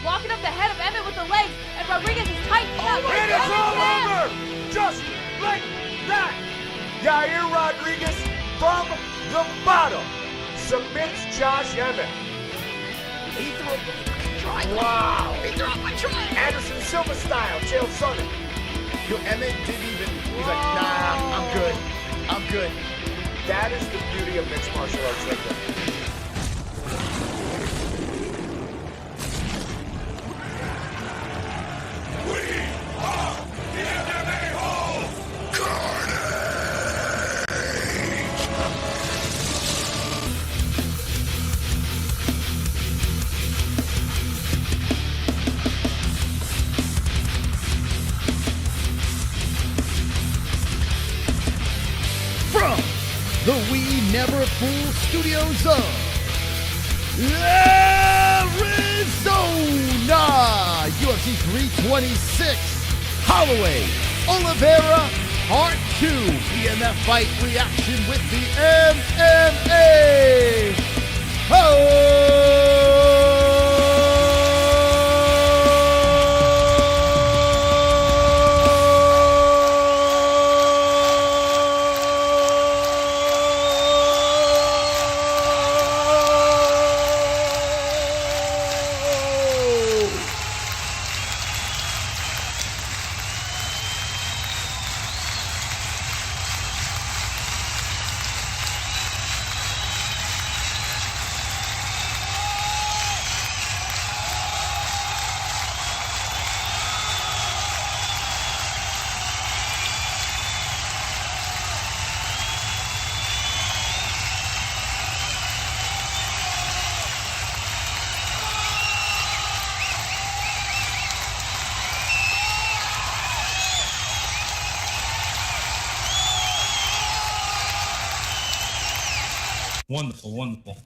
Walking up the head of Emmett with the legs, and Rodriguez is tightening up. And it's all over! Just like that! Yair Rodriguez from the bottom submits Josh Emmett. He threw a triangle. Wow! He threw up a triangle. Anderson Silva style, Chael Sonnen. Emmett didn't even, he's like, nah, I'm good. I'm good. That is the beauty of mixed martial arts right there. From the We Never Fool Studios of Arizona, UFC 326, Holloway, Oliveira, Part 2, BMF fight reaction with the Wonderful, wonderful.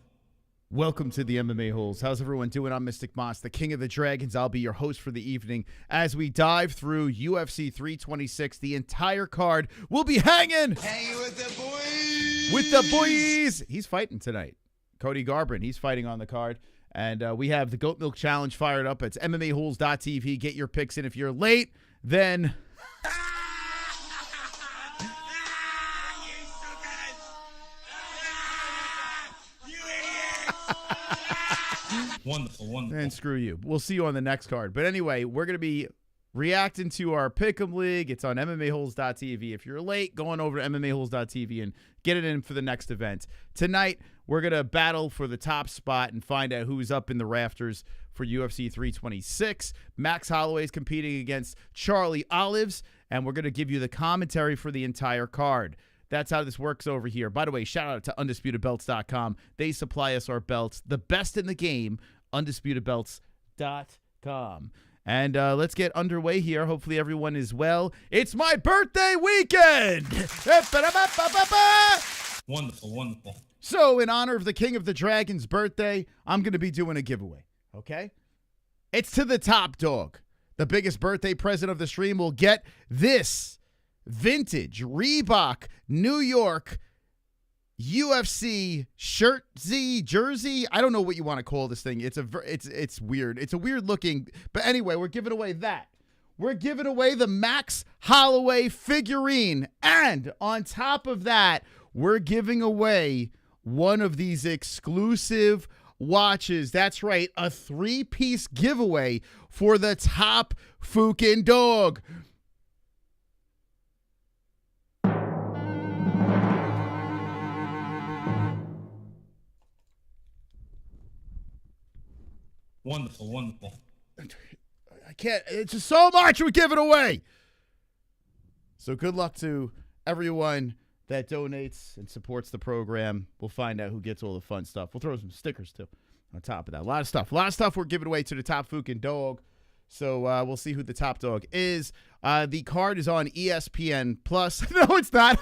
Welcome to the MMA-Holes. How's everyone doing? I'm Mystic Moss, the King of the Dragons. I'll be your host for the evening as we dive through UFC 326. The entire card will be hanging. Hanging with the boys. With the boys. He's fighting tonight. Cody Garbrandt, he's fighting on the card. And we have the Goat Milk Challenge fired up. It's MMAHoles.tv. Get your picks in. If you're late, then... Wonderful, wonderful. And screw you. We'll see you on the next card. But anyway, we're going to be reacting to our Pick'em League. It's on MMAHoles.tv. If you're late, go on over to MMAHoles.tv and get it in for the next event. Tonight, we're going to battle for the top spot and find out who's up in the rafters for UFC 326. Max Holloway is competing against Charlie Olives, and we're going to give you the commentary for the entire card. That's how this works over here. By the way, shout out to UndisputedBelts.com. They supply us our belts, the best in the game, UndisputedBelts.com. And let's get underway here. Hopefully everyone is well. It's my birthday weekend! Wonderful, wonderful. So in honor of the King of the Dragon's birthday, I'm going to be doing a giveaway, okay? It's to the top dog. The biggest birthday present of the stream will get this vintage Reebok New York UFC jersey. I don't know what you want to call this thing. It's weird. It's a weird looking. But anyway, we're giving away that. We're giving away the Max Holloway figurine, and on top of that, we're giving away one of these exclusive watches. That's right, a 3-piece giveaway for the top fucking dog. Wonderful, wonderful. I can't. It's just so much we're giving away. So good luck to everyone that donates and supports the program. We'll find out who gets all the fun stuff. We'll throw some stickers too on top of that. A lot of stuff we're giving away to the top fucking dog. So we'll see who the top dog is. The card is on ESPN Plus. No, it's not.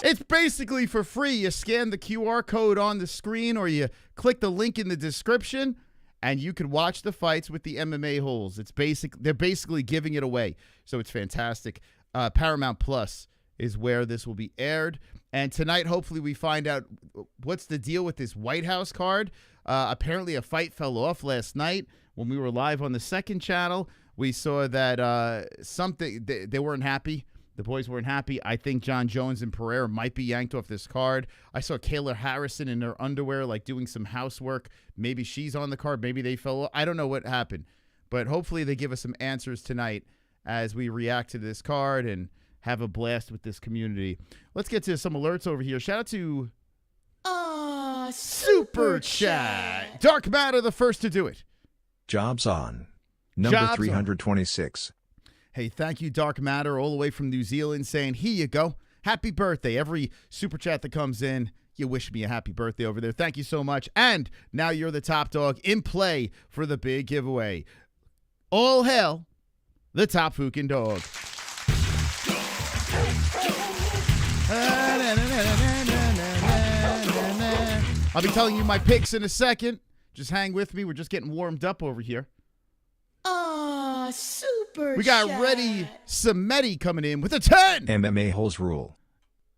It's basically for free. You scan the QR code on the screen or you click the link in the description and you can watch the fights with the MMA-Holes. They're basically giving it away, so it's fantastic. Paramount Plus is where this will be aired, and tonight, hopefully, we find out what's the deal with this White House card. Apparently, a fight fell off last night when we were live on the second channel. We saw that they weren't happy. The boys weren't happy. I think John Jones and Pereira might be yanked off this card. I saw Kayla Harrison in her underwear, like doing some housework. Maybe she's on the card. Maybe they fell off. I don't know what happened. But hopefully they give us some answers tonight as we react to this card and have a blast with this community. Let's get to some alerts over here. Shout out to Super Chat. Dark Matter, the first to do it. Jobs on. Number Jobs 326. Hey, thank you, Dark Matter, all the way from New Zealand, saying, here you go. Happy birthday. Every super chat that comes in, you wish me a happy birthday over there. Thank you so much. And now you're the top dog in play for the big giveaway. All hail the top fucking dog. I'll be telling you my picks in a second. Just hang with me. We're just getting warmed up over here. Super We got chat. Ready Samedi coming in with a 10. MMA-Holes rule.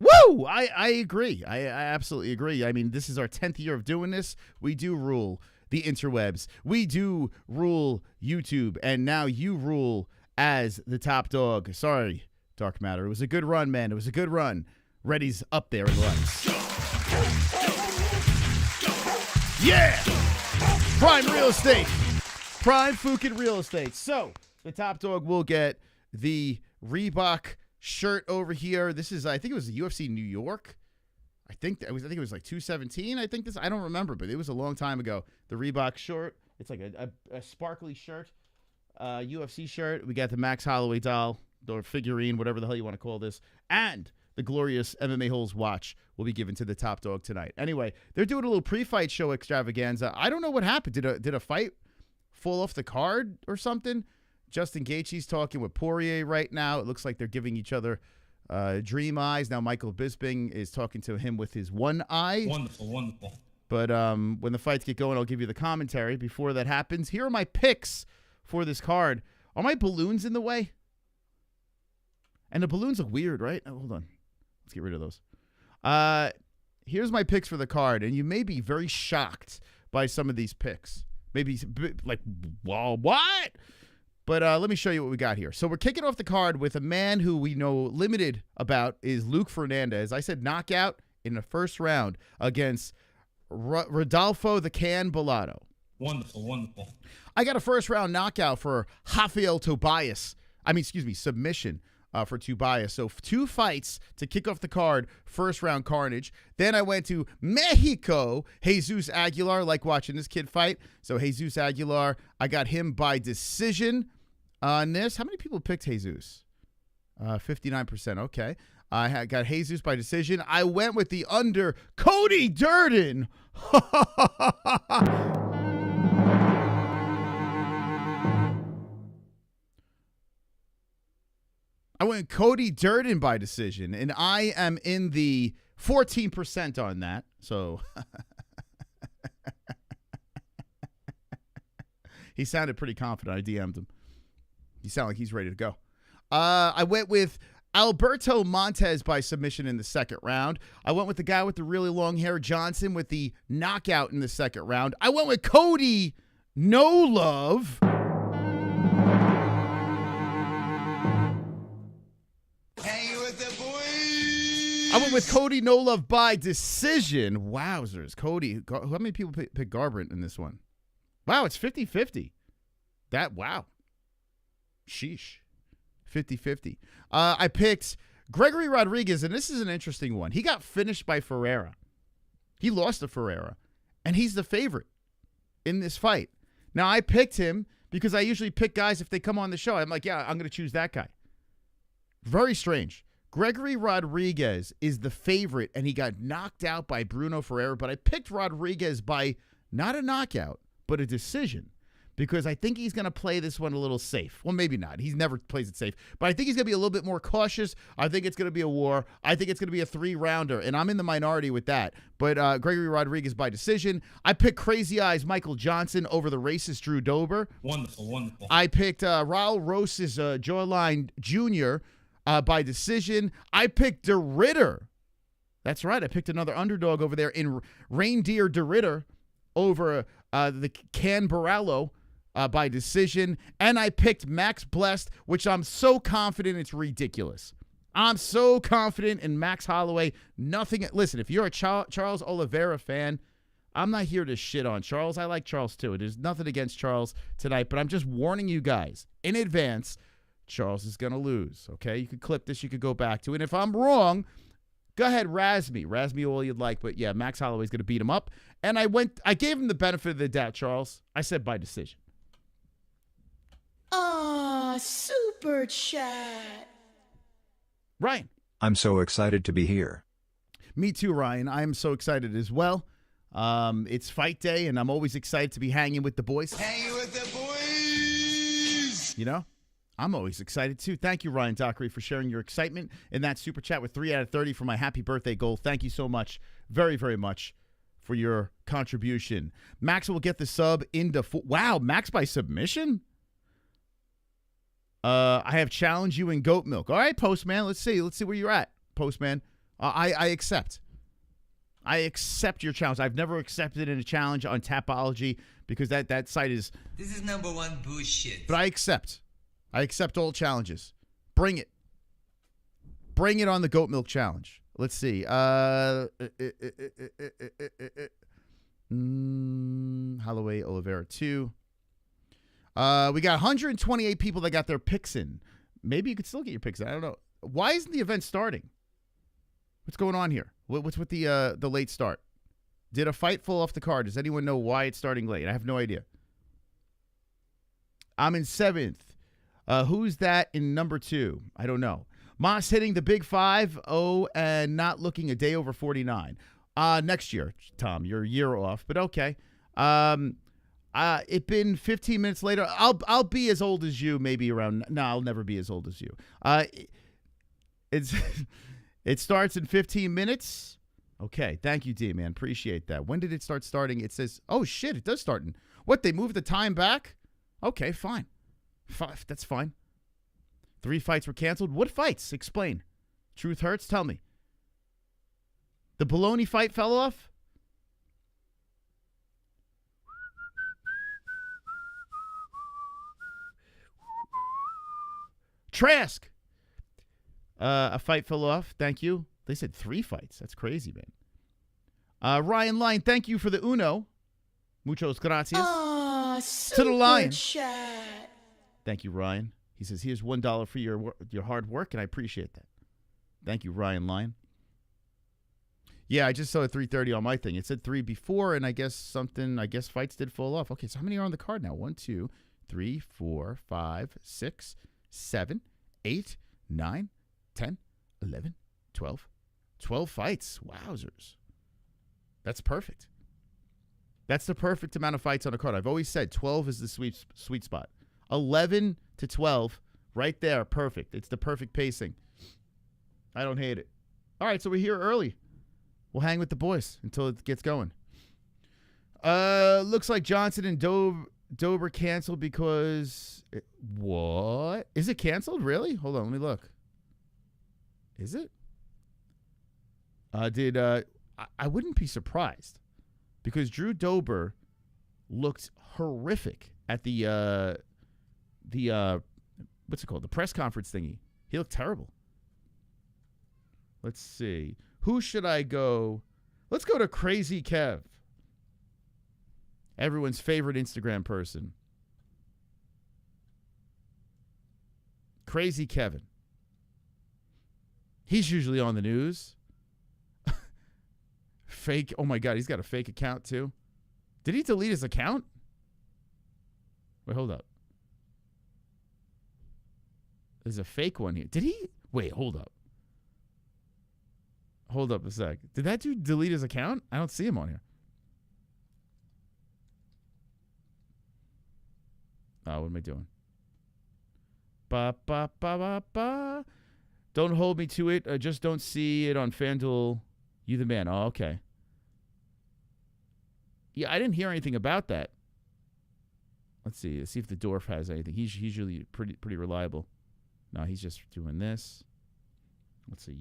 Woo! I agree. I absolutely agree. I mean, this is our 10th year of doing this. We do rule the interwebs. We do rule YouTube. And now you rule as the top dog. Sorry, Dark Matter. It was a good run, man. It was a good run. Ready's up there in the lights. Yeah! Prime Real Estate. Prime fucking Real Estate. So, the top dog will get the Reebok shirt over here. This is, I think it was the UFC New York. I think it was like 217. I don't remember, but it was a long time ago. The Reebok shirt. It's like a sparkly shirt, UFC shirt. We got the Max Holloway doll or figurine, whatever the hell you want to call this, and the glorious MMA-Holes watch will be given to the top dog tonight. Anyway, they're doing a little pre-fight show extravaganza. I don't know what happened. Did a fight fall off the card or something? Justin Gaethje's talking with Poirier right now. It looks like they're giving each other dream eyes. Now Michael Bisping is talking to him with his one eye. Wonderful, wonderful. But when the fights get going, I'll give you the commentary. Before that happens, here are my picks for this card. Are my balloons in the way? And the balloons look weird, right? Oh, hold on. Let's get rid of those. Here's my picks for the card, and you may be very shocked by some of these picks. Maybe like, well, what? But let me show you what we got here. So we're kicking off the card with a man who we know limited about is Luke Fernandez. I said knockout in the first round against Rodolfo the Can Bellato. Wonderful, wonderful. I got a first round knockout for Rafael Tobias. Submission for Tobias. So 2 fights to kick off the card, first round carnage. Then I went to Mexico, Jesus Aguilar. Like watching this kid fight. So Jesus Aguilar, I got him by decision on this. How many people picked Jesus? 59%. Okay. I got Jesus by decision. I went with the under Cody Durden. I went Cody Durden by decision, and I am in the 14% on that. So he sounded pretty confident. I DM'd him. He sounded like he's ready to go. I went with Alberto Montes by submission in the second round. I went with the guy with the really long hair, Johnson, with the knockout in the second round. I went with Cody No Love. I went with Cody No Love by decision. Wowzers. Cody. How many people pick Garbrandt in this one? Wow, it's 50-50. Wow. Sheesh. 50-50. I picked Gregory Rodriguez, and this is an interesting one. He got finished by Ferreira. He lost to Ferreira, and he's the favorite in this fight. Now, I picked him because I usually pick guys if they come on the show. I'm like, yeah, I'm going to choose that guy. Very strange. Gregory Rodriguez is the favorite, and he got knocked out by Bruno Ferreira, but I picked Rodriguez by not a knockout, but a decision, because I think he's going to play this one a little safe. Well, maybe not. He never plays it safe. But I think he's going to be a little bit more cautious. I think it's going to be a war. I think it's going to be a 3-rounder, and I'm in the minority with that. But Gregory Rodriguez by decision. I picked Crazy Eyes Michael Johnson over the racist Drew Dober. Wonderful. I picked Raul Rosas Jawline Jr. By decision. I picked De Ridder. That's right. I picked another underdog over there in Reinier de Ridder over the Caio Borralho by decision. And I picked Max Blessed, which I'm so confident it's ridiculous. I'm so confident in Max Holloway. Nothing. Listen, if you're a Charles Oliveira fan, I'm not here to shit on Charles. I like Charles too. There's nothing against Charles tonight, but I'm just warning you guys in advance, Charles is going to lose, okay? You could clip this. You could go back to it. And if I'm wrong, go ahead, razz me all you'd like. But, yeah, Max Holloway's going to beat him up. And I gave him the benefit of the doubt, Charles. I said by decision. Super chat. Ryan. I'm so excited to be here. Me too, Ryan. I am so excited as well. It's fight day, and I'm always excited to be hanging with the boys. Hanging with the boys. You know? I'm always excited, too. Thank you, Ryan Dockery, for sharing your excitement in that super chat with 3 out of 30 for my happy birthday goal. Thank you so much, very, very much, for your contribution. Max will get the sub into wow, Max by submission? I have challenged you in goat milk. All right, Postman, let's see where you're at, Postman. I accept. I accept your challenge. I've never accepted a challenge on Tapology because that site is... This is #1 bullshit. But I accept. I accept all challenges. Bring it. Bring it on the goat milk challenge. Let's see. Holloway, Oliveira 2. We got 128 people that got their picks in. Maybe you could still get your picks in. I don't know. Why isn't the event starting? What's going on here? What's with the late start? Did a fight fall off the card? Does anyone know why it's starting late? I have no idea. I'm in 7th. Who's that in number 2? I don't know. Moss hitting the big 5-0 and not looking a day over 49. Next year, Tom, you're a year off, but okay. It been 15 minutes later. I'll be as old as you, maybe around. No, I'll never be as old as you. It starts in 15 minutes. Okay, thank you, D man. Appreciate that. When did it start starting? It says, oh shit, it does start in. What? They moved the time back? Okay, fine. That's fine. 3 fights were canceled. What fights? Explain. Truth hurts. Tell me. The Bologna fight fell off? Trask. A fight fell off. Thank you. They said 3 fights. That's crazy, man. Ryan Line, thank you for the Uno. Muchos gracias. To the Lion. Chat. Thank you, Ryan. He says, here's $1 for your hard work, and I appreciate that. Thank you, Ryan Line. Yeah, I just saw a 3:30 on my thing. It said 3 before, and I guess fights did fall off. Okay, so how many are on the card now? 1, 2, 3, 4, 5, 6, 7, 8, 9, 10, 11, 12. 12 fights. Wowzers. That's perfect. That's the perfect amount of fights on a card. I've always said 12 is the sweet spot. 11 to 12, right there, perfect. It's the perfect pacing. I don't hate it. All right, so we're here early. We'll hang with the boys until it gets going. Looks like Johnson and Dober canceled because... what? Is it canceled? Really? Hold on, let me look. Is it? I wouldn't be surprised because Drew Dober looked horrific at the what's it called? The press conference thingy. He looked terrible. Let's see. Who should I go? Let's go to Crazy Kev. Everyone's favorite Instagram person. Crazy Kevin. He's usually on the news. Fake. Oh my God, he's got a fake account too. Did he delete his account? Wait, hold up. There's a fake one here. Did he? Wait, hold up. Hold up a sec. Did that dude delete his account? I don't see him on here. Oh, what am I doing? Ba ba ba ba ba. Don't hold me to it. I just don't see it on FanDuel. You the man. Oh, okay. Yeah, I didn't hear anything about that. Let's see. Let's see if the Dorf has anything. He's usually pretty reliable. No, he's just doing this. Let's see.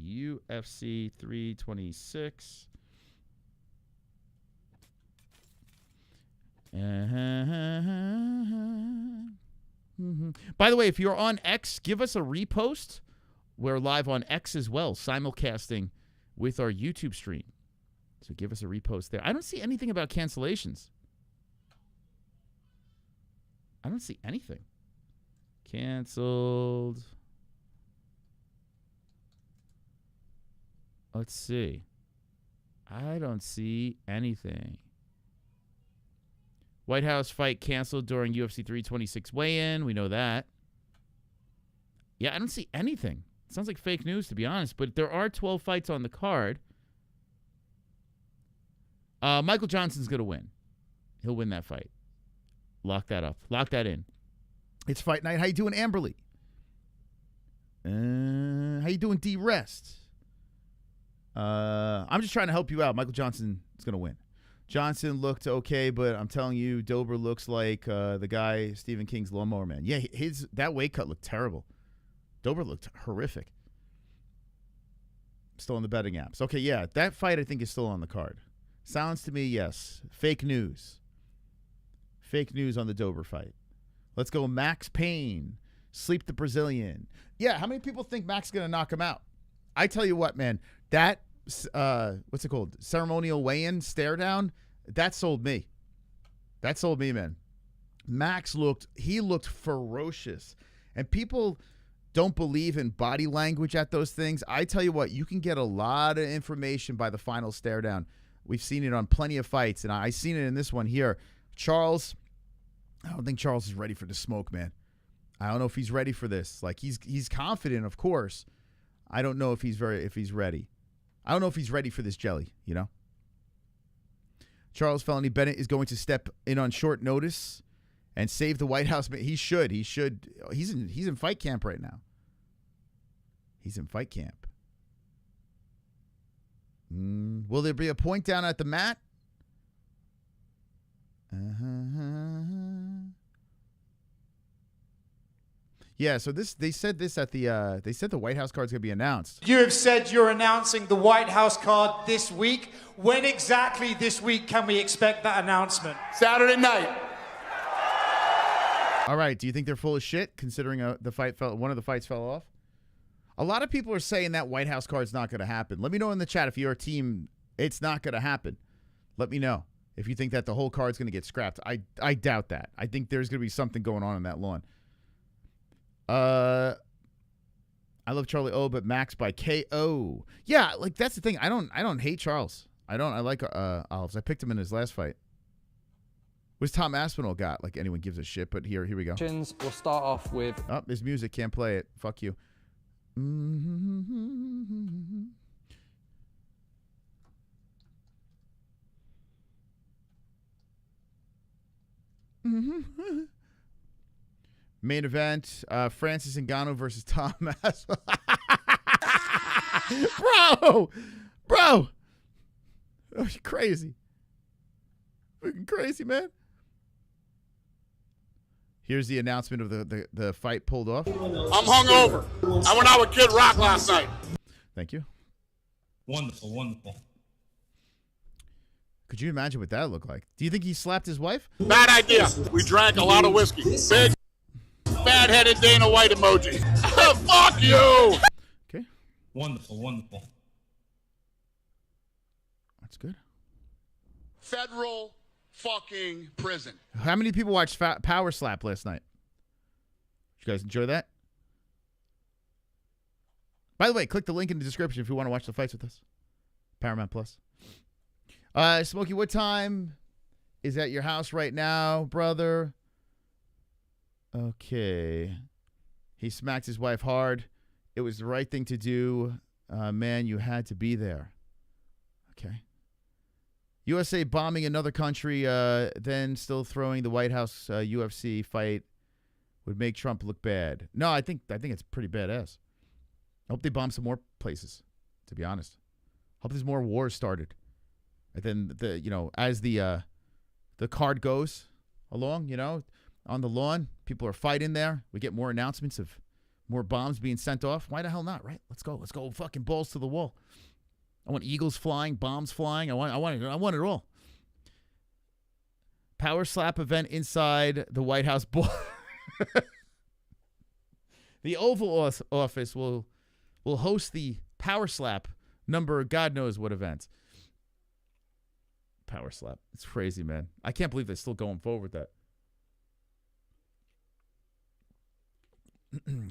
UFC 326. By the way, if you're on X, give us a repost. We're live on X as well, simulcasting with our YouTube stream. So give us a repost there. I don't see anything about cancellations. I don't see anything. Canceled. Let's see. I don't see anything. White House fight canceled during UFC 326 weigh-in. We know that. Yeah, I don't see anything. It sounds like fake news, to be honest. But there are 12 fights on the card. Michael Johnson's going to win. He'll win that fight. Lock that up. Lock that in. It's fight night. How you doing, Amberly? How you doing, D-Rest? I'm just trying to help you out. Michael Johnson is going to win. Johnson looked okay, but I'm telling you, Dober looks like the guy, Stephen King's Lawnmower Man. Yeah, that weight cut looked terrible. Dober looked horrific. Still on the betting apps. Okay, yeah, that fight I think is still on the card. Sounds to me, yes. Fake news. Fake news on the Dober fight. Let's go Max Payne. Sleep the Brazilian. Yeah, how many people think Max is going to knock him out? I tell you what, man, that what's it called? Ceremonial weigh-in, stare down. That sold me. That sold me, man. Max looked ferocious. And people don't believe in body language at those things. I tell you what, you can get a lot of information by the final stare down. We've seen it on plenty of fights, and I've seen it in this one here. Charles, I don't think Charles is ready for the smoke, man. I don't know if he's ready for this. Like he's confident, of course. I don't know if he's ready. I don't know if he's ready for this jelly, you know? Charles Felony Bennett is going to step in on short notice and save the White House. He should. He's in fight camp right now. He's in fight camp. Will there be a point down at the mat? Yeah, so they said this at the they said the White House card's gonna be announced. You have said you're announcing the White House card this week. When exactly this week can we expect that announcement? Saturday night. All right, do you think they're full of shit considering one of the fights fell off? A lot of people are saying that White House card's not going to happen. Let me know in the chat if you're a team it's not going to happen. Let me know if you think that the whole card's going to get scrapped. I doubt that. I think there's going to be something going on in that lawn. I love Charlie O, but Max by KO. Yeah, like that's the thing. I don't hate Charles. I like Olives. I picked him in his last fight. What's Tom Aspinall got? Like anyone gives a shit, but here we go. We'll start off with there's music, can't play it. Fuck you. Main event, Francis Ngannou versus Tom Aspinall. Bro. Oh, you're crazy. Freaking crazy, man. Here's the announcement of the fight pulled off. I'm hungover. I went out with Kid Rock last night. Thank you. Wonderful. Could you imagine what that looked like? Do you think he slapped his wife? Bad idea. We drank a lot of whiskey. Big, bad-headed Dana White emoji. Fuck you. Okay. Wonderful. That's good. Federal fucking prison. How many people watched Power Slap last night? Did you guys enjoy that? By the way, click the link in the description if you want to watch the fights with us. Paramount Plus. Smokey, what time is at your house right now, brother? Okay. He smacked his wife hard. It was the right thing to do. Man, you had to be there. Okay. USA bombing another country, then still throwing the White House UFC fight would make Trump look bad. No, I think it's pretty badass. I hope they bomb some more places, to be honest. Hope there's more wars started. And then as the card goes along, on the lawn, people are fighting there. We get more announcements of more bombs being sent off. Why the hell not, right? Let's go fucking balls to the wall. I want eagles flying, bombs flying. I want it all. Power slap event inside the White House. The Oval Office will host the power slap number God knows what event. Power slap. It's crazy, man. I can't believe they're still going forward with that.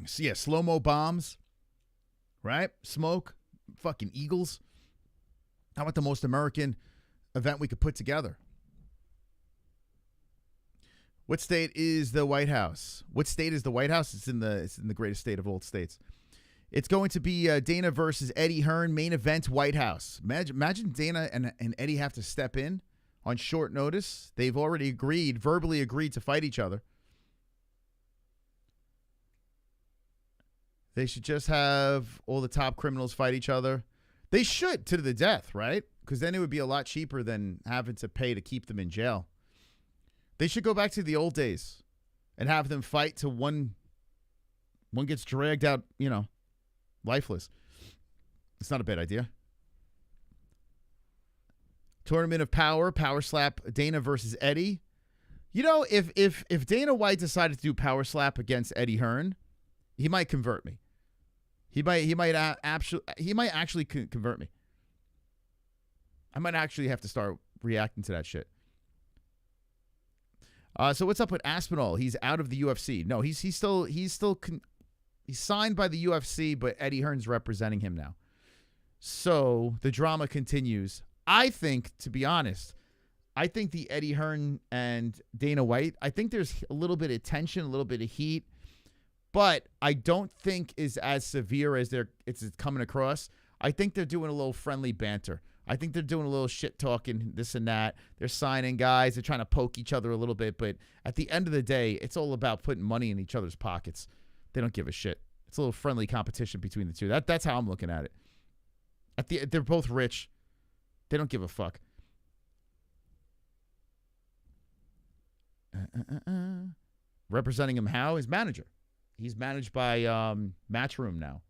So yeah, slow-mo bombs, right? Smoke, fucking eagles. How about the most American event we could put together? What state is the White House? What state is the White House? It's in the greatest state of all states. It's going to be Dana versus Eddie Hearn, main event, White House. Imagine Dana and Eddie have to step in on short notice. They've already verbally agreed to fight each other. They should just have all the top criminals fight each other. They should, to the death, right? Because then it would be a lot cheaper than having to pay to keep them in jail. They should go back to the old days and have them fight till one gets dragged out, lifeless. It's not a bad idea. Tournament of Power, power slap, Dana versus Eddie. If Dana White decided to do power slap against Eddie Hearn, he might convert me. He might actually convert me. I might actually have to start reacting to that shit. So what's up with Aspinall? He's out of the UFC. No, he's signed by the UFC, but Eddie Hearn's representing him now. So the drama continues. I think, to be honest, the Eddie Hearn and Dana White, I think there's a little bit of tension, a little bit of heat, but I don't think is as severe as it's coming across. I think they're doing a little friendly banter. I think they're doing a little shit talking, this and that. They're signing guys. They're trying to poke each other a little bit. But at the end of the day, it's all about putting money in each other's pockets. They don't give a shit. It's a little friendly competition between the two. That's how I'm looking at it. They're both rich. They don't give a fuck. Representing him how? His manager. He's managed by Matchroom now.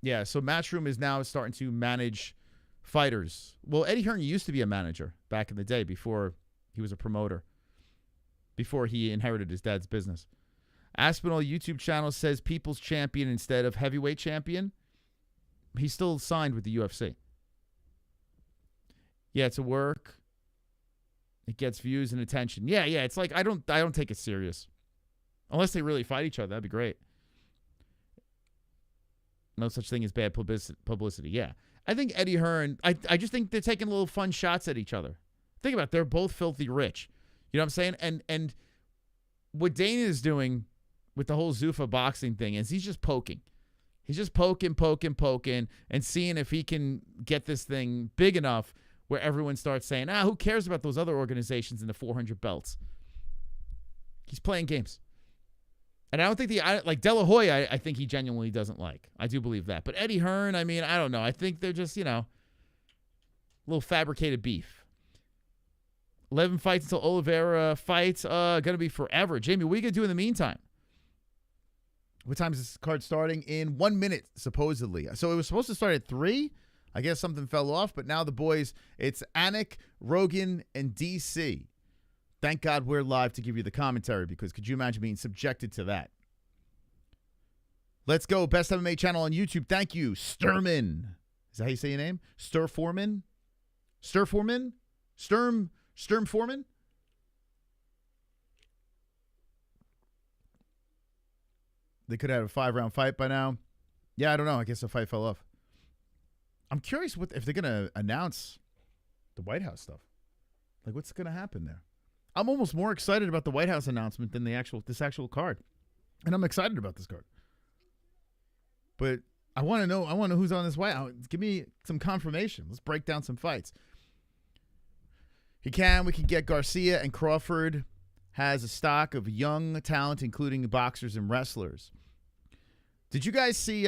Yeah, so Matchroom is now starting to manage fighters. Well, Eddie Hearn used to be a manager back in the day before he was a promoter, before he inherited his dad's business. Aspinall YouTube channel says People's Champion instead of Heavyweight Champion. He's still signed with the UFC. Yeah, it's a work. It gets views and attention. Yeah, it's like I don't take it serious. Unless they really fight each other, that'd be great. No such thing as bad publicity. Yeah. I think Eddie Hearn, I just think they're taking little fun shots at each other. Think about it. They're both filthy rich. You know what I'm saying? And what Dana is doing with the whole Zuffa boxing thing is he's just poking. He's just poking, and seeing if he can get this thing big enough where everyone starts saying, who cares about those other organizations in the 400 belts? He's playing games. And I don't think De La Hoya, I think he genuinely doesn't like. I do believe that. But Eddie Hearn, I mean, I don't know. I think they're just, a little fabricated beef. 11 fights until Oliveira fights. Going to be forever. Jamie, what are you going to do in the meantime? What time is this card starting? In 1 minute, supposedly. So it was supposed to start at 3. I guess something fell off. But now the boys, it's Anik, Rogan, and DC. Thank God we're live to give you the commentary, because could you imagine being subjected to that? Let's go. Best MMA channel on YouTube. Thank you. Sturman. Is that how you say your name? Sturm Foreman? They could have a 5-round fight by now. Yeah, I don't know. I guess the fight fell off. I'm curious if they're going to announce the White House stuff. Like, what's going to happen there? I'm almost more excited about the White House announcement than this actual card. And I'm excited about this card. But I want to know who's on this White House. Give me some confirmation. Let's break down some fights. We can get Garcia and Crawford has a stock of young talent, including boxers and wrestlers. Did you guys see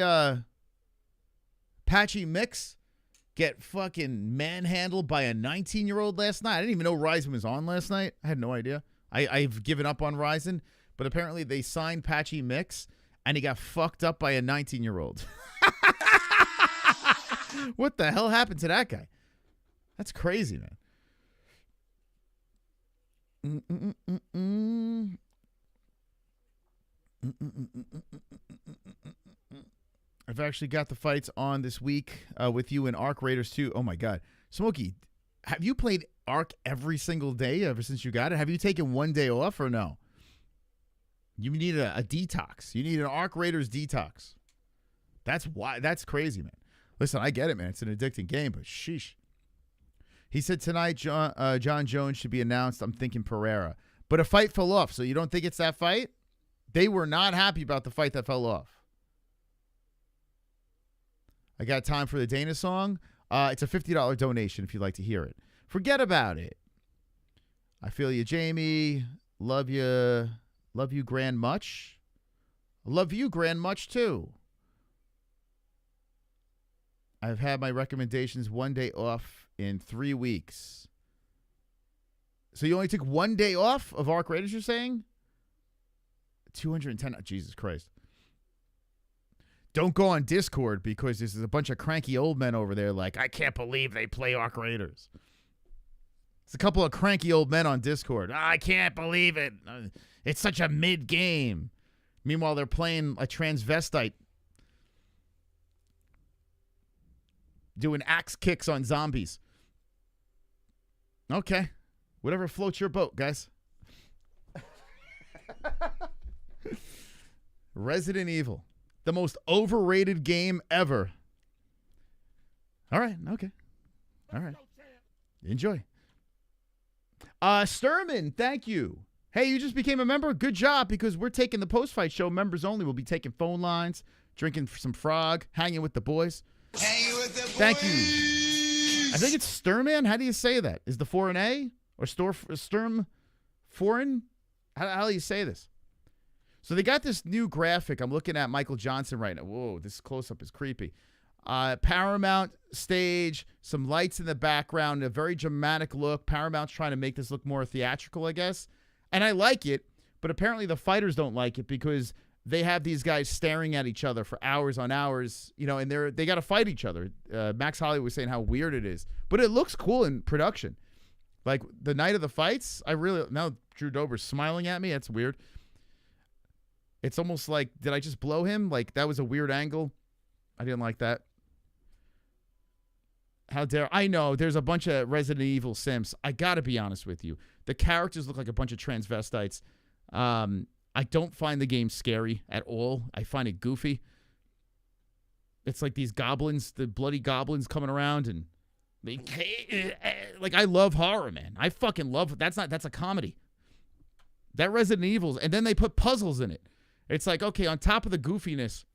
Patchy Mix get fucking manhandled by a 19-year-old last night? I didn't even know Ryzen was on last night. I had no idea. I've given up on Ryzen, but apparently they signed Patchy Mix, and he got fucked up by a 19-year-old. What the hell happened to that guy? That's crazy, man. I've actually got the fights on this week with you in Arc Raiders too. Oh my God, Smokey, have you played Arc every single day ever since you got it? Have you taken one day off or no? You need a detox. You need an Arc Raiders detox. That's why. That's crazy, man. Listen, I get it, man. It's an addicting game, but sheesh. He said tonight John Jones should be announced. I'm thinking Pereira. But a fight fell off, so you don't think it's that fight? They were not happy about the fight that fell off. I got time for the Dana song. It's a $50 donation if you'd like to hear it. Forget about it. I feel you, Jamie. Love you. Love you, Grand Much. Love you, Grand Much, too. I've had my recommendations 1 day off in 3 weeks. So you only took 1 day off of Arc Raiders, you're saying? 210. Jesus Christ. Don't go on Discord because there's a bunch of cranky old men over there like, I can't believe they play Arc Raiders. It's a couple of cranky old men on Discord. I can't believe it. It's such a mid-game. Meanwhile, they're playing a transvestite doing axe kicks on zombies. Okay. Whatever floats your boat, guys. Resident Evil. The most overrated game ever. All right. Okay. All right. Enjoy. Sturman, thank you. Hey, you just became a member? Good job, because we're taking the post-fight show members only. We'll be taking phone lines, drinking some frog, hanging with the boys. Hanging with the boys. Thank you. I think it's Sturman. How do you say that? Is the 4 an A? Or Sturm foreign? How do you say this? So they got this new graphic. I'm looking at Michael Johnson right now. Whoa, this close-up is creepy. Paramount stage, some lights in the background, a very dramatic look. Paramount's trying to make this look more theatrical, I guess. And I like it, but apparently the fighters don't like it because they have these guys staring at each other for hours on hours, you know, and they got to fight each other. Max Holloway was saying how weird it is, but it looks cool in production. Like the night of the fights, now Drew Dober's smiling at me. That's weird. It's almost like, did I just blow him? Like that was a weird angle. I didn't like that. How dare I know there's a bunch of Resident Evil simps. I got to be honest with you. The characters look like a bunch of transvestites. I don't find the game scary at all. I find it goofy. It's like these goblins, the bloody goblins coming around and like I love horror, man. I fucking love that's a comedy. That Resident Evil's, and then they put puzzles in it. It's like, okay, on top of the goofiness,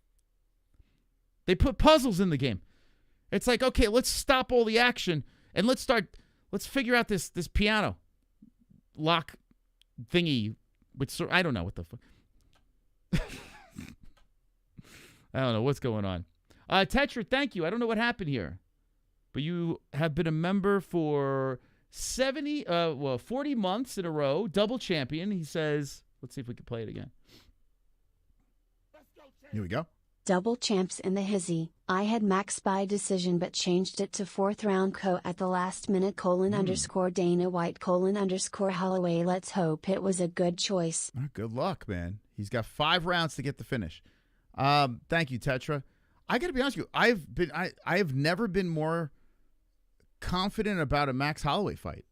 they put puzzles in the game. It's like, okay, let's stop all the action and let's figure out this piano lock thingy with, I don't know what the fuck. I don't know what's going on. Tetra, thank you. I don't know what happened here, but you have been a member for 40 months in a row, double champion. He says, let's see if we can play it again. Here we go. Double champs in the hizzy. I had Max by decision but changed it to 4th round co at the last minute : Dana White : Holloway. Let's hope it was a good choice. Good luck, man. He's got 5 rounds to get the finish. Thank you, Tetra. I got to be honest with you. I have never been more confident about a Max Holloway fight.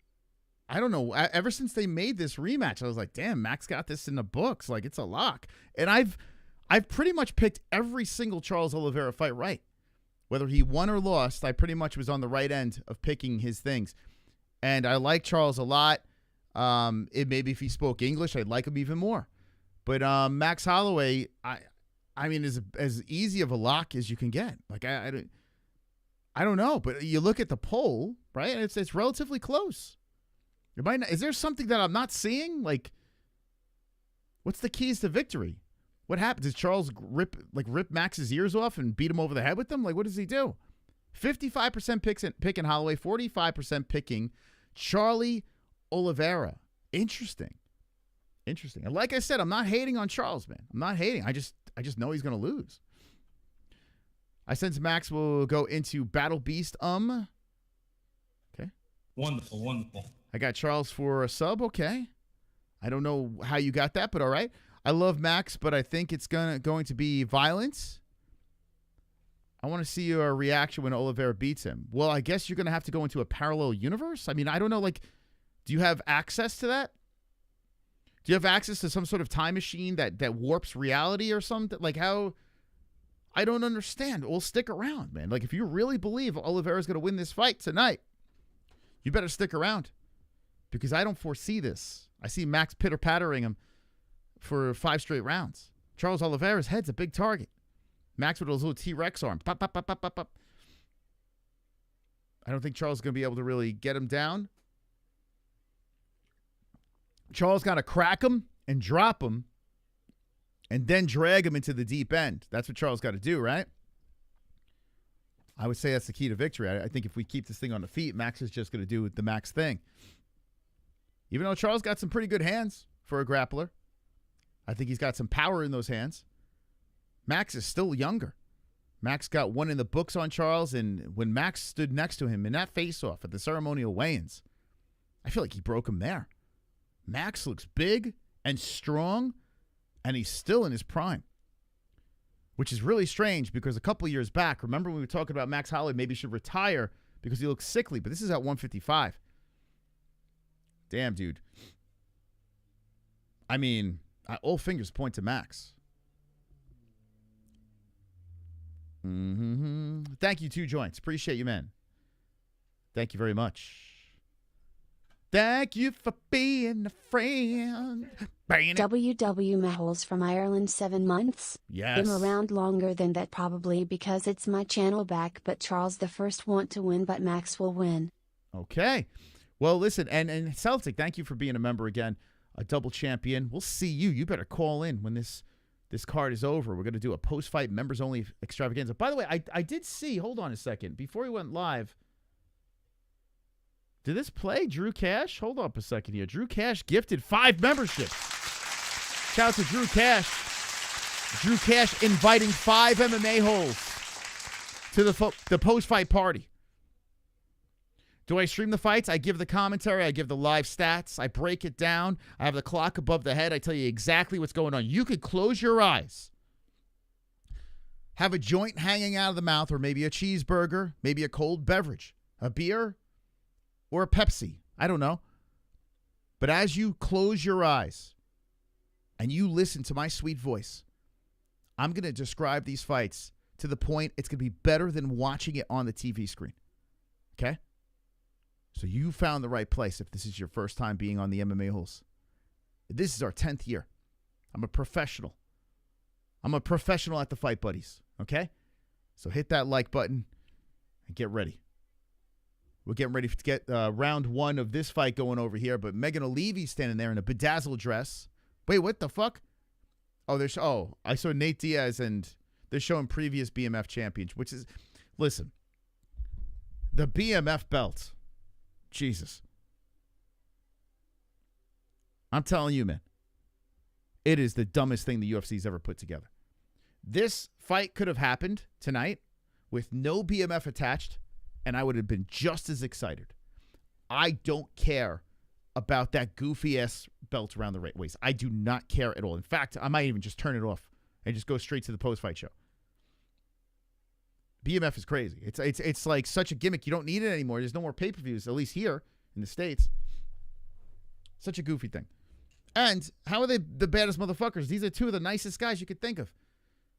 I don't know. Ever since they made this rematch, I was like, damn, Max got this in the books. Like, it's a lock. And I've pretty much picked every single Charles Oliveira fight right. Whether he won or lost, I pretty much was on the right end of picking his things. And I like Charles a lot. Maybe if he spoke English, I'd like him even more. But Max Holloway, I mean, is as easy of a lock as you can get. Like, I don't know. But you look at the poll, right? And it's relatively close. Is there something that I'm not seeing? Like, What's the keys to victory? What happened? Does Charles rip Max's ears off and beat him over the head with them? Like, what does he do? 55% picking Holloway, 45% picking Charlie Oliveira. Interesting. And like I said, I'm not hating on Charles, man. I'm not hating. I just know he's going to lose. I sense Max will go into Battle Beast. Okay. Wonderful. I got Charles for a sub. Okay. I don't know how you got that, but all right. I love Max, but I think it's going to be violence. I want to see your reaction when Oliveira beats him. Well, I guess you're going to have to go into a parallel universe. I mean, I don't know. Like, do you have access to that? Do you have access to some sort of time machine that warps reality or something? Like, how? I don't understand. Well, stick around, man. Like, if you really believe Oliveira's going to win this fight tonight, you better stick around, because I don't foresee this. I see Max pitter-pattering him for 5 straight rounds. Charles Oliveira's head's a big target. Max with those little T-Rex arms. Pop, pop, pop, pop, pop, pop. I don't think Charles is going to be able to really get him down. Charles got to crack him and drop him and then drag him into the deep end. That's what Charles got to do, right? I would say that's the key to victory. I think if we keep this thing on the feet, Max is just going to do the Max thing. Even though Charles got some pretty good hands for a grappler, I think he's got some power in those hands. Max is still younger. Max got one in the books on Charles, and when Max stood next to him in that face-off at the ceremonial weigh-ins, I feel like he broke him there. Max looks big and strong, and he's still in his prime, which is really strange because a couple of years back, remember when we were talking about Max Holloway maybe should retire because he looks sickly, but this is at 155. Damn, dude. I mean, all fingers point to Max. Thank you, 2 joints. Appreciate you, man. Thank you very much. Thank you for being a friend. WW from Ireland 7 months. Yes. Been around longer than that probably because it's my channel back, but Charles the first want to win, but Max will win. Okay. Well, listen, and Celtic, thank you for being a member again, a double champion. We'll see you. You better call in when this card is over. We're going to do a post-fight members-only extravaganza. By the way, I did see, hold on a second, before we went live, did this play Drew Cash? Hold up a second here. Drew Cash gifted 5 memberships. Shout out to Drew Cash. Drew Cash inviting 5 MMA-Holes to the post-fight party. Do I stream the fights? I give the commentary. I give the live stats. I break it down. I have the clock above the head. I tell you exactly what's going on. You could close your eyes, have a joint hanging out of the mouth, or maybe a cheeseburger, maybe a cold beverage, a beer, or a Pepsi. I don't know. But as you close your eyes and you listen to my sweet voice, I'm going to describe these fights to the point it's going to be better than watching it on the TV screen. Okay? So you found the right place if this is your first time being on the MMA-Holes. This is our 10th year. I'm a professional. I'm a professional at the Fight Buddies, okay? So hit that like button and get ready. We're getting ready to get round 1 of this fight going over here, but Megan O'Leary's standing there in a bedazzled dress. Wait, what the fuck? Oh, I saw Nate Diaz, and they're showing previous BMF champions, which is, listen, the BMF belt. Jesus. I'm telling you, man. It is the dumbest thing the UFC's ever put together. This fight could have happened tonight with no BMF attached, and I would have been just as excited. I don't care about that goofy-ass belt around the waist. I do not care at all. In fact, I might even just turn it off and just go straight to the post-fight show. BMF is crazy. It's like such a gimmick. You don't need it anymore. There's no more pay-per-views, at least here in the States. Such a goofy thing. And how are they the baddest motherfuckers? These are 2 of the nicest guys you could think of.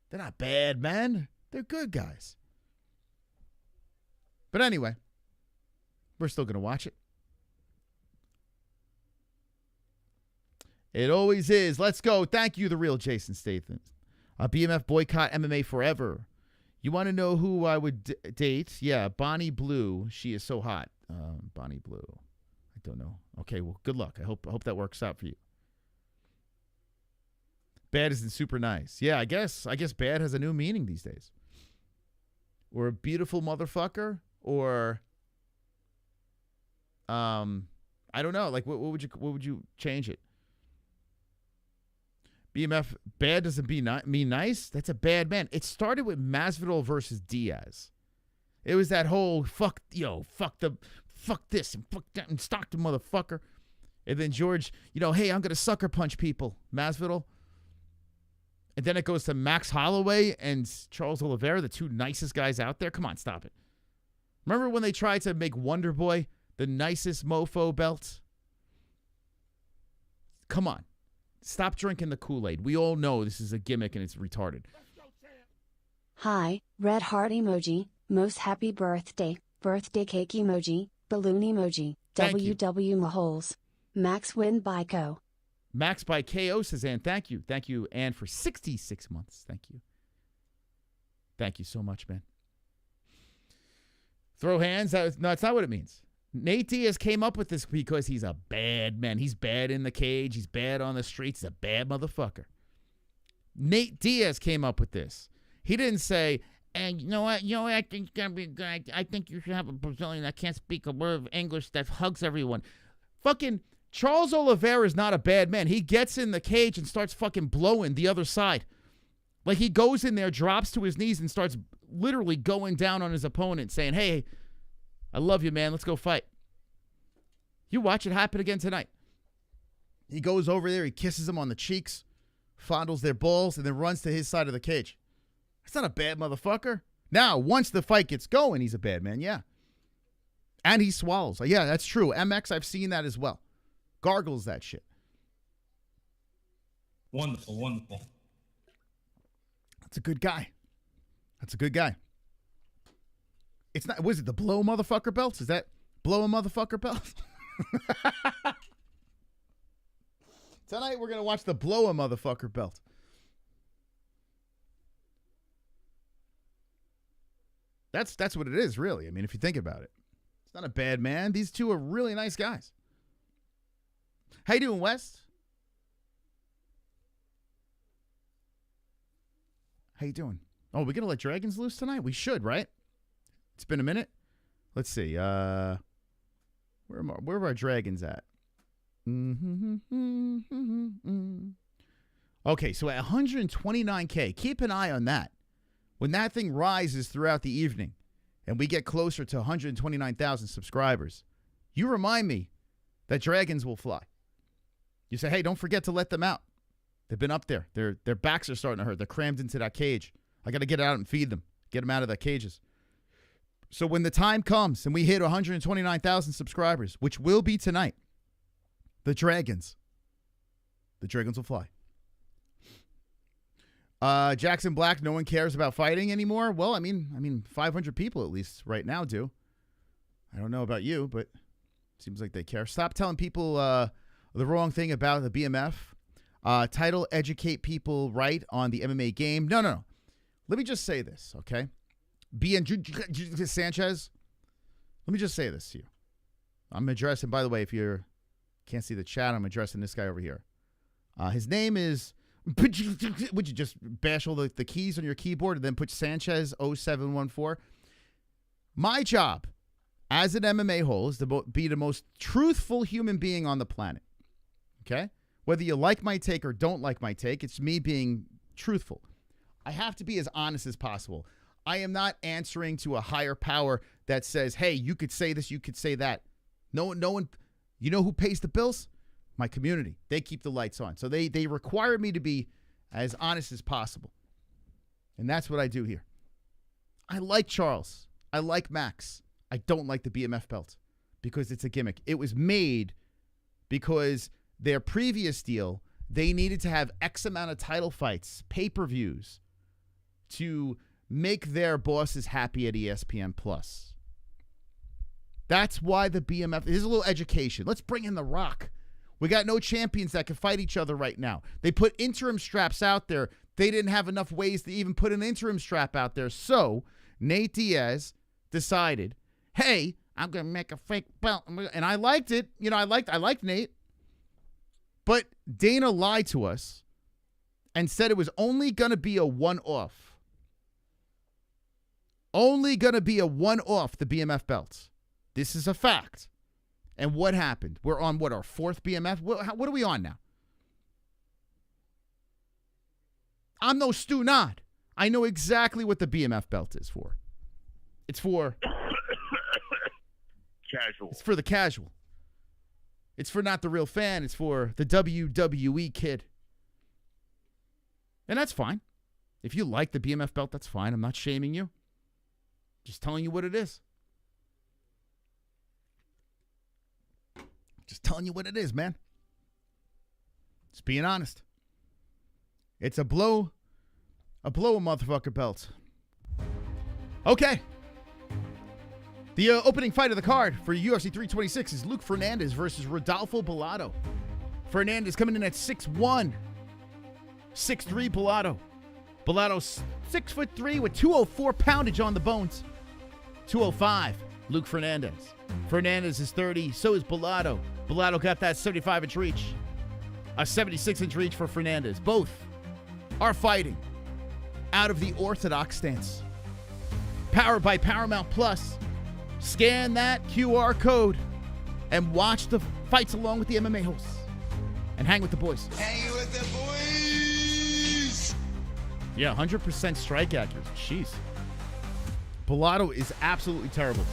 They're not bad, man. They're good guys. But anyway, we're still going to watch it. It always is. Let's go. Thank you, the real Jason Statham. BMF boycott MMA forever. You want to know who I would date? Yeah, Bonnie Blue. She is so hot. Bonnie Blue. I don't know. Okay, well, good luck. I hope that works out for you. Bad isn't super nice. Yeah, I guess bad has a new meaning these days. Or a beautiful motherfucker, or I don't know. Like, what would you change it? BMF, bad doesn't mean nice. That's a bad man. It started with Masvidal versus Diaz. It was that whole fuck this and fuck that and Stockton motherfucker. And then George, hey, I'm gonna sucker punch people, Masvidal. And then it goes to Max Holloway and Charles Oliveira, the two nicest guys out there. Come on, stop it. Remember when they tried to make Wonder Boy the nicest mofo belt? Come on. Stop drinking the Kool-Aid. We all know this is a gimmick and it's retarded. Hi, red heart emoji, most happy birthday cake emoji, balloon emoji, Thank you. WW Max win by KO. Max by KO says, Ann, thank you. Thank you, Ann, for 66 months. Thank you. Thank you so much, man. Throw hands? No, that's not what it means. Nate Diaz came up with this because he's a bad man. He's bad in the cage. He's bad on the streets. He's a bad motherfucker. Nate Diaz came up with this. He didn't say, and you know what, I think it's going to be good. I think you should have a Brazilian that can't speak a word of English that hugs everyone. Fucking Charles Oliveira is not a bad man. He gets in the cage and starts fucking blowing the other side. Like, he goes in there, drops to his knees, and starts literally going down on his opponent, saying, hey, I love you, man. Let's go fight. You watch it happen again tonight. He goes over there. He kisses them on the cheeks, fondles their balls, and then runs to his side of the cage. That's not a bad motherfucker. Now, once the fight gets going, he's a bad man, yeah. And he swallows. Yeah, that's true. MX, I've seen that as well. Gargles that shit. Wonderful, wonderful. That's a good guy. That's a good guy. It's not, was it the blow motherfucker belts? Is that blow a motherfucker belt? Tonight we're going to watch the blow a motherfucker belt. That's what it is, really. I mean, if you think about it. It's not a bad man. These two are really nice guys. How you doing, West? How you doing? Oh, we're going to let dragons loose tonight? We should, right? It's been a minute. Let's see. Where are our dragons at? Okay, so at 129K, keep an eye on that. When that thing rises throughout the evening and we get closer to 129,000 subscribers, you remind me that dragons will fly. You say, hey, don't forget to let them out. They've been up there. Their backs are starting to hurt. They're crammed into that cage. I got to get out and feed them. Get them out of the cages. So when the time comes and we hit 129,000 subscribers, which will be tonight, the dragons will fly. Jackson Black, no one cares about fighting anymore. Well, I mean, 500 people at least right now do. I don't know about you, but it seems like they care. Stop telling people the wrong thing about the BMF. Title, educate people right on the MMA game. No. Let me just say this, okay? Sanchez, let me just say this to you. I'm addressing, by the way, if you can't see the chat, I'm addressing this guy over here. His name is, would you just bash all the keys on your keyboard and then put Sanchez 0714? My job as an MMA hole is to be the most truthful human being on the planet. Okay? Whether you like my take or don't like my take, it's me being truthful. I have to be as honest as possible. I am not answering to a higher power that says, hey, you could say this, you could say that. No one, you know who pays the bills? My community. They keep the lights on. So they require me to be as honest as possible. And that's what I do here. I like Charles. I like Max. I don't like the BMF belt because it's a gimmick. It was made because their previous deal, they needed to have X amount of title fights, pay-per-views, to make their bosses happy at ESPN+. That's why the BMF, here's a little education. Let's bring in The Rock. We got no champions that can fight each other right now. They put interim straps out there. They didn't have enough ways to even put an interim strap out there. So Nate Diaz decided, hey, I'm going to make a fake belt. And I liked it. You know, I liked Nate. But Dana lied to us and said it was only going to be a one-off. Only going to be a one-off, the BMF belts. This is a fact. And what happened? We're on, what, our fourth BMF? What are we on now? I'm no Stu Nod. I know exactly what the BMF belt is for. It's for... Casual. It's for the casual. It's for not the real fan. It's for the WWE kid. And that's fine. If you like the BMF belt, that's fine. I'm not shaming you. Just telling you what it is. Just telling you what it is, man. Just being honest. It's a blow a motherfucker belt. Okay. The opening fight of the card for UFC 326 is Luke Fernandez versus Rodolfo Bellato. Fernandez coming in at 6'1", 6'3", Bellato. Bellato's 6'3" with 204 poundage on the bones. 205, Luke Fernandez. Fernandez is 30, so is Bellato. Bellato got that 75-inch reach. A 76-inch reach for Fernandez. Both are fighting out of the orthodox stance. Powered by Paramount Plus. Scan that QR code and watch the fights along with the MMA-Holes. And hang with the boys. Hang with the boys. Yeah, 100% strike accuracy. Jeez. Bellato is absolutely terrible.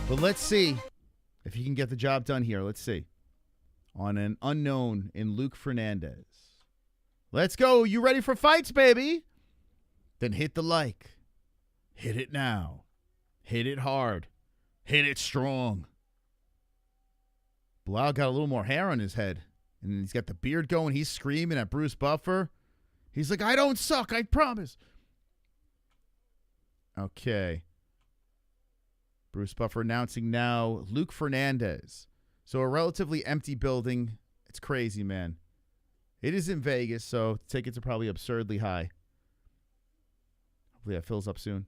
But let's see if he can get the job done here. Let's see. On an unknown in Luke Fernandez. Let's go. You ready for fights, baby? Then hit the like. Hit it now. Hit it hard. Hit it strong. Bellato got a little more hair on his head. And he's got the beard going. He's screaming at Bruce Buffer. He's like, I don't suck, I promise. Okay. Bruce Buffer announcing now Luke Fernandez. So a relatively empty building. It's crazy, man. It is in Vegas, so tickets are probably absurdly high. Hopefully that fills up soon.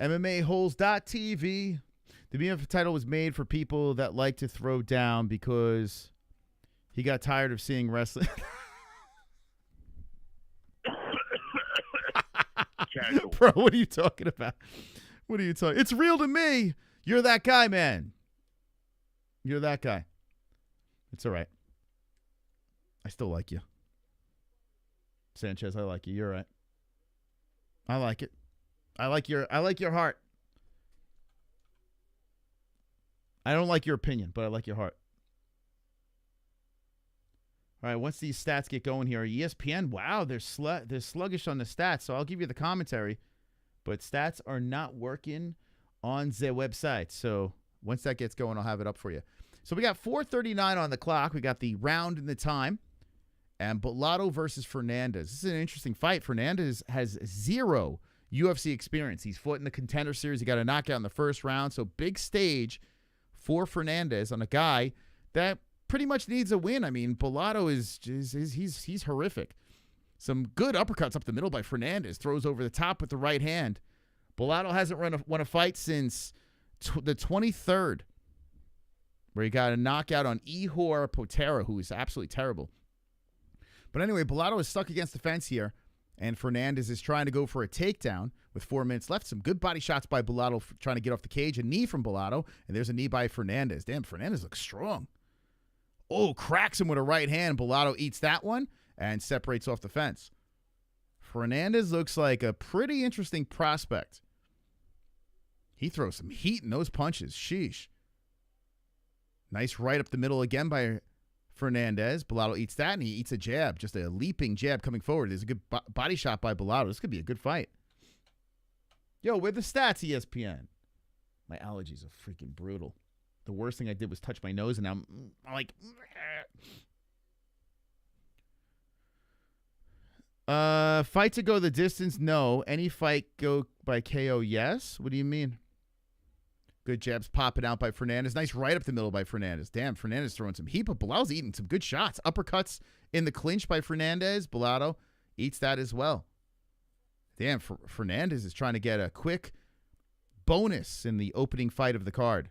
MMA-Holes.tv. The BMF title was made for people that like to throw down because he got tired of seeing wrestling. Bro, what are you talking about? What are you talking? It's real to me. You're that guy, man. You're that guy. It's all right. I still like you. Sanchez, I like you. You're right. I like it. I like your heart. I don't like your opinion, but I like your heart. All right, once these stats get going here, ESPN, wow, they're sluggish on the stats, so I'll give you the commentary, but stats are not working on the website. So once that gets going, I'll have it up for you. So we got 4:39 on the clock. We got the round and the time. And Bellato versus Fernandez. This is an interesting fight. Fernandez has 0 UFC experience. He's fought in the Contender Series. He got a knockout in the first round. So big stage for Fernandez on a guy that pretty much needs a win. I mean, Bellato he's horrific. Some good uppercuts up the middle by Fernandez. Throws over the top with the right hand. Bellato hasn't won a fight since the 23rd, where he got a knockout on Ihor Potera, who is absolutely terrible. But anyway, Bellato is stuck against the fence here, and Fernandez is trying to go for a takedown with 4 minutes left. Some good body shots by Bellato trying to get off the cage. A knee from Bellato, and there's a knee by Fernandez. Damn, Fernandez looks strong. Oh, cracks him with a right hand. Bellato eats that one and separates off the fence. Fernandez looks like a pretty interesting prospect. He throws some heat in those punches. Sheesh. Nice right up the middle again by Fernandez. Bellato eats that, and he eats a jab. Just a leaping jab coming forward. There's a good body shot by Bellato. This could be a good fight. Yo, where the stats, ESPN? My allergies are freaking brutal. The worst thing I did was touch my nose, and I'm like... Fight to go the distance? No. Any fight go by KO? Yes. What do you mean? Good jabs popping out by Fernandez. Nice right up the middle by Fernandez. Damn, Fernandez throwing some heat, but Bellato's eating some good shots. Uppercuts in the clinch by Fernandez. Bellato eats that as well. Damn, Fernandez is trying to get a quick bonus in the opening fight of the card.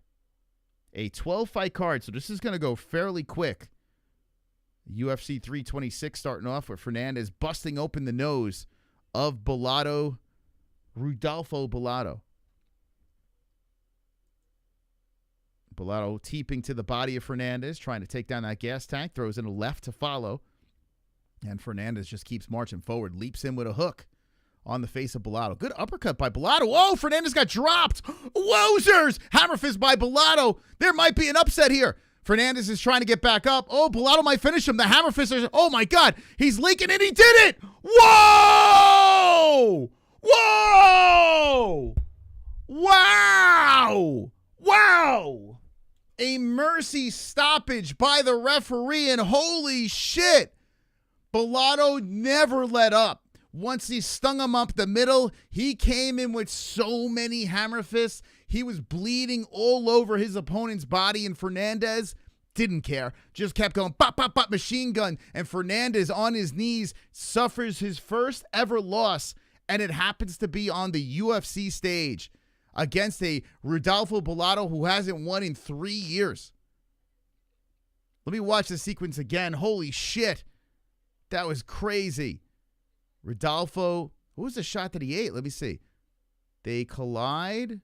A 12-fight card, so this is going to go fairly quick. UFC 326 starting off with Fernandez busting open the nose of Bellato, Rodolfo Bellato. Bellato teeping to the body of Fernandez, trying to take down that gas tank, throws in a left to follow. And Fernandez just keeps marching forward, leaps in with a hook on the face of Bellato. Good uppercut by Bellato. Oh, Fernandez got dropped. Wozers! Hammer fist by Bellato. There might be an upset here. Fernandez is trying to get back up. Oh, Bellato might finish him. The hammer fist is, oh my God, he's leaking and he did it. Whoa! Whoa! Wow! Wow! A mercy stoppage by the referee, and holy shit, Bellato never let up. Once he stung him up the middle, he came in with so many hammer fists. He was bleeding all over his opponent's body, and Fernandez didn't care. Just kept going, pop, pop, pop, machine gun. And Fernandez on his knees suffers his first ever loss, and it happens to be on the UFC stage against a Rodolfo Bellato who hasn't won in 3 years. Let me watch the sequence again. Holy shit. That was crazy. Rodolfo, what was the shot that he ate? Let me see. They collide.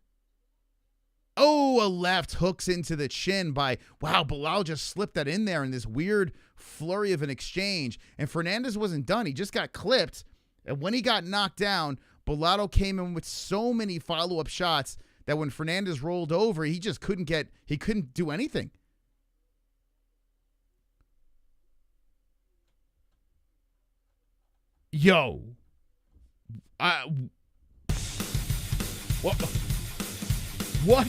Oh, a left hooks into the chin by, wow, Bellato just slipped that in there in this weird flurry of an exchange. And Fernandez wasn't done. He just got clipped. And when he got knocked down, Bellato came in with so many follow-up shots that when Fernandez rolled over, he just couldn't do anything. Yo. What?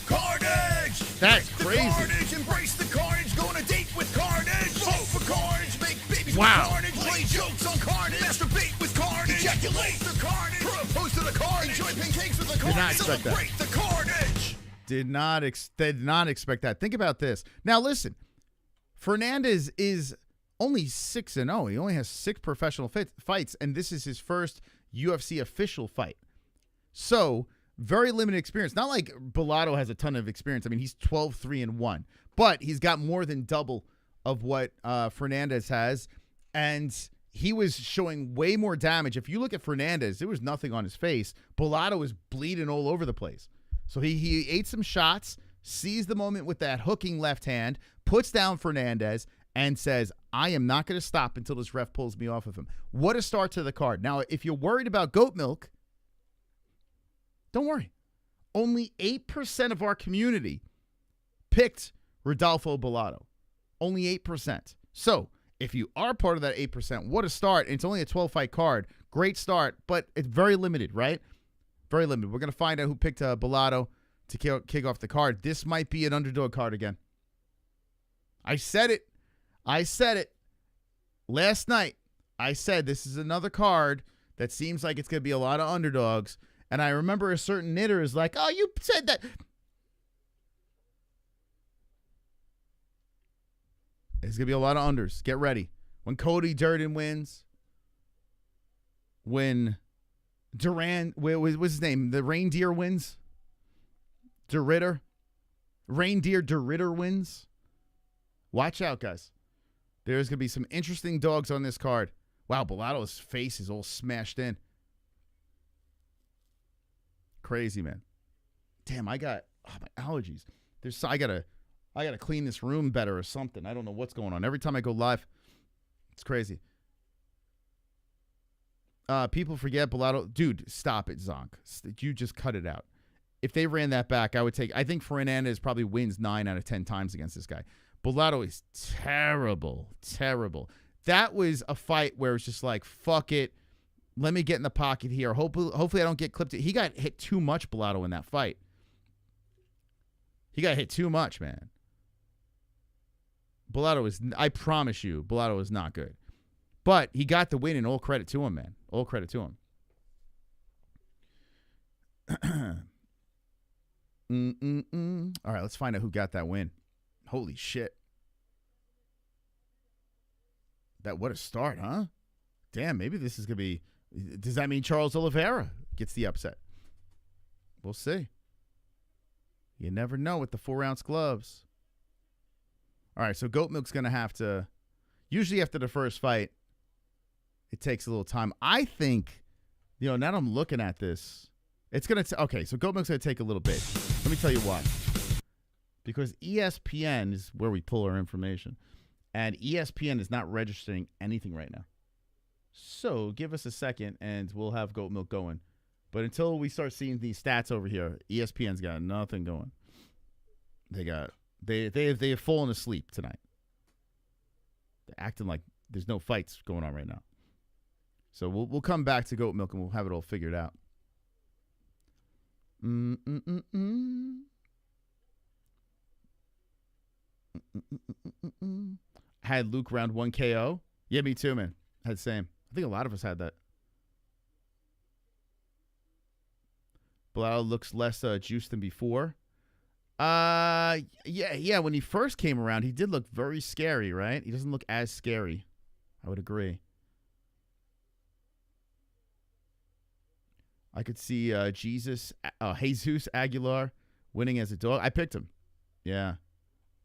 Carnage! That's The crazy. carnage, embrace the carnage, go on a date with carnage. Vote for carnage, make babies Wow. with carnage, play jokes on carnage, masturbate with carnage, ejaculate the carnage, propose to the carnage, enjoy pancakes with the Did not carnage, expect that. celebrate the carnage. Did not expect that. Think about this. Now listen, Fernandez is only 6-0. He only has 6 professional fights, and this is his first UFC official fight. So, very limited experience. Not like Bellato has a ton of experience. I mean, he's 12-3-1, but he's got more than double of what Fernandez has, and he was showing way more damage. If you look at Fernandez, there was nothing on his face. Bellato was bleeding all over the place. So he ate some shots, seized the moment with that hooking left hand, puts down Fernandez, and says, I am not going to stop until this ref pulls me off of him. What a start to the card. Now, if you're worried about goat milk, don't worry. Only 8% of our community picked Rodolfo Bellato. Only 8%. So, if you are part of that 8%, what a start. It's only a 12-fight card. Great start, but it's very limited, right? Very limited. We're going to find out who picked Bellato to kick off the card. This might be an underdog card again. I said it. Last night, I said this is another card that seems like it's going to be a lot of underdogs. And I remember a certain knitter is like, oh, you said that. It's going to be a lot of unders. Get ready. When Cody Durden wins, when Duran, what's his name? The Reindeer wins. De Ridder. Reindeer De Ridder wins. Watch out, guys. There's going to be some interesting dogs on this card. Wow, Bellato's face is all smashed in. Crazy, man. Damn, I got my allergies. I gotta clean this room better or something. I don't know what's going on. Every time I go live, it's crazy. People forget Bellato. Dude, stop it, Zonk. You just cut it out. If they ran that back, I think Fernandez probably wins 9 out of 10 times against this guy. Bellato is terrible. Terrible. That was a fight where it's just like, fuck it. Let me get in the pocket here. Hopefully I don't get clipped. He got hit too much, Bellato, in that fight. He got hit too much, man. Bellato is, I promise you, Bellato is not good. But he got the win, and all credit to him, man. All credit to him. All right, let's find out who got that win. Holy shit. What a start, huh? Damn, maybe this is going to be... Does that mean Charles Oliveira gets the upset? We'll see. You never know with the 4-ounce gloves. All right, so Goat Milk's going to have to, usually after the first fight, it takes a little time. I think, now that I'm looking at this, it's going to, okay, so Goat Milk's going to take a little bit. Let me tell you why. Because ESPN is where we pull our information, and ESPN is not registering anything right now. So give us a second, and we'll have Goat Milk going. But until we start seeing these stats over here, ESPN's got nothing going. They have fallen asleep tonight. They're acting like there's no fights going on right now. So we'll come back to Goat Milk and we'll have it all figured out. Had Luke round 1 KO. Yeah, me too, man. Had the same. I think a lot of us had that. Bellato looks less juiced than before. Yeah. When he first came around, he did look very scary, right? He doesn't look as scary. I would agree. I could see Jesus Aguilar winning as a dog. I picked him. Yeah.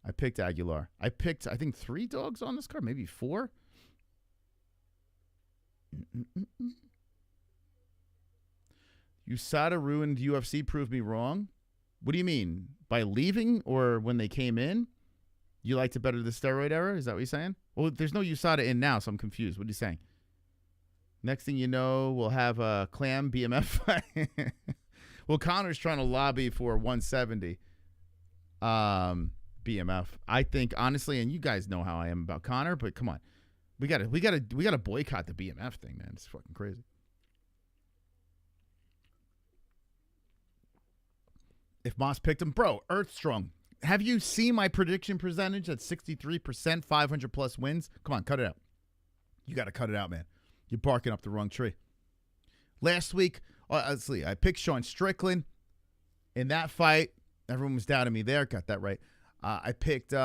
I picked Aguilar. I picked, I think, 3 dogs on this card, maybe 4. USADA ruined UFC, proved me wrong. What do you mean? By leaving or when they came in? You liked it better the steroid era? Is that what you're saying? Well, there's no USADA in now, so I'm confused. What are you saying? Next thing you know, we'll have a Clam BMF fight. Well, Connor's trying to lobby for 170 BMF. I think, honestly, and you guys know how I am about Connor, but come on. We gotta boycott the BMF thing, man. It's fucking crazy. If Moss picked him, bro, Earthstrong. Have you seen my prediction percentage at 63%, 500 plus wins? Come on, cut it out. You got to cut it out, man. You're barking up the wrong tree. Last week, let's see, I picked Sean Strickland in that fight. Everyone was doubting me there. Got that right. I picked, it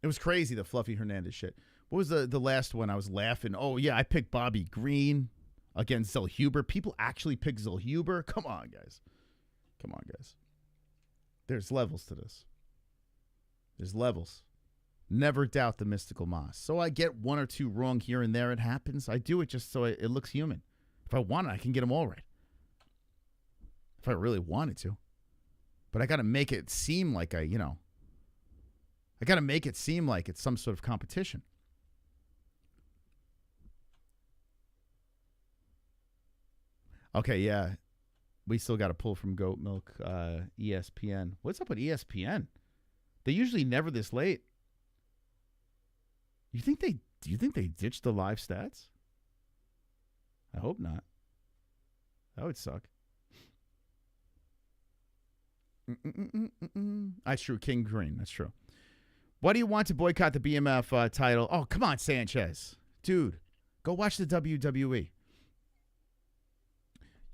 was crazy, the Fluffy Hernandez shit. What was the last one? I was laughing. Oh, yeah, I picked Bobby Green against Zellhuber. People actually picked Zellhuber. Come on, guys. Come on, guys. There's levels to this. There's levels. Never doubt the mystical Moss. So I get 1 or 2 wrong here and there. It happens. I do it just so it looks human. If I want it, I can get them all right. If I really wanted to. But I got to make it seem like I got to make it seem like it's some sort of competition. Okay, yeah. We still got to pull from Goat Milk, ESPN. What's up with ESPN? They usually never this late. Do you think they ditched the live stats? I hope not. That would suck. That's true. King Green. That's true. Why do you want to boycott the BMF title? Oh, come on, Sanchez. Dude, go watch the WWE.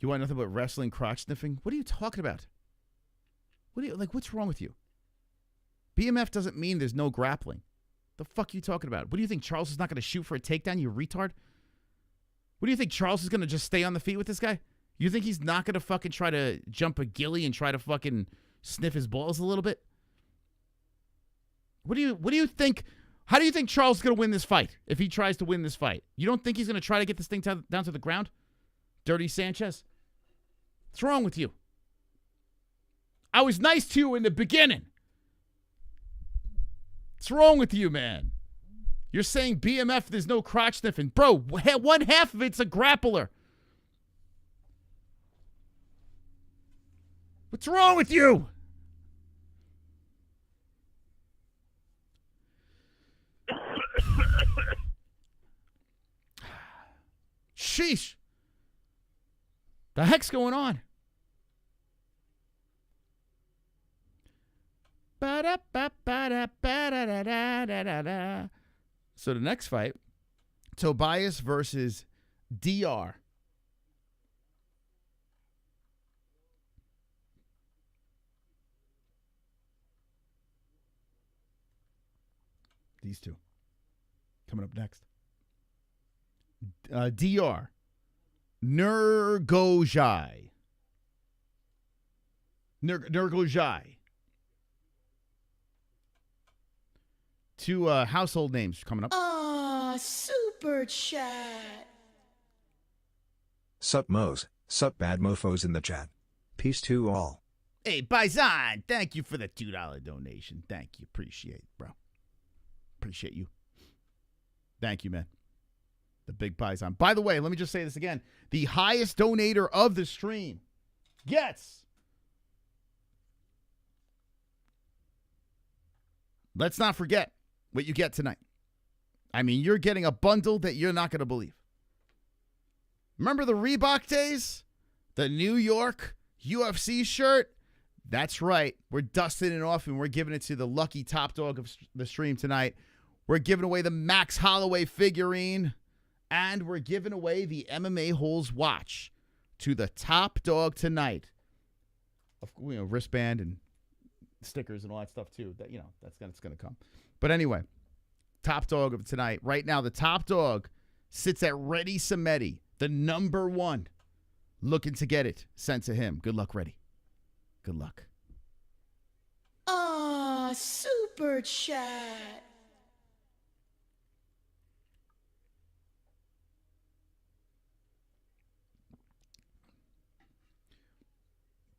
You want nothing but wrestling crotch sniffing? What are you talking about? What's wrong with you? BMF doesn't mean there's no grappling. The fuck are you talking about? What do you think, Charles is not going to shoot for a takedown, you retard? What do you think, Charles is going to just stay on the feet with this guy? You think he's not going to fucking try to jump a ghillie and try to fucking sniff his balls a little bit? What do you think? How do you think Charles is going to win this fight if he tries to win this fight? You don't think he's going to try to get this thing down to the ground? Dirty Sanchez? What's wrong with you? I was nice to you in the beginning. What's wrong with you, man? You're saying BMF, there's no crotch sniffing. Bro, 1/2 of it's a grappler. What's wrong with you? Sheesh. The heck's going on? So the next fight, Tobias versus DR. These two. Coming up next. DR. Nurgojai. Nurgojai. Two household names coming up. Super chat. Sup Mos, sup bad mofos in the chat. Peace to all. Hey, Paisan, thank you for the $2 donation. Thank you. Appreciate it, bro. Appreciate you. Thank you, man. The big Paisan. By the way, let me just say this again. The highest donator of the stream gets... Let's not forget what you get tonight. I mean, you're getting a bundle that you're not going to believe. Remember the Reebok days? The New York UFC shirt? That's right. We're dusting it off and we're giving it to the lucky top dog of the stream tonight. We're giving away the Max Holloway figurine. And we're giving away the MMA-Holes watch to the top dog tonight. Wristband and stickers and all that stuff too. That's going to come. But anyway, top dog of tonight. Right now, the top dog sits at Ready Samedi, the number one. Looking to get it sent to him. Good luck, Ready. Good luck. Super chat.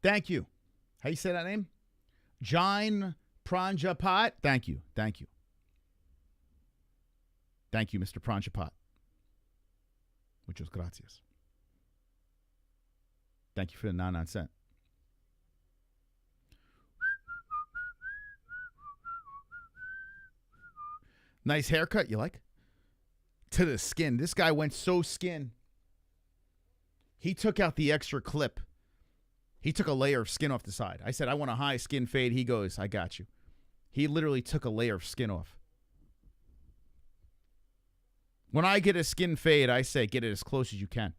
Thank you. How you say that name? Jain Pranjapat. Thank you. Thank you. Thank you, Mr. Pranjapat. Muchas gracias. Thank you for the 99 cents. Nice haircut, you like? To the skin. This guy went so skin. He took out the extra clip. He took a layer of skin off the side. I said, I want a high skin fade. He goes, I got you. He literally took a layer of skin off. When I get a skin fade, I say, get it as close as you can.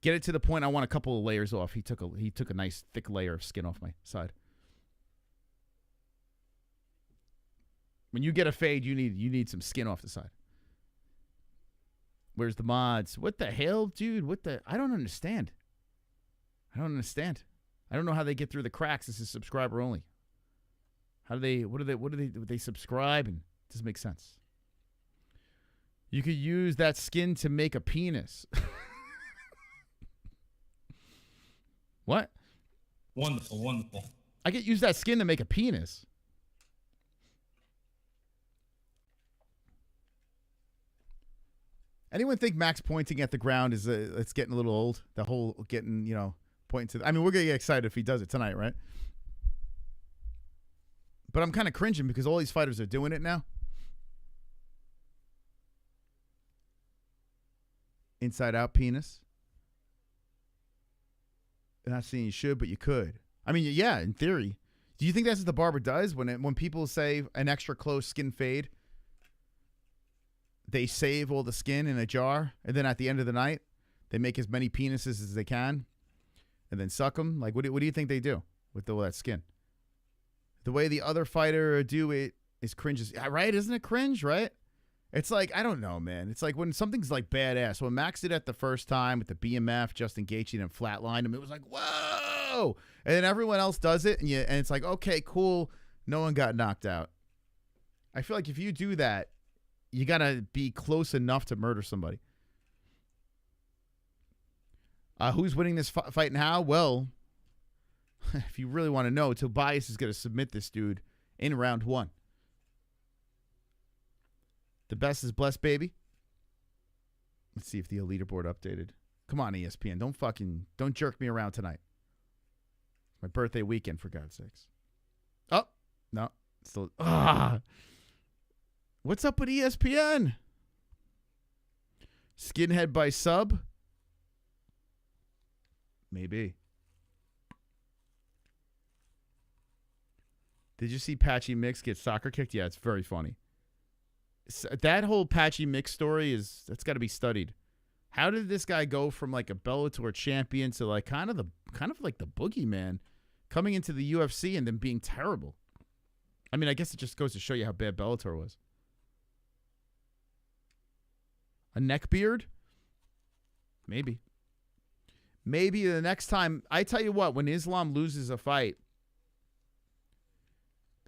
Get it to the point I want a couple of layers off. He took a nice thick layer of skin off my side. When you get a fade, you need some skin off the side. Where's the mods? What the hell, dude? I don't understand. I don't know how they get through the cracks. This is subscriber only. What do they subscribe? And it doesn't make sense. You could use that skin to make a penis. What? Wonderful, wonderful. I could use that skin to make a penis. Anyone think Max pointing at the ground is it's getting a little old? The whole getting, pointing to... I mean, we're going to get excited if he does it tonight, right? But I'm kind of cringing because all these fighters are doing it now. Inside out penis. I'm not saying you should, but you could. I mean, yeah, in theory. Do you think that's what the barber does when people say an extra close skin fade? They save all the skin in a jar, and then at the end of the night, they make as many penises as they can, and then suck them. Like, what do you think they do with all that skin? The way the other fighter do it is cringe, right? Isn't it cringe, right? It's like, I don't know, man. It's like when something's like badass. When Max did it the first time with the BMF, Justin Gaethje, and flatlined him, it was like, whoa! And then everyone else does it, and it's like, okay, cool. No one got knocked out. I feel like if you do that, you got to be close enough to murder somebody. Who's winning this fight and how? Well, if you really want to know, Tobias is going to submit this dude in round 1. The best is blessed, baby. Let's see if the leaderboard updated. Come on, ESPN. Don't jerk me around tonight. My birthday weekend, for God's sakes. Oh, no. Still. What's up with ESPN? Skinhead by sub? Maybe. Did you see Patchy Mix get soccer kicked? Yeah, it's very funny. That whole Patchy Mix story that's got to be studied. How did this guy go from like a Bellator champion to like kind of like the boogeyman coming into the UFC and then being terrible? I mean, I guess it just goes to show you how bad Bellator was. A neck beard? Maybe. Maybe the next time. I tell you what, when Islam loses a fight,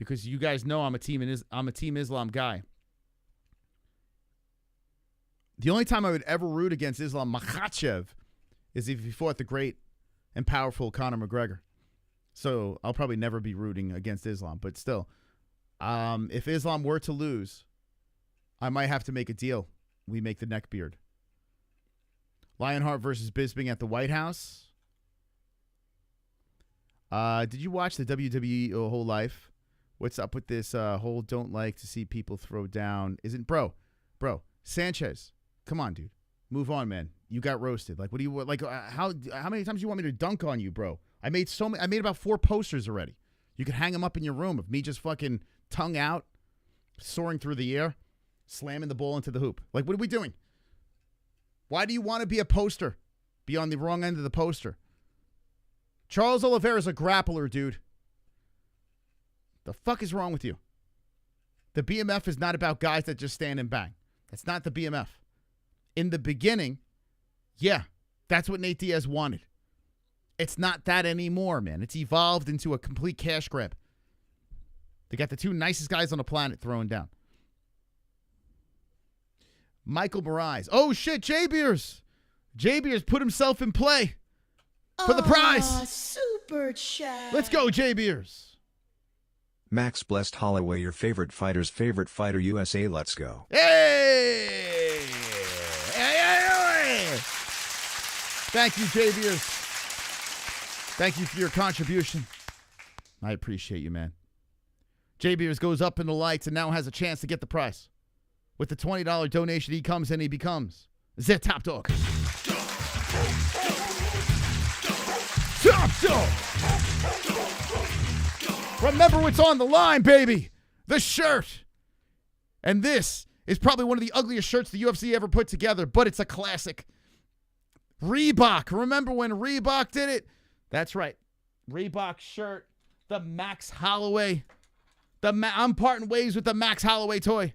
because you guys know I'm a Team Islam guy. The only time I would ever root against Islam Makhachev is if he fought the great and powerful Conor McGregor. So I'll probably never be rooting against Islam. But still, if Islam were to lose, I might have to make a deal. We make the neckbeard. Lionheart versus Bisping at the White House. Did you watch the WWE whole life? What's up with this whole don't like to see people throw down? Isn't bro, Sanchez. Come on, dude. Move on, man. You got roasted. Like, what do you like? How many times do you want me to dunk on you, bro? I made about 4 posters already. You could hang them up in your room of me just fucking tongue out, soaring through the air, slamming the ball into the hoop. Like, what are we doing? Why do you want to be a poster? Be on the wrong end of the poster. Charles Oliveira is a grappler, dude. The fuck is wrong with you? The BMF is not about guys that just stand and bang. That's not the BMF. In the beginning, yeah, that's what Nate Diaz wanted. It's not that anymore, man. It's evolved into a complete cash grab. They got the 2 nicest guys on the planet throwing down. Michael Moraes. Oh, shit, J-Beers. J-Beers put himself in play for the prize. Super chat. Let's go, J-Beers. Max blessed Holloway, your favorite fighter's favorite fighter, USA. Let's go. Hey! Hey! Thank you, J-Beers. Thank you for your contribution. I appreciate you, man. J-Beers goes up in the lights and now has a chance to get the prize. With the $20 donation, he comes and he becomes the top dog. Top dog! Remember what's on the line, baby. The shirt. And this is probably one of the ugliest shirts the UFC ever put together, but it's a classic. Reebok. Remember when Reebok did it? That's right. Reebok shirt. The Max Holloway. I'm parting ways with the Max Holloway toy.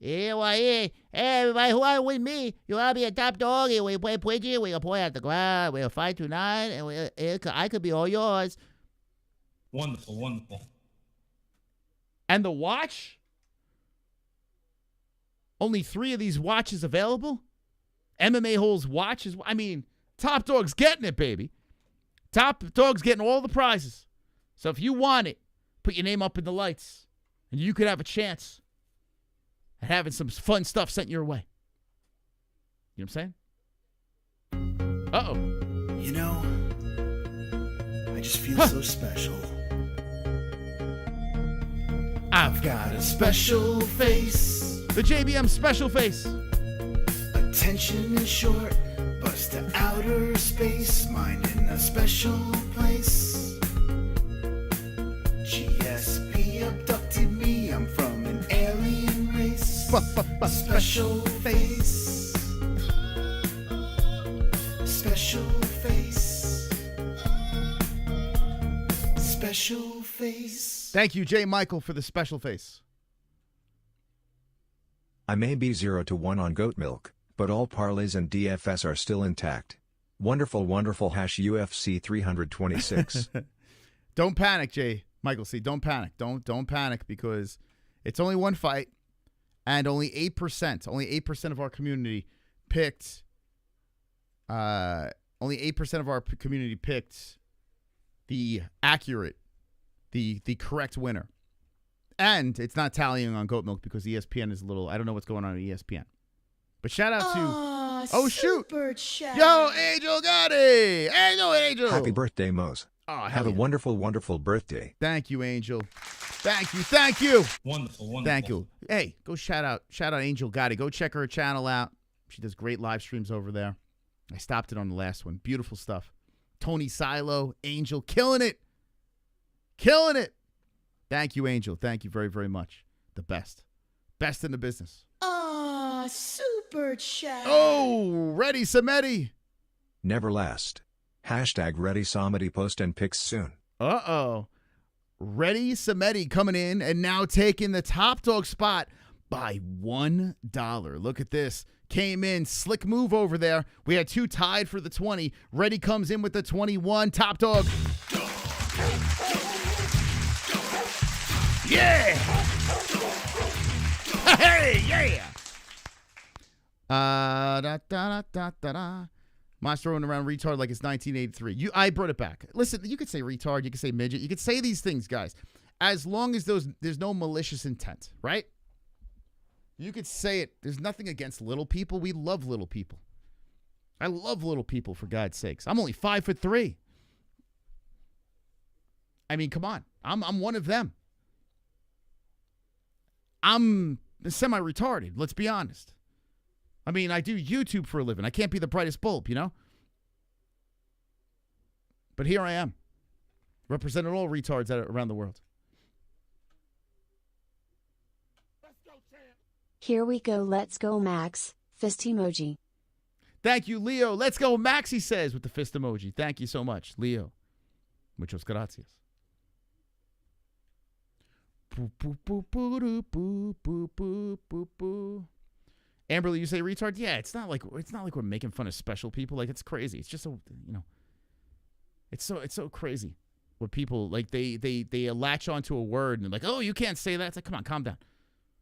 Everybody who are with me, you want to be a top dog, and we play Twitchy, we can play at the ground, we'll fight tonight, and I could be all yours. Wonderful, wonderful. And the watch? Only 3 of these watches available? MMA-Holes watches? I mean, Top Dog's getting it, baby. Top Dog's getting all the prizes. So if you want it, put your name up in the lights, and you could have a chance at having some fun stuff sent your way. You know what I'm saying? Uh-oh. You know, I just feel so special. I've got a special face. The JBM special face. Attention is short, bust to outer space, mind in a special place. GSP abducted me, I'm from an alien race. Special face. Special face. Special face. Thank you, J. Michael, for the special face. I may be 0-1 on goat milk, but all parlays and DFS are still intact. Wonderful, wonderful. UFC 326. Don't panic, J. Michael C. Don't panic. Don't panic, because it's only one fight, and only 8% of our community picked. Only 8% of our community picked the accurate, the correct winner. And it's not tallying on goat milk because ESPN is a little, I don't know what's going on ESPN. But shout out to, oh shoot, chat. Yo, Angel Gotti. Angel. Happy birthday, Mose. Oh, have a wonderful, wonderful birthday. Thank you, Angel. Thank you. Wonderful, wonderful. Thank you. Hey, go shout out Angel Gotti. Go check her channel out. She does great live streams over there. I stopped it on the last one. Beautiful stuff. Tony Silo, Angel, killing it. Thank you, Angel. Thank you very, very much. The best in the business. Super chat. Oh, ready, Samedi. Never last. #ready Samedi post and pics soon. Uh-oh. Ready Samedi coming in and now taking the top dog spot by $1. Look at this. Came in. Slick move over there. We had 2 tied for the 20. Reddy comes in with the 21. Top dog. Yeah. Hey, yeah. Moss throwing around retard like it's 1983. I brought it back. Listen, you could say retard. You could say midget. You could say these things, guys. As long as there's no malicious intent, right? You could say it. There's nothing against little people. We love little people. I love little people, for God's sakes. I'm only 5'3". I mean, come on. I'm one of them. I'm semi-retarded. Let's be honest. I mean, I do YouTube for a living. I can't be the brightest bulb, you know? But here I am, representing all retards around the world. Here we go. Let's go, Max. Fist emoji. Thank you, Leo. Let's go, Max, he says, with the fist emoji. Thank you so much, Leo. Muchos gracias. Amberly, you say retard? Yeah, it's not like we're making fun of special people. Like, it's crazy. It's just so, it's so crazy what people like. They latch onto a word and like, oh, you can't say that. It's like, come on, calm down.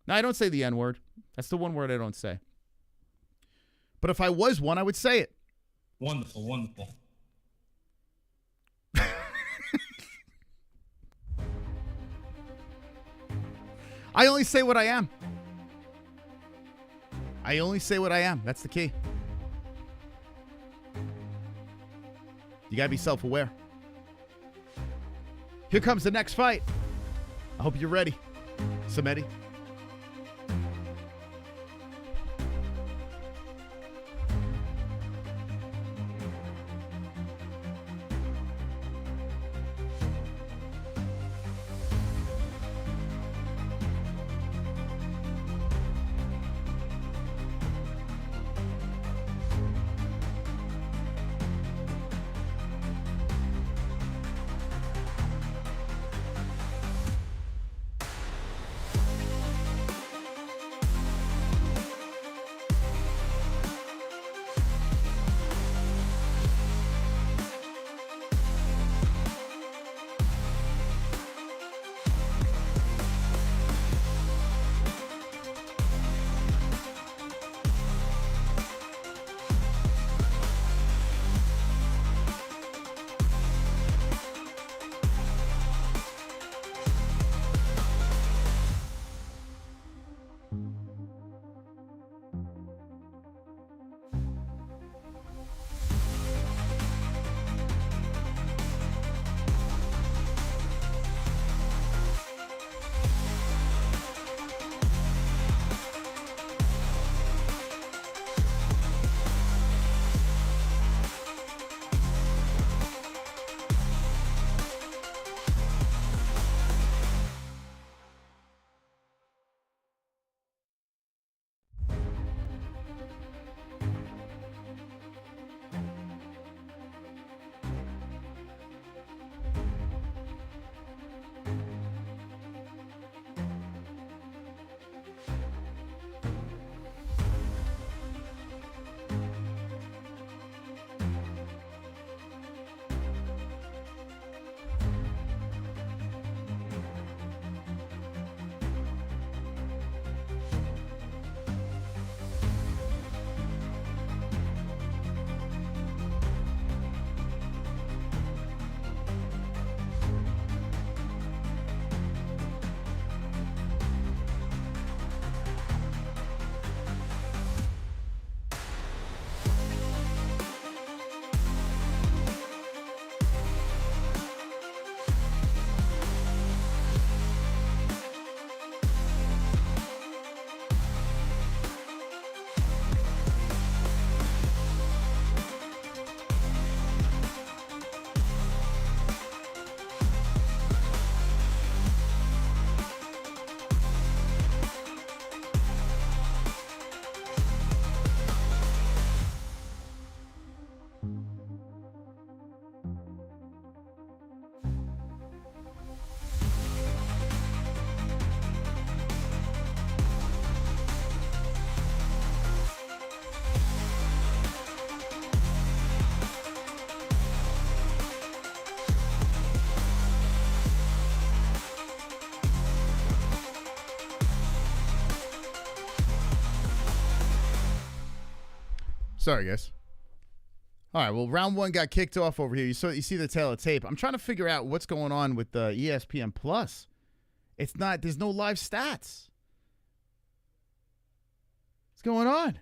No, I don't say the N word. That's the one word I don't say. But if I was one, I would say it. Wonderful, wonderful. I only say what I am. I only say what I am. That's the key. You got to be self-aware. Here comes the next fight. I hope you're ready. Samedi. Sorry, guys. All right, well, round 1 got kicked off over here. You see the tail of tape. I'm trying to figure out what's going on with the ESPN Plus. It's not. There's no live stats. What's going on?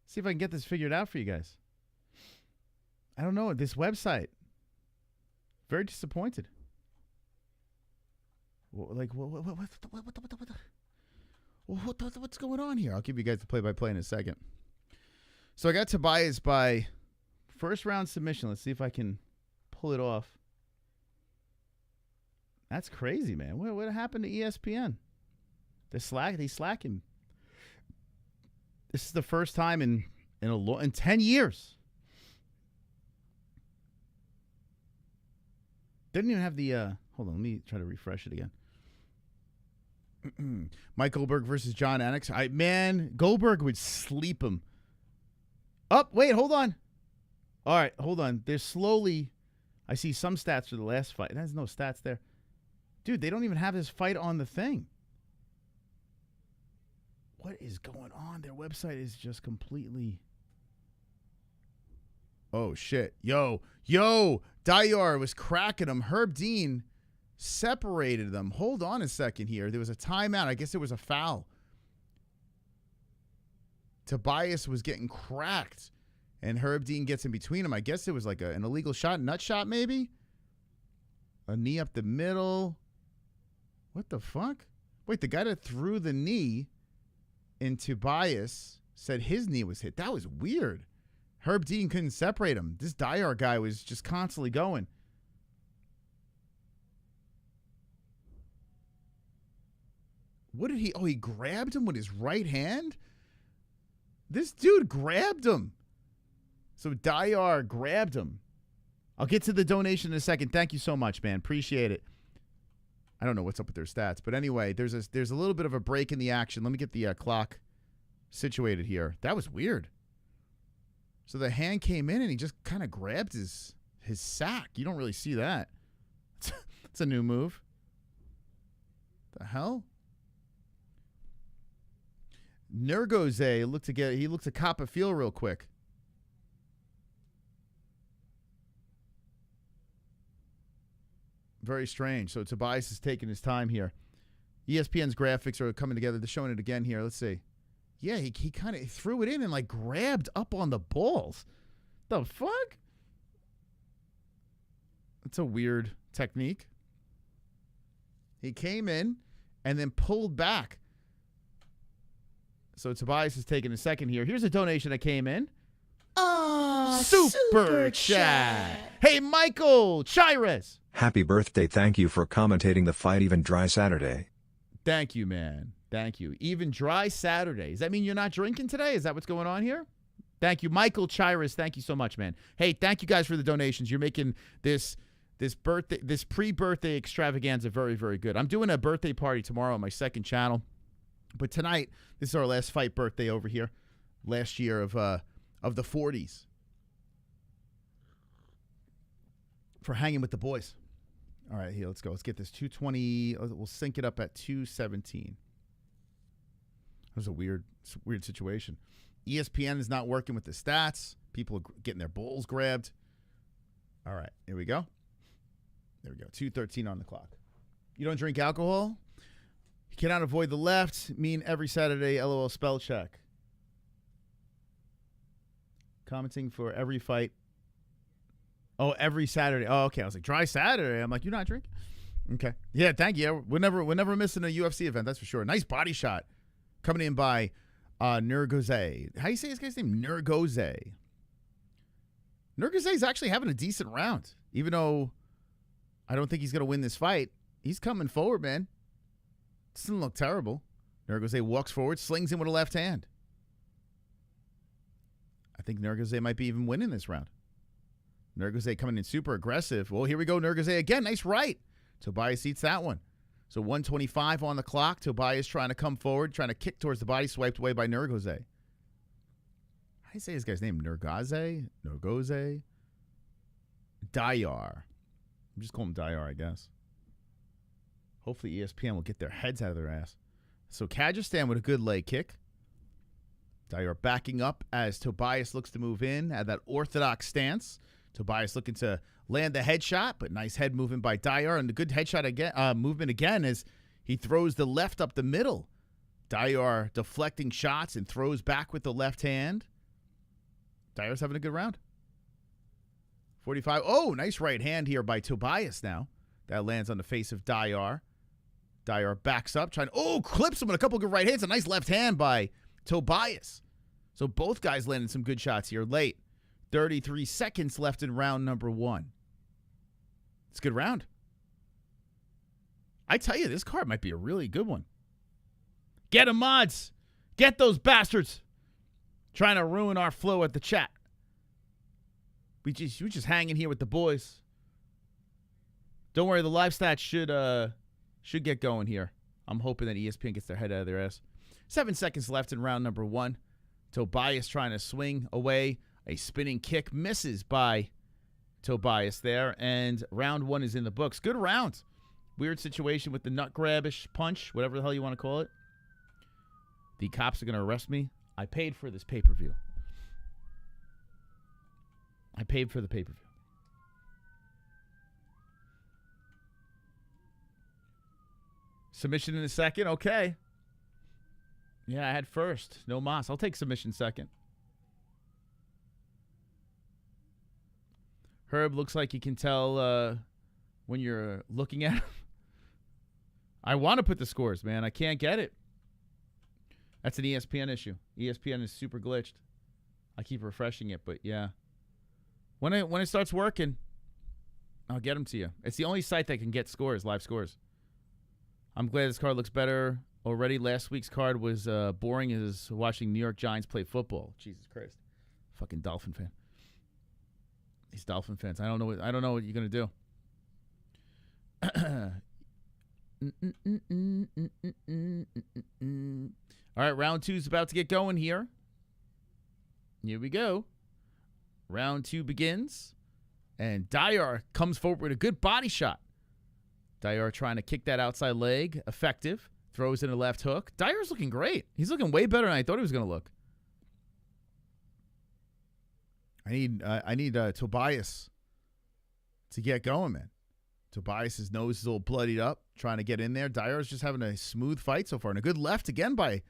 See if I can get this figured out for you guys. I don't know. This website. Very disappointed. Like, what's going on here? I'll give you guys the play-by-play in a second. So I got Tobias by first round submission. Let's see if I can pull it off. That's crazy, man. What happened to ESPN? They slacking. This is the first time in 10 years. Didn't even have the hold on, let me try to refresh it again. Mike Goldberg versus John Anik. Man, Goldberg would sleep him. Oh, wait, hold on. All right, hold on. There's slowly, I see some stats for the last fight. There's no stats there. Dude, they don't even have this fight on the thing. What is going on? Their website is just completely... Oh, shit. Yo. Dyer was cracking him. Herb Dean separated them. Hold on a second here. There was a timeout. I guess it was a foul. Tobias was getting cracked, and Herb Dean gets in between them. I guess it was like an illegal shot, nut shot maybe? A knee up the middle. What the fuck? Wait, the guy that threw the knee in Tobias said his knee was hit. That was weird. Herb Dean couldn't separate him. This Dyer guy was just constantly going. What did he... Oh, he grabbed him with his right hand? This dude grabbed him. So Dyer grabbed him. I'll get to the donation in a second. Thank you so much, man. Appreciate it. I don't know what's up with their stats. But anyway, there's a little bit of a break in the action. Let me get the clock situated here. That was weird. So the hand came in and he just kind of grabbed his sack. You don't really see that. It's a new move. The hell? Nergoze looked to cop a feel real quick. Very strange. So Tobias is taking his time here. ESPN's graphics are coming together. They're showing it again here. Let's see. Yeah, he kind of threw it in and like grabbed up on the balls. The fuck? That's a weird technique. He came in and then pulled back. So Tobias is taking a second here. Here's a donation that came in. Oh, Super chat. Hey, Michael Chires. Happy birthday. Thank you for commentating the fight even dry Saturday. Thank you, man. Thank you. Even dry Saturday. Does that mean you're not drinking today? Is that what's going on here? Thank you, Michael Chires. Thank you so much, man. Hey, thank you guys for the donations. You're making this pre-birthday extravaganza very, very good. I'm doing a birthday party tomorrow on my second channel. But tonight, this is our last fight birthday over here. Last year of the 40s. For hanging with the boys. All right, here, let's go. Let's get this 220. We'll sync it up at 217. That was a weird situation. ESPN is not working with the stats. People are getting their balls grabbed. All right, here we go. There we go. 2:13 on the clock. You don't drink alcohol? You cannot avoid the left. Mean every Saturday, LOL spell check. Commenting for every fight. Oh, every Saturday. Oh, okay. I was like, dry Saturday. I'm like, you're not drinking? Okay. Yeah, thank you. We're never missing a UFC event, that's for sure. Nice body shot. Coming in by Nergoze. How do you say this guy's name? Nergoze. Nergoze is actually having a decent round. Even though I don't think he's going to win this fight, he's coming forward, man. Doesn't look terrible. Nergoze walks forward, slings in with a left hand. I think Nergoze might be even winning this round. Nergoze coming in super aggressive. Well, here we go, Nergoze again. Nice right. Tobias eats that one. So 125 on the clock. Tobias trying to come forward, trying to kick towards the body, swiped away by Nergoze. How do you say this guy's name? Nergoze? Dyer. I'm just calling him Dyer, I guess. Hopefully ESPN will get their heads out of their ass. So Kyrgyzstan with a good leg kick. Dyer backing up as Tobias looks to move in at that orthodox stance. Tobias looking to land the headshot, but nice head movement by Dyer. And the good headshot again, movement again as he throws the left up the middle. Dyer deflecting shots and throws back with the left hand. Dyer's having a good round. 45. Oh, nice right hand here by Tobias now. That lands on the face of Dyer. Dyer backs up, clips him with a couple good right hands. A nice left hand by Tobias. So both guys landing some good shots here late. 33 seconds left in round number 1. It's a good round. I tell you, this card might be a really good one. Get 'em, mods. Get those bastards. Trying to ruin our flow at the chat. We're just hanging here with the boys. Don't worry, the live stats should get going here. I'm hoping that ESPN gets their head out of their ass. 7 seconds left in round number 1. Tobias trying to swing away. A spinning kick misses by Tobias there. And round 1 is in the books. Good round. Weird situation with the nut grabbish punch, whatever the hell you want to call it. The cops are going to arrest me. I paid for this pay-per-view. I paid for the pay-per-view. Submission in a second. Okay. Yeah, I had first. No mas. I'll take submission second. Herb looks like you can tell when you're looking at him. I want to put the scores, man. I can't get it. That's an ESPN issue. ESPN is super glitched. I keep refreshing it, but yeah. When it starts working, I'll get them to you. It's the only site that can get scores, live scores. I'm glad this card looks better already. Last week's card was boring as watching New York Giants play football. Jesus Christ. Fucking Dolphin fan. These Dolphin fans. I don't know what you're gonna do. All right, round 2 is about to get going here. Here we go. Round 2 begins, and Dyer comes forward with a good body shot. Dyer trying to kick that outside leg, effective. Throws in a left hook. Dyer's looking great. He's looking way better than I thought he was going to look. I need Tobias to get going, man. Tobias' nose is all bloodied up, trying to get in there. Dyer's just having a smooth fight so far. And a good left again by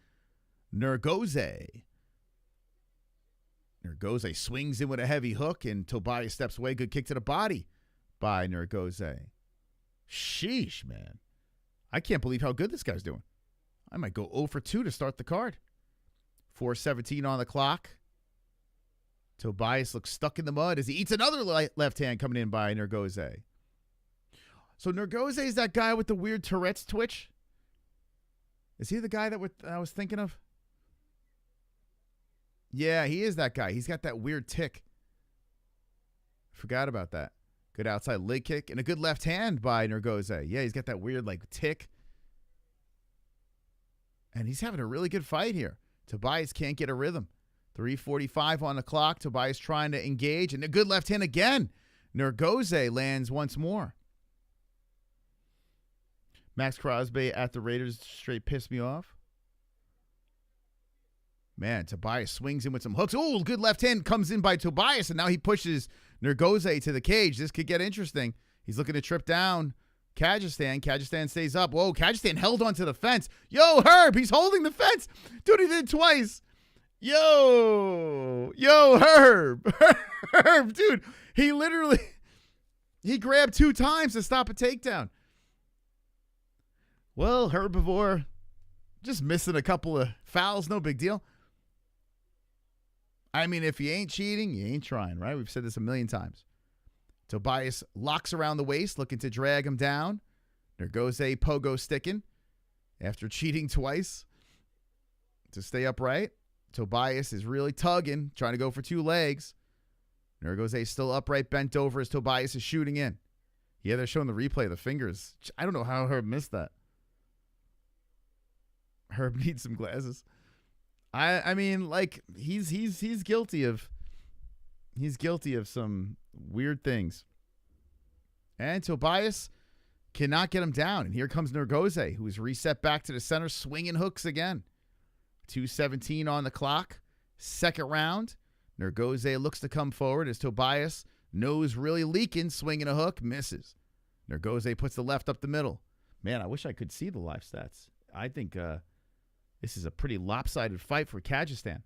Nergoze. Nergoze swings in with a heavy hook, and Tobias steps away. Good kick to the body by Nergoze. Sheesh, man. I can't believe how good this guy's doing. I might go 0 for 2 to start the card. 4:17 on the clock. Tobias looks stuck in the mud as he eats another left hand coming in by Nergoze. So Nergoze is that guy with the weird Tourette's twitch? Is he the guy that I was thinking of? Yeah, he is that guy. He's got that weird tick. Forgot about that. Good outside leg kick and a good left hand by Nergoze. Yeah, he's got that weird tick. And he's having a really good fight here. Tobias can't get a rhythm. 3:45 on the clock. Tobias trying to engage. And a good left hand again. Nergoze lands once more. Max Crosby at the Raiders straight pissed me off. Man, Tobias swings in with some hooks. Oh, good left hand comes in by Tobias, and now he pushes Nergoze to the cage. This could get interesting. He's looking to trip down Kajistan. Kajistan stays up. Whoa, Kajistan held onto the fence. Yo, Herb, he's holding the fence. Dude, he did it twice. Yo, Herb. Herb, dude, he grabbed 2 times to stop a takedown. Well, Herbivore, just missing a couple of fouls, no big deal. I mean, if you ain't cheating, you ain't trying, right? We've said this a million times. Tobias locks around the waist, looking to drag him down. Nergoze pogo sticking after cheating twice to stay upright. Tobias is really tugging, trying to go for 2 legs. Nergoze still upright, bent over as Tobias is shooting in. Yeah, they're showing the replay of the fingers. I don't know how Herb missed that. Herb needs some glasses. I mean, he's guilty of some weird things. And Tobias cannot get him down. And here comes Nergoze, who is reset back to the center, swinging hooks again. 2:17 on the clock. Second round, Nergoze looks to come forward as Tobias, nose really leaking, swinging a hook, misses. Nergoze puts the left up the middle. Man, I wish I could see the live stats. I think this is a pretty lopsided fight for Kazakhstan.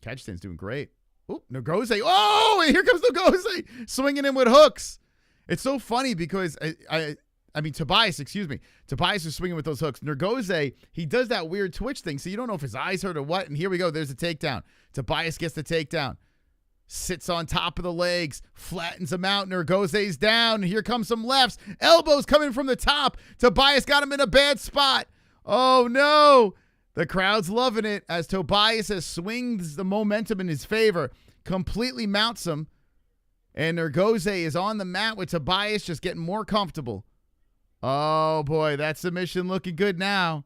Kazakhstan's doing great. Oh, Nergoze. Oh, and here comes Nergoze swinging in with hooks. It's so funny because I mean, Tobias, excuse me. Tobias is swinging with those hooks. Nergoze, he does that weird twitch thing, so you don't know if his eyes hurt or what. And here we go. There's a takedown. Tobias gets the takedown. Sits on top of the legs. Flattens him out. Nergoze's down. Here comes some lefts. Elbows coming from the top. Tobias got him in a bad spot. Oh, no. The crowd's loving it as Tobias has swings the momentum in his favor. Completely mounts him. And Nergoze is on the mat with Tobias just getting more comfortable. Oh, boy, that submission looking good now.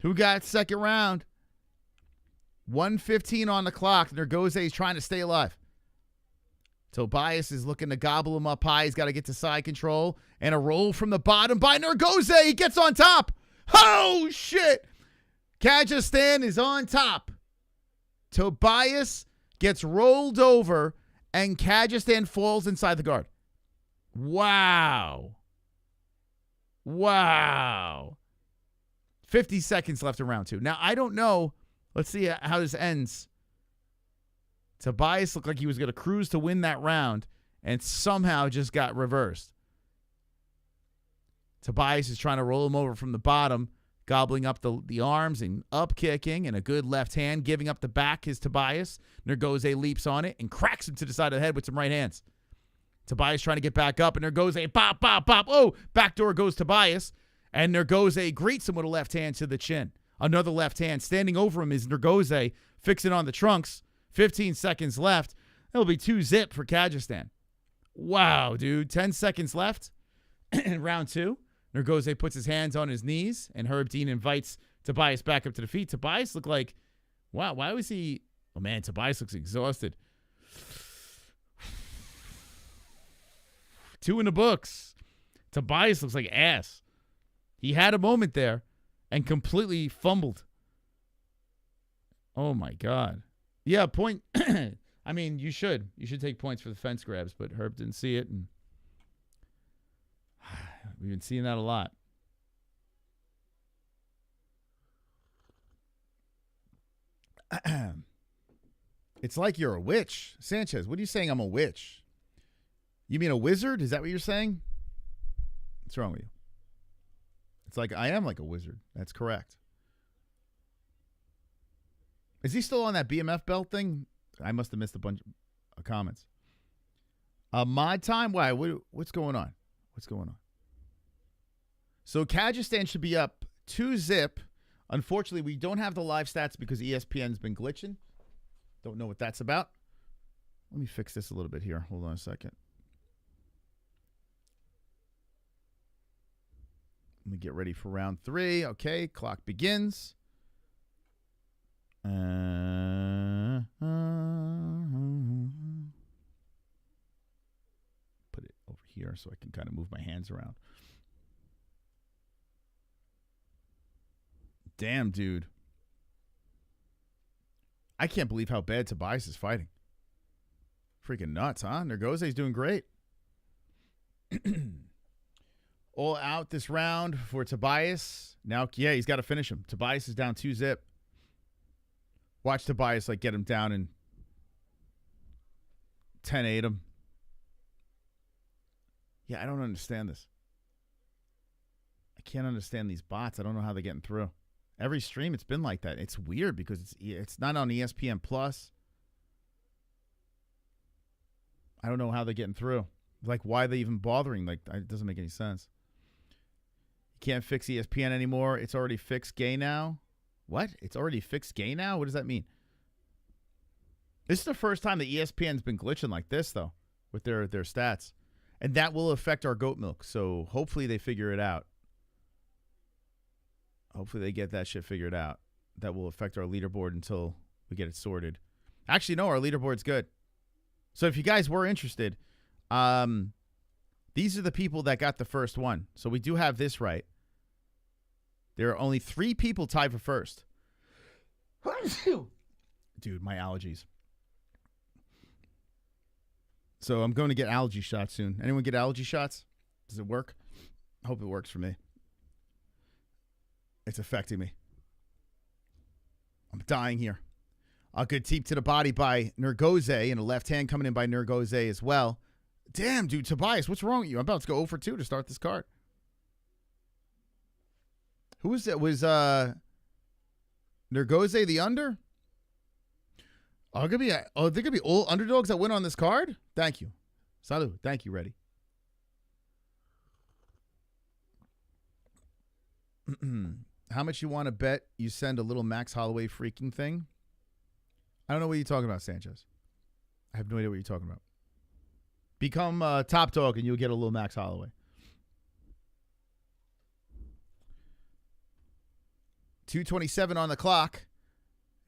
Who got second round? 1:15 on the clock. Nergoze is trying to stay alive. Tobias is looking to gobble him up high. He's got to get to side control. And a roll from the bottom by Nergoze. He gets on top. Oh, shit. Kazakhstan is on top. Tobias gets rolled over, and Kazakhstan falls inside the guard. Wow. Wow. 50 seconds left in round 2. Now, I don't know. Let's see how this ends. Tobias looked like he was going to cruise to win that round and somehow just got reversed. Tobias is trying to roll him over from the bottom, gobbling up the arms and up kicking, and a good left hand, giving up the back is Tobias. Nergoze leaps on it and cracks him to the side of the head with some right hands. Tobias trying to get back up, and Nergoze, pop, pop, pop. Oh, backdoor goes Tobias, and Nergoze greets him with a left hand to the chin. Another left hand. Standing over him is Nergoze, fixing on the trunks. 15 seconds left. That'll be 2-0 for Kazakhstan. Wow, dude. 10 seconds left in round 2. Nergoze puts his hands on his knees, and Herb Dean invites Tobias back up to the feet. Tobias looked like, wow, why was he? Oh, man, Tobias looks exhausted. 2 in the books. Tobias looks like ass. He had a moment there and completely fumbled. Oh, my God. Yeah, point. I mean, you should. You should take points for the fence grabs, but Herb didn't see it, and we've been seeing that a lot. It's like you're a witch. Sanchez, what are you saying? I'm a witch. You mean a wizard? Is that what you're saying? What's wrong with you? It's like I am like a wizard. That's correct. Is he still on that BMF belt thing? I must have missed a bunch of comments. Mod time? Why? What's going on? What's going on? So Kazakhstan should be up 2-0. Unfortunately, we don't have the live stats because ESPN's been glitching. Don't know what that's about. Let me fix this a little bit here. Hold on a second. Let me get ready for round 3. Okay, clock begins. Put it over here so I can kind of move my hands around. Damn, dude. I can't believe how bad Tobias is fighting. Freaking nuts, huh? Nergoze's doing great. All out this round for Tobias. Now, yeah, he's got to finish him. Tobias is down 2-0. Watch Tobias get him down and 10-8 him. Yeah, I don't understand this. I can't understand these bots. I don't know how they're getting through. Every stream, it's been like that. It's weird because it's not on ESPN Plus. I don't know how they're getting through. Why are they even bothering? It doesn't make any sense. You can't fix ESPN anymore. It's already fixed gay now. What? It's already fixed gay now? What does that mean? This is the first time that ESPN's been glitching like this, though, with their stats. And that will affect our goat milk. So hopefully they figure it out. Hopefully they get that shit figured out. That will affect our leaderboard until we get it sorted. Actually, no, our leaderboard's good. So if you guys were interested, these are the people that got the first one. So we do have this right. There are only 3 people tied for first. Dude, my allergies. So I'm going to get allergy shots soon. Anyone get allergy shots? Does it work? I hope it works for me. It's affecting me. I'm dying here. A good teep to the body by Nergoze, and a left hand coming in by Nergoze as well. Damn, dude, Tobias, what's wrong with you? I'm about to go 0 for 2 to start this card. Who was that? Was Nergoze the under? Are there gonna be all underdogs that win on this card? Thank you. Salud. Thank you, Reddy. How much you want to bet you send a little Max Holloway freaking thing? I don't know what you're talking about, Sanchez. I have no idea what you're talking about. Become top dog and you'll get a little Max Holloway. 2:27 on the clock.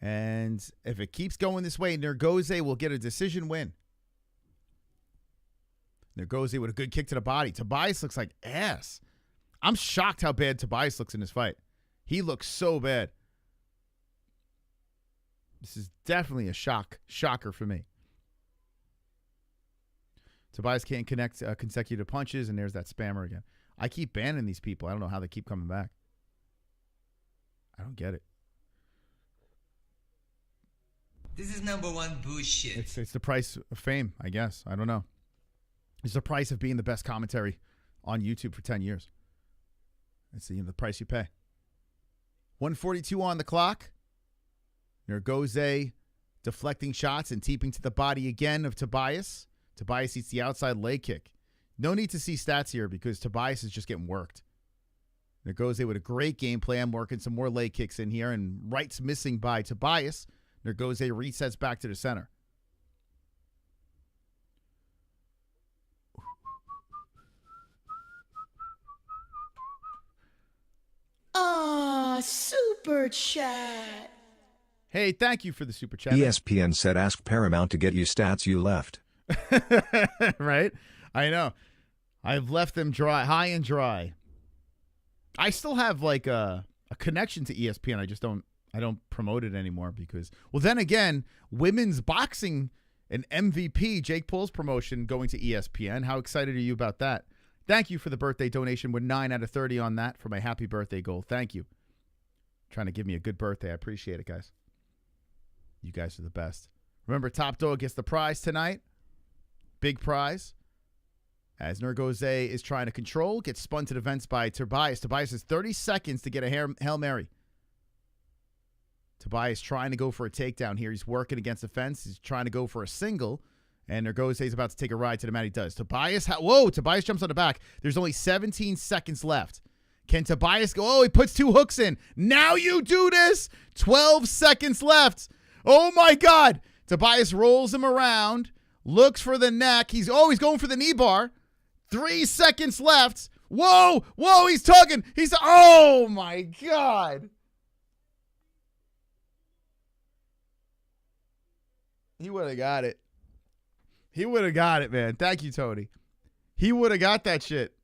And if it keeps going this way, Nergoze will get a decision win. Nergoze with a good kick to the body. Tobias looks like ass. I'm shocked how bad Tobias looks in this fight. He looks so bad. This is definitely a shocker for me. Tobias can't connect consecutive punches, and there's that spammer again. I keep banning these people. I don't know how they keep coming back. I don't get it. This is #1 bullshit. It's the price of fame, I guess. I don't know. It's the price of being the best commentary on YouTube for 10 years. It's the price you pay. 1:42 on the clock. Nergoze deflecting shots and teeping to the body again of Tobias. Tobias eats the outside leg kick. No need to see stats here because Tobias is just getting worked. Nergoze with a great game plan, working some more leg kicks in here, and rights missing by Tobias. Nergoze resets back to the center. Super chat. Hey, thank you for the super chat. ESPN said ask Paramount to get you stats you left. Right? I know. I've left them dry, high and dry. I still have like a connection to ESPN. I don't promote it anymore because, well, then again, women's boxing, an MVP, Jake Paul's promotion going to ESPN. How excited are you about that? Thank you for the birthday donation. We're 9 out of 30 on that for my happy birthday goal. Thank you. Trying to give me a good birthday. I appreciate it, guys. You guys are the best. Remember, Top Dog gets the prize tonight. Big prize. As Nergoze is trying to control, gets spun to the fence by Tobias. Tobias has 30 seconds to get a Hail Mary. Tobias trying to go for a takedown here. He's working against the fence. He's trying to go for a single. And Nergoze is about to take a ride to the mat. He does. Tobias jumps on the back. There's only 17 seconds left. Can Tobias go? Oh, he puts 2 hooks in. Now you do this. 12 seconds left. Oh, my God. Tobias rolls him around. Looks for the neck. He's going for the knee bar. 3 seconds left. Whoa, he's tugging. Oh, my God. He would have got it. He would have got it, man. Thank you, Tony. He would have got that shit.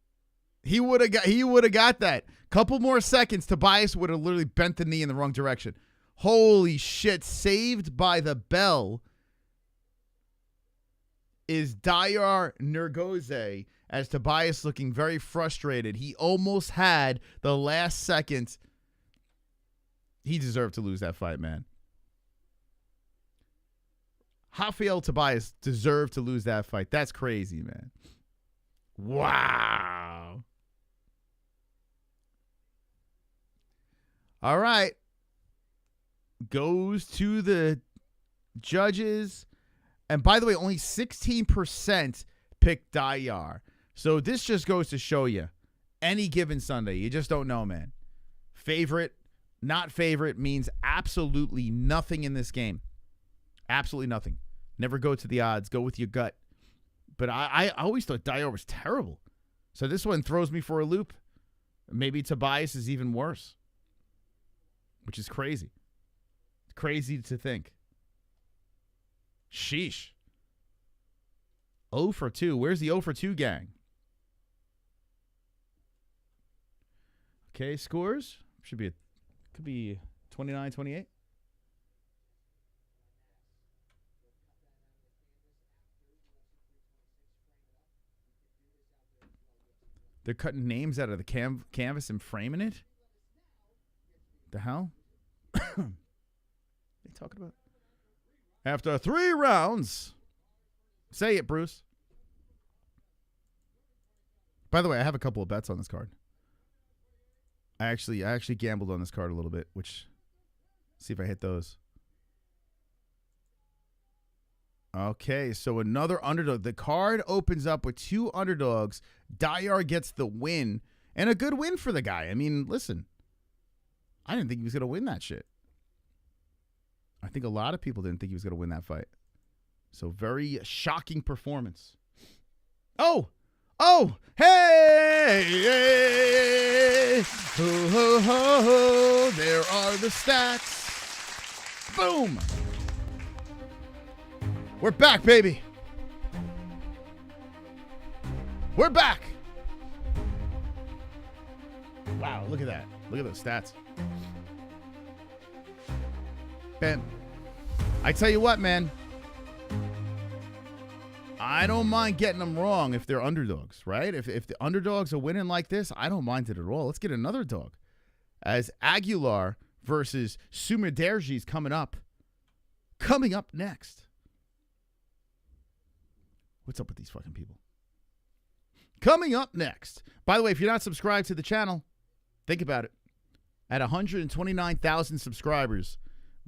He would have got that. Couple more seconds, Tobias would have literally bent the knee in the wrong direction. Holy shit. Saved by the bell is Dayar Nergoze, as Tobias looking very frustrated. He almost had the last second. He deserved to lose that fight, man. Rafael Tobias deserved to lose that fight. That's crazy, man. Wow. All right. Goes to the judges. And by the way, only 16% picked Dayar. So this just goes to show you, any given Sunday, you just don't know, man. Favorite, not favorite means absolutely nothing in this game. Absolutely nothing. Never go to the odds. Go with your gut. But I always thought Dayar was terrible. So this one throws me for a loop. Maybe Tobias is even worse, which is crazy. It's crazy to think. Sheesh. 0 for 2. Where's the 0 for 2 gang? Okay, scores. Could be 29-28. They're cutting names out of the canvas and framing it? The hell? What are they talking about? After 3 rounds. Say it, Bruce. By the way, I have a couple of bets on this card. I actually gambled on this card a little bit, which, see if I hit those. Okay, so another underdog. The card opens up with 2 underdogs. Dyer gets the win, and a good win for the guy. I mean, listen, I didn't think he was going to win that shit. I think a lot of people didn't think he was going to win that fight. So very shocking performance. Oh, hey, ho, ho, ho, ho, there are the stats. Boom. We're back, baby. We're back. Wow, look at that. Look at those stats. Ben, I tell you what, man. I don't mind getting them wrong if they're underdogs, right? If the underdogs are winning like this, I don't mind it at all. Let's get another dog. As Aguilar versus Sumudaerji is coming up. Coming up next. What's up with these fucking people? Coming up next. By the way, if you're not subscribed to the channel, think about it. At 129,000 subscribers,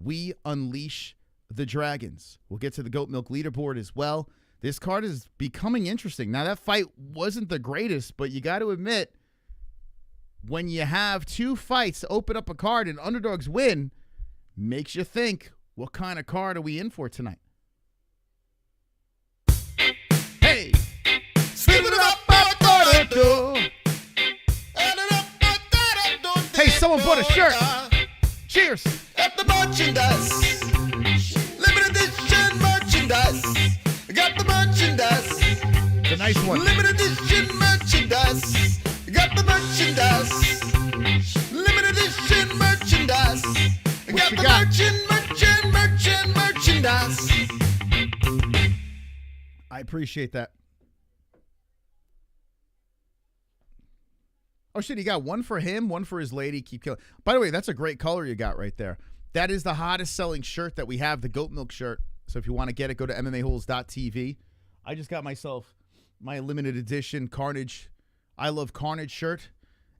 we unleash the dragons. We'll get to the Goat Milk leaderboard as well. This card is becoming interesting. Now, that fight wasn't the greatest, but you got to admit, when you have 2 fights open up a card and underdogs win, makes you think, what kind of card are we in for tonight? Hey! Hey, someone bought a shirt. Cheers. At the merchandise. Limited edition merchandise. Got the merchandise. It's a nice one. Limited edition merchandise. Got the merchandise. Limited edition merchandise. Got the merchandise. I appreciate that. Oh, shit, you got one for him, one for his lady. Keep killing. By the way, that's a great color you got right there. That is the hottest selling shirt that we have, the Goat Milk shirt. So if you want to get it, go to MMA-Holes.tv. I just got myself my limited edition Carnage, I Love Carnage shirt.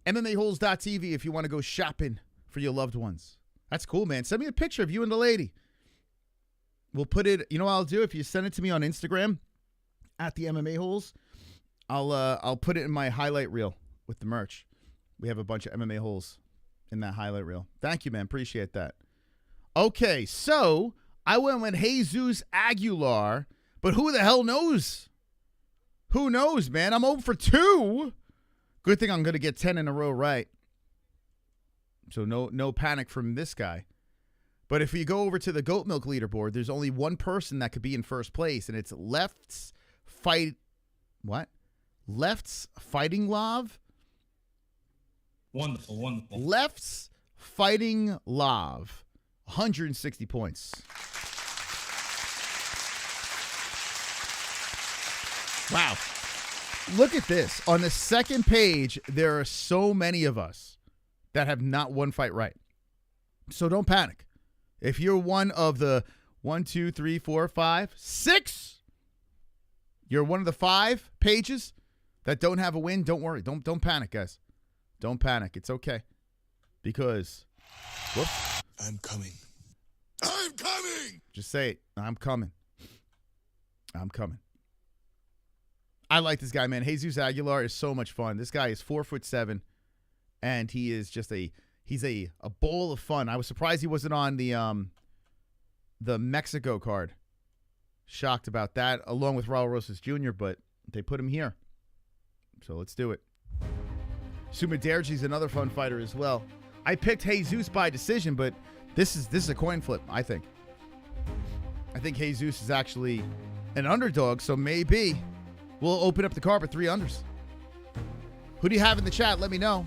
MMA-Holes.tv if you want to go shopping for your loved ones. That's cool, man. Send me a picture of you and the lady. We'll put it, you know what I'll do? If you send it to me on Instagram, at the MMA Holes, I'll put it in my highlight reel with the merch. We have a bunch of MMA Holes in that highlight reel. Thank you, man. Appreciate that. Okay, so I went with Jesus Aguilar, but who the hell knows? Who knows, man? I'm 0 for 2. Good thing I'm going to get 10 in a row right. So no panic from this guy. But if you go over to the Goat Milk leaderboard, there's only one person that could be in first place, and it's Left's Fighting Love? Wonderful, wonderful. Left's Fighting Love. 160 points. Wow. Look at this. On the second page, there are so many of us that have not one fight right. So don't panic. If you're one of the 1, 2, 3, 4, 5, 6, you're one of the 5 pages that don't have a win, don't worry. Don't panic, guys. Don't panic. It's okay. Because, whoops. I'm coming. I'm coming. Just say it. I'm coming. I'm coming. I like this guy, man. Jesus Aguilar is so much fun. This guy is 4'7", and he is just he's a bowl of fun. I was surprised he wasn't on the Mexico card. Shocked about that, along with Raul Rosas Jr., but they put him here. So let's do it. Sumudaerji is another fun fighter as well. I picked Jesus by decision, but this is a coin flip, I think. I think Jesus is actually an underdog, so maybe we'll open up the card with 3 unders. Who do you have in the chat? Let me know.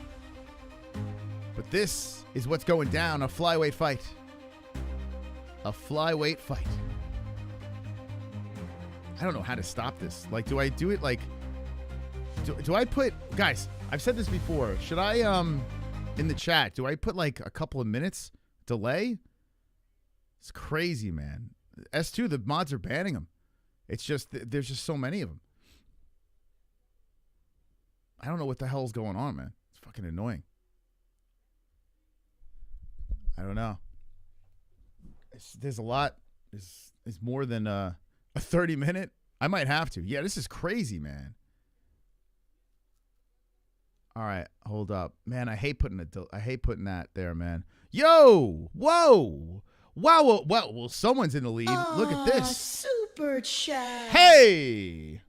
But this is what's going down, a flyweight fight. A flyweight fight. I don't know how to stop this. Like, do I do it like Do I put, guys, I've said this before. Should I, in the chat, do I put like a couple of minutes delay? It's crazy, man. S2, the mods are banning them. It's just, there's just so many of them. I don't know what the hell's going on, man. It's fucking annoying. I don't know. There's a lot. It's more than a 30-minute. I might have to. Yeah, this is crazy, man. All right, hold up, man. I hate putting that there, man. Yo, whoa, wow. Well, someone's in the lead. Look at this. Super chat. Hey.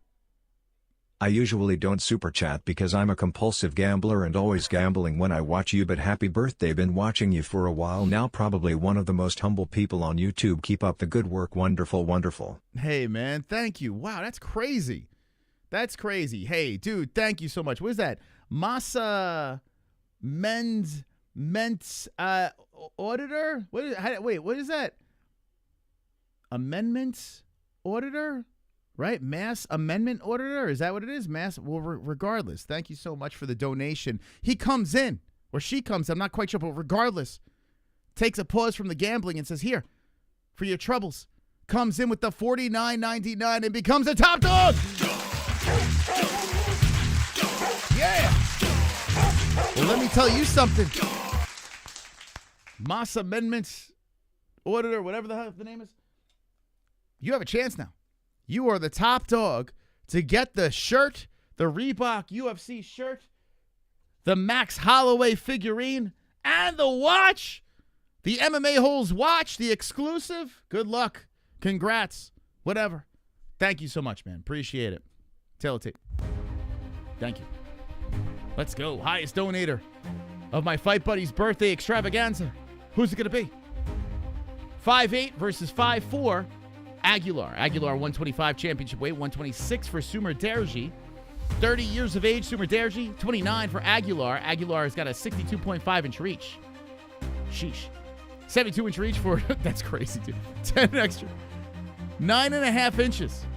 I usually don't super chat because I'm a compulsive gambler and always gambling when I watch you, but happy birthday. Been watching you for a while now, probably one of the most humble people on YouTube. Keep up the good work. Wonderful, wonderful. Hey, man, thank you. Wow, that's crazy. That's crazy. Hey, dude, thank you so much. What is that? Masa Men's Auditor? What is that? Amendments Auditor? Right? Mass Amendment Auditor? Is that what it is? Well, regardless, thank you so much for the donation. He comes in, or she comes in, I'm not quite sure, but regardless, takes a pause from the gambling and says, here, for your troubles. Comes in with the $49.99 and becomes a top dog. Yeah. Well, let me tell you something. Mass Amendments Auditor, whatever the hell the name is. You have a chance now. You are the top dog to get the shirt, the Reebok UFC shirt, the Max Holloway figurine, and the watch, the MMA-Holes watch, the exclusive. Good luck. Congrats. Whatever. Thank you so much, man. Appreciate it. Tape. Thank you. Let's go. Highest donator of my Fight Buddy's birthday extravaganza. Who's it going to be? 5'8" versus 5'4". Aguilar 125 championship weight, 126 for Sumudaerji. 30 years of age, Sumudaerji. 29 for Aguilar. Aguilar has got a 62.5-inch reach. Sheesh. 72-inch reach for, that's crazy, dude. 10 extra. 9.5 inches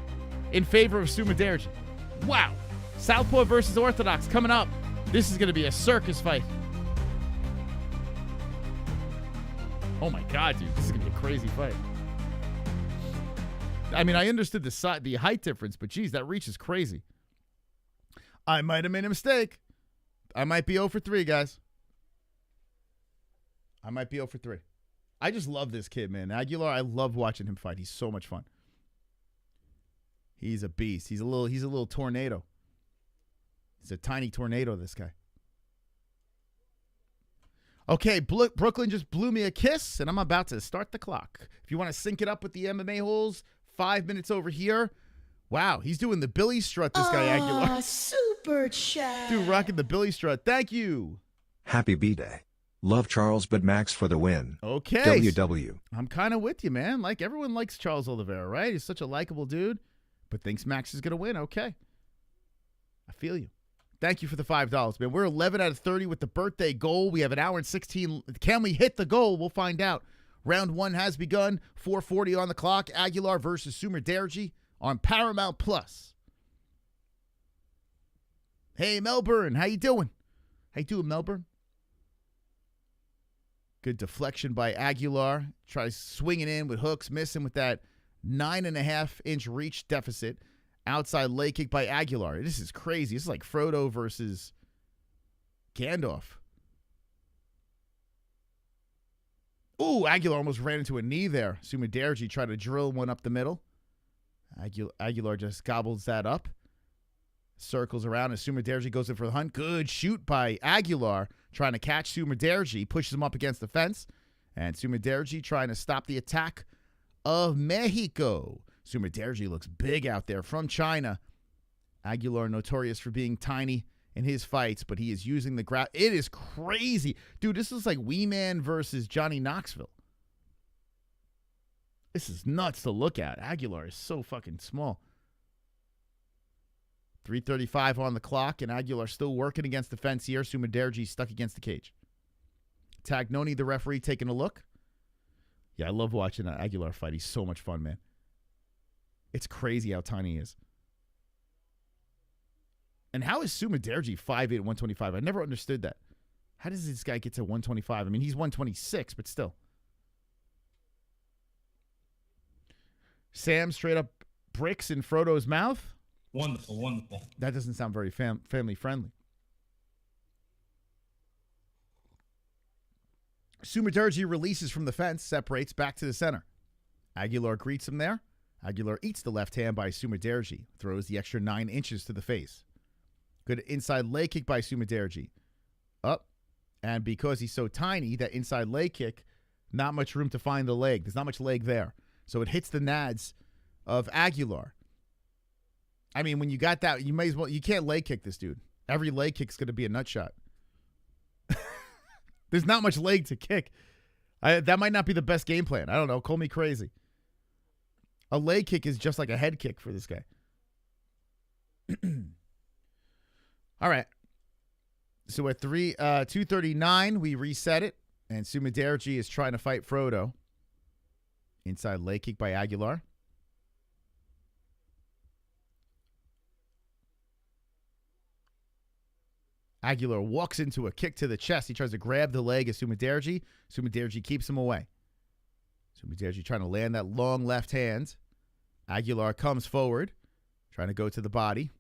in favor of Sumudaerji. Wow. Southpaw versus Orthodox coming up. This is going to be a circus fight. Oh my God, dude. This is going to be a crazy fight. I mean, I understood the height difference, but geez, that reach is crazy. I might have made a mistake. I might be 0 for 3, guys. I might be 0 for 3. I just love this kid, man. Aguilar, I love watching him fight. He's so much fun. He's a beast. He's a little tornado. He's a tiny tornado, this guy. Okay, Brooklyn just blew me a kiss, and I'm about to start the clock. If you want to sync it up with the MMA-Holes, 5 minutes over here. Wow, he's doing the Billy strut, this guy, Aguilar. Super chat. Dude, rocking the Billy strut. Thank you. Happy B-Day. Love Charles, but Max for the win. Okay. WW. I'm kind of with you, man. Like, everyone likes Charles Oliveira, right? He's such a likable dude, but thinks Max is going to win. Okay. I feel you. Thank you for the $5, man. We're 11 out of 30 with the birthday goal. We have an hour and 16. Can we hit the goal? We'll find out. Round 1 has begun. 4:40 on the clock. Aguilar versus Sumudaerji on Paramount Plus. Hey, Melbourne. How you doing? How you doing, Melbourne? Good deflection by Aguilar. Tries swinging in with hooks, missing with that 9.5-inch reach deficit. Outside leg kick by Aguilar. This is crazy. This is like Frodo versus Gandalf. Ooh, Aguilar almost ran into a knee there. Sumudaerji tried to drill one up the middle. Aguilar just gobbles that up. Circles around as Sumudaerji goes in for the hunt. Good shoot by Aguilar, trying to catch Sumudaerji. Pushes him up against the fence. And Sumudaerji trying to stop the attack of Mexico. Sumudaerji looks big out there from China. Aguilar notorious for being tiny in his fights, but he is using the grab. It is crazy. Dude, this is like Wee Man versus Johnny Knoxville. This is nuts to look at. Aguilar is so fucking small. 3:35 on the clock, and Aguilar still working against the fence here. Sumudaerji stuck against the cage. Tagnoni, the referee, taking a look. Yeah, I love watching Aguilar fight. He's so much fun, man. It's crazy how tiny he is. And how is Sumudaerji 5'8", 125? I never understood that. How does this guy get to 125? I mean, he's 126, but still. Sam straight up bricks in Frodo's mouth. Wonderful, wonderful. That doesn't sound very family friendly. Sumudaerji releases from the fence, separates back to the center. Aguilar greets him there. Aguilar eats the left hand by Sumudaerji, throws the extra 9 inches to the face. Good inside leg kick by Sumudaerji. Up. And because he's so tiny, that inside leg kick, not much room to find the leg. There's not much leg there. So it hits the nads of Aguilar. I mean, when you got that, you may as well, you can't leg kick this dude. Every leg kick's going to be a nut shot. There's not much leg to kick. That might not be the best game plan. I don't know. Call me crazy. A leg kick is just like a head kick for this guy. All right. So at 239, we reset it. And Sumudaerji is trying to fight Frodo. Inside leg kick by Aguilar. Aguilar walks into a kick to the chest. He tries to grab the leg of Sumudaerji. Sumudaerji keeps him away. Sumudaerji trying to land that long left hand. Aguilar comes forward, trying to go to the body.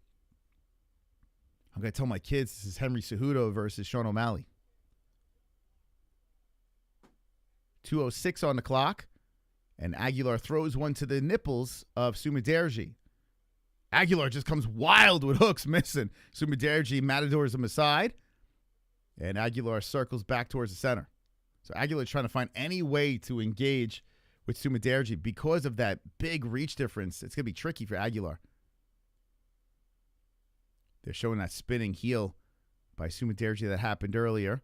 I'm going to tell my kids this is Henry Cejudo versus Sean O'Malley. 2:06 on the clock. And Aguilar throws one to the nipples of Sumudaerji. Aguilar just comes wild with hooks missing. Sumudaerji matadors him aside. And Aguilar circles back towards the center. So Aguilar's trying to find any way to engage with Sumudaerji. Because of that big reach difference, it's going to be tricky for Aguilar. They're showing that spinning heel by Sumudaerji that happened earlier.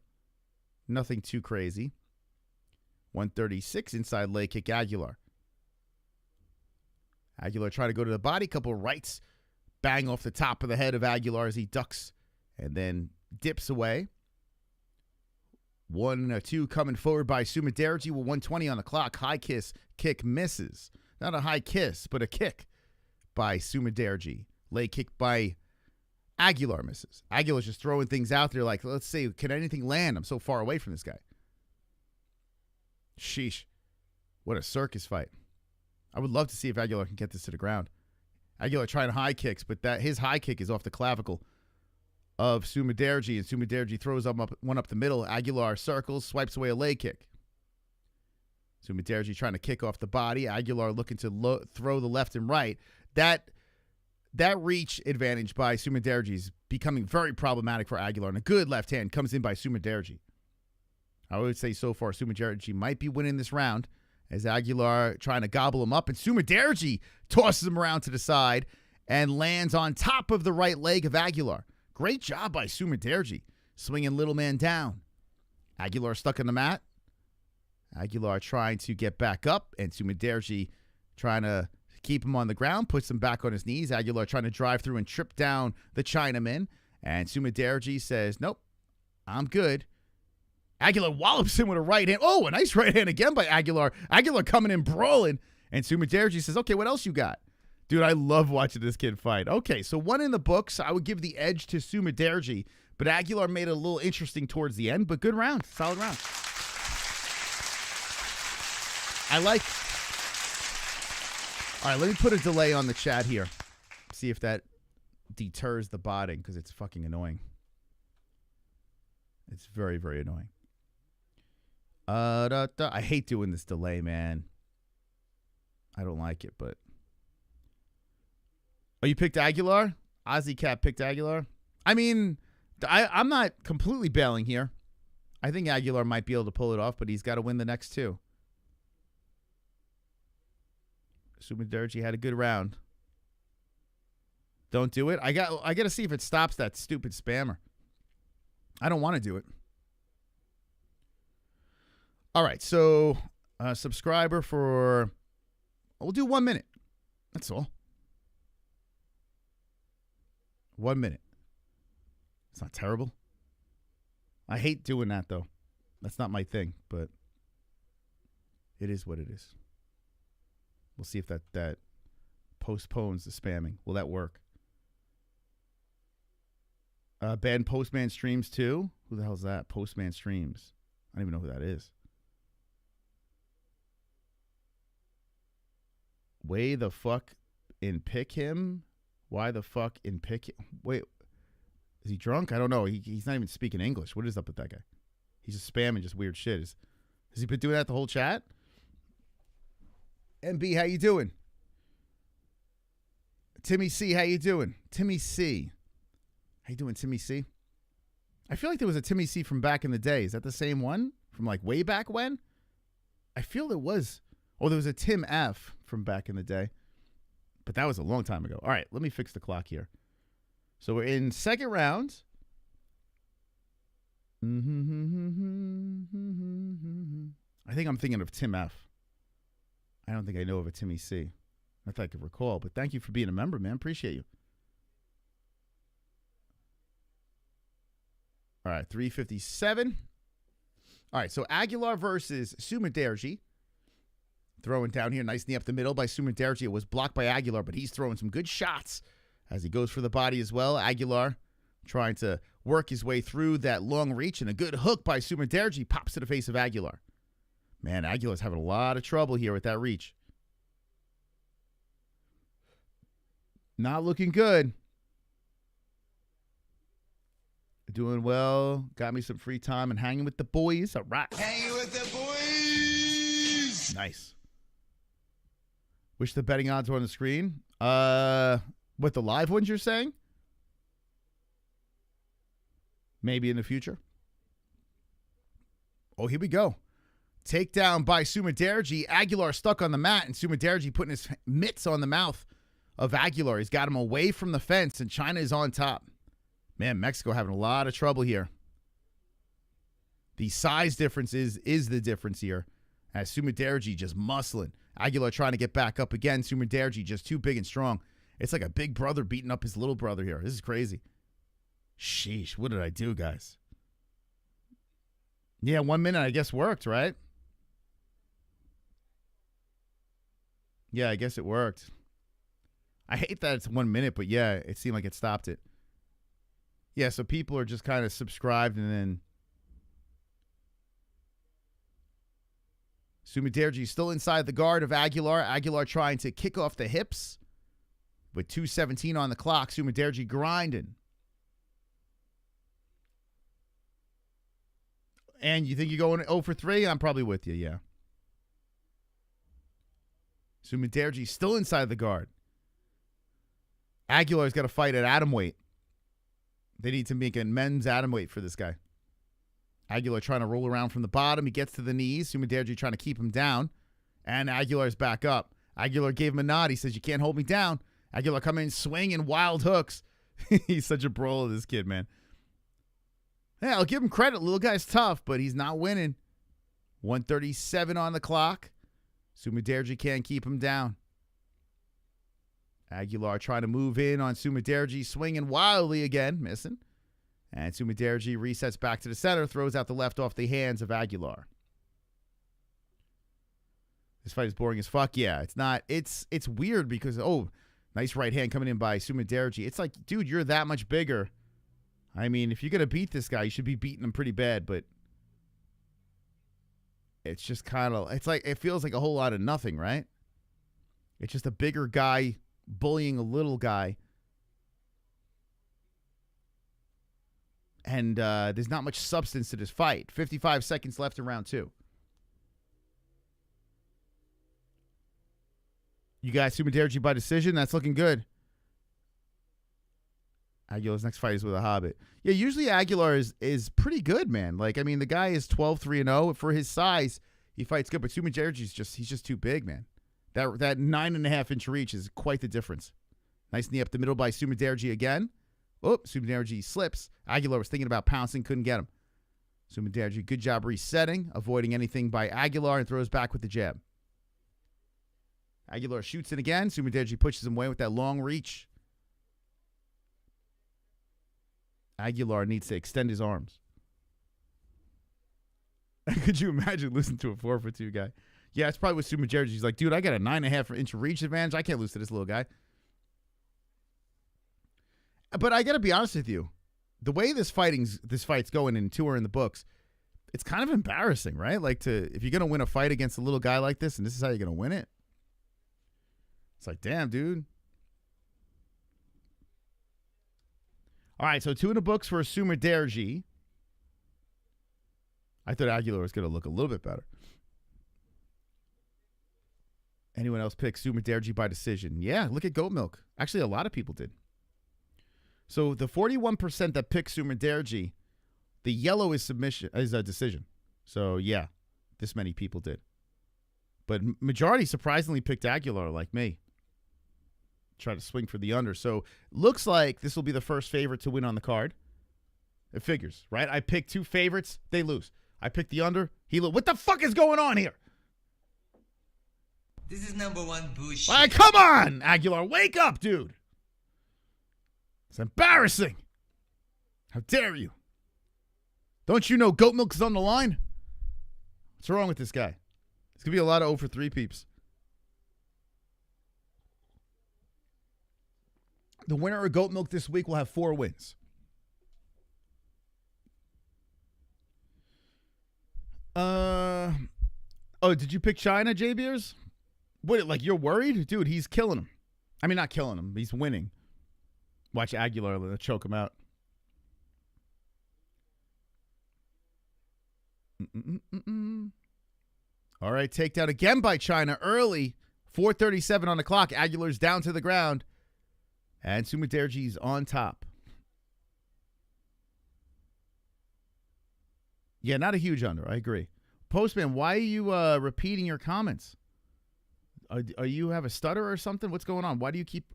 Nothing too crazy. 136 inside leg kick Aguilar. Aguilar trying to go to the body. Couple rights. Bang off the top of the head of Aguilar as he ducks and then dips away. 1-2 coming forward by Sumudaerji with 120 on the clock. High kick misses. Not a high kiss, but a kick by Sumudaerji. Leg kick by Aguilar misses. Aguilar's just throwing things out there like, let's see, can anything land? I'm so far away from this guy. Sheesh. What a circus fight. I would love to see if Aguilar can get this to the ground. Aguilar trying high kicks, but his high kick is off the clavicle of Sumudaerji, and Sumudaerji throws one up the middle. Aguilar circles, swipes away a leg kick. Sumudaerji trying to kick off the body. Aguilar looking to throw the left and right. That reach advantage by Sumudaerji is becoming very problematic for Aguilar, and a good left hand comes in by Sumudaerji. I would say so far Sumudaerji might be winning this round as Aguilar trying to gobble him up, and Sumudaerji tosses him around to the side and lands on top of the right leg of Aguilar. Great job by Sumudaerji, swinging little man down. Aguilar stuck on the mat. Aguilar trying to get back up, and Sumudaerji trying to keep him on the ground, puts him back on his knees. Aguilar trying to drive through and trip down the Chinaman, and Sumudaerji says, nope, I'm good. Aguilar wallops him with a right hand. Oh, a nice right hand again by Aguilar. Aguilar coming in brawling. And Sumudaerji says, okay, what else you got? Dude, I love watching this kid fight. Okay, so one in the books. I would give the edge to Sumudaerji, but Aguilar made it a little interesting towards the end, but good round. Solid round. All right, let me put a delay on the chat here. See if that deters the botting, because it's fucking annoying. It's very, very annoying. I hate doing this delay, man. I don't like it, but... Oh, you picked Aguilar? Ozzy Cat picked Aguilar? I mean, I'm not completely bailing here. I think Aguilar might be able to pull it off, but he's got to win the next two. Sumudaerji had a good round. Don't do it. I got to see if it stops that stupid spammer. I don't want to do it. All right, so subscriber for... We'll do 1 minute. That's all. 1 minute. It's not terrible. I hate doing that, though. That's not my thing, but it is what it is. We'll see if that postpones the spamming. Will that work? Ben Postman streams too. Who the hell's that? Postman streams. I don't even know who that is. Way the fuck in pick him? Why the fuck in pick him? Wait, is he drunk? I don't know. He's not even speaking English. What is up with that guy? He's just spamming just weird shit. Has he been doing that the whole chat? MB, how you doing? Timmy C, how you doing? Timmy C. How you doing, Timmy C? I feel like there was a Timmy C from back in the day. Is that the same one? From like way back when? I feel there was. Oh, there was a Tim F from back in the day. But that was a long time ago. All right, let me fix the clock here. So we're in second round. I think I'm thinking of Tim F. I don't think I know of a Timmy C. Not that I could recall, but thank you for being a member, man. Appreciate you. All right, 357. All right, so Aguilar versus Sumudaerji. Throwing down here, nice knee up the middle by Sumudaerji. It was blocked by Aguilar, but he's throwing some good shots as he goes for the body as well. Aguilar trying to work his way through that long reach, and a good hook by Sumudaerji pops to the face of Aguilar. Man, Aguilar's having a lot of trouble here with that reach. Not looking good. Doing well. Got me some free time and hanging with the boys. All right. Hanging with the boys. Nice. Wish the betting odds were on the screen. What, the live ones you're saying? Maybe in the future. Oh, here we go. Takedown by Sumudaerji. Aguilar stuck on the mat, and Sumudaerji putting his mitts on the mouth of Aguilar. He's got him away from the fence, and China is on top. Man, Mexico having a lot of trouble here. The size difference is the difference here. As Sumudaerji just muscling. Aguilar trying to get back up again. Sumudaerji just too big and strong. It's like a big brother beating up his little brother here. This is crazy. Sheesh, what did I do, guys? Yeah, 1 minute I guess worked, right? Yeah, I guess it worked. I hate that it's 1 minute, but yeah, it seemed like it stopped it. Yeah, so people are just kind of subscribed, and then Sumudaerji still inside the guard of Aguilar. Aguilar trying to kick off the hips with 2:17 on the clock. Sumudaerji grinding. And you think you're going 0 for 3? I'm probably with you, yeah. Sumudaerji still inside the guard. Aguilar's got to fight at atom weight. They need to make a men's atom weight for this guy. Aguilar trying to roll around from the bottom. He gets to the knees. Sumudaerji trying to keep him down. And Aguilar's back up. Aguilar gave him a nod. He says, you can't hold me down. Aguilar come in swinging wild hooks. He's such a brawler, this kid, man. Yeah, I'll give him credit. Little guy's tough, but he's not winning. 1:37 on the clock. Sumudaerji can't keep him down. Aguilar trying to move in on Sumudaerji, swinging wildly again, missing. And Sumudaerji resets back to the center, throws out the left off the hands of Aguilar. This fight is boring as fuck. Yeah, it's not. It's weird because, oh, nice right hand coming in by Sumudaerji. It's like, dude, you're that much bigger. I mean, if you're going to beat this guy, you should be beating him pretty bad, but it's just kind of, it's like, it feels like a whole lot of nothing, right? It's just a bigger guy bullying a little guy. And there's not much substance to this fight. 55 seconds left in round 2. You guys, Sumudaerji by decision. That's looking good. Aguilar's next fight is with a Hobbit. Yeah, usually Aguilar is pretty good, man. Like, I mean, the guy is 12-3-0. For his size, he fights good. But Sumudaerji's he's just too big, man. That 9.5-inch reach is quite the difference. Nice knee up the middle by Sumudaerji again. Oh, Sumudaerji slips. Aguilar was thinking about pouncing, couldn't get him. Sumudaerji, good job resetting, avoiding anything by Aguilar, and throws back with the jab. Aguilar shoots it again. Sumudaerji pushes him away with that long reach. Aguilar needs to extend his arms. Could you imagine losing to a 4-for-2 guy? Yeah, it's probably with Sumudaerji. He's like, dude, I got a 9.5-inch reach advantage. I can't lose to this little guy. But I got to be honest with you. the way this fight's going and 2 are in the books, it's kind of embarrassing, right? Like, if you're going to win a fight against a little guy like this and this is how you're going to win it, it's like, damn, dude. All right, so 2 in the books for Sumudaerji. I thought Aguilar was going to look a little bit better. Anyone else pick Sumudaerji by decision? Yeah, look at Goat Milk. Actually, a lot of people did. So the 41% that picked Sumudaerji, the yellow is a decision. So yeah, this many people did. But majority surprisingly picked Aguilar like me. Try to swing for the under. So looks like this will be the first favorite to win on the card. It figures, right? I picked 2 favorites, they lose. I picked the under, he lose. What the fuck is going on here? This is number 1 bullshit. All right, come on, Aguilar, wake up, dude. It's embarrassing. How dare you? Don't you know Goat Milk is on the line? What's wrong with this guy? It's going to be a lot of 0 for 3 peeps. The winner of Goat Milk this week will have 4 wins. Oh, did you pick China, J Beers? What, like you're worried? Dude, he's killing him. I mean, not killing him. He's winning. Watch Aguilar choke him out. All right, takedown again by China early. 4:37 on the clock. Aguilar's down to the ground. And Sumudaerji's on top. Yeah, not a huge under. I agree. Postman, why are you repeating your comments? Are you have a stutter or something? What's going on? Why do you keep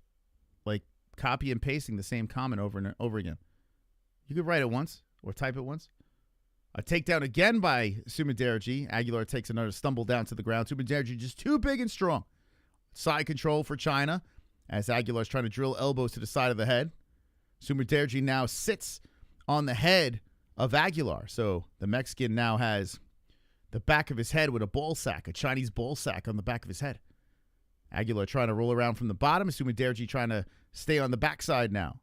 like copy and pasting the same comment over and over again? You could write it once or type it once. A takedown again by Sumudaerji. Aguilar takes another stumble down to the ground. Sumudaerji just too big and strong. Side control for China as Aguilar's trying to drill elbows to the side of the head. Sumudaerji now sits on the head of Aguilar. So the Mexican now has the back of his head with a ball sack, a Chinese ball sack on the back of his head. Aguilar trying to roll around from the bottom. Sumudaerji trying to stay on the backside now.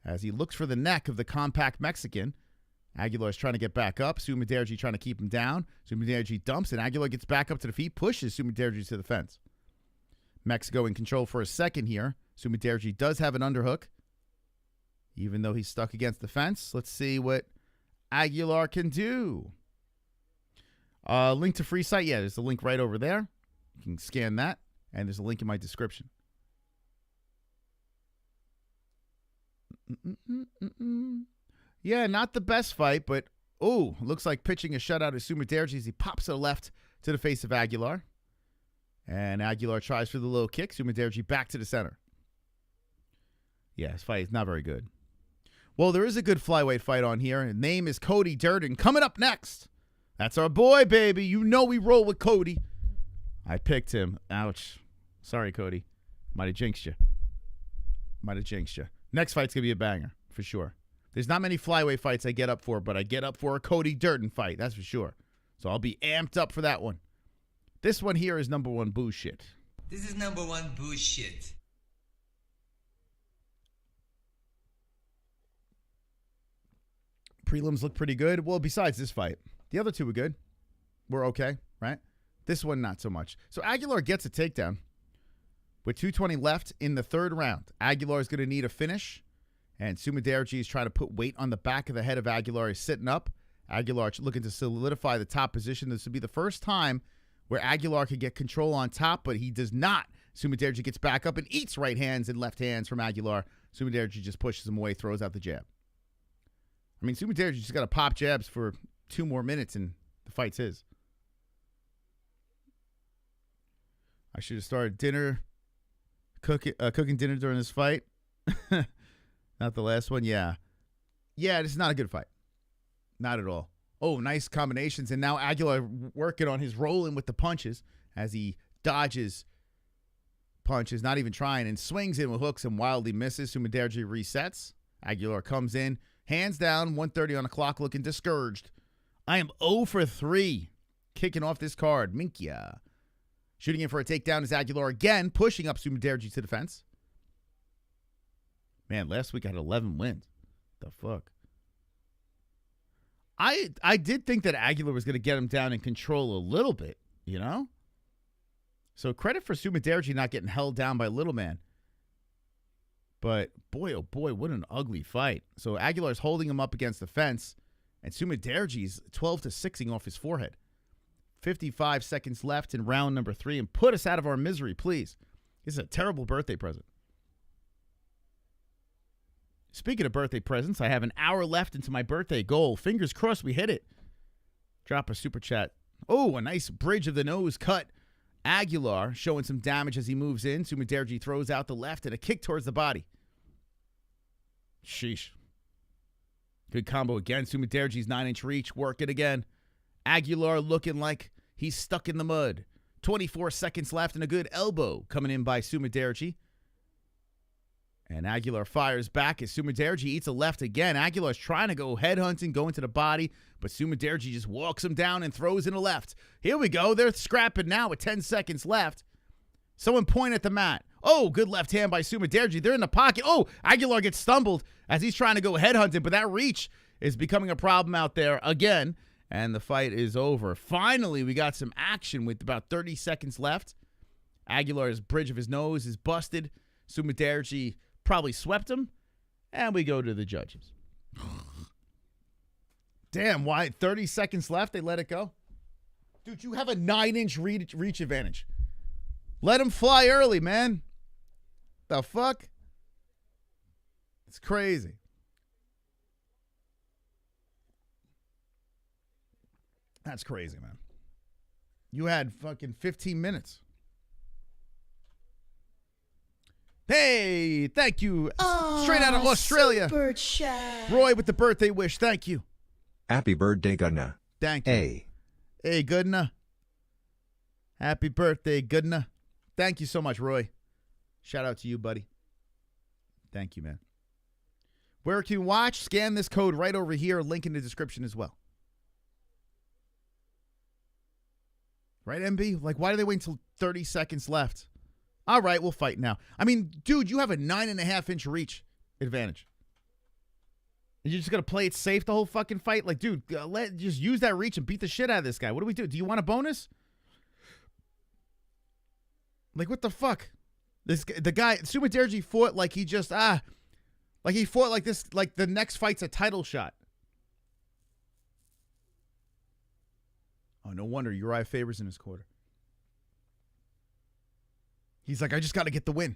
As he looks for the neck of the compact Mexican, Aguilar's trying to get back up. Sumudaerji trying to keep him down. Sumudaerji dumps, and Aguilar gets back up to the feet, pushes Sumudaerji to the fence. Mexico in control for a second here. Sumudaerji does have an underhook, even though he's stuck against the fence. Let's see what Aguilar can do. Link to free site. Yeah, there's a link right over there. You can scan that, and there's a link in my description. Yeah, not the best fight, but looks like pitching a shutout of Sumudaerji as he pops to the left to the face of Aguilar. And Aguilar tries for the low kick. Sumudaerji back to the center. Yeah, his fight is not very good. Well, there is a good flyweight fight on here. His name is Cody Durden. Coming up next. That's our boy, baby. You know we roll with Cody. I picked him. Ouch. Sorry, Cody. Might have jinxed you. Next fight's going to be a banger, for sure. There's not many flyweight fights I get up for, but I get up for a Cody Durden fight. That's for sure. So I'll be amped up for that one. This one here is number 1 bullshit. This is number 1 bullshit. Prelims look pretty good. Well, besides this fight. The other 2 were good. We're okay, right? This one, not so much. So Aguilar gets a takedown with 2:20 left in the 3rd round. Aguilar is going to need a finish, and Sumudaerji is trying to put weight on the back of the head of Aguilar. He's sitting up. Aguilar looking to solidify the top position. This would be the first time where Aguilar could get control on top, but he does not. Sumudaerji gets back up and eats right hands and left hands from Aguilar. Sumudaerji just pushes him away, throws out the jab. I mean, Sumudaerji just got to pop jabs for 2 more minutes, and the fight's his. I should have started dinner, cooking dinner during this fight. Not the last one, yeah. Yeah, this is not a good fight. Not at all. Oh, nice combinations, and now Aguilar working on his rolling with the punches as he dodges punches, not even trying, and swings in with hooks and wildly misses. Sumudaerji resets. Aguilar comes in, hands down, 1:30 on the clock, looking discouraged. I am 0 for 3 kicking off this card. MaRkY. Shooting in for a takedown is Aguilar again, pushing up Sumudaerji to the fence. Man, last week I had 11 wins. The fuck? I did think that Aguilar was going to get him down in control a little bit, you know? So credit for Sumudaerji not getting held down by Little Man. But boy, oh boy, what an ugly fight. So Aguilar's holding him up against the fence, and Sumudaerji's 12-6ing off his forehead. 55 seconds left in round number 3, and put us out of our misery, please. This is a terrible birthday present. Speaking of birthday presents, I have an hour left into my birthday goal. Fingers crossed we hit it. Drop a super chat. Oh, a nice bridge of the nose cut. Aguilar showing some damage as he moves in. Sumudaerji throws out the left and a kick towards the body. Sheesh. Good combo again. Sumudaerji's 9-inch reach. Work it again. Aguilar looking like he's stuck in the mud. 24 seconds left and a good elbow coming in by Sumudaerji. And Aguilar fires back as Sumudaerji eats a left again. Aguilar's trying to go headhunting, go into the body, but Sumudaerji just walks him down and throws in a left. Here we go. They're scrapping now with 10 seconds left. Someone point at the mat. Oh, good left hand by Sumudaerji. They're in the pocket. Oh, Aguilar gets stumbled as he's trying to go headhunting, but that reach is becoming a problem out there again, and the fight is over. Finally, we got some action with about 30 seconds left. Aguilar's bridge of his nose is busted. Sumudaerji probably swept him, and we go to the judges. Damn, why 30 seconds left, they let it go? Dude, you have a 9-inch reach advantage. Let him fly early, man. The fuck? It's crazy. That's crazy, man. You had fucking 15 minutes. Hey, thank you. Straight out of Australia. Super chat. Roy with the birthday wish. Thank you. Happy birthday, Gunna. Thank you. Hey. Hey, Goodna. Happy birthday, Goodna. Thank you so much, Roy. Shout out to you, buddy. Thank you, man. Where can you watch? Scan this code right over here. Link in the description as well. Right, MB? Like, why do they wait until 30 seconds left? All right, we'll fight now. I mean, dude, you have a 9.5-inch reach advantage. And you're just going to play it safe the whole fucking fight? Like, dude, just use that reach and beat the shit out of this guy. What do we do? Do you want a bonus? Like, what the fuck? The guy, Sumudaerji fought like he just, like he fought like this, like the next fight's a title shot. Oh, no wonder Uriah Faber's in his quarter. He's like, I just got to get the win.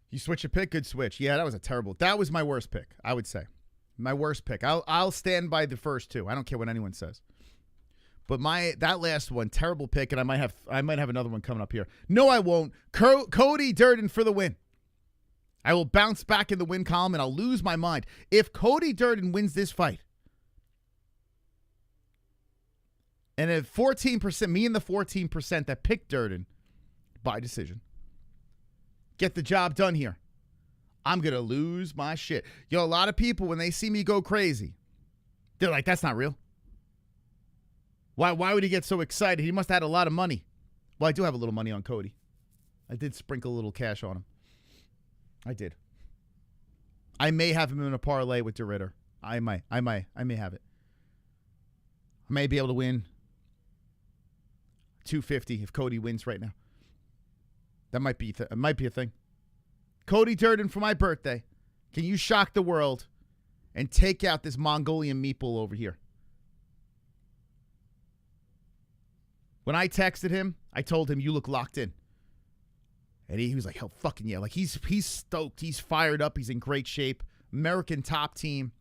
You switch a pick? Good switch. Yeah, that was that was my worst pick, I would say. My worst pick. I'll stand by the first two. I don't care what anyone says. But that last one, terrible pick, and I might have another one coming up here. No, I won't. Cody Durden for the win. I will bounce back in the win column, and I'll lose my mind. If Cody Durden wins this fight, and if 14%, me and the 14% that picked Durden by decision, get the job done here, I'm going to lose my shit. Yo, a lot of people, when they see me go crazy, they're like, that's not real. Why would he get so excited? He must have had a lot of money. Well, I do have a little money on Cody. I did sprinkle a little cash on him. I did. I may have him in a parlay with De Ridder. I may have it. I may be able to win $250 if Cody wins right now. That might be a thing. Cody Durden for my birthday. Can you shock the world and take out this Mongolian meatball over here? When I texted him, I told him, you look locked in. And he was like, hell fucking yeah. Like, he's stoked. He's fired up. He's in great shape. American top team.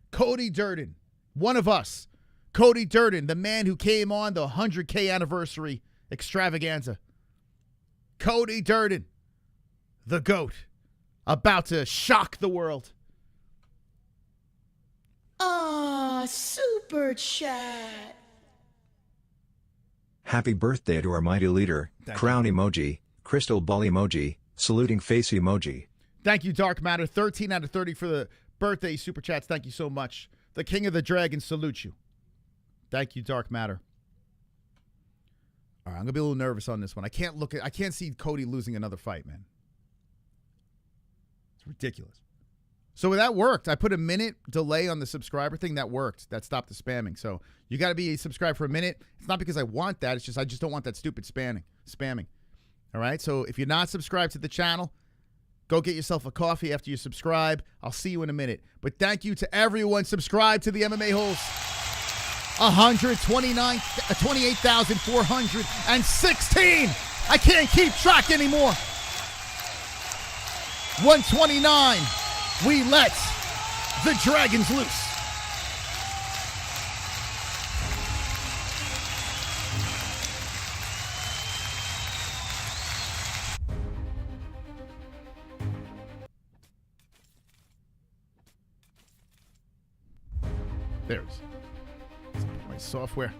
Cody Durden, one of us. Cody Durden, the man who came on the 100K anniversary extravaganza. Cody Durden, the GOAT, about to shock the world. Super chat. Happy birthday to our mighty leader. Crown emoji, crystal ball emoji, saluting face emoji. Thank you, Dark Matter. 13 out of 30 for the birthday super chats. Thank you so much. The King of the Dragon salutes you. Thank you, Dark Matter. All right, I'm going to be a little nervous on this one. I can't see Cody losing another fight, man. It's ridiculous. So that worked. I put a minute delay on the subscriber thing. That worked. That stopped the spamming. So you got to be subscribed for a minute. It's not because I want that. It's just I just don't want that stupid spamming. All right? So if you're not subscribed to the channel, go get yourself a coffee after you subscribe. I'll see you in a minute. But thank you to everyone subscribed to the MMA Holes. 28,416. I can't keep track anymore. 129. We let the dragons loose. There it is. My software.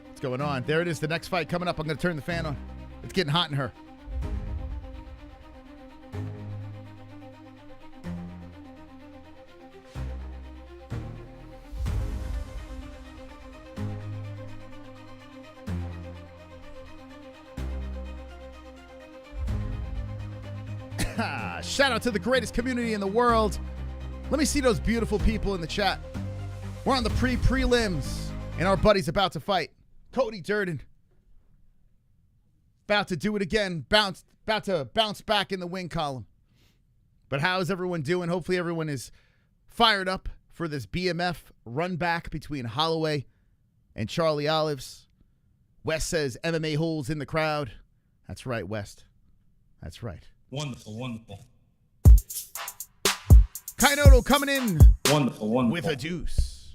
What's going on? There it is. The next fight coming up. I'm going to turn the fan on. It's getting hot in her. Shout out to the greatest community in the world. Let me see those beautiful people in the chat. We're on the prelims, and our buddy's about to fight. Cody Durden. About to do it again. About to bounce back in the win column. But how is everyone doing? Hopefully everyone is fired up for this BMF run back between Holloway and Charlie Olives. West says MMA Holes in the crowd. That's right, West. That's right. Wonderful, wonderful. Kainotto coming in. Wonderful, wonderful. With a deuce.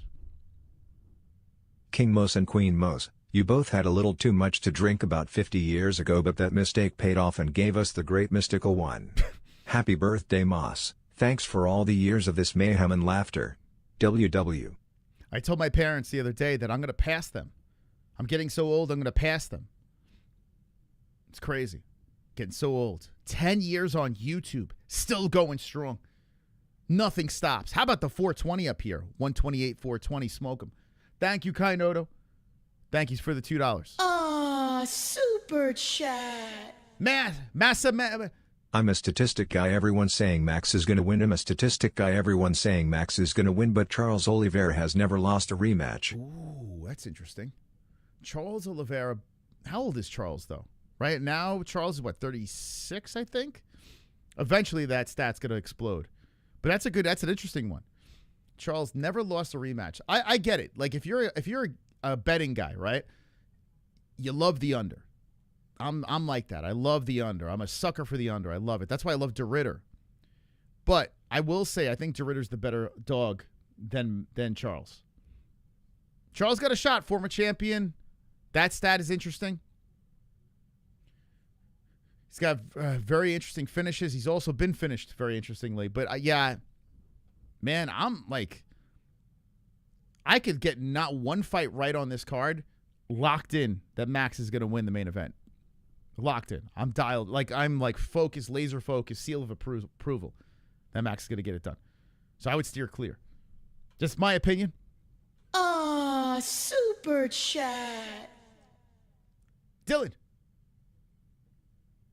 King Mos and Queen Mos, you both had a little too much to drink about 50 years ago, but that mistake paid off and gave us the great mystical one. Happy birthday, Mos. Thanks for all the years of this mayhem and laughter. WW. I told my parents the other day that I'm going to pass them. I'm getting so old, I'm going to pass them. It's crazy. Getting so old. 10 years on YouTube. Still going strong. Nothing stops. How about the 420 up here? 128, 420. Smoke them. Thank you, Kainotto. Thank you for the $2. Aw, super chat. I'm a statistic guy. Everyone's saying Max is going to win. I'm a statistic guy. Everyone's saying Max is going to win, but Charles Oliveira has never lost a rematch. Ooh, that's interesting. Charles Oliveira. How old is Charles, though? Right now, Charles is, what, 36, I think? Eventually, that stat's going to explode. But that's an interesting one. Charles never lost a rematch. I get it. Like, if you're a betting guy, right? You love the under. I'm like that. I love the under. I'm a sucker for the under. I love it. That's why I love De Ridder. But I will say, I think De Ridder's the better dog than Charles. Charles got a shot, former champion. That stat is interesting. He's got very interesting finishes. He's also been finished very interestingly. But, yeah, man, I'm like, I could get not one fight right on this card, locked in that Max is going to win the main event. Locked in. I'm dialed. I'm focused, laser focused, seal of approval that Max is going to get it done. So I would steer clear. Just my opinion. Aw, super chat. Dylan.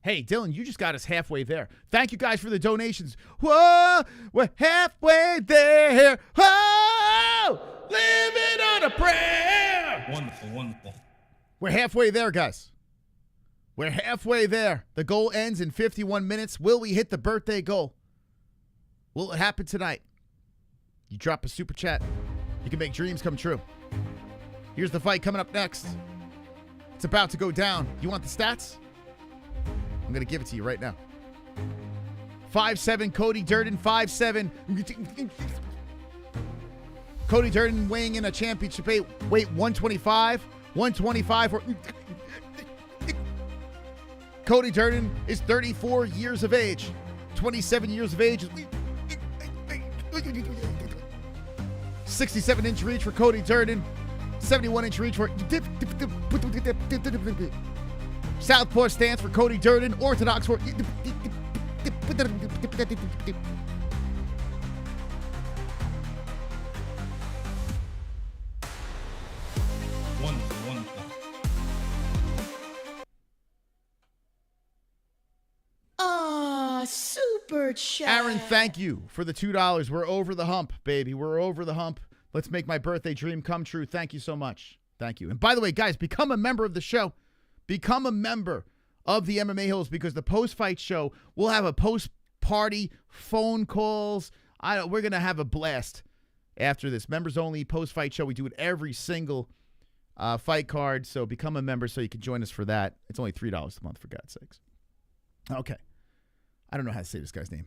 Hey, Dylan, you just got us halfway there. Thank you guys for the donations. Whoa, we're halfway there. Whoa, living on a prayer. Wonderful, wonderful. We're halfway there, guys. We're halfway there. The goal ends in 51 minutes. Will we hit the birthday goal? Will it happen tonight? You drop a super chat. You can make dreams come true. Here's the fight coming up next. It's about to go down. You want the stats? I'm going to give it to you right now. 5'7", Cody Durden, 5'7". Cody Durden weighing in a championship weight 125. 125. Cody Durden is 34 years of age. 27 years of age. 67-inch reach for Cody Durden. 71-inch reach for... Southpaw stance for Cody Durden. Orthodox for... Wonderful, wonderful. Aw, super super chat. Aaron, thank you for the $2. We're over the hump, baby. We're over the hump. Let's make my birthday dream come true. Thank you so much. Thank you. And by the way, guys, become a member of the show. Become a member of the MMA-Holes, because the post-fight show, we'll have a post-party, phone calls. We're going to have a blast after this. Members-only post-fight show. We do it every single fight card, so become a member so you can join us for that. It's only $3 a month, for God's sakes. Okay. I don't know how to say this guy's name.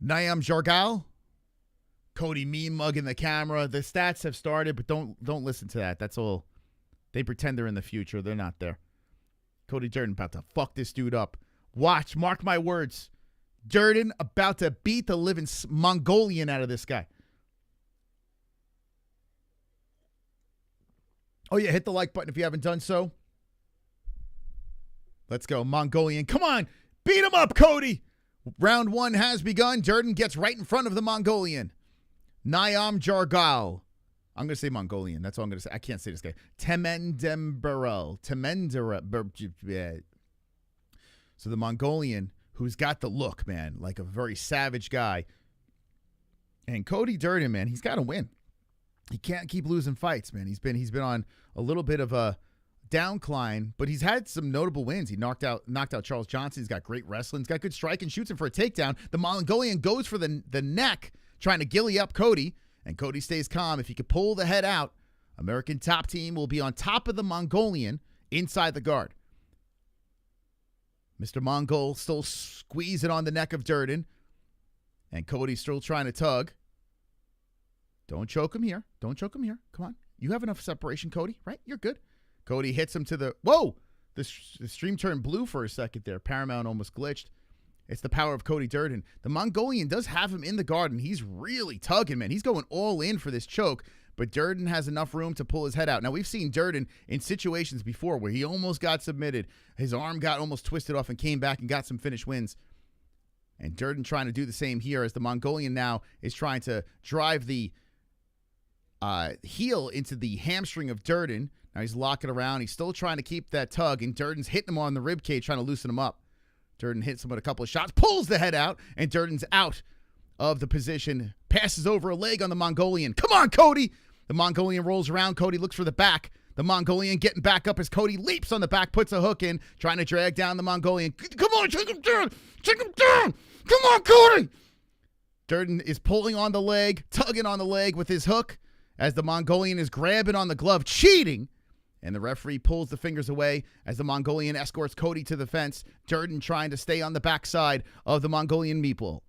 Niam Jargal. Cody mean mugging the camera. The stats have started, but don't listen to that. That's all. They pretend they're in the future. They're not there. Cody Durden about to fuck this dude up. Watch. Mark my words. Durden about to beat the living Mongolian out of this guy. Oh, yeah. Hit the like button if you haven't done so. Let's go. Mongolian. Come on. Beat him up, Cody. Round 1 has begun. Durden gets right in front of the Mongolian. Niam Jargal. I'm going to say Mongolian. That's all I'm going to say. I can't say this guy. Tumendemberel. So the Mongolian, who's got the look, man, like a very savage guy. And Cody Durden, man, he's got to win. He can't keep losing fights, man. He's been on a little bit of a downcline, but he's had some notable wins. He knocked out Charles Johnson. He's got great wrestling. He's got good striking, shoots him for a takedown. The Mongolian goes for the neck, trying to gilly up Cody, and Cody stays calm. If he could pull the head out, American Top Team will be on top of the Mongolian inside the guard. Mr. Mongol still squeezing on the neck of Durden, and Cody's still trying to tug. Don't choke him here. Don't choke him here. Come on. You have enough separation, Cody, right? You're good. Cody hits him to the... Whoa! The stream turned blue for a second there. Paramount almost glitched. It's the power of Cody Durden. The Mongolian does have him in the guard, and he's really tugging, man. He's going all in for this choke, but Durden has enough room to pull his head out. Now, we've seen Durden in situations before where he almost got submitted. His arm got almost twisted off and came back and got some finish wins. And Durden trying to do the same here as the Mongolian now is trying to drive the heel into the hamstring of Durden. Now he's locking around. He's still trying to keep that tug, and Durden's hitting him on the rib cage, trying to loosen him up. Durden hits him with a couple of shots, pulls the head out, and Durden's out of the position. Passes over a leg on the Mongolian. Come on, Cody! The Mongolian rolls around. Cody looks for the back. The Mongolian getting back up as Cody leaps on the back, puts a hook in, trying to drag down the Mongolian. Come on, take him down! Take him down! Come on, Cody! Durden is pulling on the leg, tugging on the leg with his hook, as the Mongolian is grabbing on the glove, cheating. And the referee pulls the fingers away as the Mongolian escorts Cody to the fence. Durden trying to stay on the backside of the Mongolian meeple.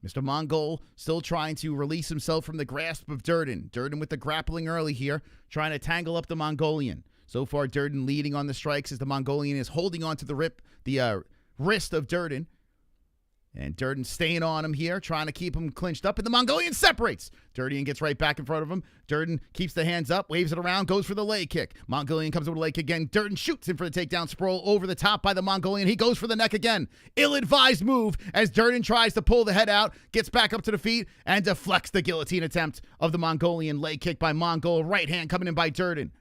Mr. Mongol still trying to release himself from the grasp of Durden. Durden with the grappling early here, trying to tangle up the Mongolian. So far, Durden leading on the strikes as the Mongolian is holding on to the wrist of Durden. And Durden staying on him here, trying to keep him clinched up, and the Mongolian separates. Durden gets right back in front of him. Durden keeps the hands up, waves it around, goes for the leg kick. Mongolian comes over the leg kick again. Durden shoots him for the takedown sprawl over the top by the Mongolian. He goes for the neck again. Ill-advised move as Durden tries to pull the head out, gets back up to the feet, and deflects the guillotine attempt of the Mongolian. Leg kick by Mongol. Right hand coming in by Durden.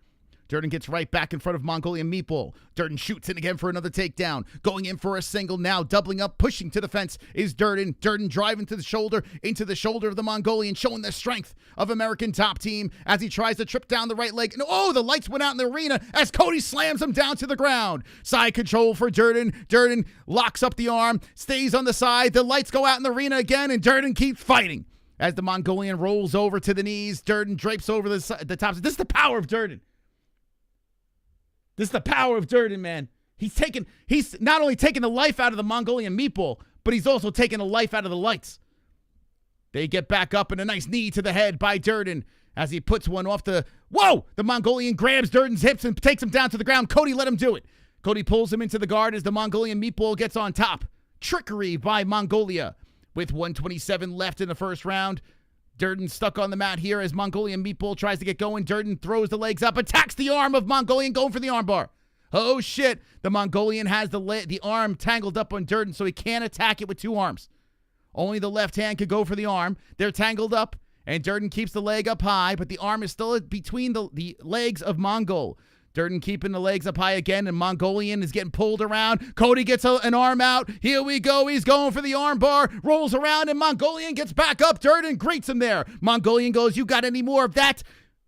Durden gets right back in front of Mongolian Meatball. Durden shoots in again for another takedown. Going in for a single now. Doubling up, pushing to the fence is Durden. Durden driving to the shoulder, into the shoulder of the Mongolian, showing the strength of American Top Team as he tries to trip down the right leg. And oh, the lights went out in the arena as Cody slams him down to the ground. Side control for Durden. Durden locks up the arm, stays on the side. The lights go out in the arena again, and Durden keeps fighting. As the Mongolian rolls over to the knees, Durden drapes over the top. This is the power of Durden. This is the power of Durden, man. He's not only taking the life out of the Mongolian meatball, but he's also taking the life out of the lights. They get back up and a nice knee to the head by Durden as he puts one off the... Whoa! The Mongolian grabs Durden's hips and takes him down to the ground. Cody let him do it. Cody pulls him into the guard as the Mongolian meatball gets on top. Trickery by Mongolia. With 1:27 left in the first round. Durden stuck on the mat here as Mongolian Meatball tries to get going. Durden throws the legs up, attacks the arm of Mongolian, going for the armbar. Oh, shit. The Mongolian has the arm tangled up on Durden, so he can't attack it with two arms. Only the left hand could go for the arm. They're tangled up, and Durden keeps the leg up high, but the arm is still between the legs of Mongol. Durden keeping the legs up high again, and Mongolian is getting pulled around. Cody gets an arm out. Here we go. He's going for the arm bar. Rolls around, and Mongolian gets back up. Durden greets him there. Mongolian goes, you got any more of that?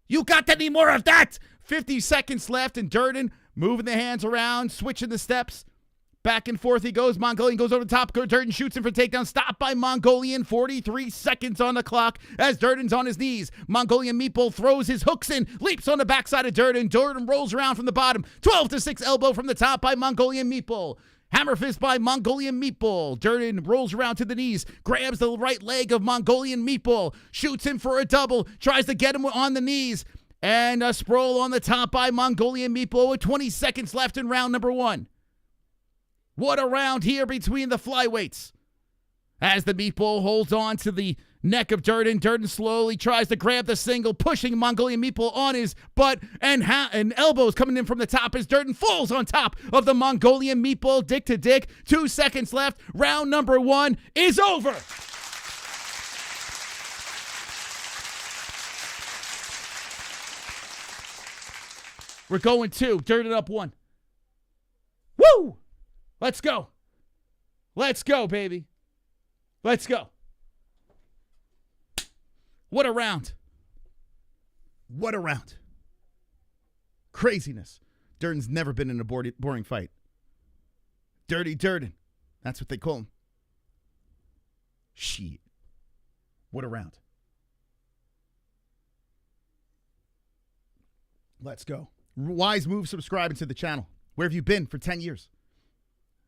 You got any more of that? 50 seconds left, and Durden moving the hands around, switching the steps. Back and forth he goes. Mongolian goes over the top. Durden shoots him for takedown. Stopped by Mongolian. 43 seconds on the clock as Durden's on his knees. Mongolian Meatball throws his hooks in. Leaps on the backside of Durden. Durden rolls around from the bottom. 12-6 elbow from the top by Mongolian Meatball. Hammer fist by Mongolian Meatball. Durden rolls around to the knees. Grabs the right leg of Mongolian Meatball. Shoots him for a double. Tries to get him on the knees. And a sprawl on the top by Mongolian Meatball with 20 seconds left in round number 1. What a round here between the flyweights. As the Meatball holds on to the neck of Durden, Durden slowly tries to grab the single, pushing Mongolian Meatball on his butt, and elbows coming in from the top as Durden falls on top of the Mongolian Meatball, dick to dick. 2 seconds left. Round number 1 is over. We're going 2. Durden up 1. Woo! Let's go. Let's go, baby. Let's go. What a round. What a round. Craziness. Durden's never been in a boring fight. Dirty Durden. That's what they call him. Shit. What a round. Let's go. Wise move subscribing to the channel. Where have you been for 10 years?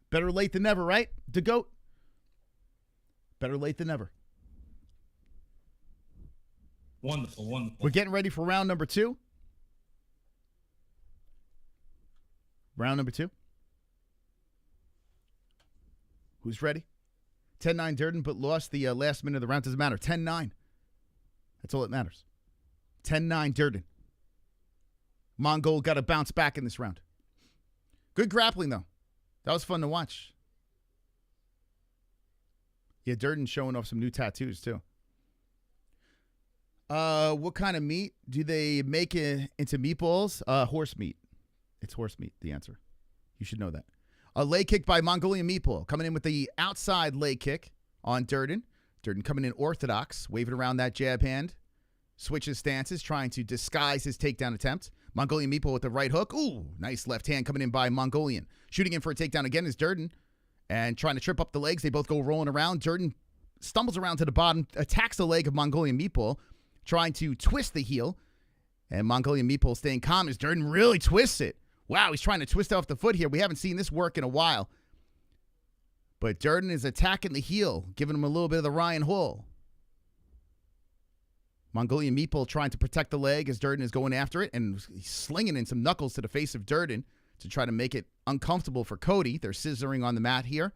Better late than never, right? The GOAT. Better late than never. Wonderful, wonderful. We're getting ready for round number 2. Round number 2. Who's ready? 10-9 Durden, but lost the last minute of the round. Doesn't matter. 10-9. That's all that matters. 10-9 Durden. Mongol got to bounce back in this round. Good grappling, though. That was fun to watch. Yeah, Durden showing off some new tattoos, too. What kind of meat do they make it into meatballs? Horse meat. It's horse meat, the answer. You should know that. A leg kick by Mongolian Meatball. Coming in with the outside leg kick on Durden. Durden coming in orthodox, waving around that jab hand. Switches stances, trying to disguise his takedown attempt. Mongolian Meatball with the right hook. Ooh, nice left hand coming in by Mongolian. Shooting in for a takedown again is Durden. And trying to trip up the legs. They both go rolling around. Durden stumbles around to the bottom, attacks the leg of Mongolian Meatball, trying to twist the heel. And Mongolian Meatball staying calm as Durden really twists it. Wow, he's trying to twist off the foot here. We haven't seen this work in a while. But Durden is attacking the heel, giving him a little bit of the Ryan Hall. Mongolian Meatball trying to protect the leg as Durden is going after it, and he's slinging in some knuckles to the face of Durden to try to make it uncomfortable for Cody. They're scissoring on the mat here.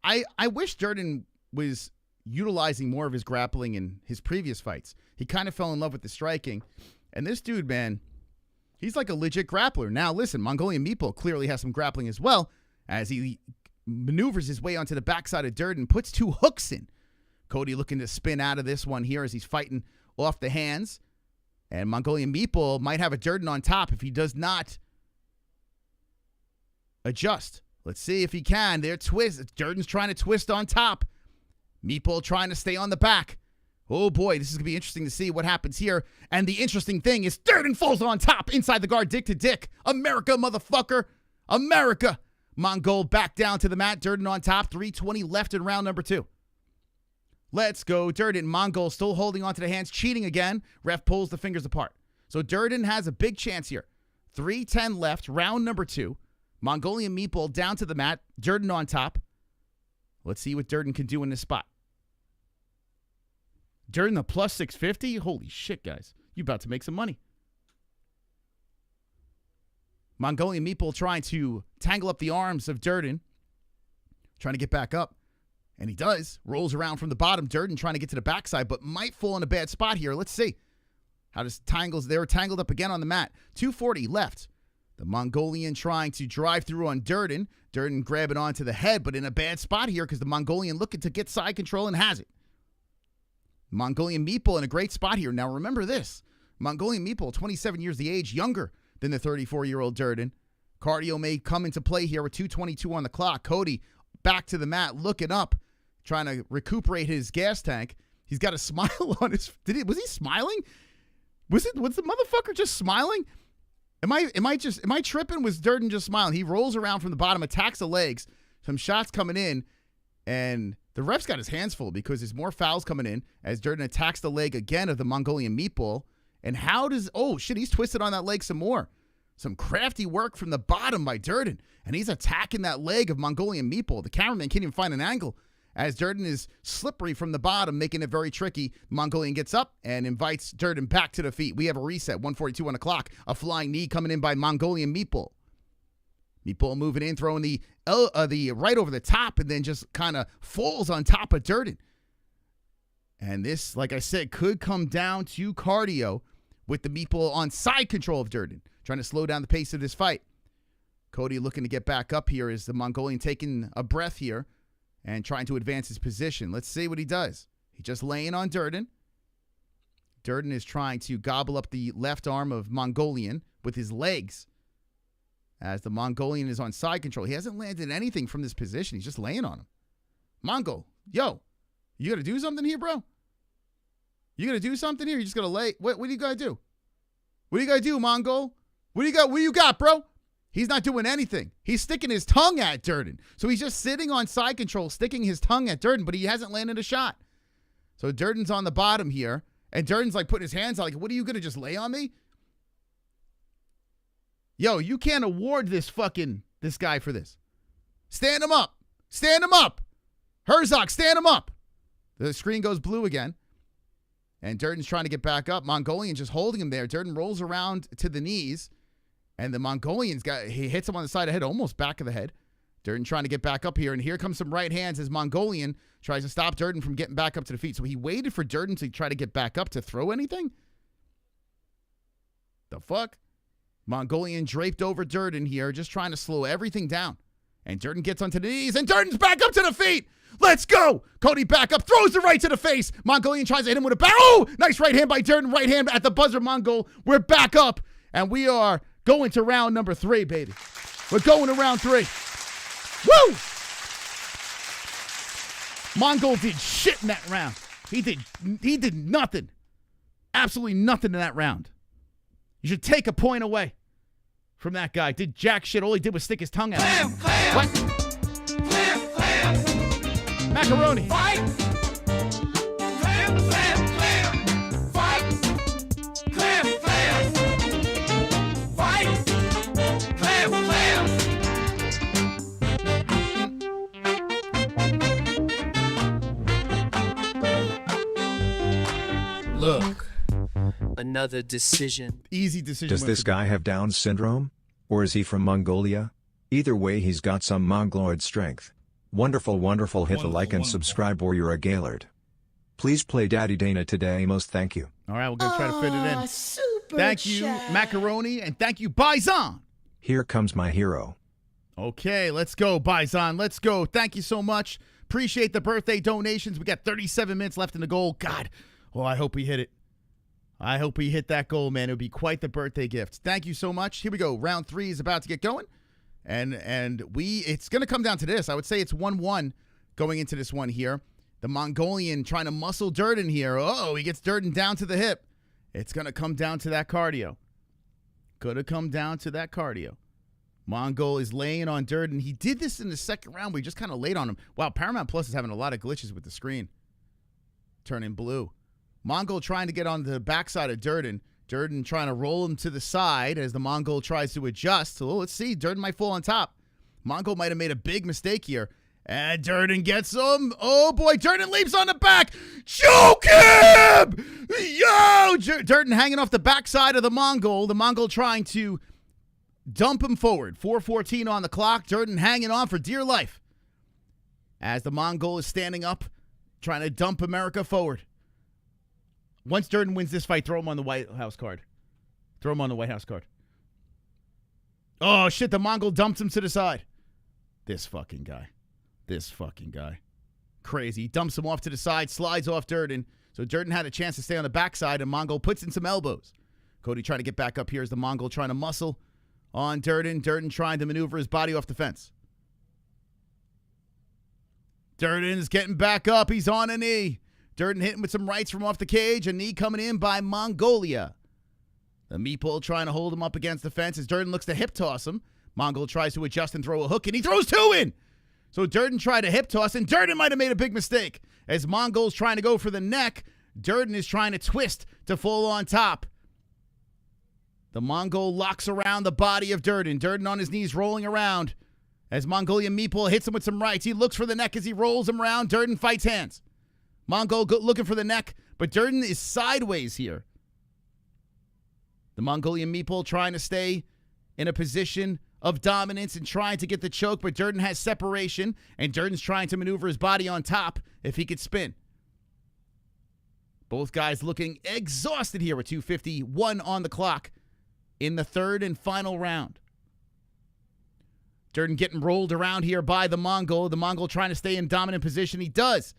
I wish Durden was utilizing more of his grappling in his previous fights. He kind of fell in love with the striking. And this dude, man, he's like a legit grappler. Now, listen, Mongolian Meatball clearly has some grappling as well as he maneuvers his way onto the backside of Durden, puts 2 hooks in. Cody looking to spin out of this one here as he's fighting off the hands. And Mongolian Meatball might have a Durden on top if he does not adjust. Let's see if he can. There, twist. Durden's trying to twist on top. Meatball trying to stay on the back. Oh boy, this is going to be interesting to see what happens here. And the interesting thing is Durden falls on top inside the guard, dick to dick. America, motherfucker. America. Mongol back down to the mat. Durden on top. 3:20 left in round number 2. Let's go. Durden. Mongol still holding onto the hands, cheating again. Ref pulls the fingers apart. So Durden has a big chance here. 3:10 left, round number 2. Mongolian Meatball down to the mat. Durden on top. Let's see what Durden can do in this spot. Durden the plus 650? Holy shit, guys. You about to make some money. Mongolian Meatball trying to tangle up the arms of Durden. Trying to get back up. And he does. Rolls around from the bottom. Durden trying to get to the backside, but might fall in a bad spot here. Let's see. How this tangles. They were tangled up again on the mat. 2:40 left. The Mongolian trying to drive through on Durden. Durden grabbing onto the head, but in a bad spot here because the Mongolian looking to get side control and has it. Mongolian Meatball in a great spot here. Now remember this. Mongolian Meatball, 27 years the age, younger than the 34-year-old Durden. Cardio may come into play here with 2:22 on the clock. Cody back to the mat, looking up, trying to recuperate his gas tank. He's got a smile on his. Was he smiling? Was the motherfucker just smiling? Am I tripping? Was Durden just smiling? He rolls around from the bottom, attacks the legs. Some shots coming in, and the ref's got his hands full because there's more fouls coming in as Durden attacks the leg again of the Mongolian meatball. And he's twisted on that leg some more. Some crafty work from the bottom by Durden, and he's attacking that leg of Mongolian meatball. The cameraman can't even find an angle as Durden is slippery from the bottom, making it very tricky. Mongolian gets up and invites Durden back to the feet. We have a reset, 1:42 on the clock. A flying knee coming in by Mongolian meatball. Meatball moving in, throwing the right over the top, and then just kind of falls on top of Durden. And this, like I said, could come down to cardio with the meatball on side control of Durden, trying to slow down the pace of this fight. Cody looking to get back up here as the Mongolian taking a breath here and trying to advance his position. Let's see what he does. He's just laying on Durden. Durden is trying to gobble up the left arm of Mongolian with his legs as the Mongolian is on side control. He hasn't landed anything from this position. He's just laying on him. Mongol, yo, you got to do something here, bro? You going to do something here? You just going to lay? What do you got to do? What do you got to do, Mongol? What do you got, bro? He's not doing anything. He's sticking his tongue at Durden. So he's just sitting on side control, sticking his tongue at Durden, but he hasn't landed a shot. So Durden's on the bottom here, and Durden's like putting his hands out like, what are you going to just lay on me? Yo, you can't award this guy for this. Stand him up. Stand him up. Herzog, stand him up. The screen goes blue again. And Durden's trying to get back up. Mongolian just holding him there. Durden rolls around to the knees. And the Mongolian's he hits him on the side of the head, almost back of the head. Durden trying to get back up here. And here comes some right hands as Mongolian tries to stop Durden from getting back up to the feet. So he waited for Durden to try to get back up to throw anything? The fuck? Mongolian draped over Durden here, just trying to slow everything down. And Durden gets onto the knees, and Durden's back up to the feet. Let's go. Cody back up, throws the right to the face. Mongolian tries to hit him with a back. Oh, nice right hand by Durden. Right hand at the buzzer, Mongol. We're back up, and we are going to round number 3, baby. We're going to round 3. Woo! Mongol did shit in that round. He did nothing. Absolutely nothing in that round. You should take a point away from that guy. Did jack shit. All he did was stick his tongue out. What? Macaroni. Fight! Clam, clam, clam. Fight! Clam, clam. Fight! Clam, clam. Look. Another decision. Easy decision. Does this guy have Down syndrome? Or is he from Mongolia? Either way, he's got some Mongoloid strength. Wonderful, wonderful. Hit the like and subscribe or you're a Gaylord. Please play Daddy Dana today. Most thank you. All right, we're going to try to fit it in. Super thank you, Macaroni, and thank you, Bison. Here comes my hero. Okay, let's go, Bison. Let's go. Thank you so much. Appreciate the birthday donations. We got 37 minutes left in the goal. God, well, I hope we hit it. I hope we hit that goal, man. It would be quite the birthday gift. Thank you so much. Here we go. Round 3 is about to get going. And it's going to come down to this. I would say it's 1-1 going into this one here. The Mongolian trying to muscle Durden here. Oh, he gets Durden down to the hip. It's going to come down to that cardio. Could have come down to that cardio. Mongol is laying on Durden. He did this in the second round. We just kind of laid on him. Wow, Paramount Plus is having a lot of glitches with the screen. Turning blue. Mongol trying to get on the backside of Durden. Durden trying to roll him to the side as the Mongol tries to adjust. So let's see. Durden might fall on top. Mongol might have made a big mistake here. And Durden gets him. Oh, boy. Durden leaps on the back. Choke him! Yo! Durden hanging off the backside of the Mongol. The Mongol trying to dump him forward. 4:14 on the clock. Durden hanging on for dear life. As the Mongol is standing up, trying to dump America forward. Once Durden wins this fight, throw him on the White House card. Throw him on the White House card. Oh, shit, the Mongol dumps him to the side. This fucking guy. Crazy. He dumps him off to the side, slides off Durden. So Durden had a chance to stay on the backside, and Mongol puts in some elbows. Cody trying to get back up here as the Mongol trying to muscle on Durden. Durden trying to maneuver his body off the fence. Durden's getting back up. He's on a knee. Durden hitting with some rights from off the cage. A knee coming in by Mongolia. The meatball trying to hold him up against the fence as Durden looks to hip toss him. Mongol tries to adjust and throw a hook, and he throws 2 in. So Durden tried to hip toss, and Durden might have made a big mistake. As Mongol's trying to go for the neck, Durden is trying to twist to fall on top. The Mongol locks around the body of Durden. Durden on his knees rolling around. As Mongolian meatball hits him with some rights, he looks for the neck as he rolls him around. Durden fights hands. Mongol looking for the neck, but Durden is sideways here. The Mongolian meatball trying to stay in a position of dominance and trying to get the choke, but Durden has separation, and Durden's trying to maneuver his body on top if he could spin. Both guys looking exhausted here with 2:51 on the clock in the third and final round. Durden getting rolled around here by the Mongol. The Mongol trying to stay in dominant position. He does,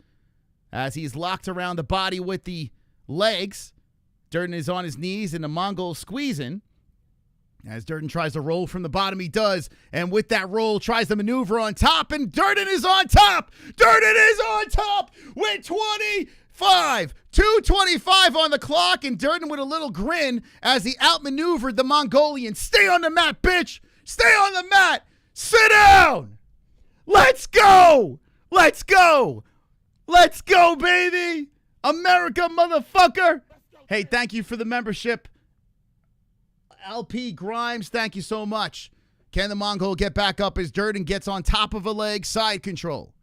as he's locked around the body with the legs. Durden is on his knees, and the Mongol squeezing. As Durden tries to roll from the bottom, he does. And with that roll, tries to maneuver on top, and Durden is on top! Durden is on top with 25! 2:25 on the clock, and Durden with a little grin as he outmaneuvered the Mongolian. Stay on the mat, bitch! Stay on the mat! Sit down! Let's go! Let's go! Let's go, baby! America, motherfucker! Hey, thank you for the membership. LP Grimes, thank you so much. Can the Mongol get back up as Durden gets on top of a leg? Side control.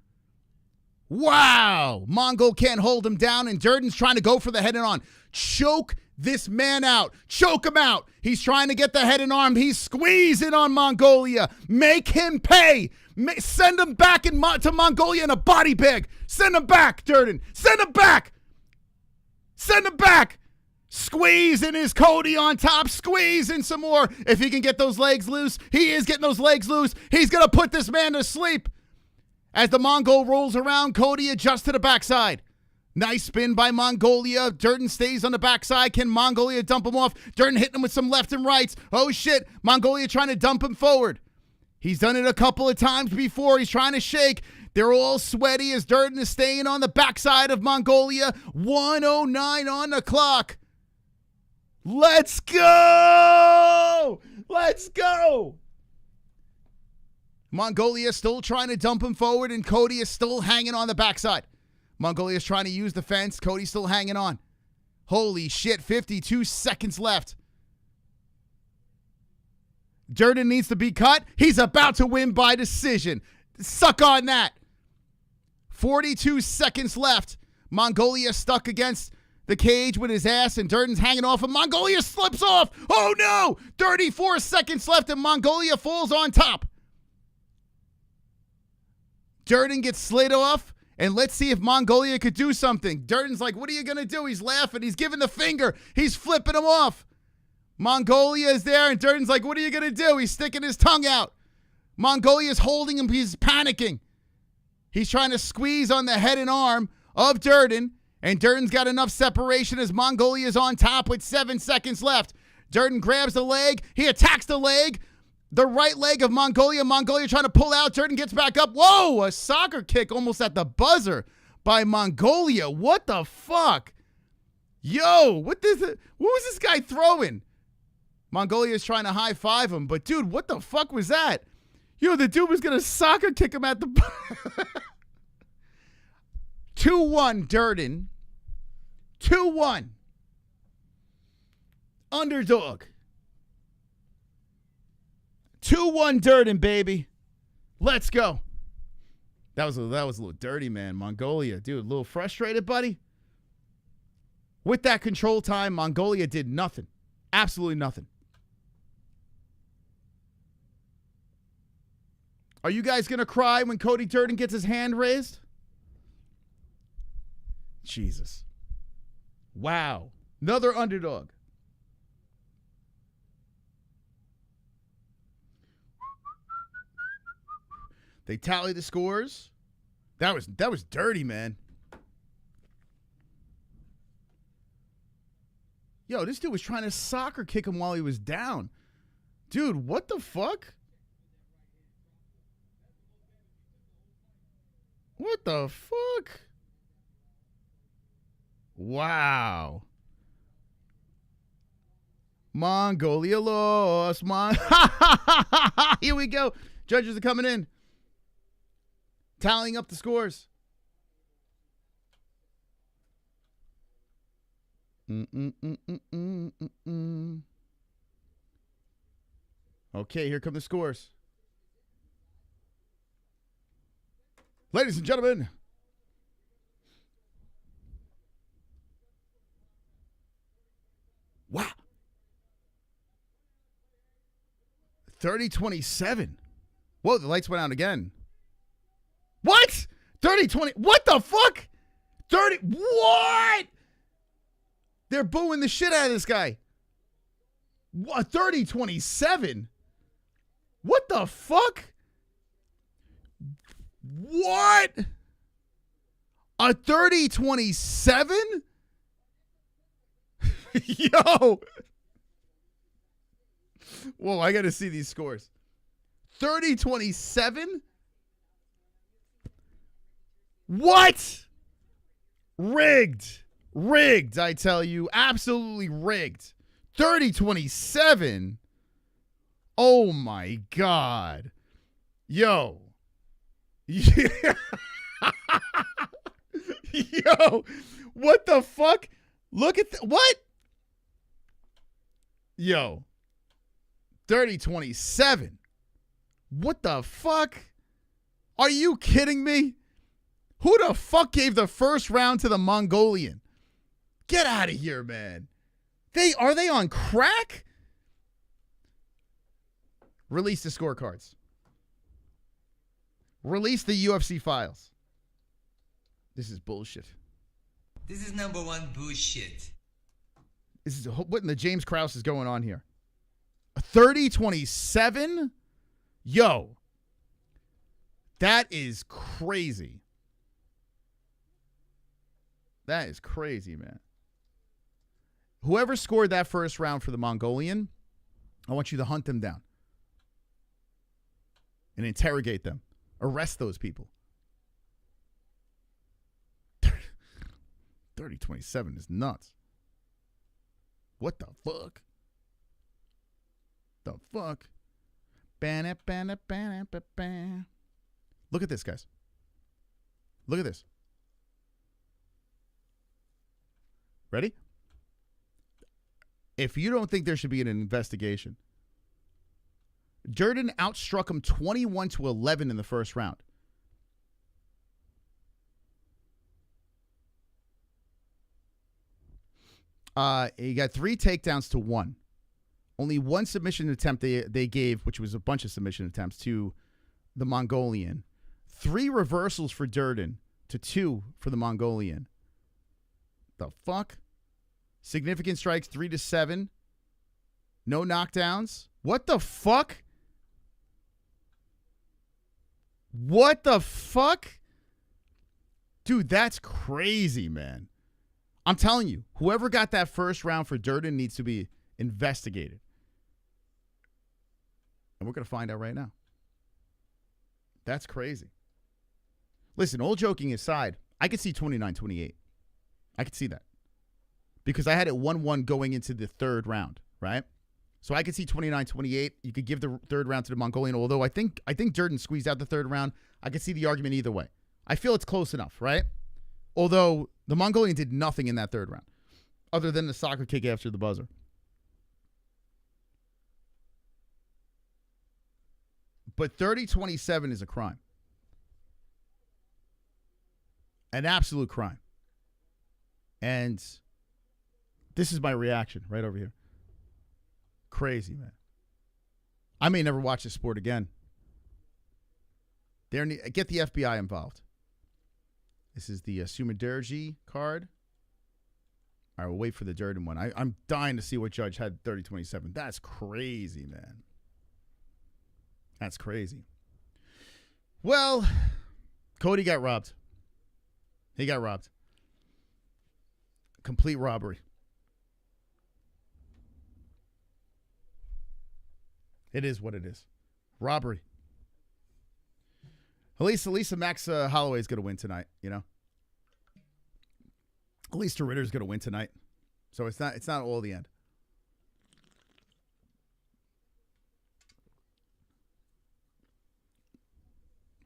Wow! Mongol can't hold him down, and Durden's trying to go for the head and arm. Choke this man out. Choke him out. He's trying to get the head and arm. He's squeezing on Mongolia. Make him pay. Send him back to Mongolia in a body bag. Send him back, Durden. Send him back. Send him back. Squeezing his Cody on top. Squeezing some more. If he can get those legs loose, he is getting those legs loose. He's going to put this man to sleep. As the Mongol rolls around, Cody adjusts to the backside. Nice spin by Mongolia. Durden stays on the backside. Can Mongolia dump him off? Durden hitting him with some left and rights. Oh, shit. Mongolia trying to dump him forward. He's done it a couple of times before. He's trying to shake. They're all sweaty as Durden is staying on the backside of Mongolia. 1:09 on the clock. Let's go! Let's go! Mongolia still trying to dump him forward, and Cody is still hanging on the backside. Mongolia is trying to use the fence. Cody's still hanging on. Holy shit, 52 seconds left. Durden needs to be cut. He's about to win by decision. Suck on that. 42 seconds left. Mongolia stuck against the cage with his ass, and Durden's hanging off, and Mongolia slips off. Oh no! 34 seconds left, and Mongolia falls on top. Durden gets slid off, and let's see if Mongolia could do something. Durden's like, what are you going to do? He's laughing. He's giving the finger. He's flipping him off. Mongolia is there, and Durden's like, what are you going to do? He's sticking his tongue out. Mongolia's holding him. He's panicking. He's trying to squeeze on the head and arm of Durden, and Durden's got enough separation as Mongolia's on top with 7 seconds left. Durden grabs the leg. He attacks the leg. The right leg of Mongolia. Mongolia trying to pull out. Durden gets back up. Whoa, a soccer kick almost at the buzzer by Mongolia. What the fuck? Yo, what was this guy throwing? Mongolia's trying to high-five him, but dude, what the fuck was that? Yo, the dude was going to soccer kick him at the 2-1 Durden. 2-1. Underdog. 2-1 Durden, baby. Let's go. That was a little dirty, man. Mongolia, dude, a little frustrated, buddy. With that control time, Mongolia did nothing. Absolutely nothing. Are you guys going to cry when Cody Durden gets his hand raised? Jesus. Wow. Another underdog. They tally the scores. That was dirty, man. Yo, this dude was trying to soccer kick him while he was down. Dude, what the fuck? What the fuck? Wow. Mongolia lost. Here we go. Judges are coming in. Tallying up the scores. Okay, here come the scores. Ladies and gentlemen, wow. 30-27. Whoa, the lights went out again. What? 30-20. What the fuck? 30. What? They're booing the shit out of this guy. What? 30-27. What the fuck? What? A 30-27? Yo. Whoa, I got to see these scores. 30-27? What? Rigged. Rigged, I tell you. Absolutely rigged. 30-27? Oh, my God. Yo. Yo. What the fuck? Look at what? Yo. 30-27. What the fuck? Are you kidding me? Who the fuck gave the first round to the Mongolian? Get out of here, man. Are they on crack? Release the scorecards. Release the UFC files. This is bullshit. This is number one bullshit. This is what in the James Krause is going on here. 30-27? Yo. That is crazy. That is crazy, man. Whoever scored that first round for the Mongolian, I want you to hunt them down and interrogate them. Arrest those people. 30-27 is nuts. What the fuck? The fuck? Look at this, guys. Look at this. Ready? If you don't think there should be an investigation, Durden outstruck him 21-11 in the first round. He got 3 takedowns to 1. Only 1 submission attempt they gave, which was a bunch of submission attempts, to the Mongolian. 3 reversals for Durden to 2 for the Mongolian. The fuck? Significant strikes, 3-7. No knockdowns. What the fuck? What the fuck? Dude, that's crazy, man. I'm telling you, whoever got that first round for Durden needs to be investigated. And we're going to find out right now. That's crazy. Listen, all joking aside, I could see 29-28. I could see that. Because I had it 1-1 going into the third round, right? So I could see 29-28. You could give the third round to the Mongolian, although I think Durden squeezed out the third round. I could see the argument either way. I feel it's close enough, right? Although the Mongolian did nothing in that third round other than the soccer kick after the buzzer. But 30-27 is a crime. An absolute crime. And this is my reaction right over here. Crazy, man. I may never watch this sport again. Get the FBI involved. This is the Sumudaerji card. All right, we'll wait for the Durden one. I'm dying to see what judge had 30-27. That's crazy, man. That's crazy. Well, Cody got robbed. He got robbed. Complete robbery. It is what it is. Robbery. At least Max Holloway is going to win tonight, you know? At least Ritter's going to win tonight. So it's not all the end.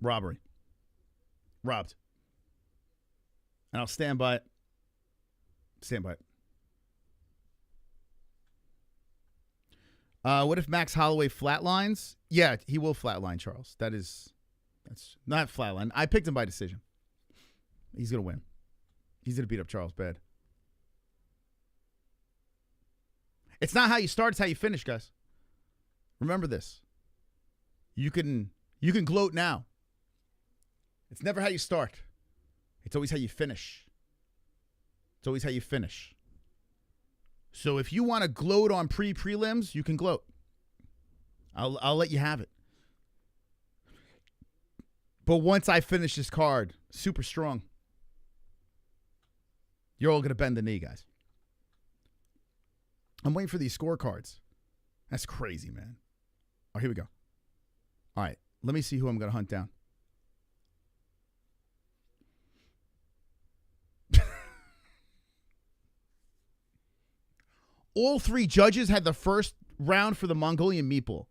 Robbery. Robbed. And I'll stand by it. Stand by it. What if Max Holloway flatlines? Yeah, he will flatline, Charles. That's not flatline. I picked him by decision. He's going to win. He's going to beat up Charles bad. It's not how you start, it's how you finish, guys. Remember this. You can gloat now. It's never how you start. It's always how you finish. It's always how you finish. So if you want to gloat on prelims, you can gloat. I'll let you have it. But once I finish this card, super strong, you're all going to bend the knee, guys. I'm waiting for these scorecards. That's crazy, man. Oh, here we go. All right, let me see who I'm going to hunt down. All three judges had the first round for the Mongolian meatball.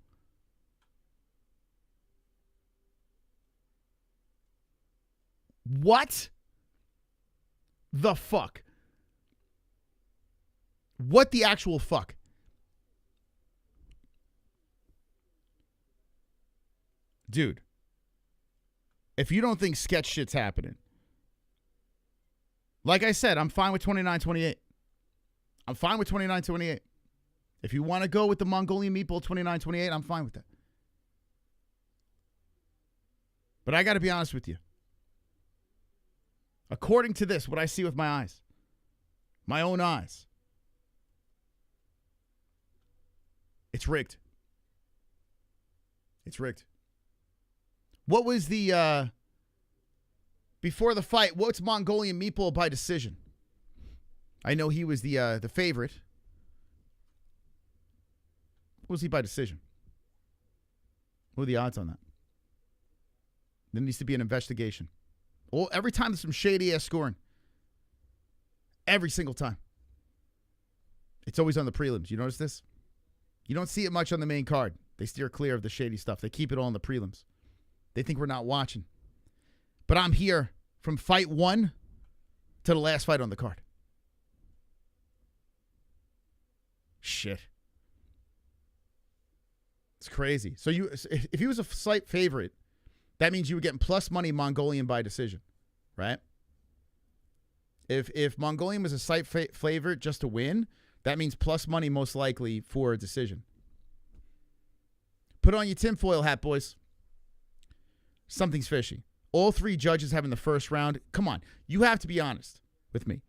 What the fuck? What the actual fuck? Dude, if you don't think sketch shit's happening, like I said, I'm fine with 29-28. I'm fine with 29-28. If you want to go with the Mongolian meatball 29-28, I'm fine with that. But I got to be honest with you. According to this, what I see with my eyes, my own eyes, it's rigged. It's rigged. What was the, before the fight, what's Mongolian meatball by decision? I know he was the favorite. What was he by decision? What are the odds on that? There needs to be an investigation. Well, every time there's some shady-ass scoring. Every single time. It's always on the prelims. You notice this? You don't see it much on the main card. They steer clear of the shady stuff. They keep it all in the prelims. They think we're not watching. But I'm here from fight 1 to the last fight on the card. Shit. It's crazy. So if he was a slight favorite, that means you were getting plus money Mongolian by decision, right? If Mongolian was a slight favorite just to win, that means plus money most likely for a decision. Put on your tinfoil hat, boys. Something's fishy. All three judges having the first round. Come on. You have to be honest with me.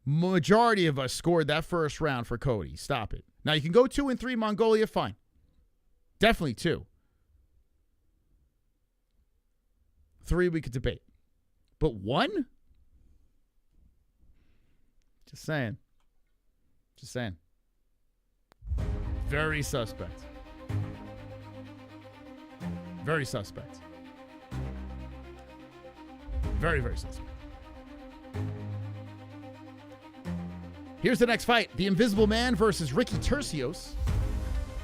Majority of us scored that first round for Cody. Stop it. Now, you can go 2 and 3 Mongolia, fine. Definitely 2. 3 we could debate. But 1? Just saying. Just saying. Very suspect. Very suspect. Very, very suspect. Here's the next fight. The Invisible Man versus Ricky Turcios.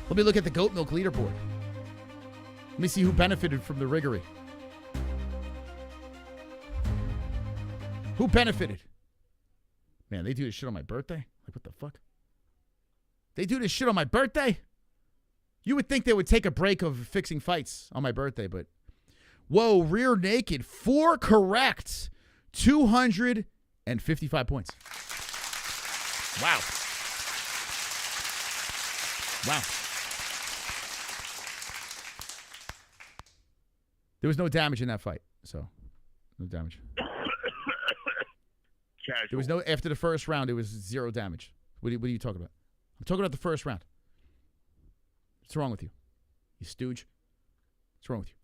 Let me look at the Goat Milk leaderboard. Let me see who benefited from the riggery. Who benefited? Man, they do this shit on my birthday? Like, what the fuck? They do this shit on my birthday? You would think they would take a break of fixing fights on my birthday, but... Whoa, rear naked. 4 correct. 255 points. Wow. Wow. There was no damage in that fight, so no damage. Casual. There was no, after the first round, it was 0 damage. What are you talking about? I'm talking about the first round. What's wrong with you? You stooge? What's wrong with you?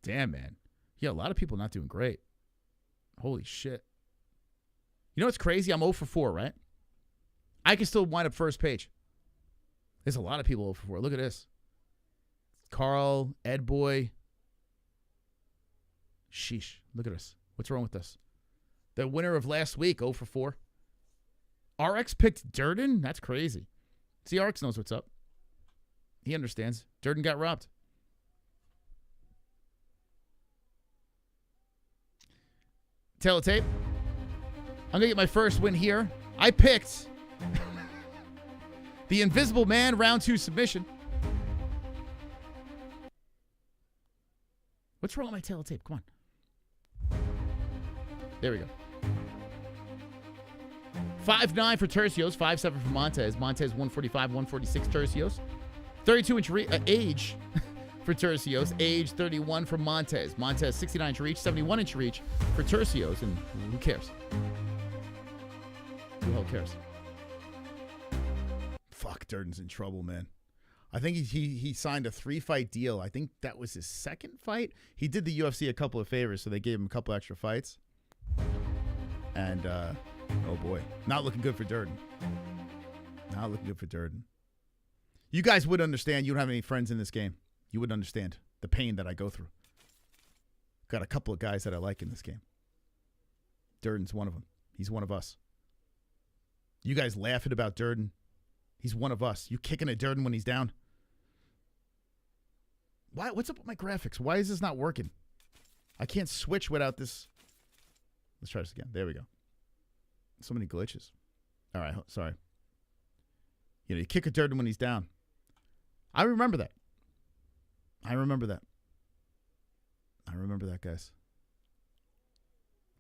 Damn, man. Yeah, a lot of people not doing great. Holy shit. You know what's crazy? I'm 0 for 4, right? I can still wind up first page. There's a lot of people 0-4. Look at this. Carl, Ed Boy. Sheesh. Look at us. What's wrong with this? The winner of last week, 0-4. RX picked Durden? That's crazy. See, RX knows what's up. He understands. Durden got robbed. Teletape. I'm going to get my first win here. I picked the Invisible Man round 2 submission. What's wrong with my teletape? Come on. There we go. 5'9" for Turcios, 5'7" for Montes. Montes 145, 146 Turcios. 32-inch age for Turcios. Age 31 for Montes. Montes 69-inch reach, 71-inch reach for Turcios. And who cares? Who the hell cares? Fuck, Durden's in trouble, man. I think he signed a 3-fight deal. I think that was his second fight. He did the UFC a couple of favors, so they gave him a couple extra fights. And, oh boy, not looking good for Durden. Not looking good for Durden. You guys would understand. You don't have any friends in this game. You would understand the pain that I go through. Got a couple of guys that I like in this game. Durden's one of them. He's one of us. You guys laughing about Durden. He's one of us. You kicking at Durden when he's down. Why? What's up with my graphics? Why is this not working? I can't switch without this. Let's try this again. There we go. So many glitches. All right. Sorry. You know, you kick at Durden when he's down. I remember that. I remember that. I remember that, guys.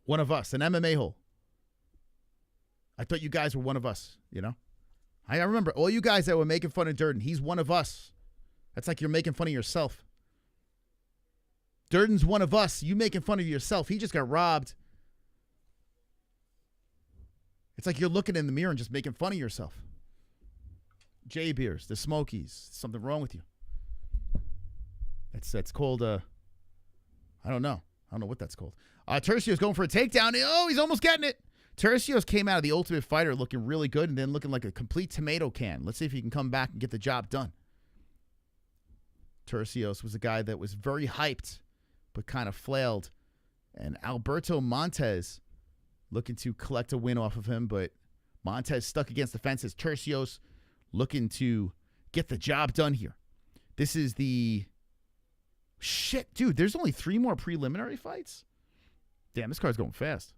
One of us. An MMA hole. I thought you guys were one of us, you know? I remember all you guys that were making fun of Durden. He's one of us. That's like you're making fun of yourself. Durden's one of us. You making fun of yourself. He just got robbed. It's like you're looking in the mirror and just making fun of yourself. J-Beers, the Smokies. Something wrong with you. That's called, I don't know. I don't know what that's called. Turcios going for a takedown. Oh, he's almost getting it. Turcios came out of the Ultimate Fighter looking really good and then looking like a complete tomato can. Let's see if he can come back and get the job done. Turcios was a guy that was very hyped, but kind of flailed. And Alberto Montes looking to collect a win off of him, but Montes stuck against the fences. Turcios looking to get the job done here. This is the... Shit, dude, there's only 3 more preliminary fights? Damn, this card's going fast.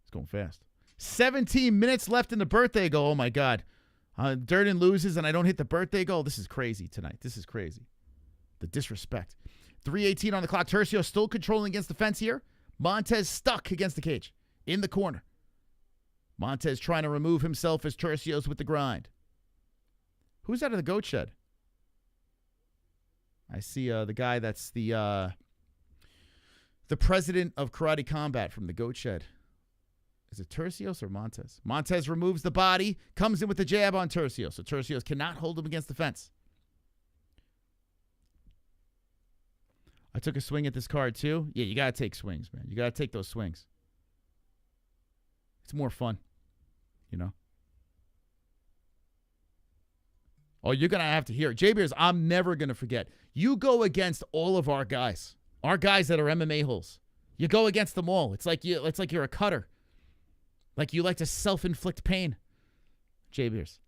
It's going fast. 17 minutes left in the birthday goal. Oh, my God. Durden loses, and I don't hit the birthday goal. This is crazy tonight. This is crazy. The disrespect. 3:18 on the clock. Turcios still controlling against the fence here. Montes stuck against the cage. In the corner. Montes trying to remove himself as Turcios with the grind. Who's out of the goat shed? I see the guy that's the president of Karate Combat from the goat shed. Is it Turcios or Montes? Montes removes the body, comes in with the jab on Turcios. So Turcios cannot hold him against the fence. I took a swing at this card too. Yeah, you got to take swings, man. You got to take those swings. It's more fun, you know? Oh, you're going to have to hear it. J-Beers, I'm never going to forget. You go against all of our guys that are MMA holes. You go against them all. It's like you're a cutter. Like you like to self-inflict pain. J-Beers.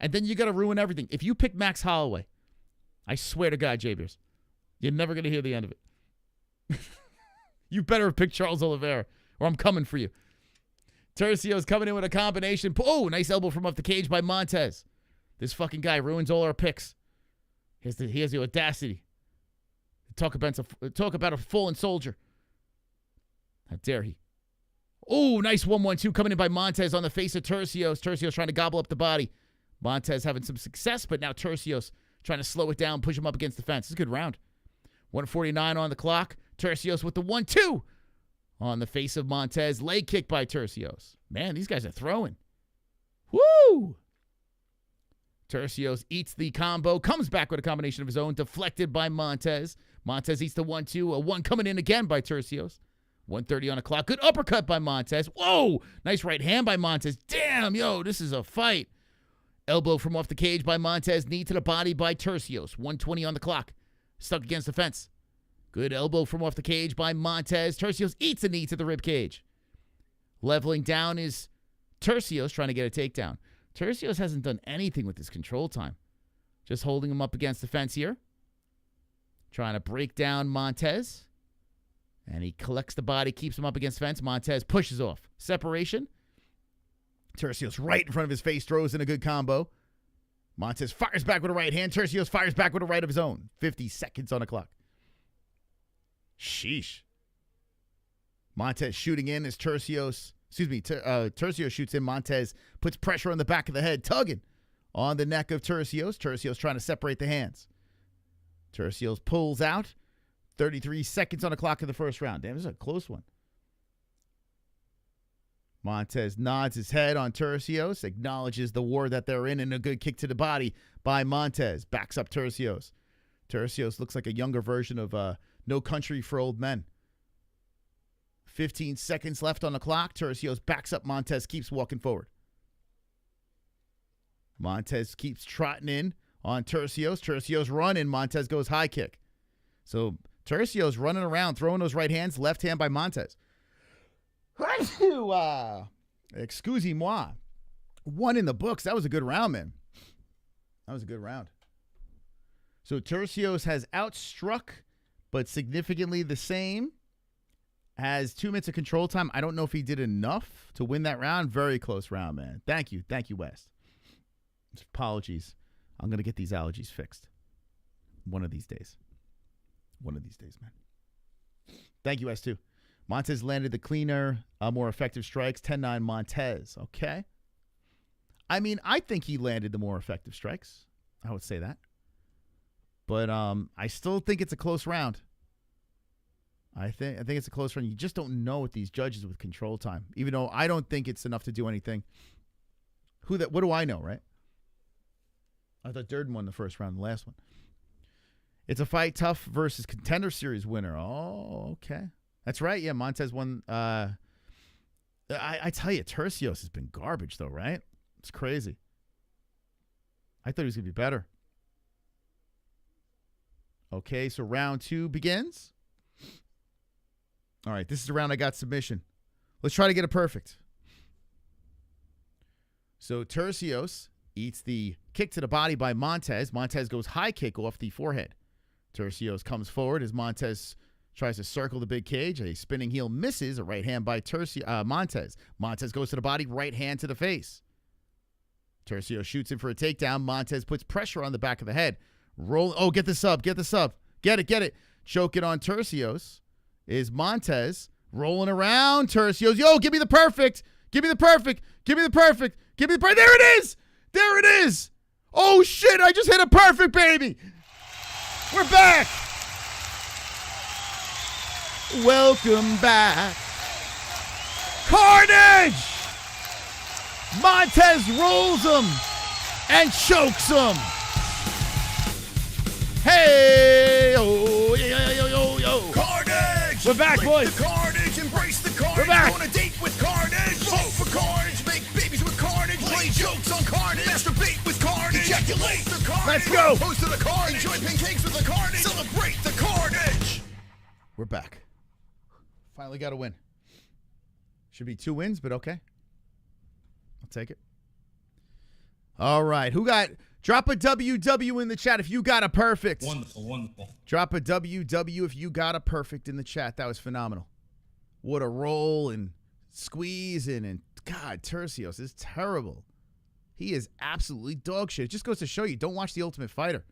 And then you got to ruin everything. If you pick Max Holloway, I swear to God, J-Beers, you're never going to hear the end of it. You better have picked Charles Oliveira, or I'm coming for you. Turcios coming in with a combination. Oh, nice elbow from off the cage by Montes. This fucking guy ruins all our picks. He has the audacity to talk about a fallen soldier. How dare he? Oh, nice 1-1-2 coming in by Montes on the face of Turcios. Turcios trying to gobble up the body. Montes having some success, but now Turcios trying to slow it down, push him up against the fence. It's a good round. 1:49 on the clock. Turcios with the 1-2 on the face of Montes. Leg kick by Turcios. Man, these guys are throwing. Woo! Turcios eats the combo, comes back with a combination of his own, deflected by Montes. Montes eats the 1-2, a 1 coming in again by Turcios. 1:30 on the clock. Good uppercut by Montes. Whoa! Nice right hand by Montes. Damn, yo, this is a fight. Elbow from off the cage by Montes. Knee to the body by Turcios. 1:20 on the clock. Stuck against the fence. Good elbow from off the cage by Montes. Turcios eats a knee to the rib cage. Leveling down is Turcios trying to get a takedown. Turcios hasn't done anything with his control time. Just holding him up against the fence here. Trying to break down Montes. And he collects the body, keeps him up against the fence. Montes pushes off. Separation. Turcios right in front of his face, throws in a good combo. Montes fires back with a right hand. Turcios fires back with a right of his own. 50 seconds on the clock. Sheesh. Montes shooting in as Turcios shoots in. Montes puts pressure on the back of the head, tugging on the neck of Turcios. Turcios trying to separate the hands. Turcios pulls out. 33 seconds on the clock in the first round. Damn, this is a close one. Montes nods his head on Turcios, acknowledges the war that they're in, and a good kick to the body by Montes. Backs up Turcios. Turcios looks like a younger version of No Country for Old Men. 15 seconds left on the clock. Turcios backs up Montes, keeps walking forward. Montes keeps trotting in on Turcios. Turcios running. Montes goes high kick. So Turcios running around, throwing those right hands. Left hand by Montes. Excusez-moi. One in the books. That was a good round, man. That was a good round. So Turcios has outstruck, but significantly the same. Has 2 minutes of control time. I don't know if he did enough to win that round. Very close round, man. Thank you. Thank you, West. Apologies. I'm going to get these allergies fixed. One of these days. One of these days, man. Thank you, S2. Montes landed the cleaner, more effective strikes. 10-9 Montes. Okay. I mean, I think he landed the more effective strikes. I would say that. But I still think it's a close round. I think it's a close round. You just don't know with these judges with control time. Even though I don't think it's enough to do anything. What do I know, right? I thought Durden won the first round, the last one. It's a fight tough versus contender series winner. Oh, okay. That's right. Yeah, Montes won. I tell you, Turcios has been garbage, though, right? It's crazy. I thought he was going to be better. Okay, so round 2 begins. All right, this is the round I got submission. Let's try to get it perfect. So Turcios eats the kick to the body by Montes. Montes goes high kick off the forehead. Turcios comes forward as Montes tries to circle the big cage. A spinning heel misses. A right hand by Montes. Montes goes to the body, right hand to the face. Turcios shoots in for a takedown. Montes puts pressure on the back of the head. Roll. Oh, get the sub. Get the sub. Get it. Choke it on Turcios. Is Montes rolling around Turcios. Yo, give me the perfect. Give me the perfect. Give me the perfect. Give me the perfect. There it is. There it is. Oh, shit. I just hit a perfect, baby. We're back. Welcome back. Carnage. Montes rolls him and chokes him. Hey, oh, yo. Carnage. We're back, boys. The carnage, embrace the carnage. We're back. On a date with carnage. Vote for carnage. Make babies with carnage. Play jokes on carnage. Masturbate with carnage. Ejaculate the carnage. Let's go. Post to the carnage. Enjoy pancakes with the carnage. Celebrate the carnage. We're back. Finally got a win. Should be 2 wins, but okay. I'll take it. All right. Drop a WW in the chat if you got a perfect. Wonderful. Drop a WW if you got a perfect in the chat. That was phenomenal. What a roll and squeeze and God, Turcios is terrible. He is absolutely dog shit. It just goes to show you, don't watch The Ultimate Fighter.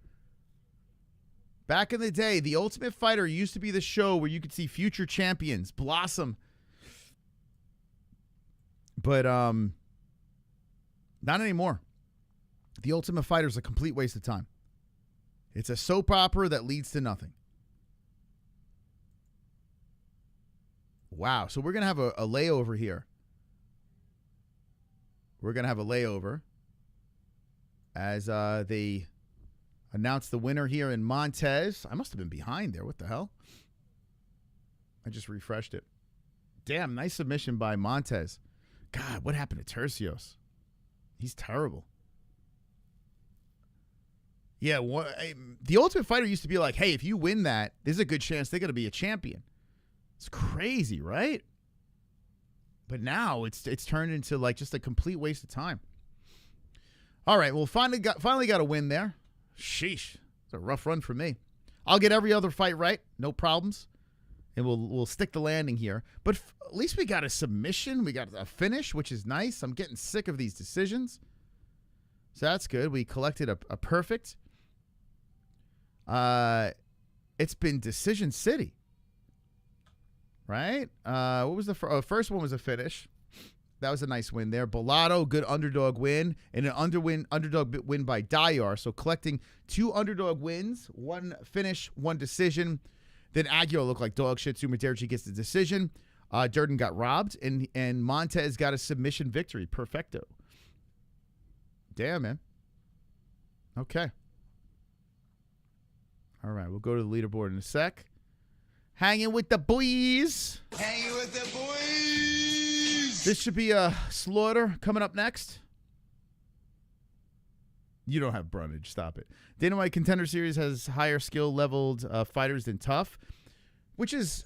Back in the day, The Ultimate Fighter used to be the show where you could see future champions blossom. But not anymore. The Ultimate Fighter is a complete waste of time. It's a soap opera that leads to nothing. Wow. So we're going to have a layover here. We're going to have a layover as they announce the winner here in Montes. I must have been behind there. What the hell? I just refreshed it. Damn, nice submission by Montes. God, what happened to Turcios? He's terrible. Yeah, the Ultimate Fighter used to be like, hey, if you win that, there's a good chance they're going to be a champion. It's crazy, right? But now it's turned into like just a complete waste of time. All right, well, finally got a win there. Sheesh, it's a rough run for me. I'll get every other fight right, no problems, and we'll stick the landing here. But at least we got a submission, we got a finish, which is nice. I'm getting sick of these decisions, so that's good. We collected a perfect. It's been decision city, right? What was the first one? Was a finish. That was a nice win there. Bellato, good underdog win, and an underdog win by Dyer. So collecting 2 underdog wins, 1 finish, 1 decision. Then Aguilar looked like dog shit. Sumudaerji gets the decision. Durden got robbed, and Montes got a submission victory. Perfecto. Damn, man. Okay. All right, we'll go to the leaderboard in a sec. Hanging with the boys. Hanging with the boys. This should be a slaughter coming up next. You don't have Brundage. Stop it. Dana White Contender Series has higher skill leveled fighters than Tough, which is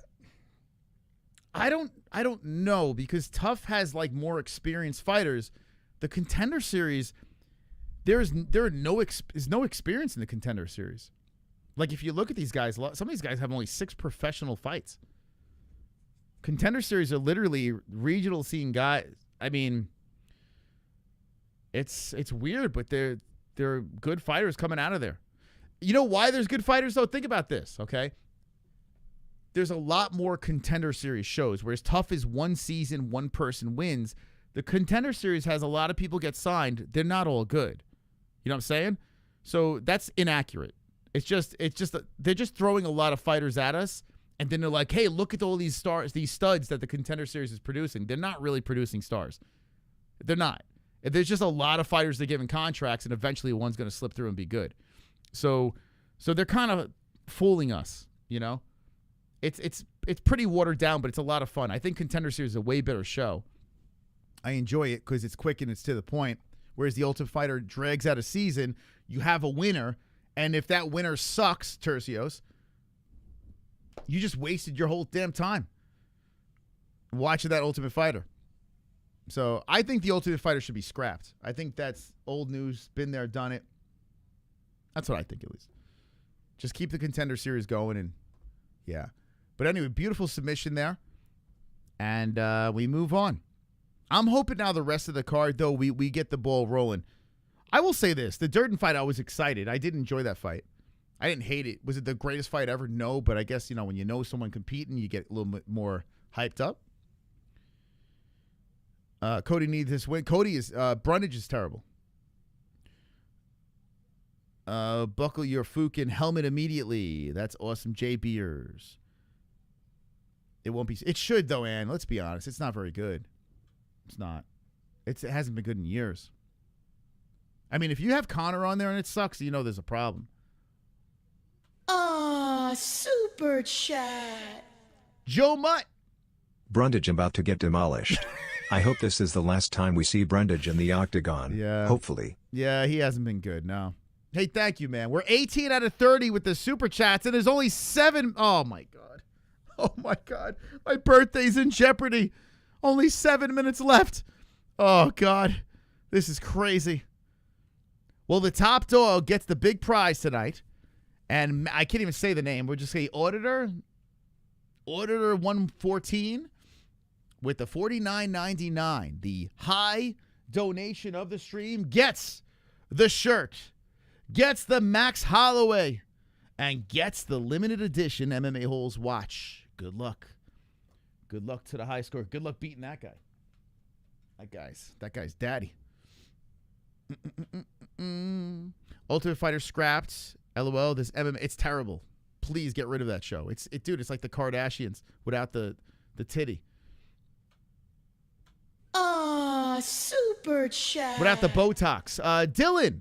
I don't know, because Tough has like more experienced fighters. The Contender Series, is no experience in the Contender Series. Like, if you look at these guys, some of these guys have only 6 professional fights. Contender Series are literally regional scene guys. I mean, it's weird, but they're good fighters coming out of there. You know why there's good fighters, though? Think about this, okay? There's a lot more Contender Series shows, whereas Tough is 1 season, 1 person wins. The Contender Series has a lot of people get signed. They're not all good. You know what I'm saying? So that's inaccurate. It's just they're just throwing a lot of fighters at us, and then they're like, hey, look at all these stars, these studs that the Contender Series is producing. They're not really producing stars. They're not. There's just a lot of fighters they're giving contracts, and eventually one's going to slip through and be good. So they're kind of fooling us, you know? It's pretty watered down, but it's a lot of fun. I think Contender Series is a way better show. I enjoy it because it's quick and it's to the point, whereas the Ultimate Fighter drags out a season. You have a winner, and if that winner sucks, Turcios, you just wasted your whole damn time watching that Ultimate Fighter. So I think the Ultimate Fighter should be scrapped. I think that's old news, been there, done it. That's what I think, at least. Just keep the Contender Series going, and yeah. But anyway, beautiful submission there. And we move on. I'm hoping now the rest of the card, though, we get the ball rolling. I will say this. The Durden fight, I was excited. I did enjoy that fight. I didn't hate it. Was it the greatest fight ever? No, but I guess, when you know someone competing, you get a little bit more hyped up. Cody needs this win. Brundage is terrible. Buckle your Fukin helmet immediately. That's awesome. J Beers. It won't be. It should, though, Ann. Let's be honest. It's not very good. It's not. It hasn't been good in years. I mean, if you have Connor on there and it sucks, there's a problem. Aw, super chat. Joe Mutt. Brundage about to get demolished. I hope this is the last time we see Brundage in the octagon. Yeah. Hopefully. Yeah, he hasn't been good, no. Hey, thank you, man. We're 18 out of 30 with the super chats, and there's only 7. Oh, my God. Oh, my God. My birthday's in jeopardy. Only 7 minutes left. Oh, God. This is crazy. Well, the top dog gets the big prize tonight. And I can't even say the name. We'll just say Auditor 114 with the $49.99. The high donation of the stream gets the shirt, gets the Max Holloway, and gets the limited edition MMA-Holes watch. Good luck. Good luck to the high score. Good luck beating that guy. That guy's daddy. Ultimate Fighter scrapped. LOL. This MMA, it's terrible. Please get rid of that show. Dude, it's like the Kardashians without the titty. Aw, super chat. Without the Botox. Dylan.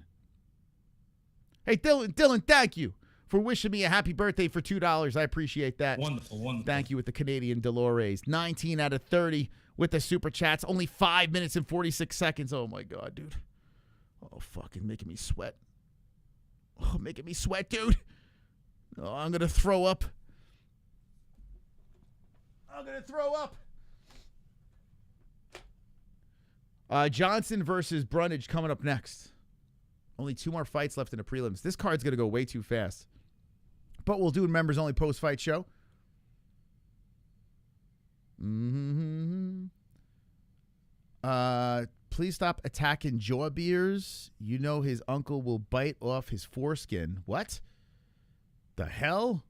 Hey, Dylan, thank you for wishing me a happy birthday for $2. I appreciate that. Wonderful, wonderful. Thank you with the Canadian Dolores. 19 out of 30 with the super chats. Only 5 minutes and 46 seconds. Oh, my God, dude. Oh, fucking making me sweat. Oh, making me sweat, dude. Oh, I'm going to throw up. I'm going to throw up. Johnson versus Brundage coming up next. Only 2 more fights left in the prelims. This card's going to go way too fast. But we'll do a members-only post-fight show. Please stop attacking jaw beers. You know his uncle will bite off his foreskin. What? The hell?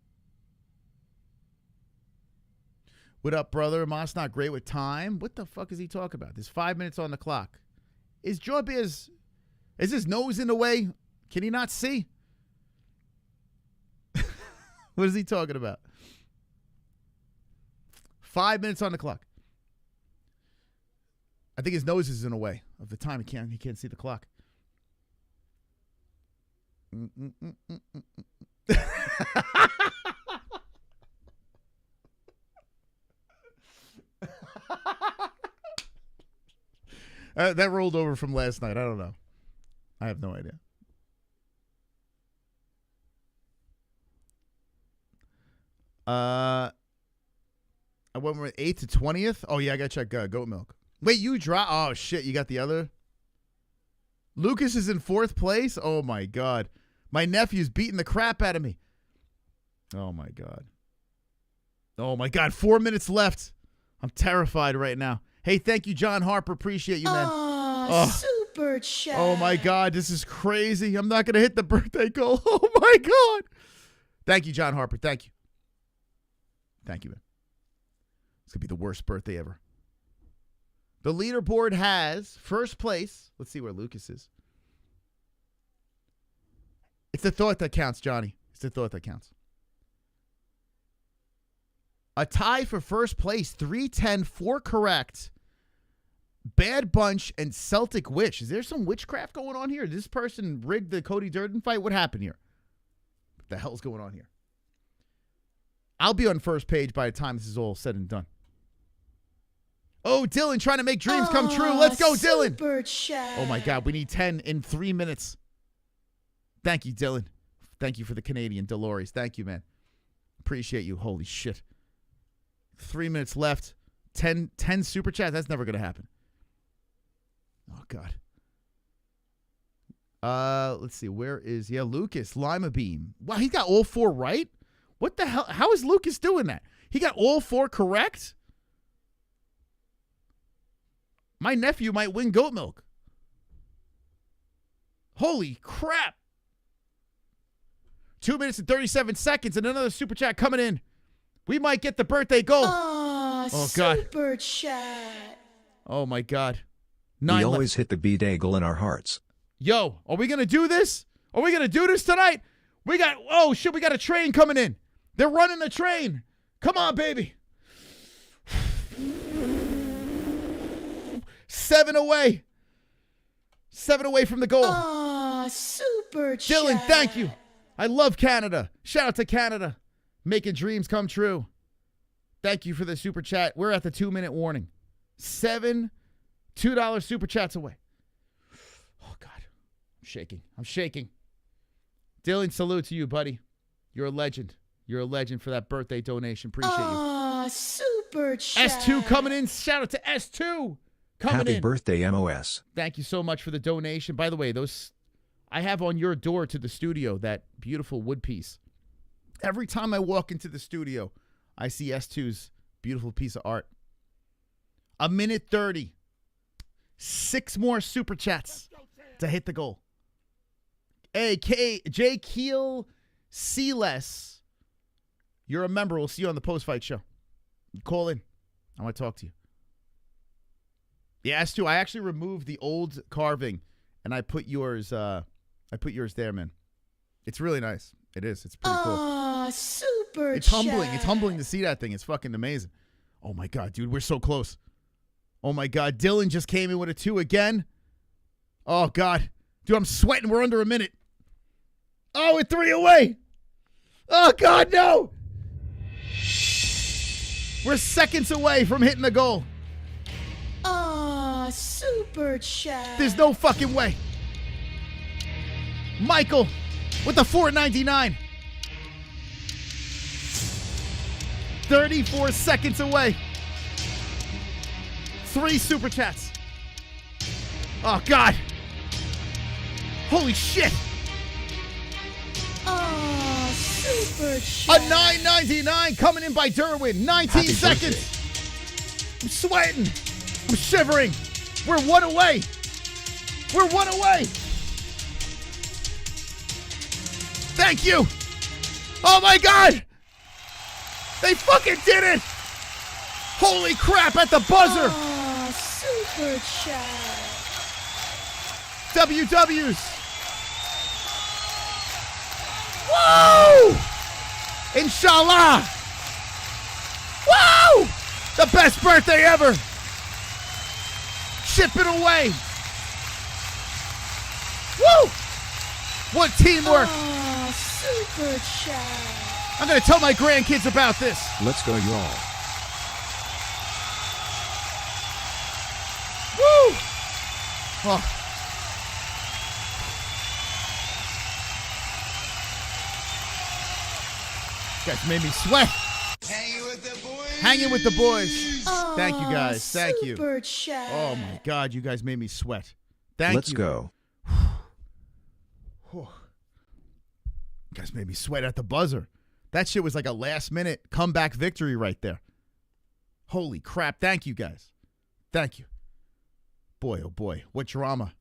What up, brother? Moss not great with time. What the fuck is he talking about? There's 5 minutes on the clock. Is jaw beers... Is his nose in the way? Can he not see? What is he talking about? 5 minutes on the clock. I think his nose is in the way of the time. He can't see the clock. That rolled over from last night. I don't know. I have no idea. I went from 8th to 20th. Oh, yeah, I got to check goat milk. Wait, you drop? Oh, shit, you got the other? Lucas is in 4th place? Oh, my God. My nephew's beating the crap out of me. Oh, my God. Oh, my God. 4 minutes left. I'm terrified right now. Hey, thank you, John Harper. Appreciate you, man. Oh, super chat. Oh, my God. This is crazy. I'm not going to hit the birthday goal. Oh, my God. Thank you, John Harper. Thank you. Thank you, man. It's going to be the worst birthday ever. The leaderboard has first place. Let's see where Lucas is. It's the thought that counts, Johnny. It's the thought that counts. A tie for first place, 310, 4 correct. Bad Bunch and Celtic Witch. Is there some witchcraft going on here? Did this person rigged the Cody Durden fight? What happened here? What the hell's going on here? I'll be on first page by the time this is all said and done. Oh, Dylan trying to make dreams come true. Let's go, Dylan. Super chat. Oh, my God. We need 10 in 3 minutes. Thank you, Dylan. Thank you for the Canadian Dolores. Thank you, man. Appreciate you. Holy shit. 3 minutes left. 10 super chats. That's never going to happen. Oh, God. Let's see. Where is... Yeah, Lucas. Lima Beam. Wow, he got all 4 right? What the hell? How is Lucas doing that? He got all 4 correct? My nephew might win goat milk. Holy crap. 2 minutes and 37 seconds and another super chat coming in. We might get the birthday goal. Oh, God. Super chat. Oh, my God. We always hit the B-Daggle in our hearts. Yo, are we going to do this? Are we going to do this tonight? We got, oh, shit, we got a train coming in. They're running the train. Come on, baby. 7 away. 7 away from the goal. Oh, super chat. Dylan, thank you. I love Canada. Shout out to Canada. Making dreams come true. Thank you for the super chat. We're at the 2-minute warning. 7 $2 super chats away. Oh, God. I'm shaking. I'm shaking. Dylan, salute to you, buddy. You're a legend. You're a legend for that birthday donation. Appreciate you. Oh, super chat. S2 coming in. Shout out to S2. Happy birthday, MOS. Thank you so much for the donation. By the way, those I have on your door to the studio that beautiful wood piece. Every time I walk into the studio, I see S2's beautiful piece of art. 1:30. 6 more super chats to hit the goal. Hey, J. Keel C-less. You're a member. We'll see you on the post-fight show. Call in. I want to talk to you. Yeah, S2, I actually removed the old carving, and I put yours there, man. It's really nice. It is. It's pretty cool. Oh, super It's chat. humbling. It's humbling to see that thing. It's fucking amazing. Oh, my God, dude. We're so close. Oh, my God. Dylan just came in with a 2 again. Oh, God. Dude, I'm sweating. We're under a minute. Oh, we're 3 away. Oh, God, no. We're seconds away from hitting the goal. Aw, super chat. There's no fucking way. Michael with the $4.99. 34 seconds away. 3 super chats. Oh, God. Holy shit. Aw, super chat. A $9.99 coming in by Derwin. 19 seconds. I'm sweating. I'm shivering. We're one away. We're one away. Thank you. Oh, my God. They fucking did it. Holy crap, at the buzzer. Aw, super chat. WWs. Woo! Inshallah. Woo! The best birthday ever. Ship it away. Woo! What teamwork. Aw, super chat. I'm going to tell my grandkids about this. Let's go, y'all. Woo! Oh. You guys made me sweat. Hanging with the boys. Hanging with the boys. Aw, Thank you, guys. Thank you. Super chat. Oh, my God. You guys made me sweat. Thank Let's you. go. You guys made me sweat at the buzzer. That shit was like a last-minute comeback victory right there. Holy crap. Thank you, guys. Thank you. Boy, oh, boy. What drama.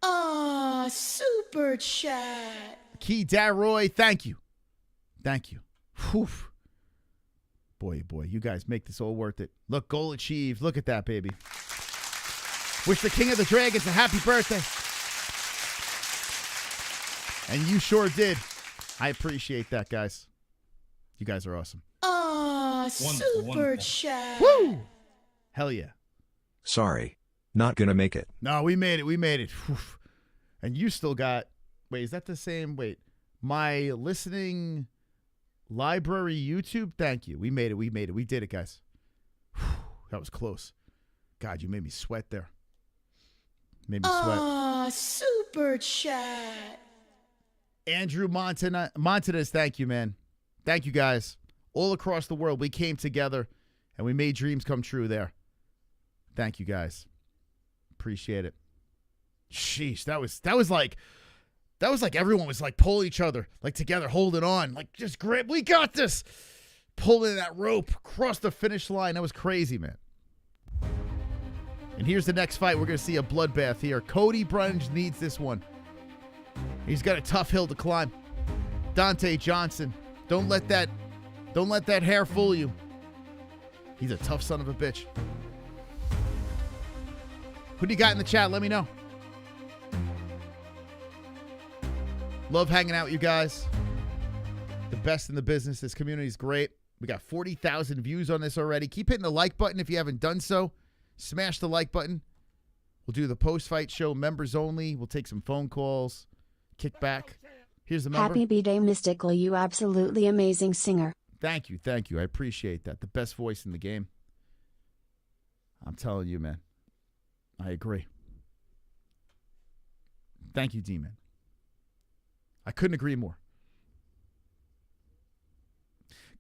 Aw, super chat. Key Darroy, thank you. Thank you. Whew. Boy, boy, you guys make this all worth it. Look, goal achieved. Look at that, baby. Wish the King of the Dragons a happy birthday. And you sure did. I appreciate that, guys. You guys are awesome. Aw, super wonderful. chat. Woo! Hell yeah. Sorry. Not gonna make it. No, we made it. We made it. Whew. And you still got... Wait, is that the same? Wait. My listening library YouTube? Thank you. We made it. We made it. We did it, guys. Whew. That was close. God, you made me sweat there. Made me sweat. Aw, super chat. Andrew Montes, thank you, man. Thank you, guys. All across the world, we came together, and we made dreams come true there. Thank you, guys. Appreciate it. Sheesh, that was like everyone was like pulling each other, like together, holding on, like just grip. We got this. Pulling that rope across the finish line. That was crazy, man. And here's the next fight. We're going to see a bloodbath here. Cody Brunge needs this one. He's got a tough hill to climb. Donte Johnson. Don't let that hair fool you. He's a tough son of a bitch. Who do you got in the chat? Let me know. Love hanging out with you guys. The best in the business. This community is great. We got 40,000 views on this already. Keep hitting the like button if you haven't done so. Smash the like button. We'll do the post-fight show, members only. We'll take some phone calls. Kick back. Here's the number. Happy B-Day, Mystical. You absolutely amazing singer. Thank you. Thank you. I appreciate that. The best voice in the game. I'm telling you, man. I agree. Thank you, D-Man. I couldn't agree more.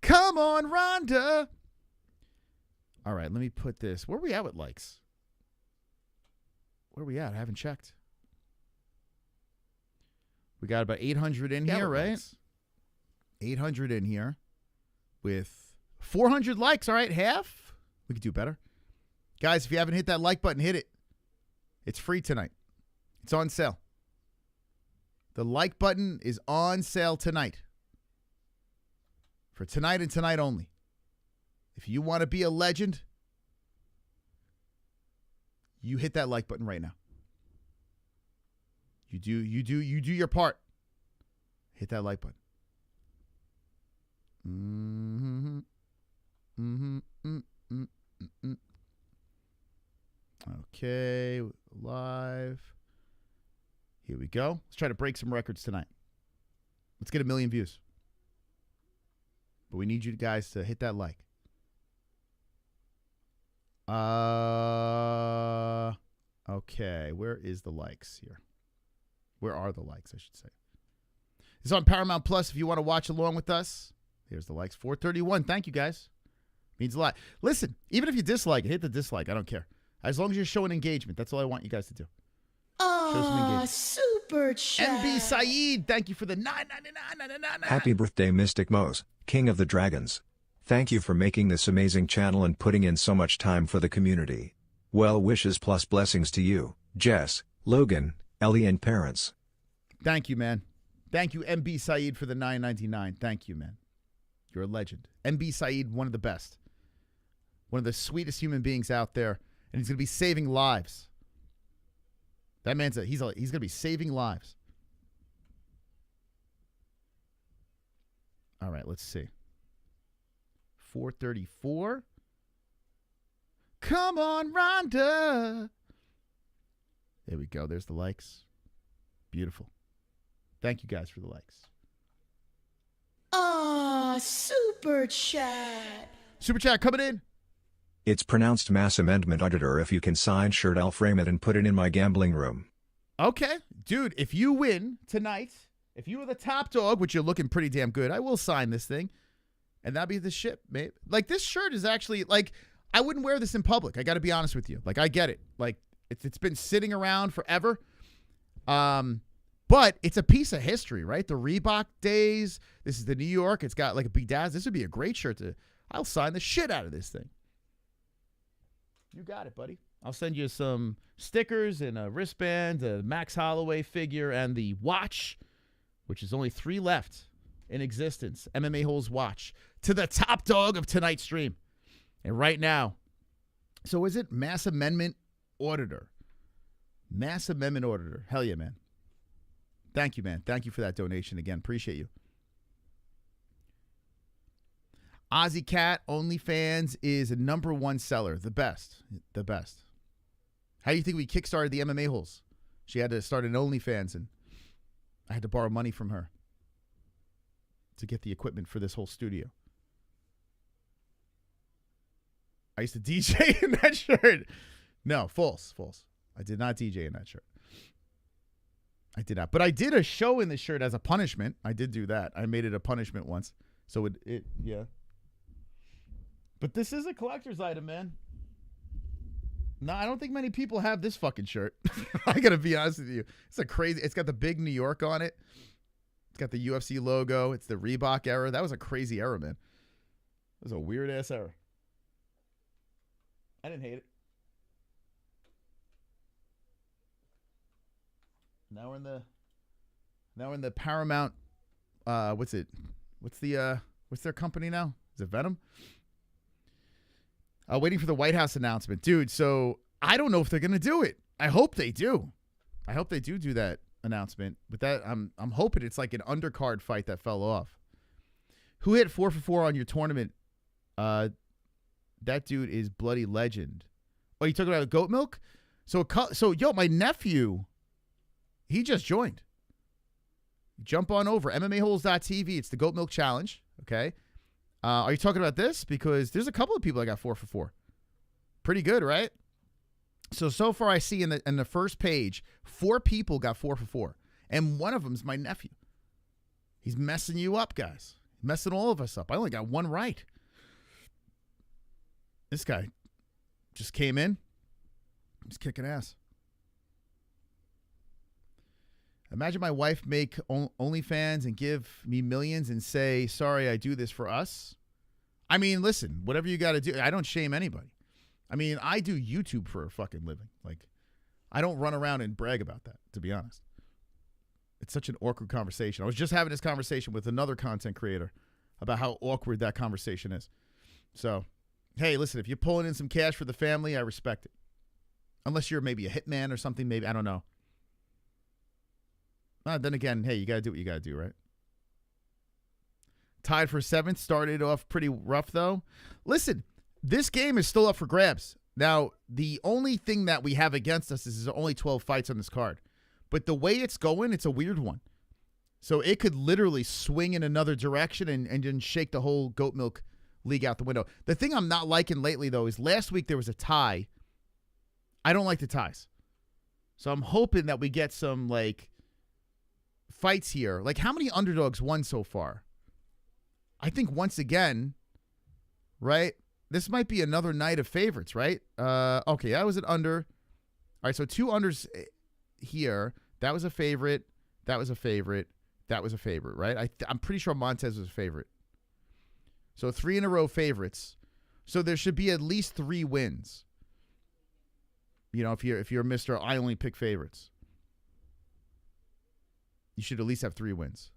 Come on, Rhonda. All right, let me put this. Where are we at with likes? Where are we at? I haven't checked. We got about 800 in here, right? Likes. 800 in here with 400 likes. All right, half. We could do better. Guys, if you haven't hit that like button, hit it. It's free tonight. It's on sale. The like button is on sale tonight. For tonight and tonight only. If you want to be a legend, you hit that like button right now. You do your part. Hit that like button. Okay, live. Here we go. Let's try to break some records tonight. Let's get 1 million views. But we need you guys to hit that like. Okay, where is the likes here? Where are the likes, I should say? It's on Paramount Plus if you want to watch along with us. Here's the likes, 431. Thank you, guys. Means a lot. Listen, even if you dislike it, hit the dislike. I don't care. As long as you're showing engagement, that's all I want you guys to do. Aw, super chat. MB Saeed, thank you for the $9.99. Happy birthday, Mystic Mose, King of the Dragons. Thank you for making this amazing channel and putting in so much time for the community. Well wishes plus blessings to you, Jess, Logan, Ellie, and parents. Thank you, man. Thank you, MB Saeed, for the $9.99. Thank you, man. You're a legend. MB Saeed, one of the best. One of the sweetest human beings out there. And he's going to be saving lives. That man's he's going to be saving lives. All right, let's see. 434. Come on, Rhonda. There we go. There's the likes. Beautiful. Thank you guys for the likes. Aw, super chat. Super chat coming in. It's pronounced Mass Amendment Auditor. If you can sign shirt, I'll frame it and put it in my gambling room. Okay. Dude, if you win tonight, if you are the top dog, which you're looking pretty damn good, I will sign this thing. And that'd be the shit, mate. Like, this shirt is actually, like, I wouldn't wear this in public. I got to be honest with you. Like, I get it. Like, it's been sitting around forever. But it's a piece of history, right? The Reebok days. This is the New York. It's got like a bedazzle. This would be a great shirt to. I'll sign the shit out of this thing. You got it, buddy. I'll send you some stickers and a wristband, a Max Holloway figure, and the watch, which is only 3 left in existence. MMA-Holes watch to the top dog of tonight's stream. And right now, so is it Mass Amendment Auditor? Mass Amendment Auditor. Hell yeah, man. Thank you, man. Thank you for that donation again. Appreciate you. Ozzy Cat OnlyFans is a #1 seller. The best. The best. How do you think we kickstarted the MMA-Holes? She had to start an OnlyFans, and I had to borrow money from her to get the equipment for this whole studio. I used to DJ in that shirt. No, false. I did not DJ in that shirt. I did not. But I did a show in this shirt as a punishment. I did do that. I made it a punishment once. So yeah. But this is a collector's item, man. No, I don't think many people have this fucking shirt. I got to be honest with you. It's got the big New York on it. It's got the UFC logo. It's the Reebok era. That was a crazy era, man. It was a weird ass era. I didn't hate it. Now we're in the Paramount. What's their company now? Is it Venom? Waiting for the White House announcement, dude. So I don't know if they're gonna do it. I hope they do. I hope they do that announcement. But that I'm hoping it's like an undercard fight that fell off. Who hit 4 for 4 on your tournament? That dude is bloody legend. Oh, you talking about goat milk? So yo, my nephew. He just joined. Jump on over. MMAHoles.tv. It's the Goat Milk Challenge. Okay. Are you talking about this? Because there's a couple of people that got 4 for 4. Pretty good, right? So far I see in the first page, 4 people got 4 for 4. And one of them is my nephew. He's messing you up, guys. Messing all of us up. I only got 1 right. This guy just came in. He's kicking ass. Imagine my wife make OnlyFans and give me millions and say, sorry, I do this for us. I mean, listen, whatever you got to do. I don't shame anybody. I mean, I do YouTube for a fucking living. Like, I don't run around and brag about that, to be honest. It's such an awkward conversation. I was just having this conversation with another content creator about how awkward that conversation is. So, hey, listen, if you're pulling in some cash for the family, I respect it. Unless you're maybe a hitman or something, maybe, I don't know. Then again, hey, you got to do what you got to do, right? Tied for 7th. Started off pretty rough, though. Listen, this game is still up for grabs. Now, the only thing that we have against us is there's only 12 fights on this card. But the way it's going, it's a weird one. So it could literally swing in another direction and then shake the whole goat milk league out the window. The thing I'm not liking lately, though, is last week there was a tie. I don't like the ties. So I'm hoping that we get some, like, fights here. Like, how many underdogs won so far? I think once again, right? This might be another night of favorites, right? Okay, that was an under. All right, so 2 unders here. That was a favorite. That was a favorite. That was a favorite, right? I'm pretty sure Montes was a favorite. So 3 in a row favorites. So there should be at least 3 wins. You know, if you're Mr. I only pick favorites. You should at least have 3 wins.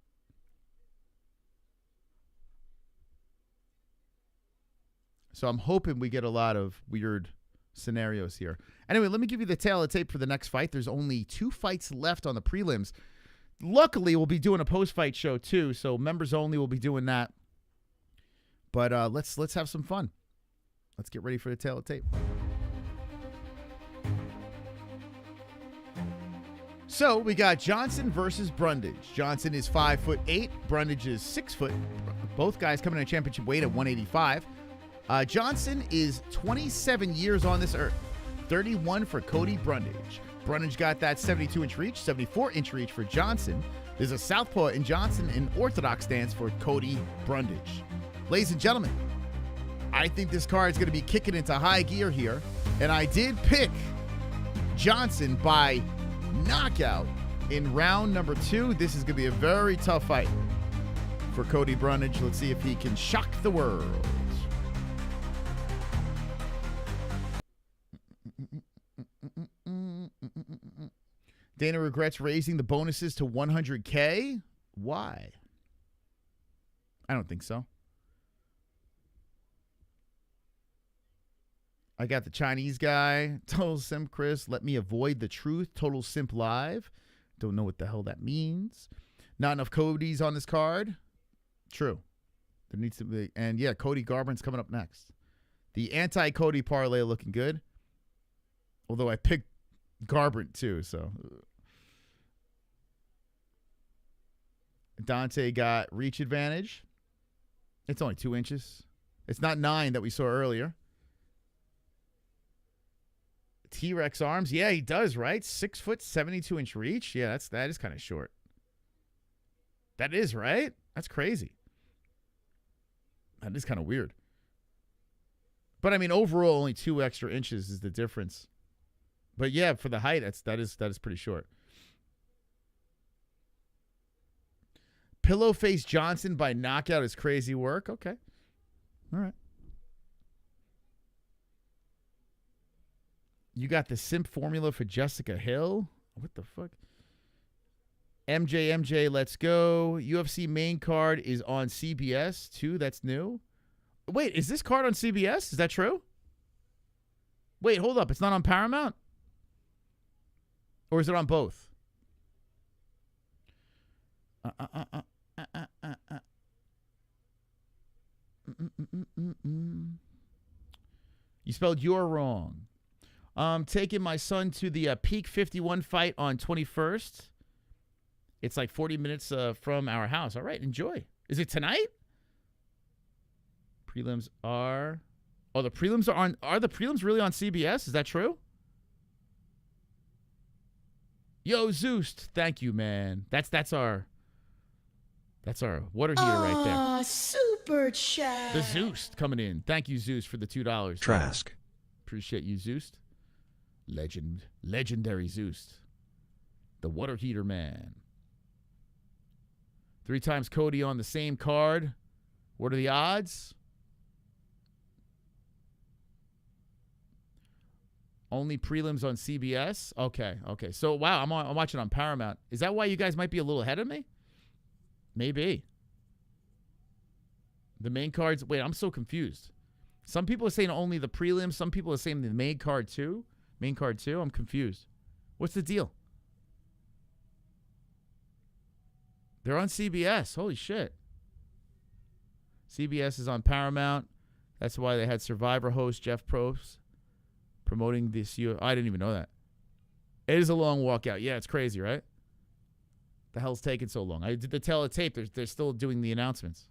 So I'm hoping we get a lot of weird scenarios here. Anyway, let me give you the tail of the tape for the next fight. There's only 2 fights left on the prelims. Luckily, we'll be doing a post-fight show too, so members only will be doing that. But let's have some fun. Let's get ready for the tail of the tape. So we got Johnson versus Brundage. Johnson is 5'8", Brundage is 6 foot. Both guys coming in a championship weight at 185. Johnson is 27 years on this earth. 31 for Cody Brundage. Brundage got that 72-inch reach, 74-inch reach for Johnson. There's a southpaw in Johnson, and orthodox stance for Cody Brundage. Ladies and gentlemen, I think this card is going to be kicking into high gear here, and I did pick Johnson by knockout in round number 2. This is going to be a very tough fight for Cody Brundage. Let's see if he can shock the world. Dana regrets raising the bonuses to 100K. Why? I don't think so. I got the Chinese guy. Total Simp Chris. Let me avoid the truth. Total Simp Live. Don't know what the hell that means. Not enough Codys on this card. True. There needs to be. And yeah, Cody Garbrandt's coming up next. The anti-Cody parlay looking good. Although I picked Garbrandt too, so. Donte got reach advantage. It's only 2 inches. It's not 9 that we saw earlier. T-Rex arms. Yeah, he does, right? 6 foot, 72-inch reach. Yeah, that is kind of short. That is, right? That's crazy. That is kind of weird. But I mean, overall, only 2 extra inches is the difference. But yeah, for the height, that is pretty short. Pillow face Johnson by knockout is crazy work. Okay. All right. You got the simp formula for Jessica Hill. What the fuck? MJ, let's go. UFC main card is on CBS too. That's new. Wait, is this card on CBS? Is that true? Wait, hold up. It's not on Paramount? Or is it on both? You spelled "you're" wrong. Taking my son to the Peak 51 fight on 21st. It's like 40 minutes from our house. All right, enjoy. Is it tonight? Prelims are... Oh, the prelims are on... Are the prelims really on CBS? Is that true? Yo, Zeus, thank you, man. That's our water heater right there. Ah, super chat. The Zeus coming in. Thank you, Zeus, for the $2. Trask. Appreciate you, Zeus. Legendary Zeus. The water heater man. 3 times Cody on the same card. What are the odds? Only prelims on CBS? Okay. So, wow, I'm watching on Paramount. Is that why you guys might be a little ahead of me? Maybe. The main cards... Wait, I'm so confused. Some people are saying only the prelims. Some people are saying the main card too. Main card too? I'm confused. What's the deal? They're on CBS. Holy shit. CBS is on Paramount. That's why they had Survivor host Jeff Probst promoting this year. I didn't even know that. It is a long walkout. Yeah, it's crazy, right? The hell's taking so long? I did the tail of tape. They're still doing the announcements.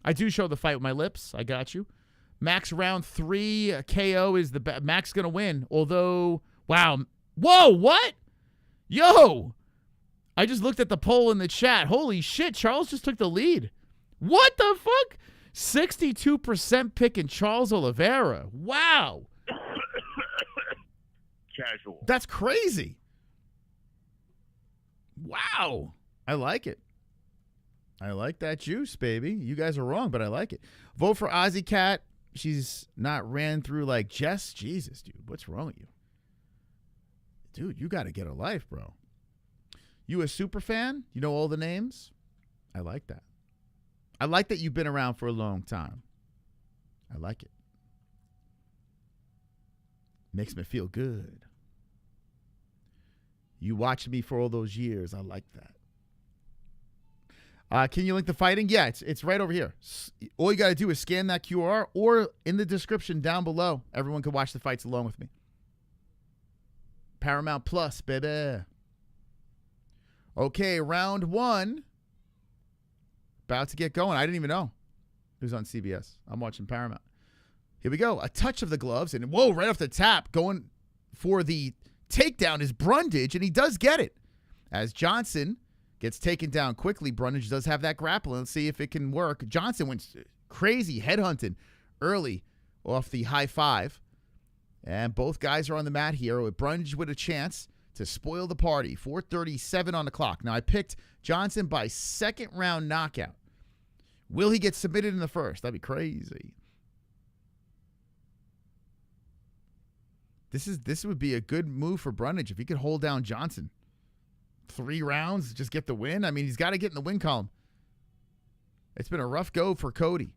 I do show the fight with my lips. I got you. Max round 3 KO is the Max going to win. Although, wow. Whoa, what? Yo. I just looked at the poll in the chat. Holy shit, Charles just took the lead. What the fuck? 62% picking Charles Oliveira. Wow. Casual. That's crazy. Wow. I like it. I like that juice, baby. You guys are wrong, but I like it. Vote for Ozzy Cat. She's not ran through like Jess. Jesus, dude. What's wrong with you? Dude, you got to get a life, bro. You a super fan? You know all the names? I like that. I like that you've been around for a long time. I like it. Makes me feel good. You watched me for all those years. I like that. Can you link the fighting? Yeah, it's right over here. All you got to do is scan that QR or in the description down below. Everyone can watch the fights along with me. Paramount Plus, baby. Okay, round 1. About to get going. I didn't even know it was on CBS. I'm watching Paramount. Here we go. A touch of the gloves. And, whoa, right off the tap, going for the takedown is Brundage, and he does get it. As Johnson gets taken down quickly, Brundage does have that grappling. Let's see if it can work. Johnson went crazy headhunting early off the high 5. And both guys are on the mat here with Brundage with a chance to spoil the party. 4:37 on the clock. Now, I picked Johnson by second round knockout. Will he get submitted in the first? That'd be crazy. This would be a good move for Brundage if he could hold down Johnson. 3 rounds, just get the win. I mean, he's got to get in the win column. It's been a rough go for Cody.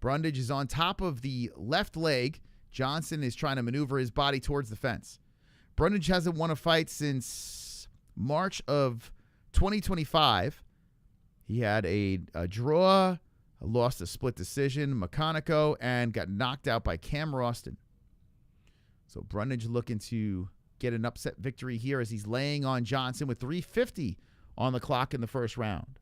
Brundage is on top of the left leg. Johnson is trying to maneuver his body towards the fence. Brundage hasn't won a fight since March of 2025. He had a draw, lost a split decision, Mechanico, and got knocked out by Cam Roston. So Brundage looking to get an upset victory here as he's laying on Johnson with 3:50 on the clock in the first round.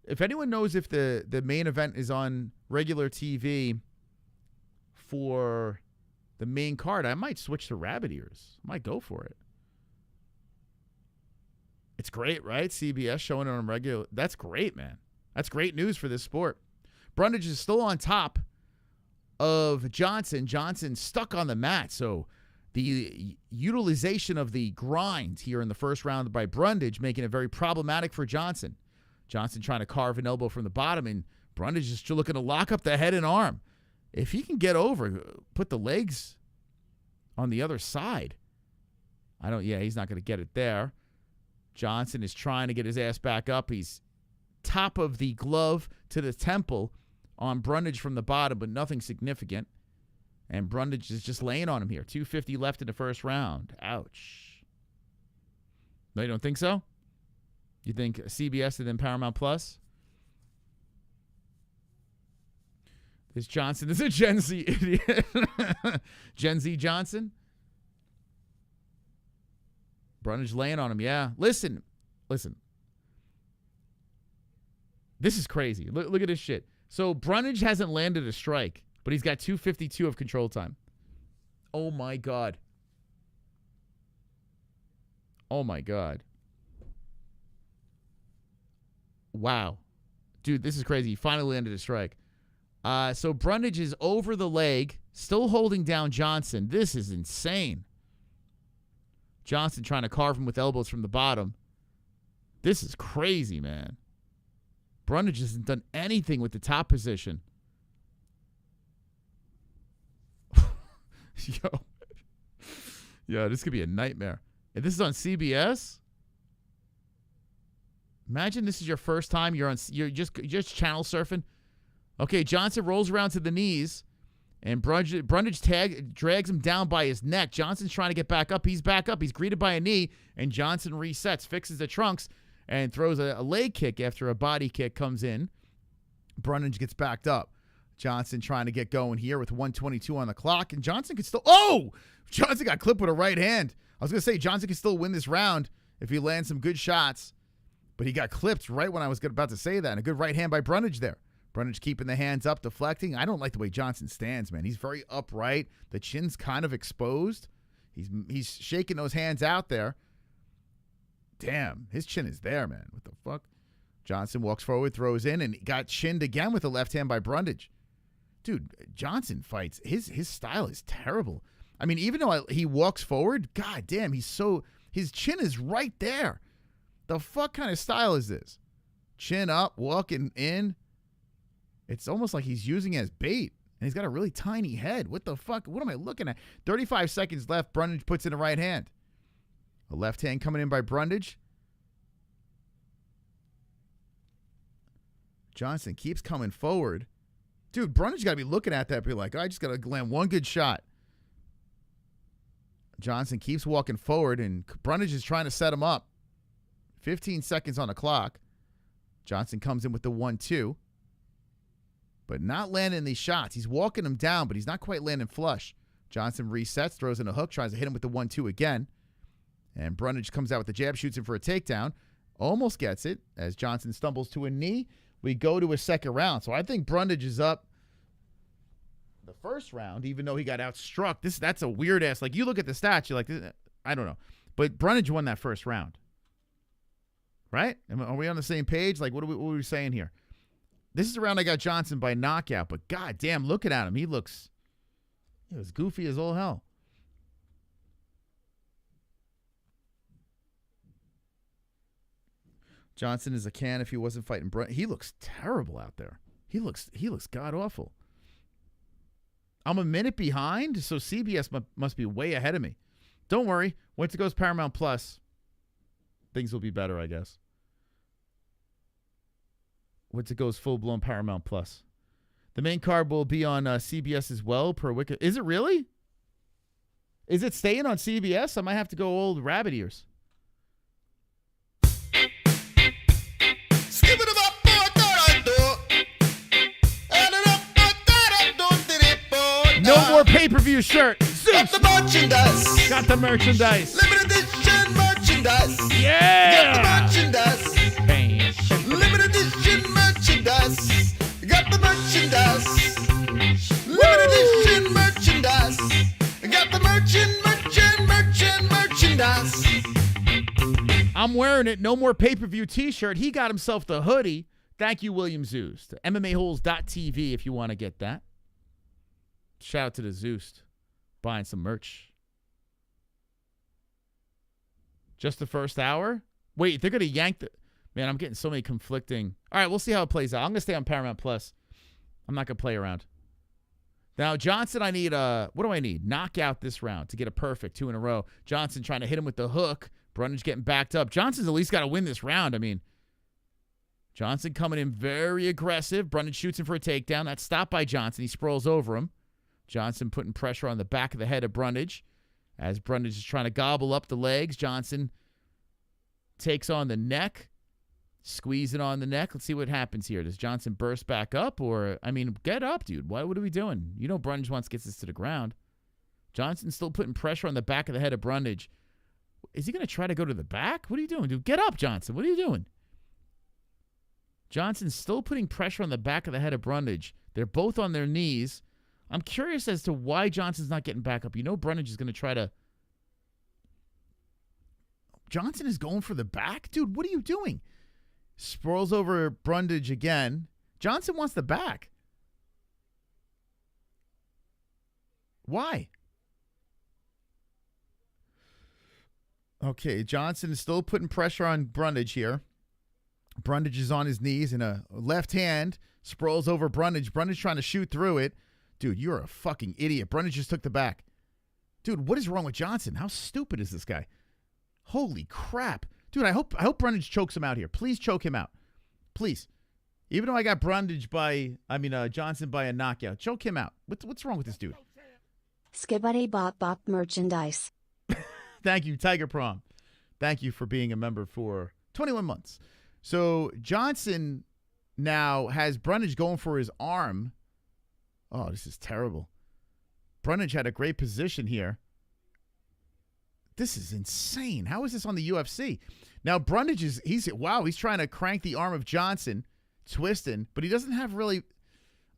If anyone knows if the main event is on regular TV for the main card, I might switch to rabbit ears. I might go for it. It's great, right? CBS showing it on regular. That's great, man. That's great news for this sport. Brundage is still on top of Johnson. Johnson stuck on the mat, so the utilization of the grind here in the first round by Brundage making it very problematic for Johnson. Johnson trying to carve an elbow from the bottom, and Brundage is still looking to lock up the head and arm. If he can get over, put the legs on the other side. He's not going to get it there. Johnson is trying to get his ass back up. He's top of the glove to the temple on Brundage from the bottom, but nothing significant. And Brundage is just laying on him here. 2:50 left in the first round. Ouch. No, you don't think so? You think CBS and then Paramount Plus? This Johnson is a Gen Z idiot. Gen Z Johnson. Brundage laying on him. Yeah. Listen. This is crazy. Look at this shit. So Brundage hasn't landed a strike, but he's got 2:52 of control time. Oh, my God. Oh, my God. Wow. Dude, this is crazy. He finally landed a strike. So Brundage is over the leg, still holding down Johnson. This is insane. Johnson trying to carve him with elbows from the bottom. This is crazy, man. Brundage hasn't done anything with the top position. Yo, this could be a nightmare. If this is on CBS, imagine this is your first time. You're just channel surfing. Okay, Johnson rolls around to the knees, and Brundage drags him down by his neck. Johnson's trying to get back up. He's back up. He's greeted by a knee, and Johnson resets, fixes the trunks, and throws a leg kick after a body kick comes in. Brundage gets backed up. Johnson trying to get going here with 1:22 on the clock, and Johnson could still. Oh, Johnson got clipped with a right hand. I was gonna say Johnson could still win this round if he lands some good shots, but he got clipped right when I was about to say that. And a good right hand by Brundage there. Brundage keeping the hands up, deflecting. I don't like the way Johnson stands, man. He's very upright. The chin's kind of exposed. He's shaking those hands out there. Damn, his chin is there, man. What the fuck? Johnson walks forward, throws in, and got chinned again with the left hand by Brundage. Dude, Johnson fights. His style is terrible. I mean, even though he walks forward, god damn, his chin is right there. The fuck kind of style is this? Chin up, walking in. It's almost like he's using it as bait, and he's got a really tiny head. What the fuck? What am I looking at? 35 seconds left. Brundage puts in a right hand. A left hand coming in by Brundage. Johnson keeps coming forward. Dude, Brundage got to be looking at that and be like, I just got to land one good shot. Johnson keeps walking forward, and Brundage is trying to set him up. 15 seconds on the clock. Johnson comes in with the 1-2. But not landing these shots. He's walking him down, but he's not quite landing flush. Johnson resets, throws in a hook, tries to hit him with the 1-2 again. And Brundage comes out with the jab, shoots him for a takedown. Almost gets it as Johnson stumbles to a knee. We go to a second round. So I think Brundage is up the first round, even though he got outstruck. That's a weird ass. Like, you look at the stats, you're like, I don't know. But Brundage won that first round. Right? Are we on the same page? Like, what are we saying here? This is the round I got Johnson by knockout, but goddamn, looking at him, he was goofy as all hell. Johnson is a can if he wasn't fighting Brundage. He looks terrible out there. He looks god awful. I'm a minute behind, so CBS must be way ahead of me. Don't worry. Once it goes Paramount Plus, things will be better, I guess. Once it goes full-blown Paramount Plus. The main card will be on CBS as well, per Wiki. Is it really? Is it staying on CBS? I might have to go old rabbit ears. No more pay-per-view shirt. Got the merchandise. Got the merchandise. Limited edition merchandise. Yeah. Got the merchandise. Bam. Limited edition merchandise. Got the merchandise. Limited edition merchandise. Got the merchandise. I'm wearing it. No more pay-per-view t-shirt. He got himself the hoodie. Thank you, William Zeus. To MMA-Holes.tv if you want to get that. Shout out to the Zeus. Buying some merch. Just the first hour? Wait, they're going to yank the... Man, I'm getting so many conflicting... All right, we'll see how it plays out. I'm going to stay on Paramount Plus. I'm not going to play around. Now, Johnson, I need... what do I need? Knockout this round to get a perfect 2 in a row. Johnson trying to hit him with the hook. Brundage getting backed up. Johnson's at least got to win this round. I mean, Johnson coming in very aggressive. Brundage shoots him for a takedown. That's stopped by Johnson. He sprawls over him. Johnson putting pressure on the back of the head of Brundage. As Brundage is trying to gobble up the legs, Johnson takes on the neck. Squeezing on the neck. Let's see what happens here. Does Johnson burst back up? Or, I mean, get up, dude. What are we doing? You know Brundage wants to get this to the ground. Johnson's still putting pressure on the back of the head of Brundage. Is he going to try to go to the back? What are you doing, dude? Get up, Johnson. What are you doing? Johnson's still putting pressure on the back of the head of Brundage. They're both on their knees. I'm curious as to why Johnson's not getting back up. You know Brundage is going to try to... Johnson is going for the back? Dude, what are you doing? Sprawls over Brundage again. Johnson wants the back. Why? Okay, Johnson is still putting pressure on Brundage here. Brundage is on his knees in a left hand. Sprawls over Brundage. Brundage trying to shoot through it. Dude, you're a fucking idiot. Brundage just took the back. Dude, what is wrong with Johnson? How stupid is this guy? Holy crap. Dude, I hope Brundage chokes him out here. Please choke him out. Please. Even though I got Johnson by a knockout. Choke him out. What's wrong with this dude? Skibbity bop bop merchandise. Thank you, Tiger Prom. Thank you for being a member for 21 months. So Johnson now has Brundage going for his arm. Oh, this is terrible. Brundage had a great position here. This is insane. How is this on the UFC? Now, Brundage he's trying to crank the arm of Johnson, twisting, but he doesn't have really,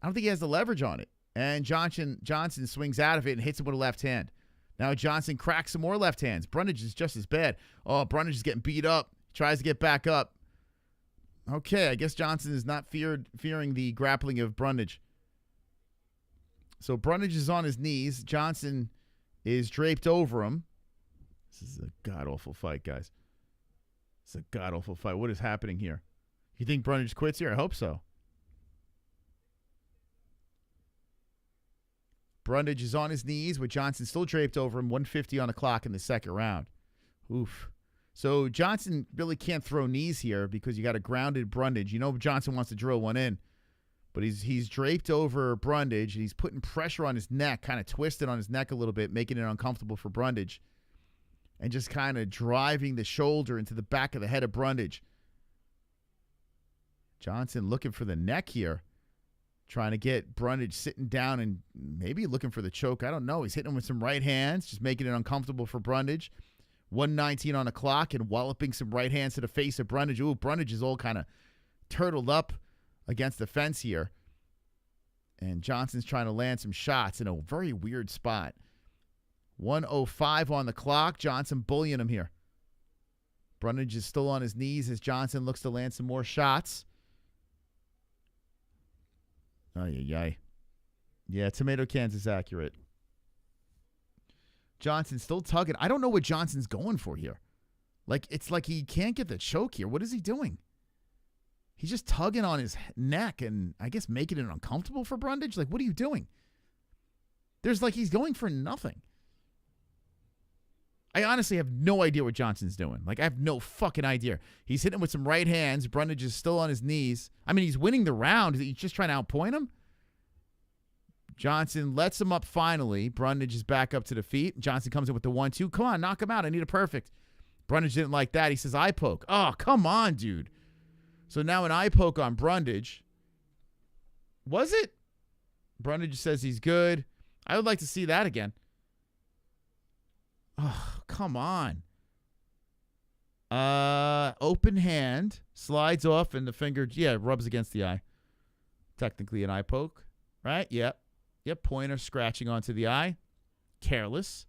I don't think he has the leverage on it. And Johnson swings out of it and hits him with a left hand. Now Johnson cracks some more left hands. Brundage is just as bad. Oh, Brundage is getting beat up. Tries to get back up. Okay, I guess Johnson is not fearing the grappling of Brundage. So Brundage is on his knees. Johnson is draped over him. This is a god-awful fight, guys. It's a god-awful fight. What is happening here? You think Brundage quits here? I hope so. Brundage is on his knees with Johnson still draped over him, 150 on the clock in the second round. Oof. So Johnson really can't throw knees here because you got a grounded Brundage. You know Johnson wants to drill one in, but he's draped over Brundage, and he's putting pressure on his neck, kind of twisted on his neck a little bit, making it uncomfortable for Brundage, and just kind of driving the shoulder into the back of the head of Brundage. Johnson looking for the neck here, trying to get Brundage sitting down and maybe looking for the choke. I don't know. He's hitting him with some right hands, just making it uncomfortable for Brundage. 119 on the clock and walloping some right hands to the face of Brundage. Ooh, Brundage is all kind of turtled up against the fence here. And Johnson's trying to land some shots in a very weird spot. 105 on the clock. Johnson bullying him here. Brundage is still on his knees as Johnson looks to land some more shots. Ay. Yeah, tomato cans is accurate. Johnson's still tugging. I don't know what Johnson's going for here. It's like he can't get the choke here. What is he doing? He's just tugging on his neck and I guess making it uncomfortable for Brundage. What are you doing? He's going for nothing. I honestly have no idea what Johnson's doing. I have no fucking idea. He's hitting him with some right hands. Brundage is still on his knees. I mean, he's winning the round. He's just trying to outpoint him. Johnson lets him up finally. Brundage is back up to the feet. Johnson comes in with the 1-2. Come on, knock him out. I need a perfect. Brundage didn't like that. He says, eye poke. Oh, come on, dude. So now an eye poke on Brundage. Was it? Brundage says he's good. I would like to see that again. Oh, come on. Open hand. Slides off and the finger, rubs against the eye. Technically an eye poke, right? Yep. Pointer scratching onto the eye. Careless.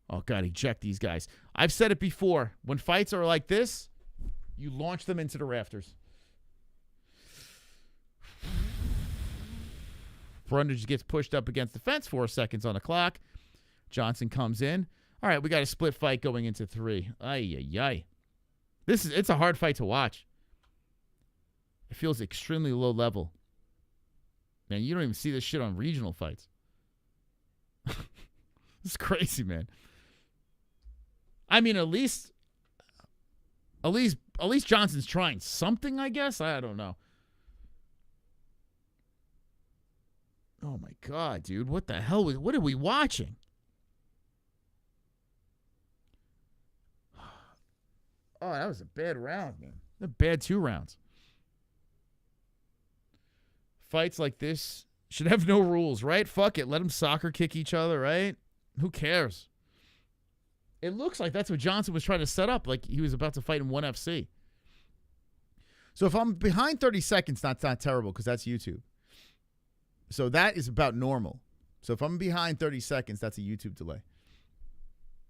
Oh, God, eject these guys. I've said it before. When fights are like this, you launch them into the rafters. Brundage gets pushed up against the fence. 4 seconds on the clock. Johnson comes in. All right, we got a split fight going into 3. Ay. It's a hard fight to watch. It feels extremely low level. Man, you don't even see this shit on regional fights. It's crazy, man. I mean, at least Johnson's trying something, I guess. I don't know. Oh my God, dude. What the hell what are we watching? Oh, that was a bad round, man. A bad 2 rounds. Fights like this should have no rules, right? Fuck it. Let them soccer kick each other, right? Who cares? It looks like that's what Johnson was trying to set up, like he was about to fight in ONE FC. So if I'm behind 30 seconds, that's not terrible because that's YouTube. So that is about normal. So if I'm behind 30 seconds, that's a YouTube delay.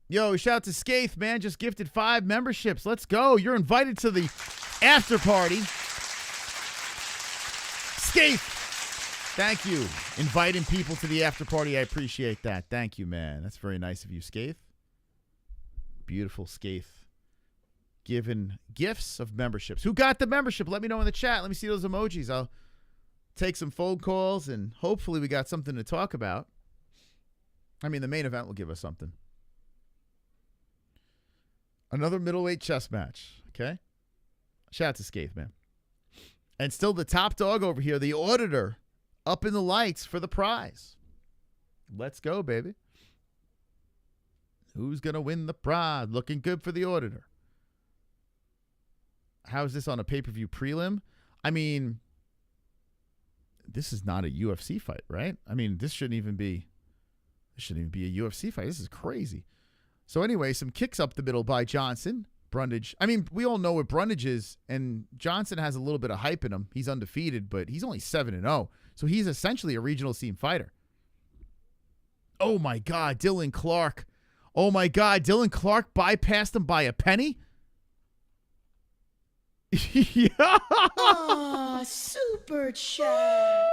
Yo, shout out to Skaith, man. Just gifted 5 memberships. Let's go. You're invited to the after party. Skaith, thank you. Inviting people to the after party. I appreciate that. Thank you, man. That's very nice of you, Skaith. Beautiful Skaith. Giving gifts of memberships. Who got the membership? Let me know in the chat. Let me see those emojis. I'll take some phone calls, and hopefully we got something to talk about. I mean, the main event will give us something. Another middleweight chess match, okay? Shout out to Skaith, man. And still the top dog over here, the auditor, up in the lights for the prize. Let's go, baby. Who's going to win the prize? Looking good for the auditor. How is this on a pay-per-view prelim? I mean, This is not a UFC fight, right? I mean, this shouldn't even be a UFC fight. This is crazy. So anyway, some kicks up the middle by Johnson. Brundage. I mean, we all know what Brundage is, and Johnson has a little bit of hype in him. He's undefeated, but he's only 7-0. So he's essentially a regional scene fighter. Oh, my God, Dylan Clark. Oh, my God, Dylan Clark bypassed him by a penny? Yeah. Oh, super chat.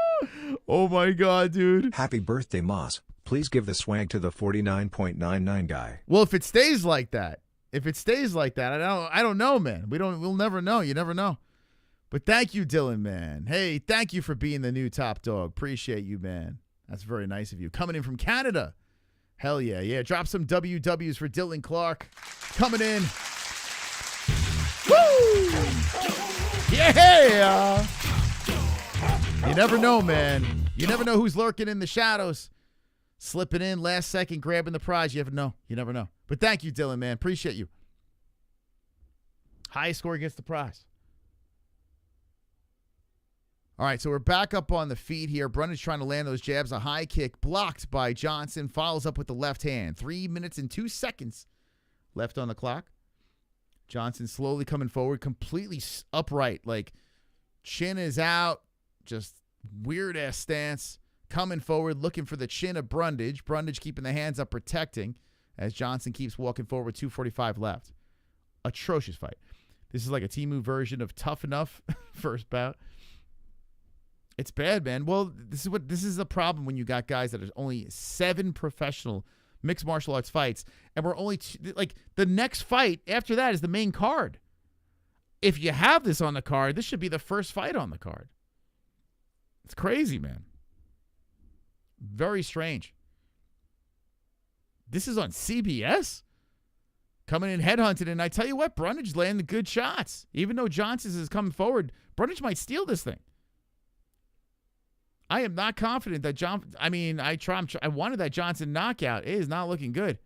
Oh, my God, dude. Happy birthday, Moss. Please give the swag to the 49.99 guy. Well, if it stays like that, I don't know, man. We'll never know. You never know. But thank you, Dylan, man. Hey, thank you for being the new top dog. Appreciate you, man. That's very nice of you. Coming in from Canada. Hell yeah. Yeah, drop some WWs for Dylan Clark. Coming in. Woo! Yeah! You never know, man. You never know who's lurking in the shadows. Slipping in last second, grabbing the prize. You never know. You never know. But thank you, Dylan, man. Appreciate you. Highest score gets the prize. All right, so we're back up on the feet here. Brundage trying to land those jabs. A high kick blocked by Johnson. Follows up with the left hand. 3 minutes and 2 seconds left on the clock. Johnson slowly coming forward, completely upright. Like, chin is out. Just weird-ass stance. Coming forward, looking for the chin of Brundage. Brundage keeping the hands up, protecting, as Johnson keeps walking forward. 2:45 left. Atrocious fight. This is like a Temu version of Tough Enough first bout. It's bad, man. Well, this is the problem when you got guys that are only 7 professional mixed martial arts fights, and we're only like the next fight after that is the main card. If you have this on the card, this should be the first fight on the card. It's crazy, man. Very strange. This is on CBS? Coming in headhunted, and I tell you what, Brundage landing good shots. Even though Johnson is coming forward, Brundage might steal this thing. I am not confident that I wanted that Johnson knockout. It is not looking good.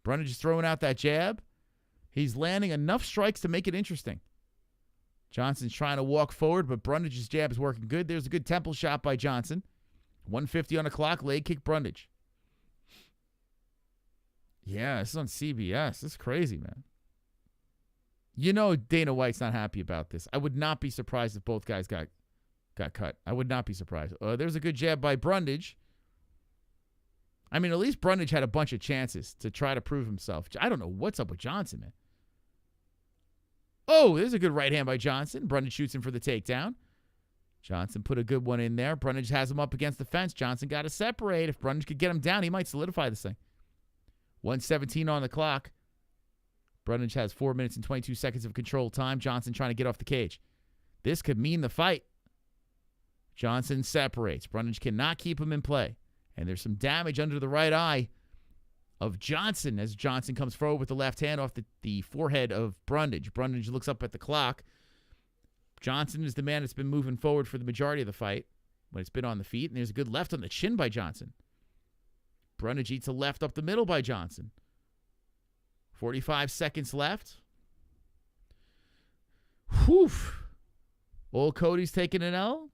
Brundage is throwing out that jab. He's landing enough strikes to make it interesting. Johnson's trying to walk forward, but Brundage's jab is working good. There's a good temple shot by Johnson. 150 on the clock, leg kick Brundage. Yeah, this is on CBS. This is crazy, man. You know Dana White's not happy about this. I would not be surprised if both guys got cut. I would not be surprised. There's a good jab by Brundage. I mean, at least Brundage had a bunch of chances to try to prove himself. I don't know what's up with Johnson, man. Oh, there's a good right hand by Johnson. Brundage shoots him for the takedown. Johnson put a good one in there. Brundage has him up against the fence. Johnson got to separate. If Brundage could get him down, he might solidify this thing. 1:17 on the clock. Brundage has 4 minutes and 22 seconds of control time. Johnson trying to get off the cage. This could mean the fight. Johnson separates. Brundage cannot keep him in play. And there's some damage under the right eye of Johnson as Johnson comes forward with the left hand off the forehead of Brundage. Brundage looks up at the clock. Johnson is the man that's been moving forward for the majority of the fight when it's been on the feet. And there's a good left on the chin by Johnson. Brundage eats a left up the middle by Johnson. 45 seconds left. Whew. Old Cody's taking an L.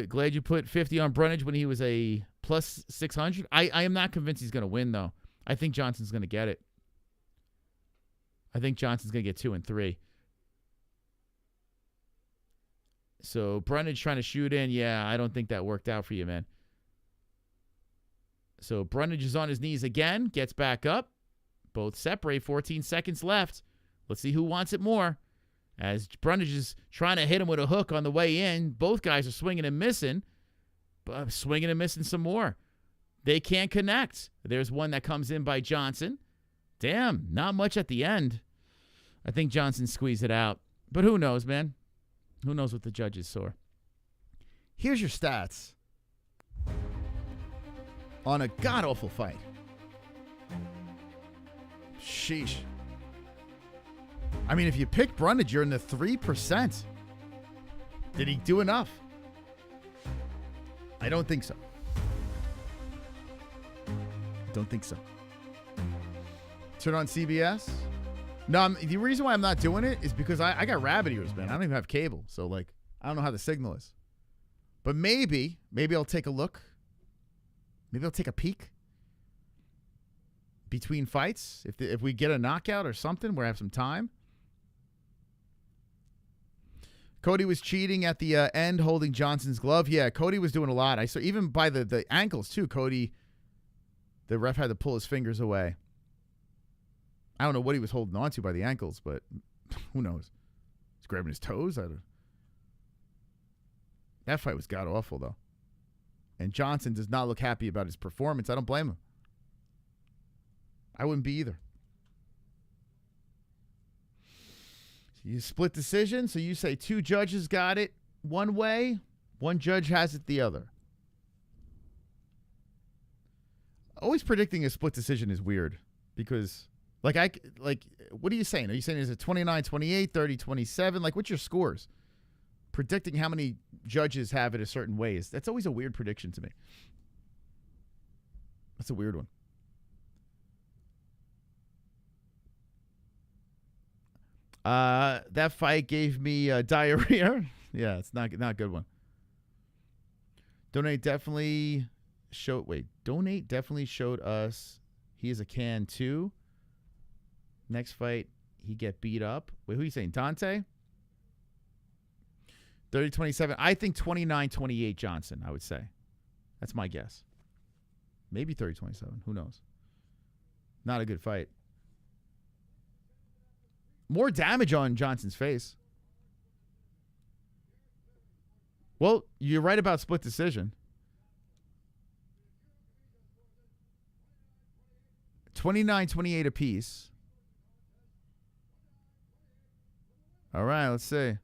Glad you put 50 on Brundage when he was a plus 600. I am not convinced he's going to win, though. I think Johnson's going to get it. I think Johnson's going to get 2 and 3. So Brundage trying to shoot in. Yeah, I don't think that worked out for you, man. So Brundage is on his knees again. Gets back up. Both separate. 14 seconds left. Let's see who wants it more. As Brundage is trying to hit him with a hook on the way in. Both guys are swinging and missing. But swinging and missing some more. They can't connect. There's one that comes in by Johnson. Damn, not much at the end. I think Johnson squeezed it out. But who knows, man? Who knows what the judges saw? Here's your stats on a god-awful fight. Sheesh. I mean, if you pick Brundage, you're in the 3%. Did he do enough? I don't think so. Don't think so. Turn on CBS. No, the reason why I'm not doing it is because I got rabbit ears, man. I don't even have cable. So, like, I don't know how the signal is. But maybe I'll take a look. Maybe I'll take a peek between fights. If we get a knockout or something, where I have some time. Cody was cheating at the end, holding Johnson's glove. Yeah, Cody was doing a lot. I saw even by the ankles too. Cody, the ref had to pull his fingers away. I don't know what he was holding on to by the ankles, but who knows? He's grabbing his toes. That fight was god awful though, and Johnson does not look happy about his performance. I don't blame him. I wouldn't be either. You split decision, so you say 2 judges got it one way, 1 judge has it the other. Always predicting a split decision is weird because, what are you saying? Are you saying is it 29-28, 30-27? Like, what's your scores? Predicting how many judges have it a certain way that's always a weird prediction to me. That's a weird one. That fight gave me diarrhea. Yeah, it's not a good one. Donate definitely showed us he is a can too. Next fight, he get beat up. Wait, who are you saying? Donte? 30-27. I think 29-28 Johnson, I would say. That's my guess. Maybe 30-27. Who knows? Not a good fight. More damage on Johnson's face. Well, you're right about split decision. 29-28 apiece. All right, let's see.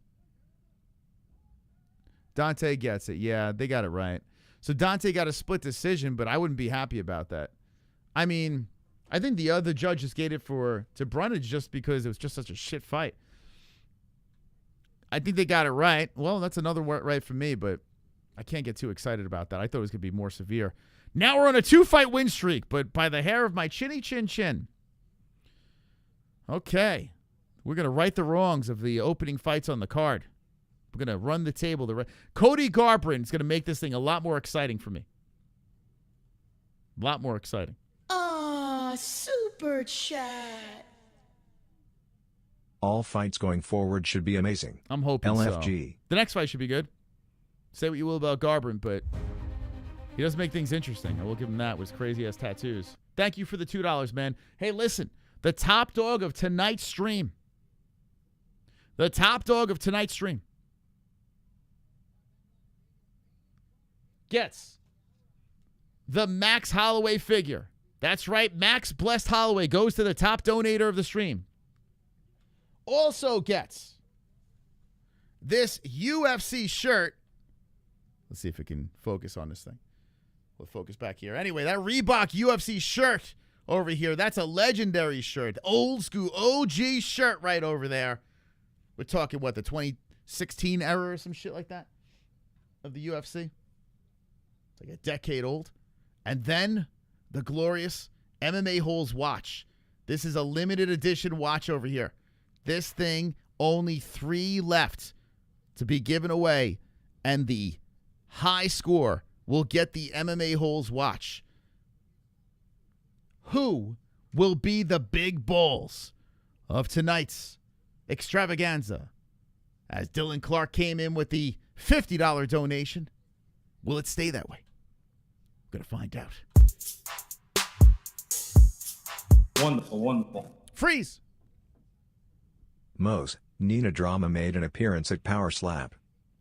Donte gets it. Yeah, they got it right. So Donte got a split decision, but I wouldn't be happy about that. I mean, I think the other judges gave it to Brundage just because it was just such a shit fight. I think they got it right. Well, that's another right for me, but I can't get too excited about that. I thought it was going to be more severe. Now we're on a 2-fight win streak, but by the hair of my chinny chin chin. Okay. We're going to right the wrongs of the opening fights on the card. We're going to run the table. Cody Garbrandt is going to make this thing a lot more exciting for me. A lot more exciting. Super chat. All fights going forward should be amazing. I'm hoping LFG. So. The next fight should be good. Say what you will about Garbrandt, but he does make things interesting. I will give him that with his crazy-ass tattoos. Thank you for the $2, man. Hey, listen. The top dog of tonight's stream. The top dog of tonight's stream gets the Max Holloway figure. That's right. Max Blessed Holloway goes to the top donator of the stream. Also gets this UFC shirt. Let's see if it can focus on this thing. We'll focus back here. Anyway, that Reebok UFC shirt over here, that's a legendary shirt. Old school OG shirt right over there. We're talking, what, the 2016 era or some shit like that of the UFC? It's like a decade old. And then the glorious MMA-Holes watch. This is a limited edition watch over here. This thing, only 3 left to be given away. And the high score will get the MMA-Holes watch. Who will be the big balls of tonight's extravaganza? As Dylan Clark came in with the $50 donation. Will it stay that way? We're going to find out. Wonderful, wonderful. Freeze. Mose, Nina Drama made an appearance at Power Slap.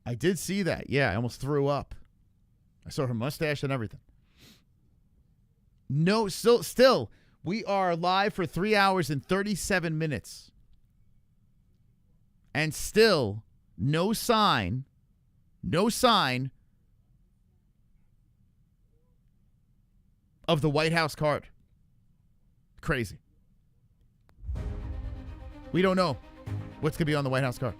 I did see that. Yeah, I almost threw up. I saw her mustache and everything. No, still, we are live for 3 hours and 37 minutes. And still, no sign of the White House card. Crazy. We don't know what's going to be on the White House card.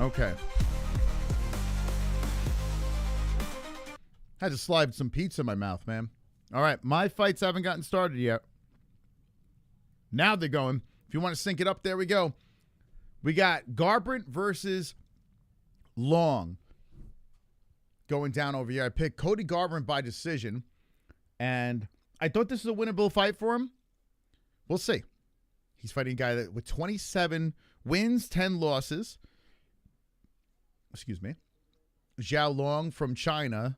Okay. Had to slide some pizza in my mouth, man. All right, my fights haven't gotten started yet. Now they're going. If you want to sync it up, there we go. We got Garbrandt versus Long going down over here. I picked Cody Garbrandt by decision, and I thought this was a winnable fight for him. We'll see. He's fighting a guy that with 27 wins, 10 losses. Excuse me. Zhao Long from China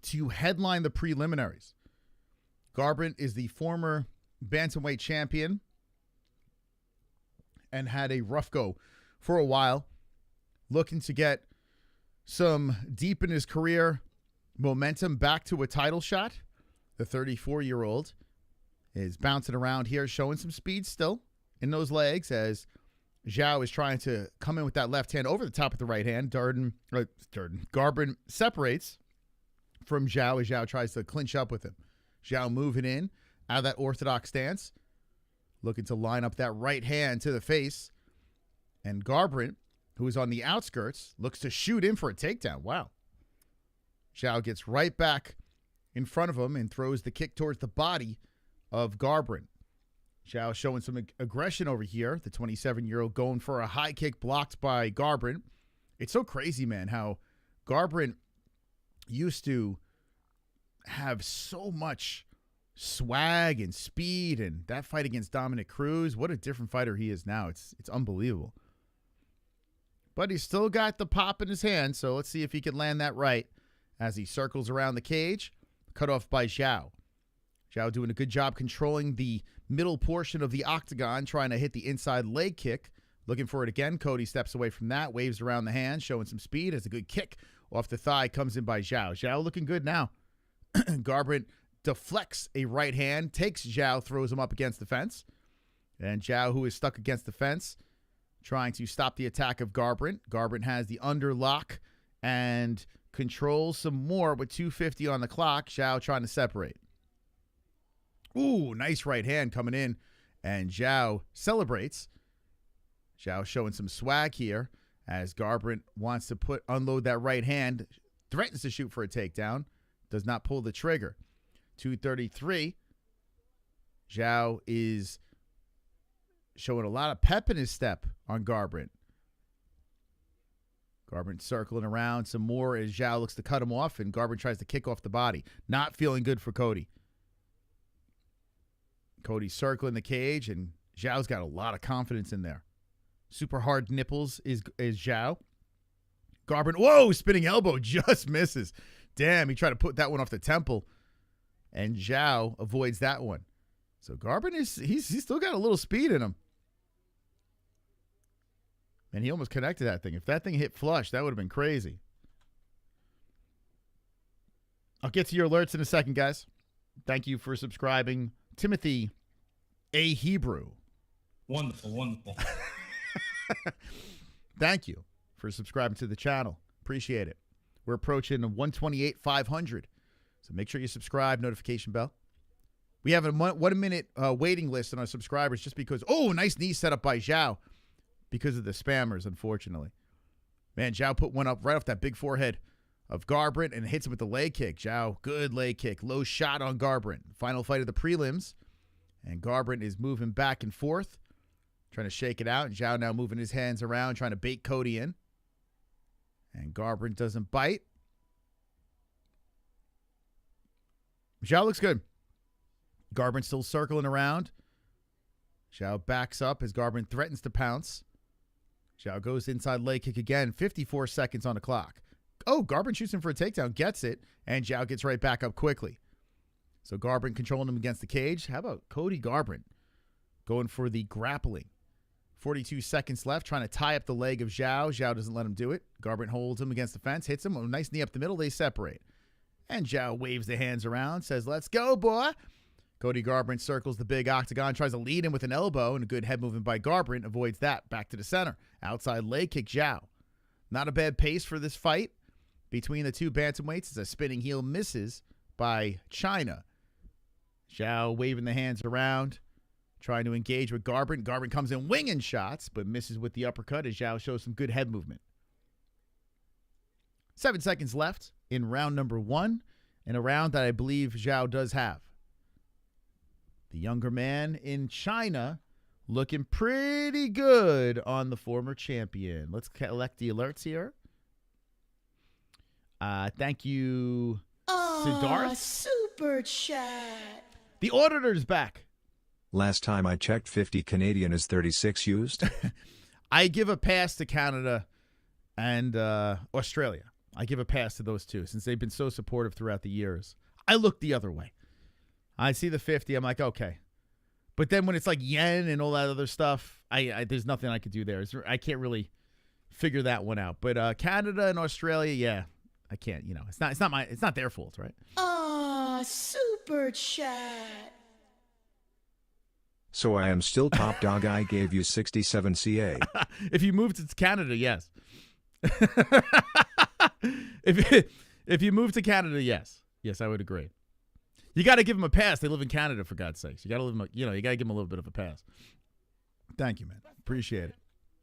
to headline the preliminaries. Garbrandt is the former bantamweight champion and had a rough go for a while, looking to get some deep in his career momentum back to a title shot. The 34-year-old is bouncing around here, showing some speed still in those legs as Zhao is trying to come in with that left hand over the top of the right hand. Garbrandt separates from Zhao as Zhao tries to clinch up with him. Zhao moving in out of that orthodox stance, looking to line up that right hand to the face. And Garbrandt, who is on the outskirts, looks to shoot in for a takedown. Wow. Zhao gets right back in front of him and throws the kick towards the body of Garbrandt. Zhao showing some aggression over here. The 27-year-old going for a high kick blocked by Garbrandt. It's so crazy, man, how Garbrandt used to have so much swag and speed, and that fight against Dominic Cruz, what a different fighter he is now. It's unbelievable. But he's still got the pop in his hand, so let's see if he can land that right as he circles around the cage. Cut off by Zhao. Zhao doing a good job controlling the middle portion of the octagon, trying to hit the inside leg kick. Looking for it again. Cody steps away from that, waves around the hand, showing some speed as a good kick off the thigh comes in by Zhao. Zhao looking good now. Garbrandt deflects a right hand, takes Zhao, throws him up against the fence. And Zhao, who is stuck against the fence, trying to stop the attack of Garbrandt. Garbrandt has the underlock and controls some more with 2:50 on the clock. Zhao trying to separate. Ooh, nice right hand coming in. And Zhao celebrates. Zhao showing some swag here as Garbrandt wants to unload that right hand. Threatens to shoot for a takedown. Does not pull the trigger. 2:33. Zhao is showing a lot of pep in his step on Garbrandt. Garbrandt circling around some more as Zhao looks to cut him off, and Garbrandt tries to kick off the body. Not feeling good for Cody. Cody circling the cage, and Zhao's got a lot of confidence in there. Super hard nipples is Zhao. Garbrandt, whoa, spinning elbow, just misses. Damn, he tried to put that one off the temple, and Zhao avoids that one. So Garbrandt, he's still got a little speed in him. And he almost connected that thing. If that thing hit flush, that would have been crazy. I'll get to your alerts in a second, guys. Thank you for subscribing. Timothy A. Hebrew. Wonderful, wonderful. Thank you for subscribing to the channel. Appreciate it. We're approaching 128,500. So make sure you subscribe, notification bell. We have a 1 minute waiting list on our subscribers just because, oh, nice knee set up by Zhao because of the spammers, unfortunately. Man, Zhao put one up right off that big forehead of Garbrandt and hits him with the leg kick. Zhao, good leg kick. Low shot on Garbrandt. Final fight of the prelims. And Garbrandt is moving back and forth, trying to shake it out. And Zhao now moving his hands around, trying to bait Cody in. And Garbrandt doesn't bite. Zhao looks good. Garbrandt still circling around. Zhao backs up as Garbrandt threatens to pounce. Zhao goes inside leg kick again. 54 seconds on the clock. Oh, Garbrandt shoots him for a takedown, gets it, and Zhao gets right back up quickly. So Garbrandt controlling him against the cage. How about Cody Garbrandt going for the grappling? 42 seconds left, trying to tie up the leg of Zhao. Zhao doesn't let him do it. Garbrandt holds him against the fence, hits him. A nice knee up the middle. They separate. And Zhao waves the hands around, says, let's go, boy. Cody Garbrandt circles the big octagon, tries to lead him with an elbow, and a good head movement by Garbrandt avoids that. Back to the center. Outside leg kick, Zhao. Not a bad pace for this fight between the two bantamweights as a spinning heel misses by China. Zhao waving the hands around, trying to engage with Garbrandt. Garbrandt comes in winging shots, but misses with the uppercut as Zhao shows some good head movement. 7 seconds left in round number 1, and a round that I believe Zhao does have. The younger man in China looking pretty good on the former champion. Let's collect the alerts here. Thank you, Siddharth. Super chat. The auditor's back. Last time I checked, 50 Canadian is 36 used. I give a pass to Canada and Australia. I give a pass to those two since they've been so supportive throughout the years. I look the other way. I see the 50. I'm like, okay. But then when it's like yen and all that other stuff, there's nothing I could do there. I can't really figure that one out. But Canada and Australia, yeah, I can't. You know, it's not their fault, right? Super chat. So I am still top dog. I gave you 67 CA. If you moved to Canada, yes. If you move to Canada, yes. Yes, I would agree. You got to give them a pass. They live in Canada, for God's sakes. You got to live them, you got to give them a little bit of a pass. Thank you, man. Appreciate it.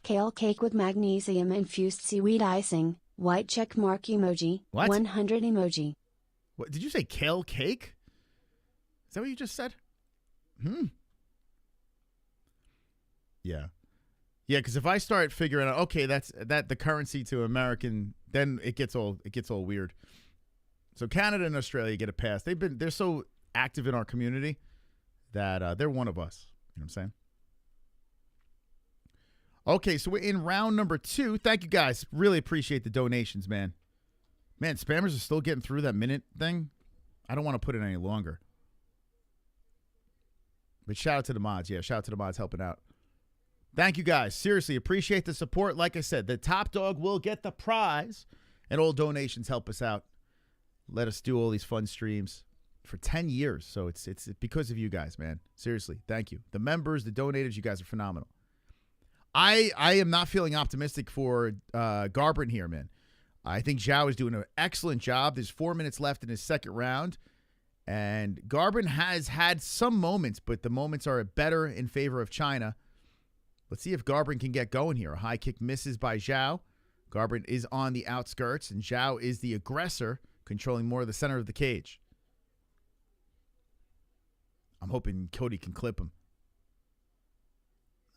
Kale cake with magnesium infused seaweed icing. White check mark emoji. What? 100 emoji. What did you say? Kale cake? Is that what you just said? Yeah. Yeah, because if I start figuring out, okay, that's the currency to American, then it gets all weird. So Canada and Australia get a pass. They're so active in our community that they're one of us. You know what I'm saying? Okay, so we're in round number 2. Thank you guys. Really appreciate the donations, man. Man, spammers are still getting through that minute thing. I don't want to put it any longer. But shout out to the mods. Yeah, shout out to the mods helping out. Thank you guys. Seriously, appreciate the support. Like I said, the top dog will get the prize, and all donations help us out. Let us do all these fun streams for 10 years. So it's because of you guys, man. Seriously, thank you. The members, the donators, you guys are phenomenal. I am not feeling optimistic for Garbrandt here, man. I think Zhao is doing an excellent job. There's 4 minutes left in his second round. And Garbrandt has had some moments, but the moments are better in favor of China. Let's see if Garbrandt can get going here. A high kick misses by Zhao. Garbrandt is on the outskirts, and Zhao is the aggressor, controlling more of the center of the cage. I'm hoping Cody can clip him.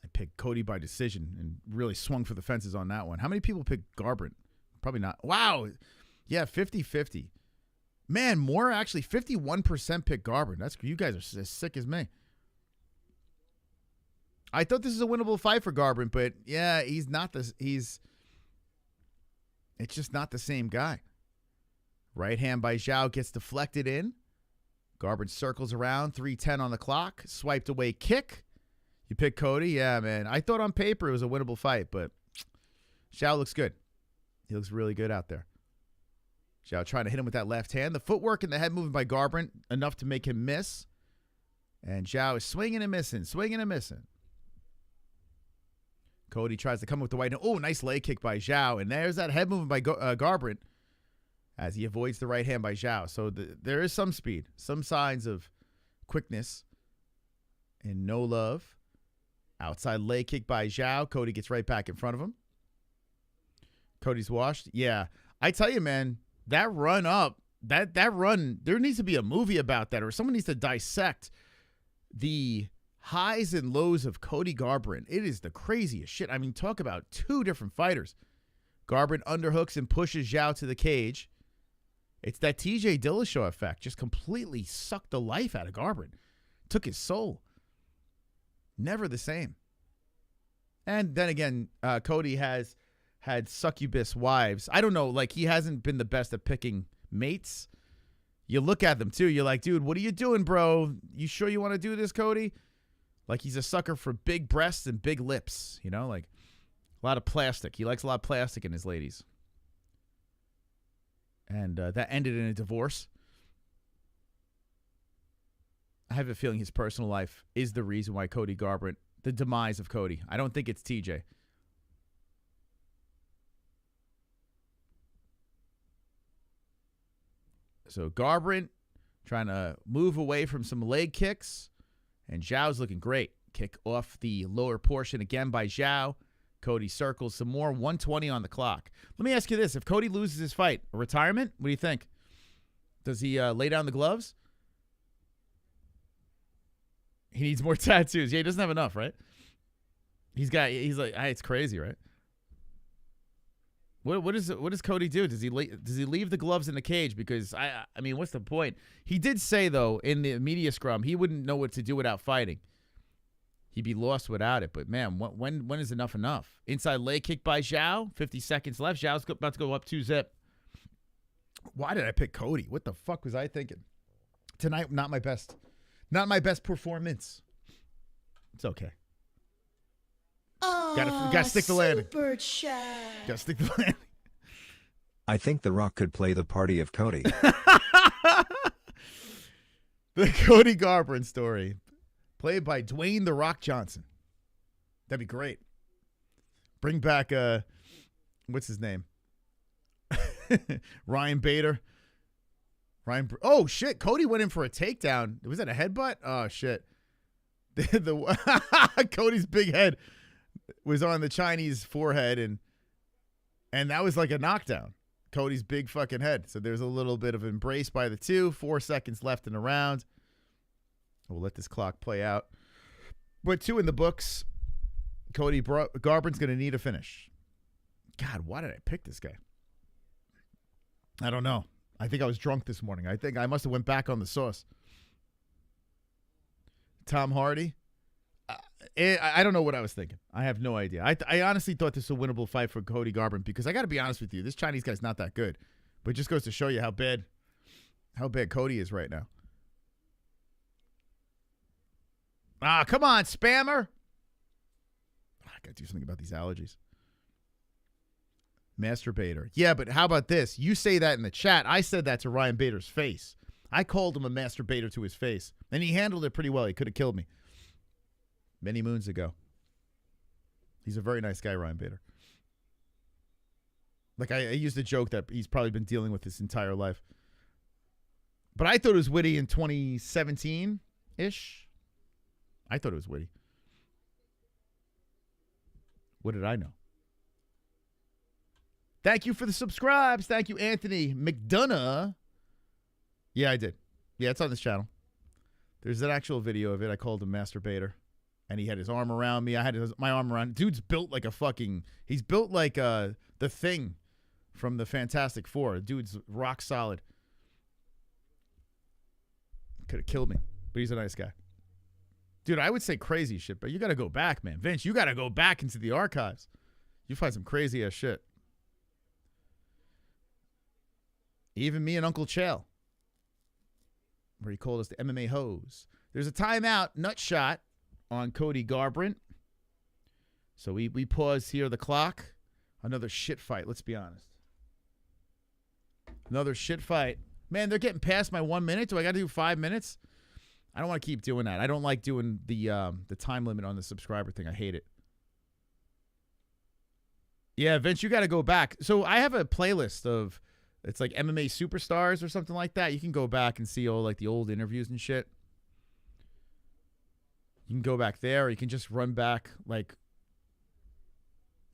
I picked Cody by decision and really swung for the fences on that one. How many people picked Garbrandt? Probably not. Wow. Yeah, 50-50. Man, more actually. 51% picked Garbrandt. You guys are as sick as me. I thought this is a winnable fight for Garbrandt, but yeah, it's just not the same guy. Right hand by Zhao gets deflected in. Garbrandt circles around, 3:10 on the clock. Swiped away kick. You pick Cody? Yeah, man. I thought on paper it was a winnable fight, but Zhao looks good. He looks really good out there. Zhao trying to hit him with that left hand. The footwork and the head movement by Garbrandt, enough to make him miss. And Zhao is swinging and missing, swinging and missing. Cody tries to come with the right hand. Oh, nice leg kick by Zhao. And there's that head movement by Garbrandt as he avoids the right hand by Zhao. So there is some speed, some signs of quickness, and no love. Outside leg kick by Zhao. Cody gets right back in front of him. Cody's washed. Yeah. I tell you, man, that run up, that run, there needs to be a movie about that, or someone needs to dissect the highs and lows of Cody Garbrandt. It is the craziest shit. I mean, talk about two different fighters. Garbrandt underhooks and pushes Zhao to the cage. It's that TJ Dillashaw effect. Just completely sucked the life out of Garbrandt. Took his soul. Never the same. And then again, Cody has had succubus wives. I don't know, like he hasn't been the best at picking mates. You look at them too. You're like, dude, what are you doing, bro? You sure you want to do this, Cody? Like he's a sucker for big breasts and big lips, you know, like a lot of plastic. He likes a lot of plastic in his ladies. And that ended in a divorce. I have a feeling his personal life is the reason why Cody Garbrandt, the demise of Cody. I don't think it's TJ. So Garbrandt trying to move away from some leg kicks. And Zhao's looking great. Kick off the lower portion again by Zhao. Cody circles some more. 120 on the clock. Let me ask you this. If Cody loses his fight, a retirement? What do you think? Does he lay down the gloves? He needs more tattoos. Yeah, he doesn't have enough, right? He's like, it's crazy, right? What does Cody do? Does he leave the gloves in the cage? Because I mean, what's the point? He did say though in the media scrum he wouldn't know what to do without fighting. He'd be lost without it. But man, when is enough? Inside leg kick by Zhao. 50 seconds left. Zhao's about to go up 2-zip. Why did I pick Cody? What the fuck was I thinking? Tonight, not my best performance. It's okay. Gotta stick the landing. Super chat. Gotta stick the landing. I think The Rock could play the party of Cody. The Cody Garbrandt story, played by Dwayne The Rock Johnson. That'd be great. Bring back what's his name? Ryan Bader. Oh shit! Cody went in for a takedown. Was that a headbutt? Oh shit! Cody's big head was on the Chinese forehead, and that was like a knockdown. Cody's big fucking head. So there's a little bit of embrace by the two. 4 seconds left in the round. We'll let this clock play out. But 2 in the books. Cody Garbrandt's going to need a finish. God, why did I pick this guy? I don't know. I think I was drunk this morning. I think I must have went back on the sauce. Tom Hardy. I don't know what I was thinking. I have no idea. I honestly thought this was a winnable fight for Cody Garbrandt because I got to be honest with you. This Chinese guy's not that good. But it just goes to show you how bad Cody is right now. Come on, spammer. I got to do something about these allergies. Masturbator. Yeah, but how about this? You say that in the chat. I said that to Ryan Bader's face. I called him a masturbator to his face. And he handled it pretty well. He could have killed me. Many moons ago. He's a very nice guy, Ryan Bader. Like, I used a joke that he's probably been dealing with his entire life. But I thought it was witty in 2017-ish. I thought it was witty. What did I know? Thank you for the subscribes. Thank you, Anthony McDonough. Yeah, I did. Yeah, it's on this channel. There's an actual video of it. I called him masturbator. And he had his arm around me. I had my arm around. Dude's built like a fucking... He's built like the Thing from the Fantastic Four. Dude's rock solid. Could have killed me. But he's a nice guy. Dude, I would say crazy shit, but you got to go back, man. Vince, you got to go back into the archives. You find some crazy-ass shit. Even me and Uncle Chael, where he called us the MMA-Holes. There's a timeout, nut shot, on Cody Garbrandt. So we pause here the clock. Another shit fight, let's be honest. Another shit fight. Man, they're getting past my 1 minute. Do I got to do 5 minutes? I don't want to keep doing that. I don't like doing the time limit on the subscriber thing. I hate it. Yeah, Vince, you got to go back. So I have a playlist of, it's like MMA Superstars or something like that. You can go back and see all like the old interviews and shit. You can go back there, or you can just run back like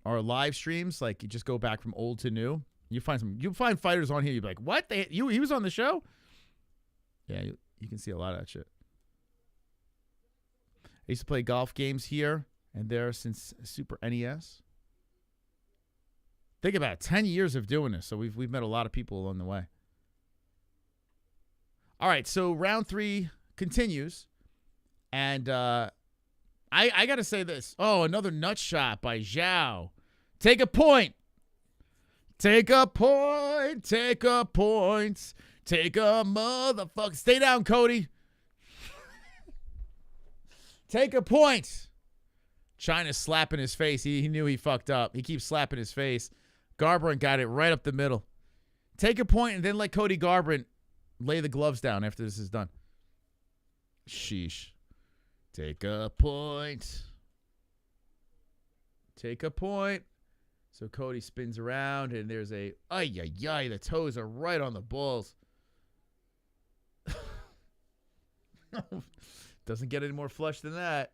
our live streams. Like you just go back from old to new. You find fighters on here. You'd be like, what? He was on the show? Yeah, you can see a lot of that shit. I used to play golf games here and there since Super NES. Think about it, 10 years of doing this. So we've met a lot of people along the way. All right, so round 3 continues. And I got to say this. Oh, another nut shot by Zhao. Take a point. Take a point. Take a point. Take a motherfucker. Stay down, Cody. Take a point. China's slapping his face. He knew he fucked up. He keeps slapping his face. Garbrandt got it right up the middle. Take a point and then let Cody Garbrandt lay the gloves down after this is done. Sheesh. Take a point. Take a point. So Cody spins around, and there's a... Ay. The toes are right on the balls. Doesn't get any more flush than that.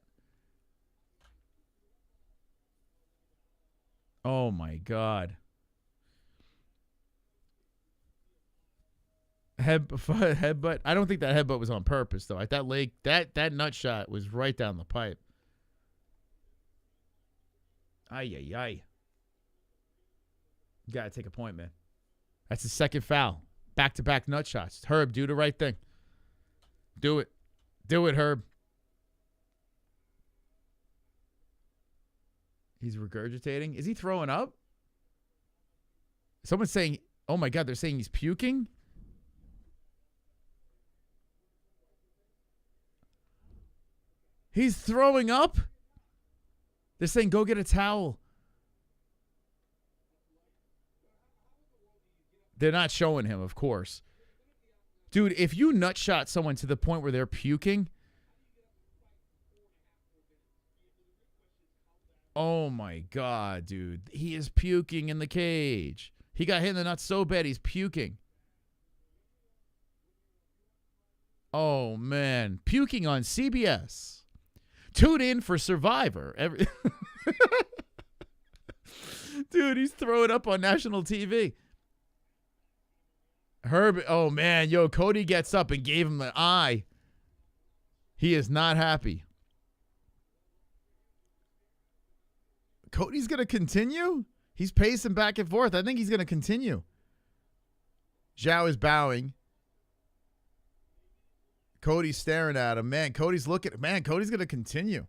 Oh, my God. Headbutt. I don't think that headbutt was on purpose, though. That leg, that nut shot was right down the pipe. Ay. You got to take a point, man. That's the second foul. Back-to-back nut shots. Herb, do the right thing. Do it. Do it, Herb. He's regurgitating. Is he throwing up? Someone's saying, oh, my God, they're saying he's puking? He's throwing up? They're saying, go get a towel. They're not showing him, of course. Dude, if you nutshot someone to the point where they're puking, oh my God, dude. He is puking in the cage. He got hit in the nuts so bad he's puking. Oh, man. Puking on CBS. Tune in for Survivor. Dude, he's throwing up on national TV. Herb, oh, man. Yo, Cody gets up and gave him an eye. He is not happy. Cody's going to continue? He's pacing back and forth. I think he's going to continue. Zhao is bowing. Cody's staring at him. Man, Cody's looking. Man, Cody's going to continue.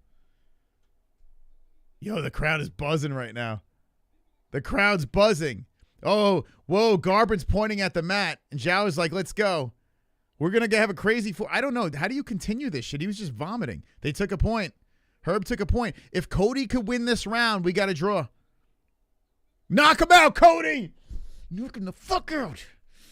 Yo, the crowd is buzzing right now. The crowd's buzzing. Oh, whoa, Garbran's pointing at the mat. And Zhao is like, let's go. We're going to have a crazy I don't know. How do you continue this shit? He was just vomiting. They took a point. Herb took a point. If Cody could win this round, we got to draw. Knock him out, Cody. Knock him the fuck out.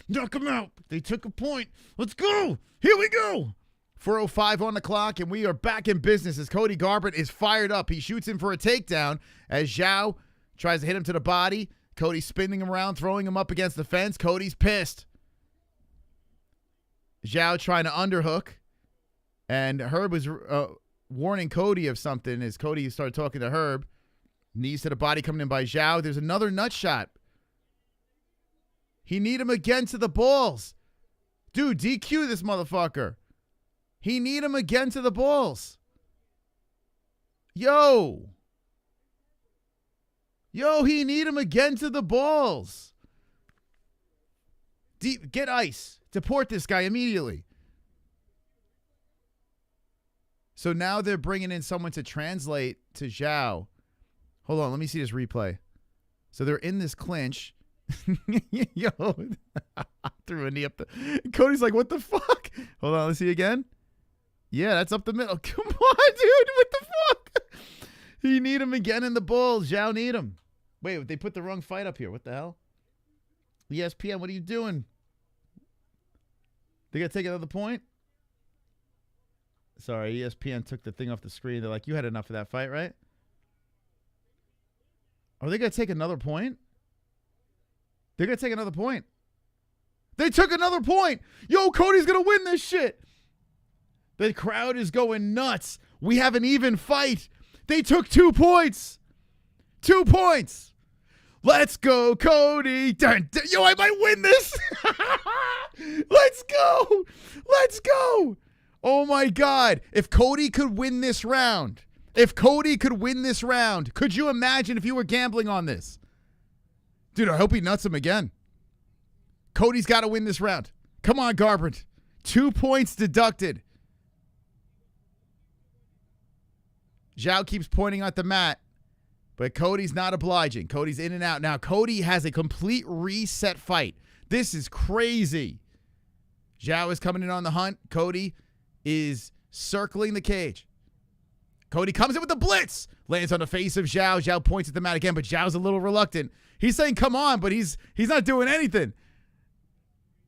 Knock him out. They took a point. Let's go. Here we go. 4:05 on the clock, and we are back in business as Cody Garbrandt is fired up. He shoots in for a takedown as Zhao tries to hit him to the body. Cody spinning him around, throwing him up against the fence. Cody's pissed. Zhao trying to underhook, and Herb was warning Cody of something as Cody started talking to Herb. Knees to the body coming in by Zhao. There's another nut shot. He need him again to the balls. Dude, DQ this motherfucker. He need him again to the balls. Yo, he need him again to the balls. Get ice. Deport this guy immediately. So now they're bringing in someone to translate to Zhao. Hold on, let me see this replay. So they're in this clinch. Yo, threw a knee up the. Cody's like, what the fuck? Hold on, let's see again. Yeah, that's up the middle. Come on, dude. What the fuck? He need him again in the balls. Zhao need him. Wait, they put the wrong fight up here. What the hell? ESPN, what are you doing? They got to take another point? Sorry, ESPN took the thing off the screen. They're like, you had enough of that fight, right? Are they going to take another point? They're going to take another point. They took another point. Yo, Cody's going to win this shit. The crowd is going nuts. We have an even fight. They took 2 points. 2 points. Let's go, Cody. Dun, dun. Yo, I might win this. Let's go. Let's go. Oh, my God. If Cody could win this round, could you imagine if you were gambling on this? Dude, I hope he nuts him again. Cody's got to win this round. Come on, Garbrandt. 2 points deducted. Zhao keeps pointing at the mat, but Cody's not obliging. Cody's in and out. Now, Cody has a complete reset fight. This is crazy. Zhao is coming in on the hunt. Cody is circling the cage. Cody comes in with the blitz. Lands on the face of Zhao. Zhao points at the mat again, but Zhao's a little reluctant. He's saying, come on, but he's not doing anything.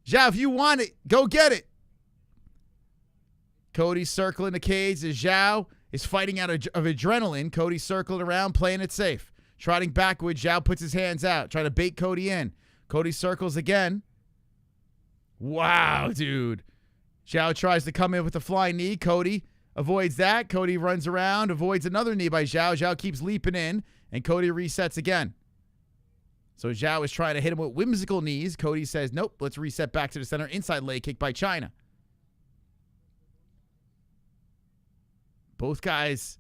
Zhao, if you want it, go get it. Cody's circling the cage as Zhao is fighting out of adrenaline. Cody circled around, playing it safe. Trotting backwards, Zhao puts his hands out, trying to bait Cody in. Cody circles again. Wow, dude. Zhao tries to come in with a flying knee. Cody avoids that. Cody runs around, avoids another knee by Zhao. Zhao keeps leaping in, and Cody resets again. So Zhao is trying to hit him with whimsical knees. Cody says, nope, let's reset back to the center. Inside leg kick by China. Both guys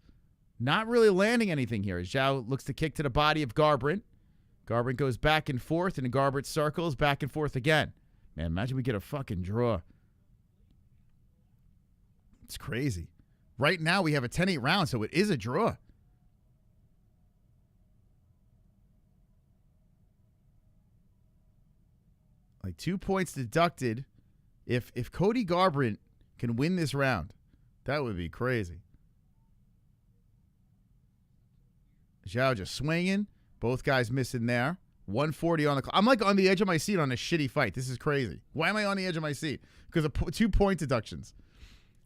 not really landing anything here. Zhao looks to kick to the body of Garbrandt. Garbrandt goes back and forth, and Garbrandt circles back and forth again. Man, imagine we get a fucking draw. It's crazy. Right now we have a 10-8 round, so it is a draw. Like 2 points deducted. If Cody Garbrandt can win this round, that would be crazy. Zhao just swinging. Both guys missing there. 140 on the clock. I'm like on the edge of my seat on a shitty fight. This is crazy. Why am I on the edge of my seat? Because of 2 point deductions.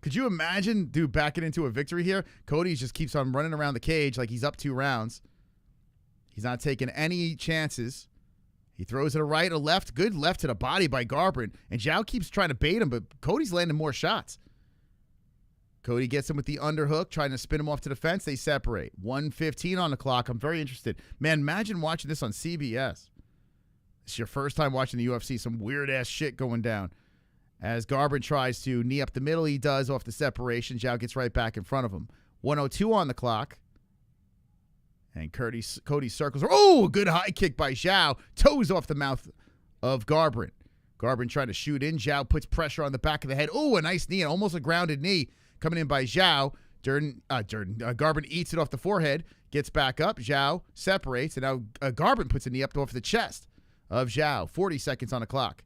Could you imagine, dude, backing into a victory here? Cody just keeps on running around the cage like he's up 2 rounds. He's not taking any chances. He throws it a right, a left. Good left to the body by Garbrandt. And Zhao keeps trying to bait him, but Cody's landing more shots. Cody gets him with the underhook, trying to spin him off to the fence. They separate. 1:15 on the clock. I'm very interested. Man, imagine watching this on CBS. It's your first time watching the UFC. Some weird-ass shit going down. As Garbrandt tries to knee up the middle, he does off the separation. Zhao gets right back in front of him. 1:02 on the clock. And Cody circles. Oh, a good high kick by Zhao. Toes off the mouth of Garbrandt. Garbrandt trying to shoot in. Zhao puts pressure on the back of the head. Oh, a nice knee, almost a grounded knee. Coming in by Zhao. Garbrandt eats it off the forehead, gets back up. Zhao separates, and now Garbrandt puts a knee up off the chest of Zhao. 40 seconds on the clock.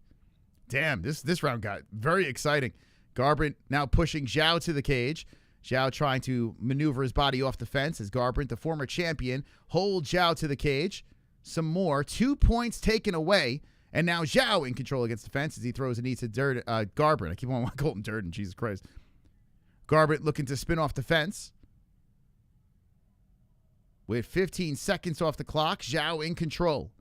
Damn, this round got very exciting. Garbrandt now pushing Zhao to the cage. Zhao trying to maneuver his body off the fence as Garbrandt, the former champion, holds Zhao to the cage. Some more. 2 points taken away, and now Zhao in control against the fence as he throws a knee to Garbrandt. I keep on calling him Durden. Jesus Christ. Garbrandt looking to spin off the fence. With 15 seconds off the clock, Zhao in control.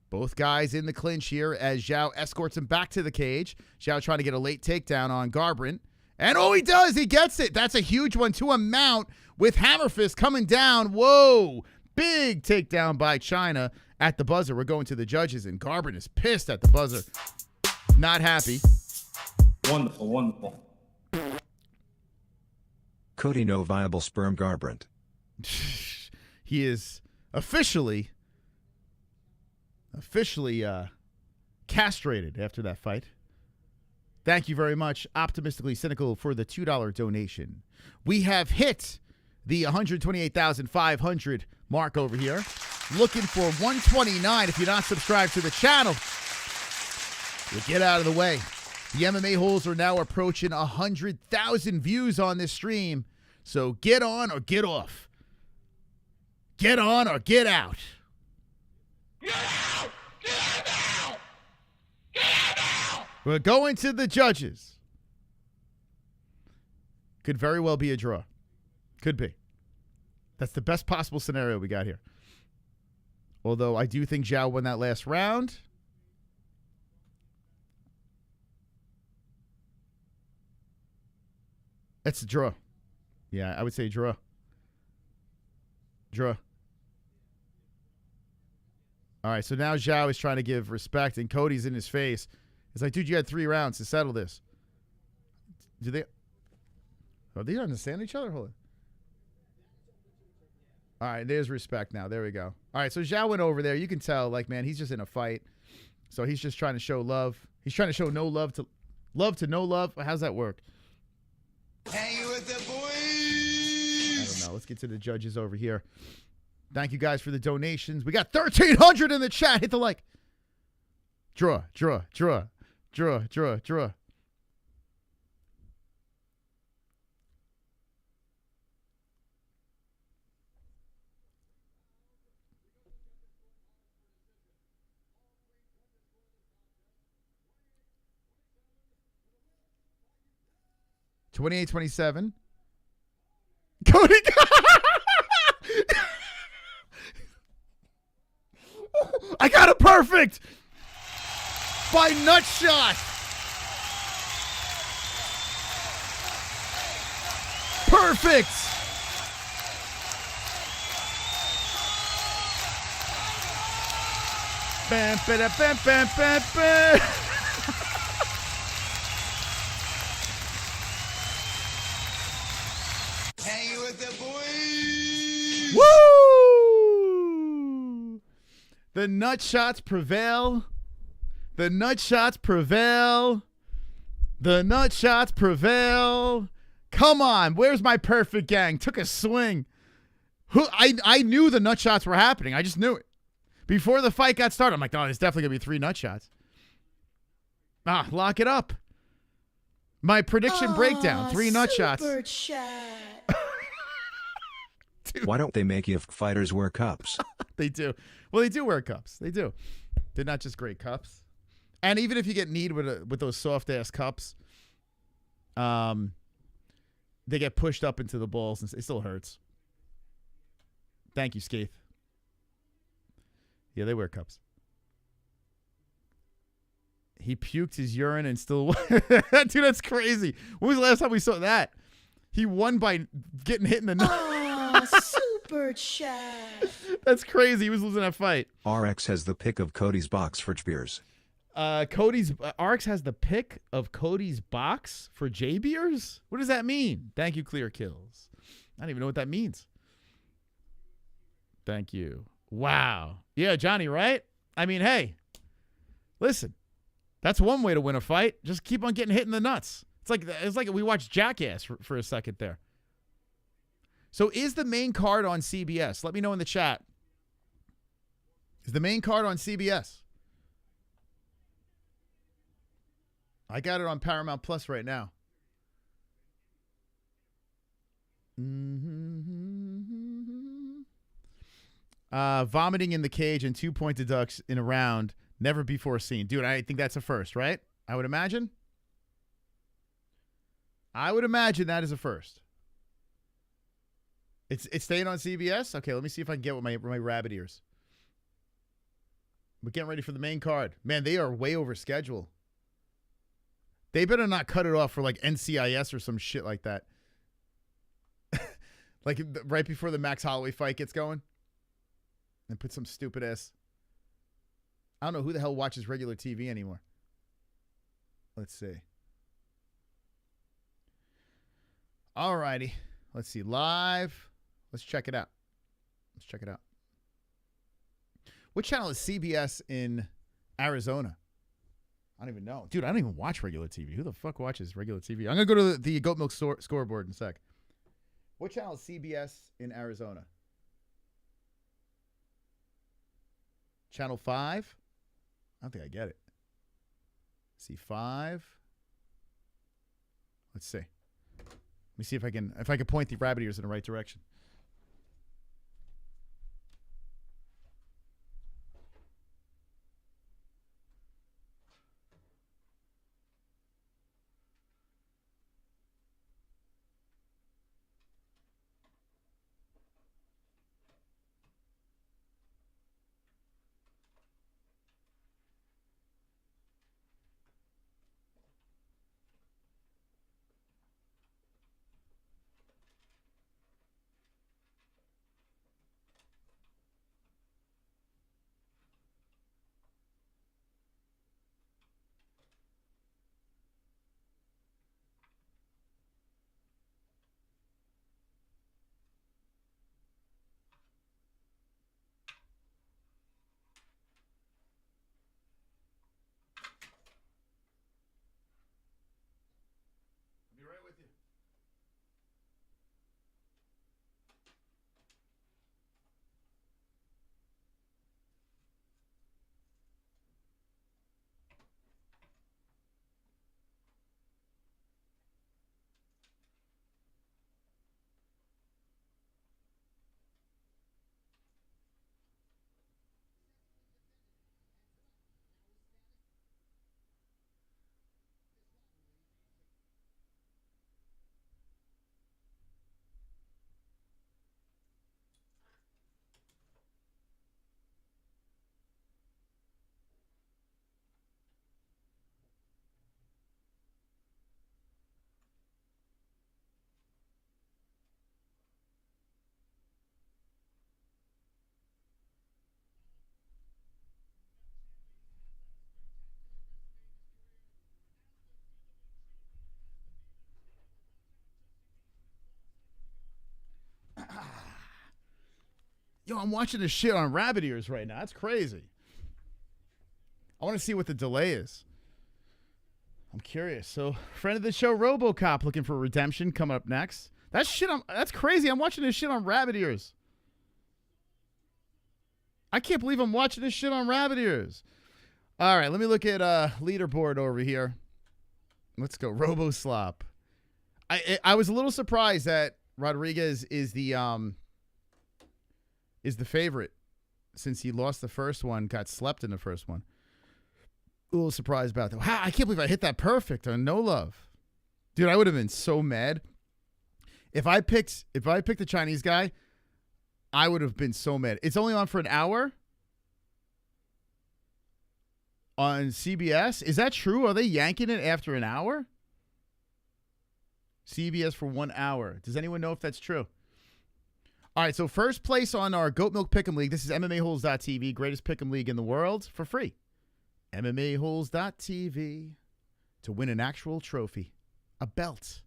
Both guys in the clinch here as Zhao escorts him back to the cage. Zhao trying to get a late takedown on Garbrandt. And he does. He gets it. That's a huge one to a mount with hammer fist coming down. Whoa. Big takedown by China at the buzzer. We're going to the judges, and Garbrandt is pissed at the buzzer. Not happy. Wonderful, wonderful. Cody no viable sperm Garbrandt. He is officially castrated after that fight. Thank you very much, Optimistically Cynical, for the $2 donation. We have hit the 128,500 mark over here. Looking for 129. If you're not subscribed to the channel, you'll get out of the way. The MMA Holes are now approaching 100,000 views on this stream. So get on or get off. Get on or get out. Get out! Get out! Get out! We're going to the judges. Could very well be a draw. Could be. That's the best possible scenario we got here. Although I do think Zhao won that last round. It's a draw. Yeah, I would say draw. Draw. All right, so now Zhao is trying to give respect, and Cody's in his face. It's like, dude, you had 3 rounds to settle this. Do they understand each other? Hold on. All right, there's respect now. There we go. All right, so Zhao went over there. You can tell, like, man, he's just in a fight. So he's just trying to show love. He's trying to show no love to no love. How's that work? Hanging with the boys. I don't know. Let's get to the judges over here. Thank you guys for the donations. We got 1,300 in the chat. Hit the like. Draw, draw, draw, draw, draw, draw. $28-27. Cody. I got it perfect by nut shot. Perfect. Bam, bam, bam, bam, bam, bam. Hanging with the boys. Woo! The nut shots prevail. The nut shots prevail. The nut shots prevail. Come on, where's my perfect gang? Took a swing. I knew the nut shots were happening. I just knew it. Before the fight got started, I'm like, oh, there's definitely going to be 3 nut shots. Lock it up. My prediction breakdown, 3 nut shots. Super chat. Why don't they make UFC fighters wear cups? They do. Well, they do wear cups. They do. They're not just great cups. And even if you get kneed with those soft-ass cups, they get pushed up into the balls, and it still hurts. Thank you, Skaith. Yeah, they wear cups. He puked his urine and still... Dude, that's crazy. When was the last time we saw that? He won by getting hit in the nuts. Super chat. That's crazy. He was losing that fight. RX has the pick of Cody's box for beers. RX has the pick of Cody's box for J beers? What does that mean? Thank you, Clear Kills. I don't even know what that means. Thank you. Wow. Yeah, Johnny, right? I mean, hey, listen, that's one way to win a fight. Just keep on getting hit in the nuts. It's like we watched Jackass for a second there. So is the main card on CBS? Let me know in the chat. Is the main card on CBS? I got it on Paramount Plus right now. Vomiting in the cage and 2-point deducts in a round, never before seen. Dude, I think that's a first, right? I would imagine. That is a first. It's staying on CBS? Okay, let me see if I can get with my rabbit ears. We're getting ready for the main card. Man, they are way over schedule. They better not cut it off for like NCIS or some shit like that. Like right before the Max Holloway fight gets going. And put some stupid ass. I don't know who the hell watches regular TV anymore. Let's see. All righty. Let's see. Live. Let's check it out. What channel is CBS in Arizona? I don't even know. Dude, I don't even watch regular TV. Who the fuck watches regular TV? I'm going to go to the Goat Milk scoreboard in a sec. What channel is CBS in Arizona? Channel 5? I don't think I get it. C5. Let's see. Let me see if I can point the rabbit ears in the right direction. Yo, I'm watching this shit on rabbit ears right now. That's crazy. I want to see what the delay is. I'm curious. So, friend of the show, RoboCop, looking for redemption, coming up next. That's crazy. I'm watching this shit on rabbit ears. I can't believe I'm watching this shit on rabbit ears. All right, let me look at leaderboard over here. Let's go. RoboSlop. I was a little surprised that Rodriguez is the favorite since he lost the first one, got slept in the first one. A little surprised about that. Wow, I can't believe I hit that perfect on No Love. Dude, I would have been so mad. If I picked the Chinese guy, I would have been so mad. It's only on for an hour on CBS. Is that true? Are they yanking it after an hour? CBS for 1 hour. Does anyone know if that's true? All right, so first place on our Goat Milk Pick'em League. This is MMA-Holes.tv, greatest pick'em league in the world for free. MMA-Holes.tv to win an actual trophy, a belt.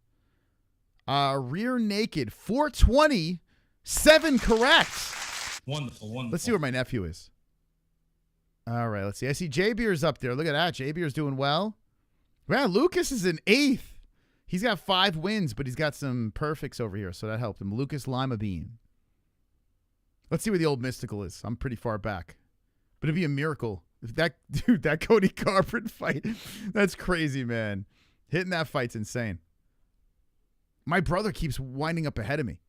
Rear naked, 420, 7 correct. Wonderful, wonderful. Let's see where my nephew is. All right, let's see. I see J-Beer's up there. Look at that. J-Beer's doing well. Man, Lucas is in 8th. He's got 5 wins, but he's got some perfects over here, so that helped him. Lucas Lima Bean. Let's see where the old mystical is. I'm pretty far back. But it'd be a miracle. If that Cody Garbrandt fight, that's crazy, man. Hitting that fight's insane. My brother keeps winding up ahead of me.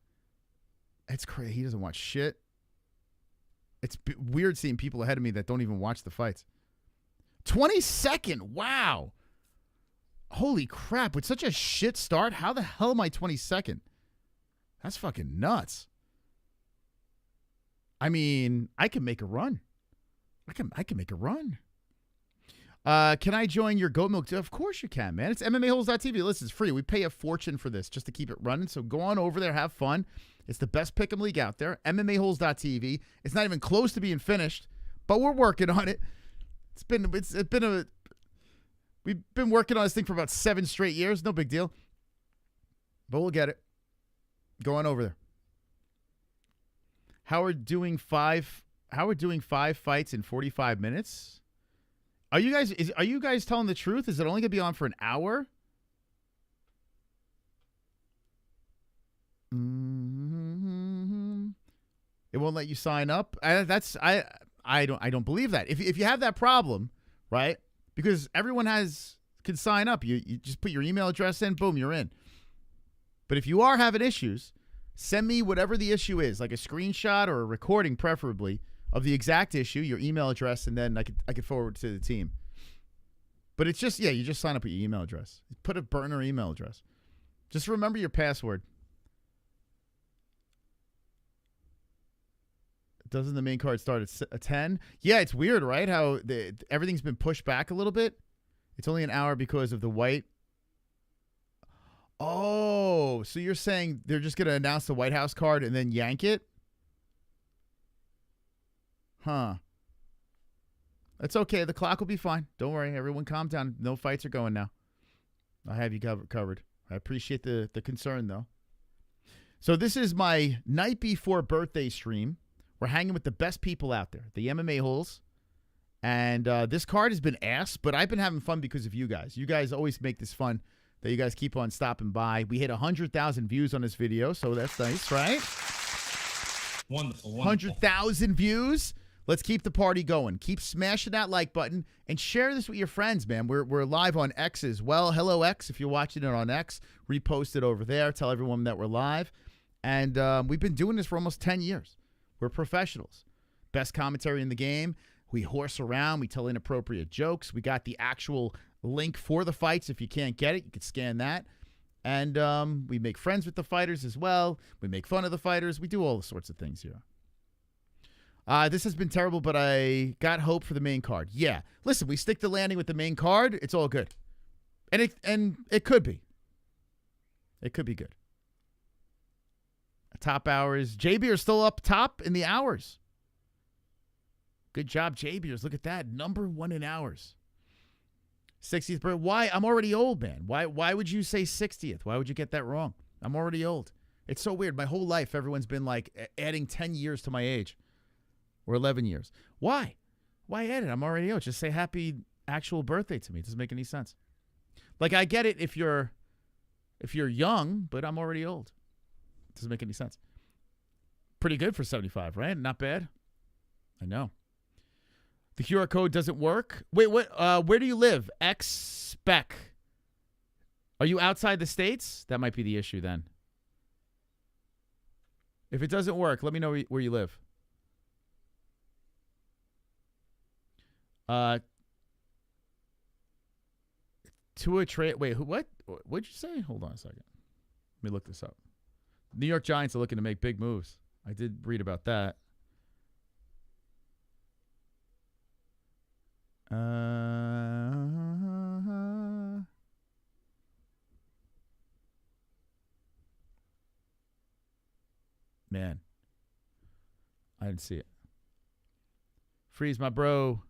It's crazy. He doesn't watch shit. It's weird seeing people ahead of me that don't even watch the fights. 22nd. Wow. Holy crap. With such a shit start, how the hell am I 22nd? That's fucking nuts. I mean, I can make a run. I can make a run. Can I join your Goat Milk? Of course you can, man. It's MMAHoles.tv. Listen, it's free. We pay a fortune for this just to keep it running. So go on over there, have fun. It's the best pick'em league out there. MMAHoles.tv. It's not even close to being finished, but we're working on it. We've been working on this thing for about 7 straight years. No big deal, but we'll get it. Go on over there. Howard doing 5 fights in 45 minutes. Are you guys telling the truth? Is it only going to be on for an hour? Mm-hmm. It won't let you sign up. I don't believe that. If you have that problem, right? Because everyone can sign up. You just put your email address in, boom, you're in. But if you are having issues, send me whatever the issue is, like a screenshot or a recording, preferably, of the exact issue, your email address, and then I could forward it to the team. But it's just, you just sign up with your email address. Put a burner email address. Just remember your password. Doesn't the main card start at 10? Yeah, it's weird, right? How everything's been pushed back a little bit. It's only an hour because of the white. Oh, so you're saying they're just going to announce the White House card and then yank it? Huh. That's okay. The clock will be fine. Don't worry. Everyone calm down. No fights are going now. I have you covered. I appreciate the concern, though. So this is my night before birthday stream. We're hanging with the best people out there, the MMA Holes. And this card has been ass, but I've been having fun because of you guys. You guys always make this fun that you guys keep on stopping by. We hit 100,000 views on this video, so that's nice, right? Wonderful, wonderful. 100,000 views. Let's keep the party going. Keep smashing that like button and share this with your friends, man. We're live on X as well. Hello, X. If you're watching it on X, repost it over there. Tell everyone that we're live. And we've been doing this for almost 10 years. We're professionals. Best commentary in the game. We horse around. We tell inappropriate jokes. We got the actual link for the fights. If you can't get it, you can scan that. And we make friends with the fighters as well. We make fun of the fighters. We do all sorts of things here. This has been terrible, but I got hope for the main card. Yeah. Listen, we stick the landing with the main card. It's all good. And it could be. It could be good. Top hours. JB are still up top in the hours. Good job, JBers. Look at that. Number 1 in hours. 60th birthday. Why? I'm already old, man. Why would you say 60th? Why would you get that wrong? I'm already old. It's so weird. My whole life, everyone's been like adding 10 years to my age or 11 years. Why? Why add it? I'm already old. Just say happy actual birthday to me. It doesn't make any sense. Like, I get it if you're young, but I'm already old. It doesn't make any sense. Pretty good for 75, right? Not bad. I know. The QR code doesn't work. Wait, what? Where do you live? X-Spec. Are you outside the States? That might be the issue then. If it doesn't work, let me know where you live. To a trade. Wait, what? What'd you say? Hold on a second. Let me look this up. New York Giants are looking to make big moves. I did read about that. Man, I didn't see it. Freeze, my bro.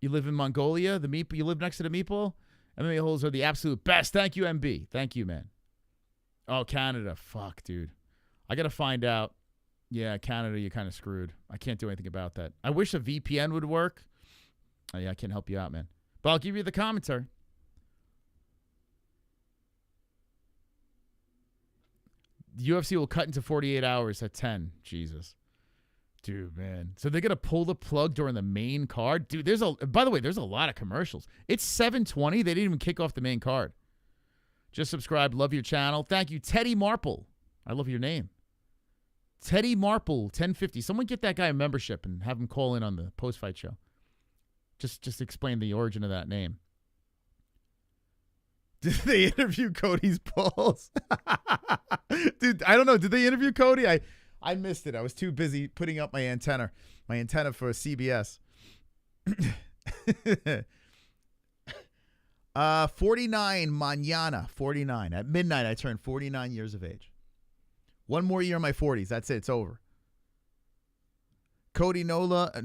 You live in Mongolia? You live next to the meatball? MMA holes are the absolute best. Thank you, MB. Thank you, man. Oh, Canada. Fuck, dude. I got to find out. Yeah, Canada, you're kind of screwed. I can't do anything about that. I wish a VPN would work. Oh, yeah, I can't help you out, man. But I'll give you the commentary. The UFC will cut into 48 hours at 10. Jesus. Dude, man. So they're going to pull the plug during the main card? Dude, by the way, there's a lot of commercials. It's 7:20. They didn't even kick off the main card. Just subscribe. Love your channel. Thank you, Teddy Marple. I love your name. Teddy Marple, 1050. Someone get that guy a membership and have him call in on the post-fight show. Just explain the origin of that name. Did they interview Cody's balls? Dude, I don't know. Did they interview Cody? I missed it. I was too busy putting up my antenna for CBS. 49 mañana. 49. At midnight, I turned 49 years of age. One more year in my 40s. That's it. It's over. Cody Cody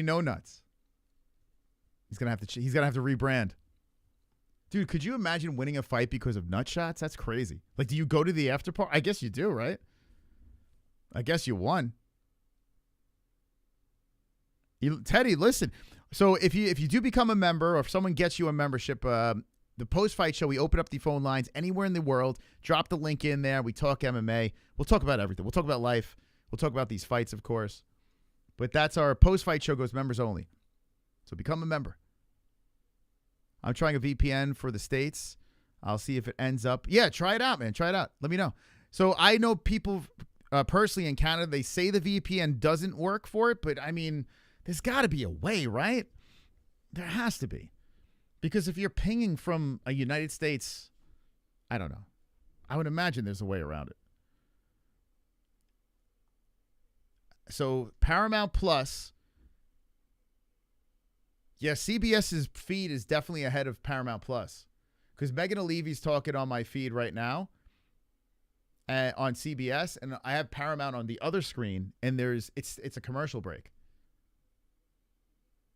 No Nuts. He's gonna have to rebrand. Dude, could you imagine winning a fight because of nut shots? That's crazy. Like, do you go to the after party? I guess you do, right? I guess you won. Teddy, listen. So if you do become a member, or if someone gets you a membership, the post-fight show, we open up the phone lines anywhere in the world. Drop the link in there. We talk MMA. We'll talk about everything. We'll talk about life. We'll talk about these fights, of course. But that's our post-fight show, goes members only. So become a member. I'm trying a VPN for the States. I'll see if it ends up. Yeah, try it out, man. Try it out. Let me know. So I know people personally in Canada, they say the VPN doesn't work for it, but I mean, there's got to be a way, right? There has to be. Because if you're pinging from a United States, I don't know. I would imagine there's a way around it. So Paramount Plus. Yeah, CBS's feed is definitely ahead of Paramount Plus. Because Megan O'Leary's talking on my feed right now on CBS, and I have Paramount on the other screen, and it's a commercial break.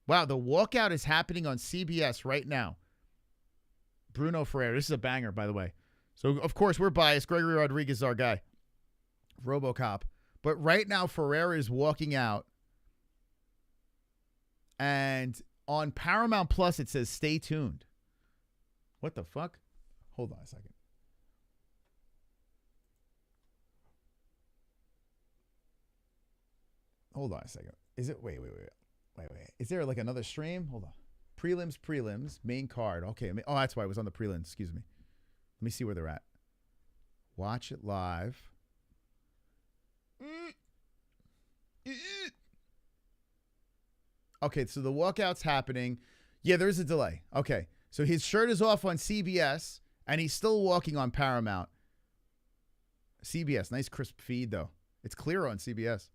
Wow, the walkout is happening on CBS right now. Bruno Ferreira. This is a banger, by the way. So, of course, we're biased. Gregory Rodriguez is our guy. RoboCop. But right now, Ferreira is walking out. And on Paramount Plus, it says, stay tuned. What the fuck? Hold on a second. Hold on a second. Is it? Wait. Is there like another stream? Hold on. Prelims, main card. Okay. Oh, that's why it was on the prelims. Excuse me. Let me see where they're at. Watch it live. Okay, so the walkout's happening. Yeah, there's a delay. Okay, so his shirt is off on CBS, and he's still walking on Paramount. CBS, nice crisp feed, though. It's clear on CBS.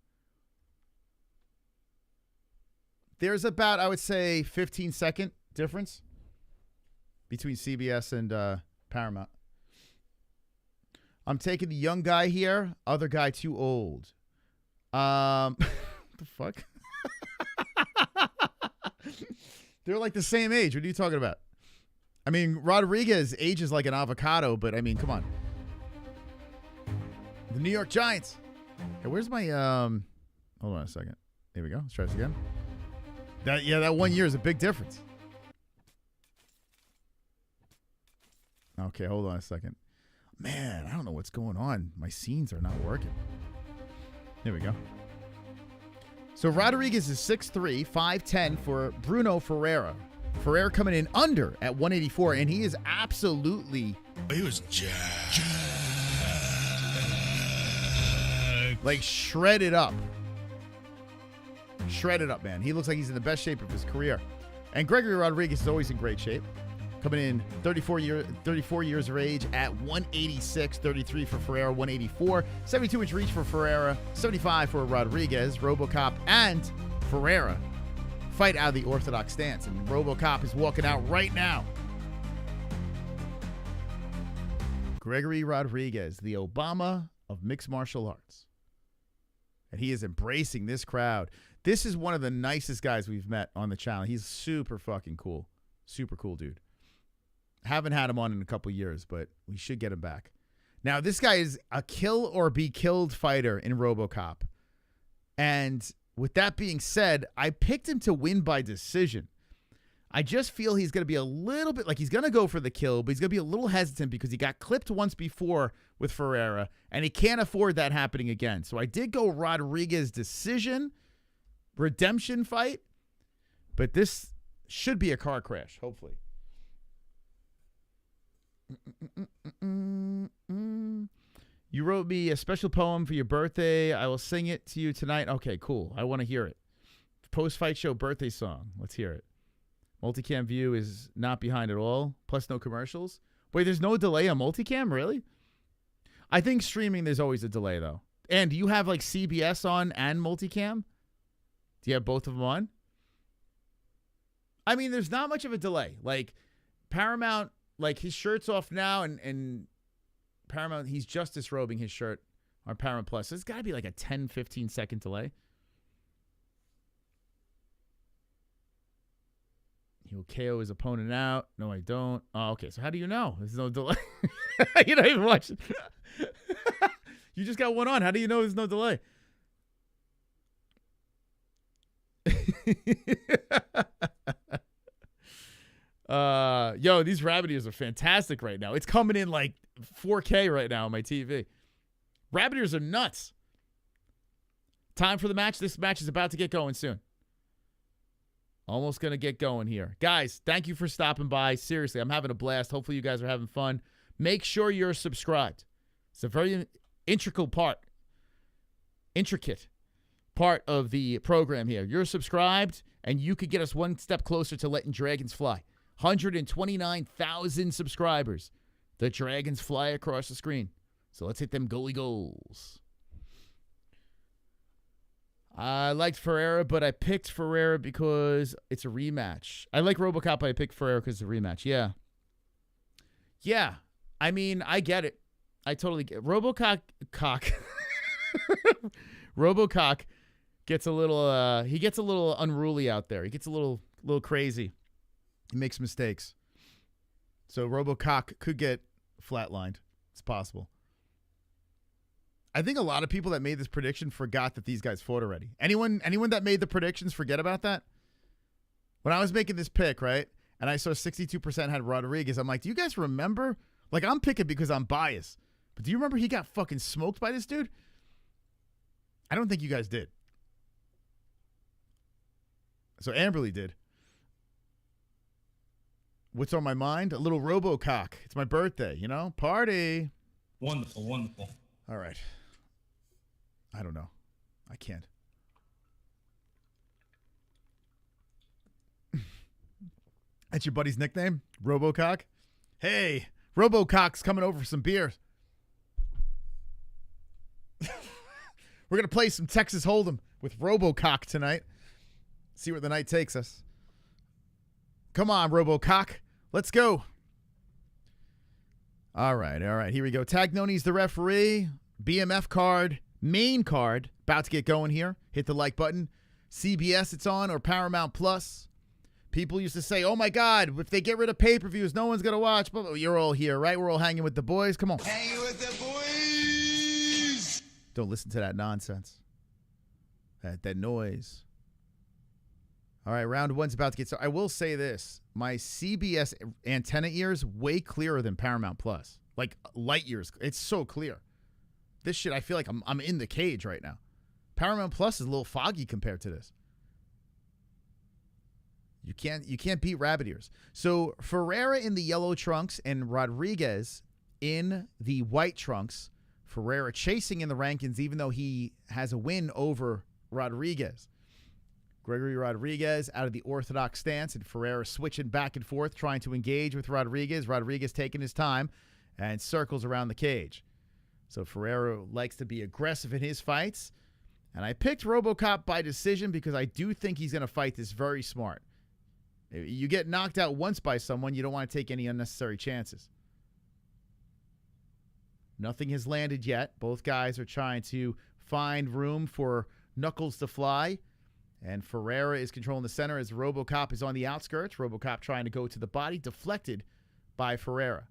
There's about, I would say, 15-second difference between CBS and Paramount. I'm taking the young guy here. Other guy too old. What the fuck? They're like the same age. What are you talking about? I mean, Rodriguez ages like an avocado, but I mean, come on. The New York Giants. Hey, where's my hold on a second. Here we go. Let's try this again. That 1 year is a big difference. Okay, hold on a second. Man, I don't know what's going on. My scenes are not working. Here we go. So Rodriguez is 6'3", 5'10" for Bruno Ferreira. Ferreira coming in under at 184, and he is absolutely... He was jacked. Like shredded up. Shredded up, man. He looks like he's in the best shape of his career. And Gregory Rodriguez is always in great shape. Coming in 34 years of age at 186, 33 for Ferreira, 184, 72-inch reach for Ferreira, 75 for Rodriguez. RoboCop and Ferreira fight out of the orthodox stance, and RoboCop is walking out right now. Gregory Rodriguez, the Obama of mixed martial arts. And he is embracing this crowd. This is one of the nicest guys we've met on the channel. He's super fucking cool. Super cool dude. Haven't had him on in a couple years, but we should get him back. Now, this guy is a kill or be killed fighter in RoboCop. And with that being said, I picked him to win by decision. I just feel he's going to be a little bit like he's going to go for the kill, but he's going to be a little hesitant because he got clipped once before with Ferreira, and he can't afford that happening again. So I did go Rodriguez decision, redemption fight, but this should be a car crash, hopefully. You wrote me a special poem for your birthday. I will sing it to you tonight. Okay, cool. I want to hear it. Post-fight show birthday song. Let's hear it. Multicam view is not behind at all. Plus no commercials. Wait, there's no delay on multicam? Really? I think streaming there's always a delay, though. And do you have like CBS on and multicam? Do you have both of them on? I mean, there's not much of a delay. Like Paramount, like his shirt's off now, and Paramount, he's just disrobing his shirt on Paramount Plus. So it's got to be like a 10, 15 second delay. He'll KO his opponent out. No, I don't. Oh, okay. So how do you know? There's no delay. You don't even watch it. You just got one on. How do you know there's no delay? Yo, these rabbit ears are fantastic right now. It's coming in like 4K right now on my TV. Rabbit ears are nuts. Time for the match. This match is about to get going soon. Almost going to get going here. Guys, thank you for stopping by. Seriously, I'm having a blast. Hopefully you guys are having fun. Make sure you're subscribed. It's a very intricate part of the program here. You're subscribed, and you could get us one step closer to letting dragons fly. 129,000 subscribers. The dragons fly across the screen. So let's hit them goalie goals. I liked Ferreira, but I picked Ferreira because it's a rematch. I like RoboCop, but I picked Ferreira because it's a rematch. Yeah. Yeah. I mean, I get it. I totally get it. RoboCop gets a little he gets a little unruly out there. He gets a little crazy. He makes mistakes. So RoboCop could get flatlined. It's possible. I think a lot of people that made this prediction forgot that these guys fought already. Anyone that made the predictions forget about that? When I was making this pick, right, and I saw 62% had Rodriguez, I'm like, do you guys remember? Like, I'm picking because I'm biased. But do you remember he got fucking smoked by this dude? I don't think you guys did. So Amberly did. What's on my mind? A little RoboCop. It's my birthday, you know? Party. Wonderful, wonderful. All right. I don't know. I can't. That's your buddy's nickname? RoboCop? Hey, RoboCop's coming over for some beers. We're going to play some Texas Hold'em with RoboCop tonight. See where the night takes us. Come on, RoboCop. Let's go. All right. Here we go. Tagnoni's the referee. BMF card. Main card. About to get going here. Hit the like button. CBS it's on or Paramount Plus. People used to say, oh, my God, if they get rid of pay-per-views, no one's going to watch. But you're all here, right? We're all hanging with the boys. Come on. Hanging with the boys. Don't listen to that nonsense. That noise. All right, round one's about to get started. I will say this. My CBS antenna ears way clearer than Paramount Plus. Like light years. It's so clear. This shit, I feel like I'm in the cage right now. Paramount Plus is a little foggy compared to this. You can't beat rabbit ears. So Ferreira in the yellow trunks and Rodriguez in the white trunks. Ferreira chasing in the rankings even though he has a win over Rodriguez. Gregory Rodriguez out of the orthodox stance and Ferreira switching back and forth trying to engage with Rodriguez. Rodriguez taking his time and circles around the cage. So Ferreira likes to be aggressive in his fights. And I picked RoboCop by decision because I do think he's going to fight this very smart. You get knocked out once by someone, you don't want to take any unnecessary chances. Nothing has landed yet. Both guys are trying to find room for knuckles to fly. And Ferreira is controlling the center as RoboCop is on the outskirts. RoboCop trying to go to the body, deflected by Ferreira.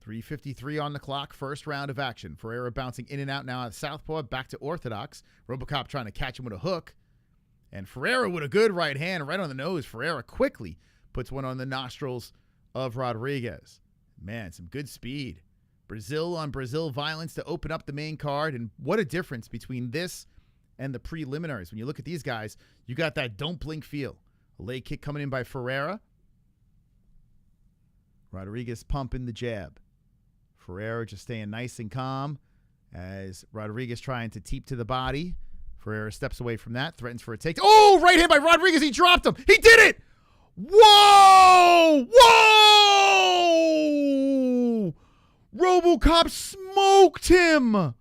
3:53 on the clock, first round of action. Ferreira bouncing in and out now at southpaw, back to orthodox. RoboCop trying to catch him with a hook. And Ferreira with a good right hand right on the nose. Ferreira quickly puts one on the nostrils of Rodriguez. Man, some good speed. Brazil on Brazil violence to open up the main card. And what a difference between this and the preliminaries. When you look at these guys, you got that don't blink feel. A leg kick coming in by Ferreira. Rodriguez pumping the jab. Ferreira just staying nice and calm as Rodriguez trying to teep to the body. Ferreira steps away from that, threatens for a take. Oh, right hand by Rodriguez. He dropped him. He did it. Whoa! Whoa! RoboCop smoked him.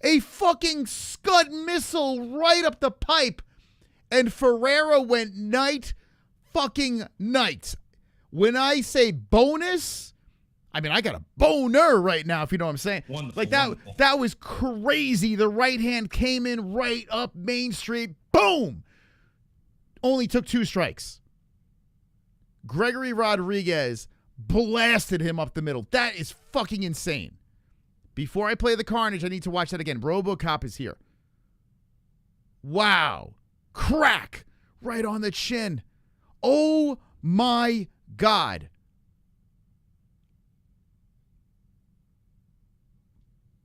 A fucking Scud missile right up the pipe. And Ferreira went night fucking night. When I say bonus, I mean, I got a boner right now, if you know what I'm saying. Wonderful, like that, wonderful. that was crazy. The right hand came in right up Main Street. Boom! Only took 2 strikes. Gregory Rodriguez blasted him up the middle. That is fucking insane. Before I play the carnage, I need to watch that again. RoboCop is here. Wow. Crack. Right on the chin. Oh my God.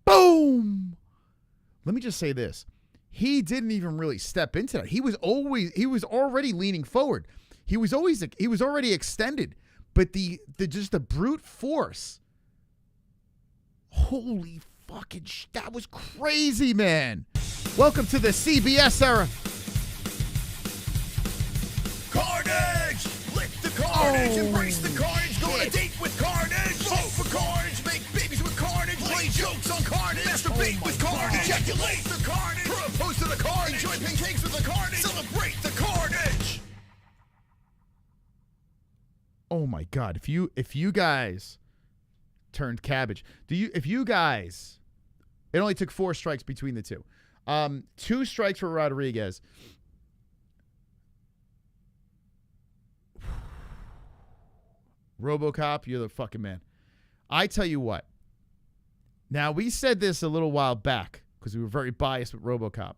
Boom. Let me just say this. He didn't even really step into that. He was already leaning forward. He was already extended. But the brute force. Holy fucking that was crazy, man. Welcome to the CBS era. Carnage! Lick the carnage! Embrace the carnage! Go on a date with carnage! Vote for carnage! Make babies with carnage! Play jokes on carnage! Masturbate with carnage! Ejaculate the carnage! Propose to the carnage! Enjoy pancakes with the carnage! Celebrate the carnage! Oh my God. If you guys turned cabbage, if you guys, it only took 4 strikes between the two. 2 strikes for Rodriguez. RoboCop, you're the fucking man. I tell you what. Now, we said this a little while back because we were very biased with RoboCop.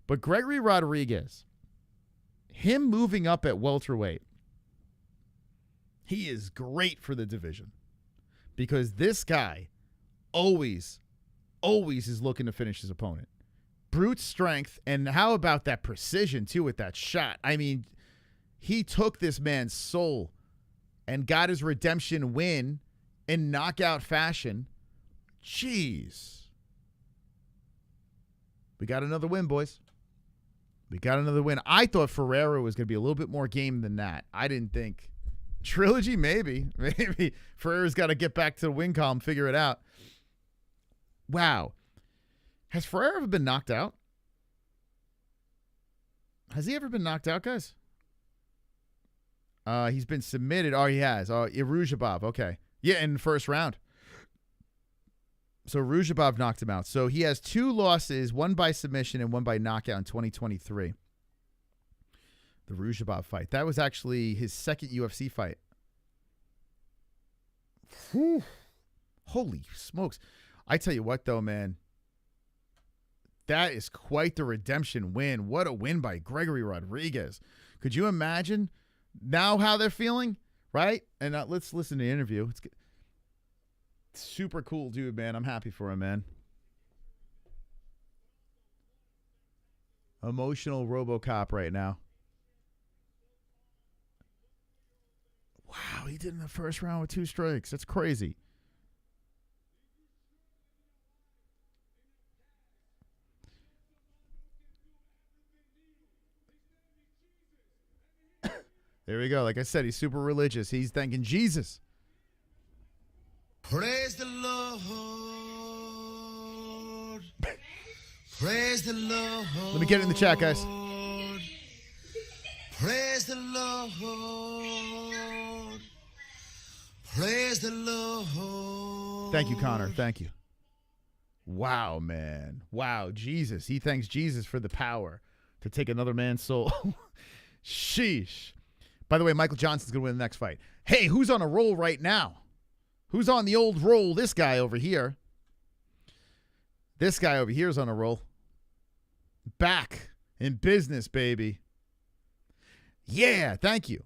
But Gregory Rodriguez, him moving up at welterweight, he is great for the division because this guy always is looking to finish his opponent. Brute strength, and how about that precision, too, with that shot? I mean, he took this man's soul and got his redemption win in knockout fashion. Jeez. We got another win, boys. We got another win. I thought Ferreira was going to be a little bit more game than that. I didn't think. Trilogy, maybe. Maybe Ferreira's got to get back to the win column, figure it out. Wow. Has Ferreira ever been knocked out? Has he ever been knocked out, guys? He's been submitted. Oh, he has. Oh, Iruzhabov. Okay. Yeah, in the first round. So Ruzhabov knocked him out. So he has 2 losses, one by submission and one by knockout in 2023. The Ruzhabov fight. That was actually his second UFC fight. Whew. Holy smokes. I tell you what, though, man. That is quite the redemption win. What a win by Gregory Rodriguez. Could you imagine now how they're feeling, right? And let's listen to the interview. It's good. Super cool dude, man. I'm happy for him, man. Emotional RoboCop right now. Wow, he did in the first round with 2 strikes. That's crazy. There we go. Like I said, he's super religious. He's thanking Jesus. Praise the Lord. Praise the Lord. Let me get it in the chat, guys. Praise the Lord. Praise the Lord. Thank you, Connor. Thank you. Wow, man. Wow, Jesus. He thanks Jesus for the power to take another man's soul. Sheesh. By the way, Michael Johnson's going to win the next fight. Hey, who's on a roll right now? Who's on the old roll? This guy over here. This guy over here is on a roll. Back in business, baby. Yeah, thank you.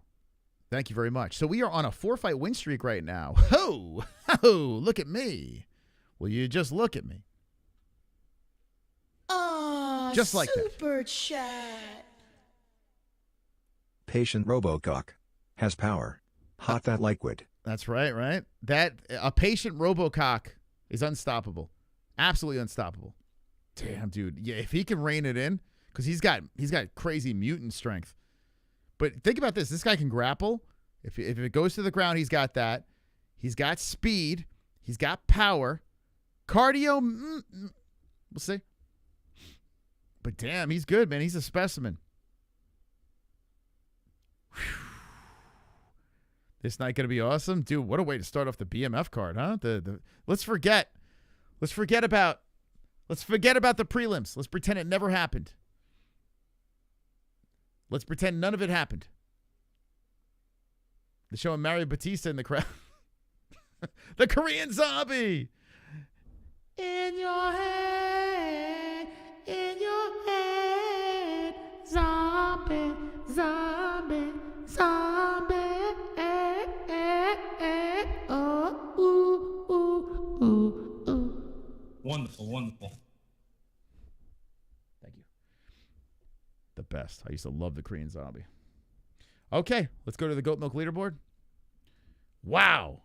Thank you very much. So we are on a 4-fight win streak right now. Ho! Ho! Look at me. Will you just look at me? Oh, just like that. Super chat. Patient Robocock has power. Hot that liquid. That's right, right? That a patient Robocock is unstoppable. Absolutely unstoppable. Damn, dude. Yeah, if he can rein it in, because he's got crazy mutant strength. But think about this. This guy can grapple. If it goes to the ground, he's got that. He's got speed. He's got power. Cardio, we'll see. But damn, he's good, man. He's a specimen. Whew. This night gonna be awesome, dude. What a way to start off the BMF card, huh? Let's forget about the prelims. Let's pretend it never happened. Let's pretend none of it happened. They're showing Mario Batista in the crowd. The Korean Zombie. In your head, zombie, zombie, zombie. Oh, ooh, ooh, ooh, ooh. Wonderful, wonderful. Thank you. The best. I used to love the Korean Zombie. Okay, let's go to the Goat Milk leaderboard. Wow.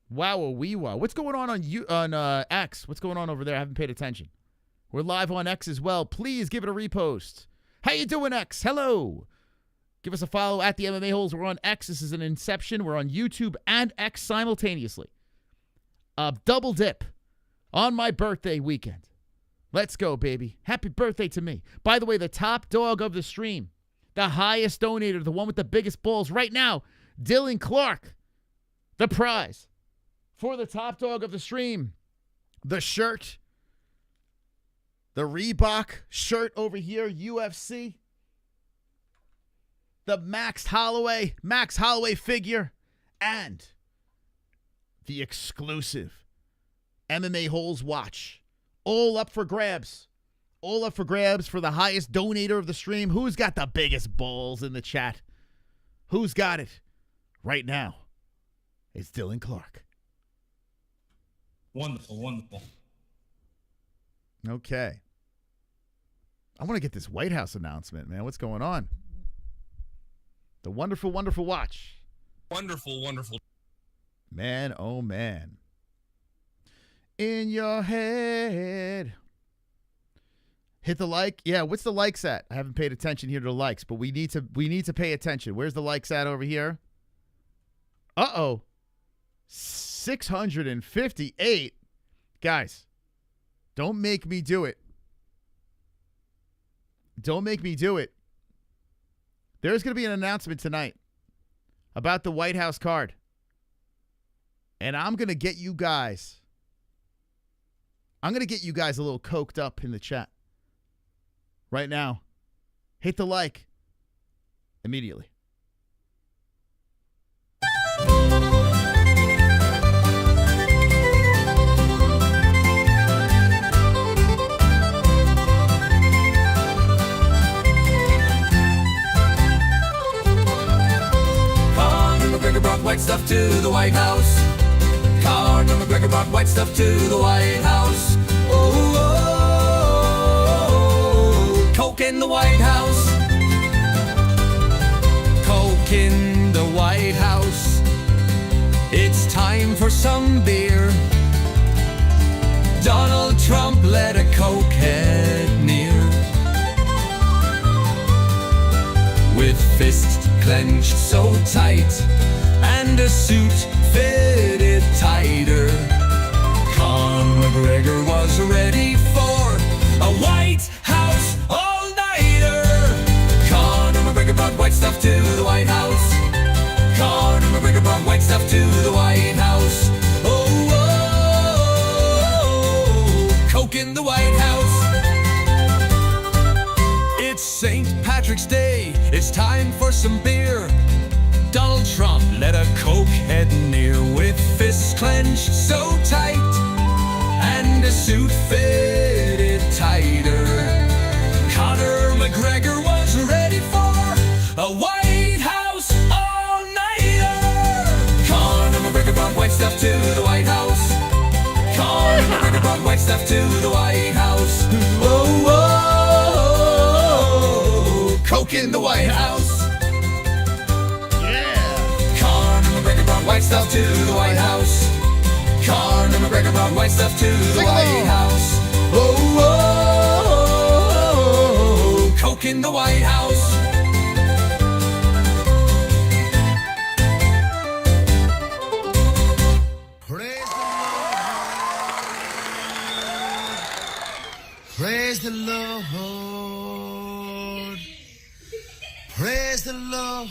Wow. What's going on X? What's going on over there? I haven't paid attention. We're live on X as well. Please give it a repost. How you doing, X? Hello. Give us a follow at the MMA Holes. We're on X. This is an inception. We're on YouTube and X simultaneously. Double dip on my birthday weekend. Let's go, baby. Happy birthday to me. By the way, the top dog of the stream, the highest donator, the one with the biggest balls right now, Dylan Clark. The prize for the top dog of the stream, the shirt, the Reebok shirt over here, UFC, the Max Holloway figure, and the exclusive MMA Holes watch. All up for grabs. All up for grabs for the highest donator of the stream. Who's got the biggest balls in the chat? Who's got it right now? It's Dylan Clark. Wonderful, wonderful. Okay. I want to get this White House announcement, man. What's going on? The wonderful, wonderful watch. Wonderful, wonderful. Man, oh man. In your head. Hit the like. Yeah, what's the likes at? I haven't paid attention here to the likes, but we need to pay attention. Where's the likes at over here? Uh-oh. 658. Guys, don't make me do it. Don't make me do it. There's going to be an announcement tonight about the White House card. And I'm going to get you guys I'm going to get you guys a little coked up in the chat. Right now. Hit the like. Immediately. McGregor brought white stuff to the White House. Conor McGregor brought white stuff to the White House. Oh, oh, oh, Coke in the White House. Coke in the White House. It's time for some beer. Donald Trump let a cokehead near. With fists clenched so tight and a suit fitted tighter, Conor McGregor was ready for a White House all-nighter. Conor McGregor brought white stuff to the White House. Conor McGregor brought white stuff to the White House. Oh, oh, oh, Coke in the White House. It's St. Patrick's Day, it's time for some beer. Donald Trump let a cokehead near with fists clenched so tight and a suit fitted tighter. Conor McGregor was ready for a White House all-nighter. Conor McGregor brought white stuff to the White House. Conor McGregor brought white stuff to the White House. Oh, oh, oh, Coke in the White House. White stuff to the White House. Conor McGregor brought white stuff to the White House. Oh, oh, oh, Coke in the White House. Praise the Lord. Praise the Lord.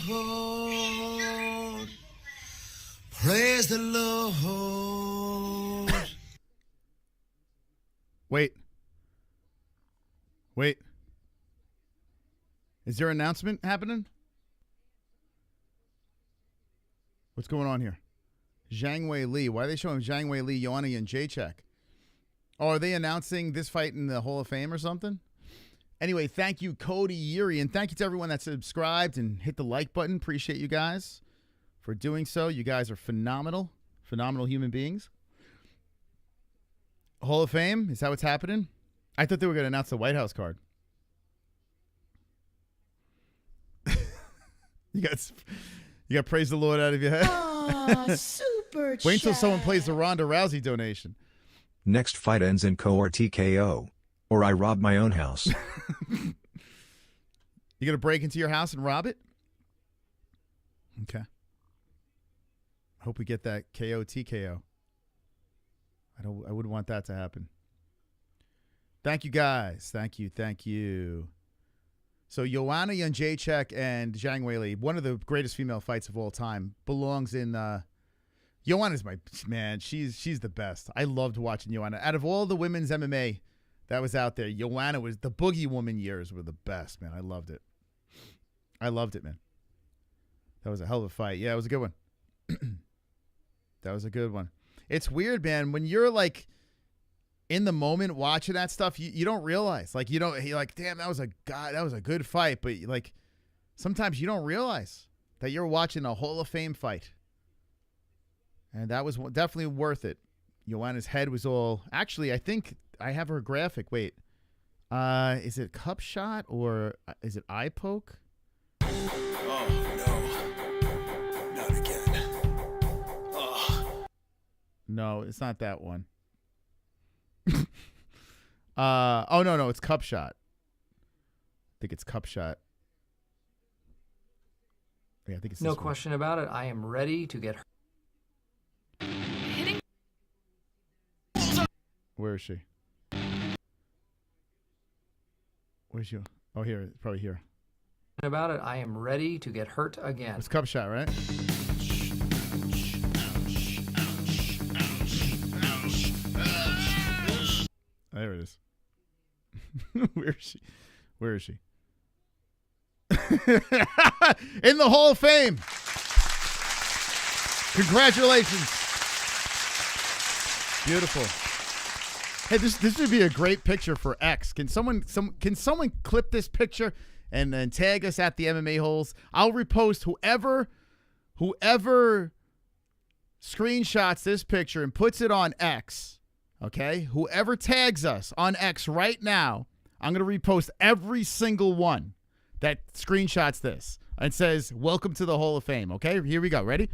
Praise the Lord. Wait. Is there an announcement happening? What's going on here? Zhang Wei Li. Why are they showing Zhang Wei Li, Joanna, and Jacek? Oh, are they announcing this fight in the Hall of Fame or something? Anyway, thank you, Cody, Yuri, and thank you to everyone that subscribed and hit the like button. Appreciate you guys for doing so. You guys are phenomenal. Phenomenal human beings. Hall of Fame? Is that what's happening? I thought they were going to announce the White House card. You got praise the Lord out of your head. Aw, super chat. Wait until someone plays the Ronda Rousey donation. Next fight ends in KO or TKO. Or I rob my own house. You going to break into your house and rob it? Okay. I hope we get that KO TKO. I wouldn't want that to happen. Thank you guys. Thank you. So Joanna Jędrzejczyk and Zhang Weili, one of the greatest female fights of all time, belongs in Joanna's my man. She's the best. I loved watching Joanna. Out of all the women's MMA that was out there, Joanna was the Boogie Woman years were the best, man. I loved it, man. That was a hell of a fight. Yeah, it was a good one. That was a good one. It's weird, man, when you're like in the moment watching that stuff, you don't realize. Like you're like, damn, that was a good fight, but like sometimes you don't realize that you're watching a Hall of Fame fight. And that was definitely worth it. Joanna's head was all... Actually, I think I have her graphic. Wait. Is it cup shot or is it eye poke? Oh, no. Not again. Oh. No, it's not that one. Oh, no. It's cup shot. I think it's cup shot. Yeah, I think it's no this question about it. I am ready to get hurt. Where is she? Where's you? Oh, here. It's probably here. About it, I am ready to get hurt again. It's cup shot, right? it is. Where is she? Where is she? In the Hall of Fame. Congratulations. Beautiful. Hey, this would be a great picture for X. Can someone clip this picture and then tag us at the MMA Holes? I'll repost whoever screenshots this picture and puts it on X. Okay? Whoever tags us on X right now, I'm going to repost every single one that screenshots this and says, "Welcome to the Hall of Fame." Okay? Here we go. Ready?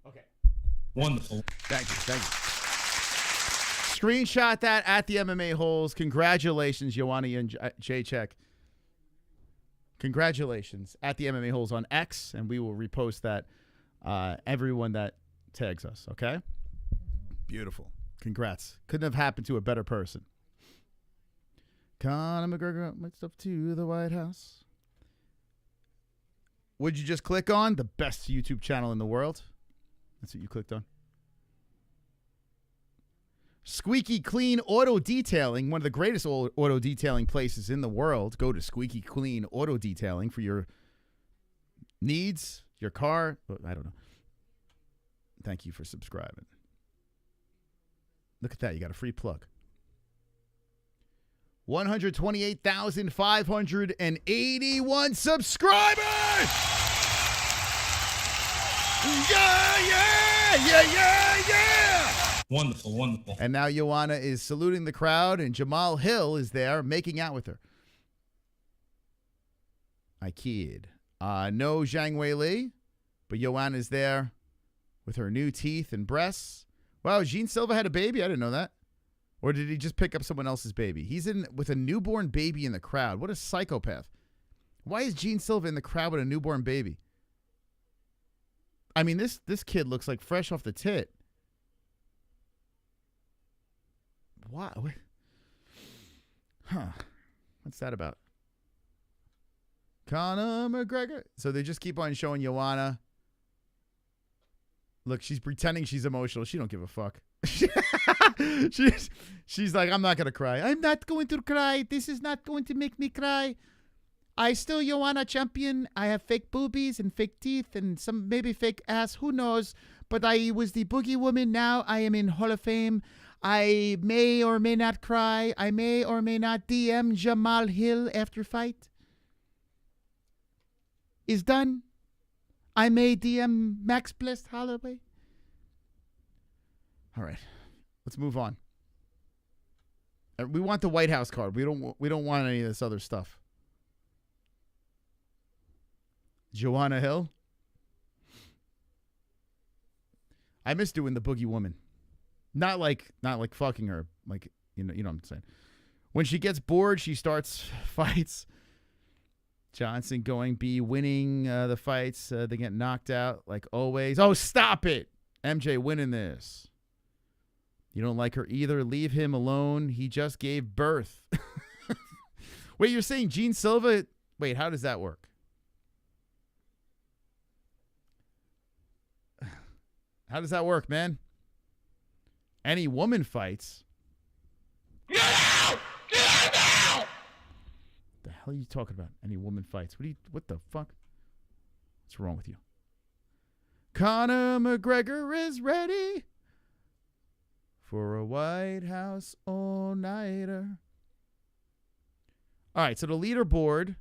Okay. Wonderful. Thank you. Thank you. Screenshot that at the MMA Holes. Congratulations, Joanna and J-Check. Congratulations at the MMA Holes on X, and we will repost that. Everyone that tags us, okay? Beautiful. Congrats. Couldn't have happened to a better person. Conor McGregor mixed up to the White House. What'd you just click on? The best YouTube channel in the world. That's what you clicked on. Squeaky Clean Auto Detailing, one of the greatest auto detailing places in the world. Go to Squeaky Clean Auto Detailing for your needs, your car. I don't know. Thank you for subscribing. Look at that. You got a free plug. 128,581 subscribers! Yeah! Wonderful, wonderful. And now Joanna is saluting the crowd, and Jamal Hill is there making out with her. I kid. No Zhang Wei Li, but Joanna is there with her new teeth and breasts. Wow, Gene Silva had a baby? I didn't know that. Or did he just pick up someone else's baby? He's in with a newborn baby in the crowd. What a psychopath. Why is Gene Silva in the crowd with a newborn baby? I mean, this kid looks like fresh off the tit. What? Huh. What's that about? Conor McGregor. So they just keep on showing Joanna. Look, she's pretending she's emotional. She don't give a fuck. She's like, I'm not going to cry. I'm not going to cry. This is not going to make me cry. I still Joanna champion. I have fake boobies and fake teeth and some maybe fake ass. Who knows? But I was the boogie woman. Now I am in Hall of Fame. I may or may not cry. I may or may not DM Jamal Hill after fight. Is done. I may DM Max Holloway. All right, let's move on. We want the White House card. We don't want any of this other stuff. Joanna Hill. I miss doing the boogie woman. Not like fucking her. Like, you know what I'm saying. When she gets bored, she starts fights. Johnson winning the fights. They get knocked out like always. Oh, stop it. MJ winning this. You don't like her either. Leave him alone. He just gave birth. Wait, you're saying Gene Silva? Wait, how does that work? How does that work, man? Any woman fights. Get out! Get out now! The hell are you talking about? Any woman fights? What the fuck? What's wrong with you? Conor McGregor is ready for a White House all-nighter. All right, so the leaderboard,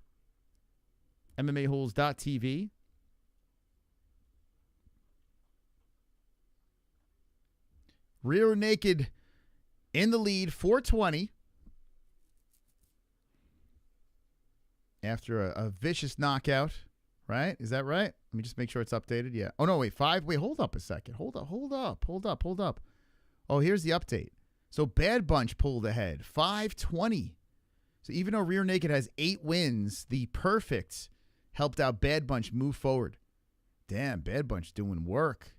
MMAHoles.tv. Rear Naked in the lead, 420. After a vicious knockout, right? Is that right? Let me just make sure it's updated. Yeah. Oh, no, wait, 5. Wait, hold up a second. Hold up. Oh, here's the update. So Bad Bunch pulled ahead, 520. So even though Rear Naked has 8 wins, the Perfect helped out Bad Bunch move forward. Damn, Bad Bunch doing work.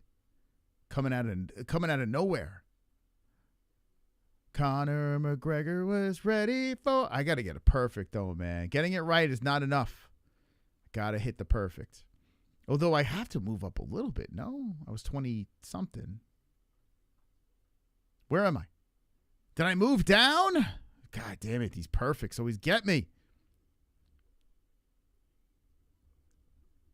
Coming out of nowhere. Conor McGregor was ready for... I got to get a perfect, though, man. Getting it right is not enough. Got to hit the perfect. Although I have to move up a little bit. No, I was 20-something. Where am I? Did I move down? God damn it, these perfects always get me.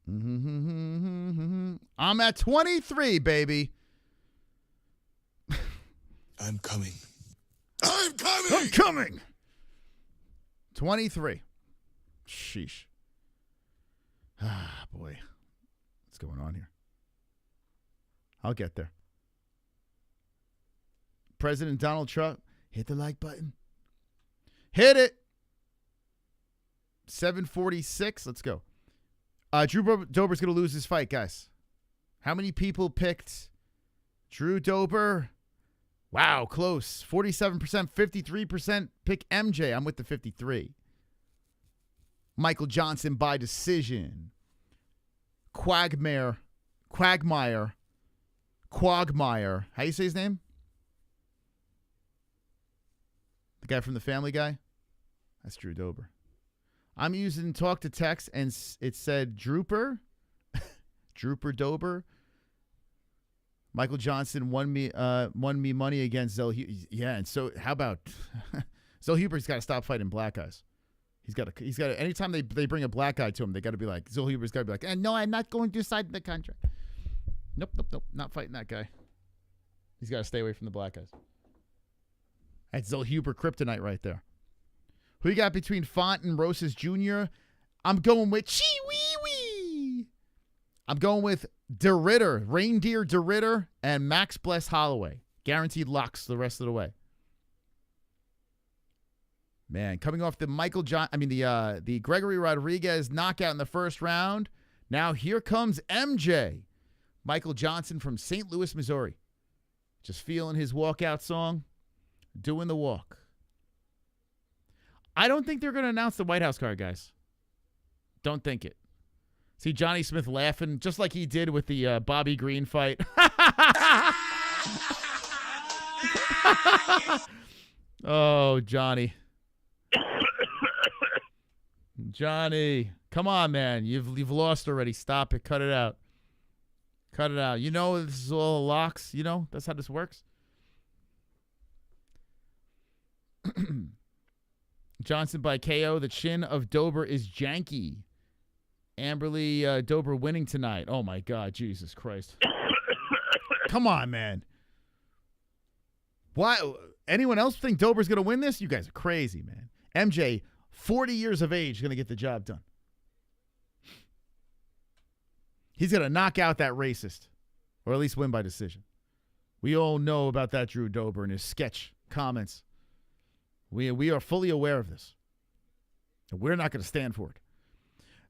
I'm at 23, baby. I'm coming. I'm coming! I'm coming! 23. Sheesh. Ah, boy. What's going on here? I'll get there. President Donald Trump, hit the like button. Hit it. 7:46. Let's go. Drew Dober's going to lose his fight, guys. How many people picked Drew Dober? Wow, close. 47%, 53% pick MJ. I'm with the 53. Michael Johnson by decision. Quagmire. How you say his name? The guy from the Family Guy? That's Drew Dober. I'm using talk to text, and it said Drooper. Drooper Dober. Michael Johnson won me money against Zell. Yeah, and so how about Zell Huber's got to stop fighting black guys. He's got to. Anytime they bring a black guy to him, they got to be like, Zell Huber's got to be like, no, I'm not going to sign the contract. Nope, not fighting that guy. He's got to stay away from the black guys. That's Zell Huber kryptonite right there. Who you got between Font and Rosas Jr.? I'm going with Chee-wee-wee. I'm going with De Ridder, Reindeer De Ridder, and Max Holloway. Guaranteed locks the rest of the way. Man, coming off the the Gregory Rodriguez knockout in the first round. Now here comes MJ. Michael Johnson from St. Louis, Missouri. Just feeling his walkout song. Doing the walk. I don't think they're going to announce the White House card, guys. Don't think it. See Johnny Smith laughing just like he did with the Bobby Green fight. Oh, Johnny. Johnny, come on, man. You've lost already. Stop it. Cut it out. Cut it out. You know this is all locks. You know that's how this works. Johnson by KO. The chin of Dober is janky. Amberly Dober winning tonight. Oh, my God. Jesus Christ. Come on, man. Why? Anyone else think Dober's going to win this? You guys are crazy, man. MJ, 40 years of age, going to get the job done. He's going to knock out that racist, or at least win by decision. We all know about that Drew Dober and his sketch comments. We are fully aware of this. And we're not going to stand for it.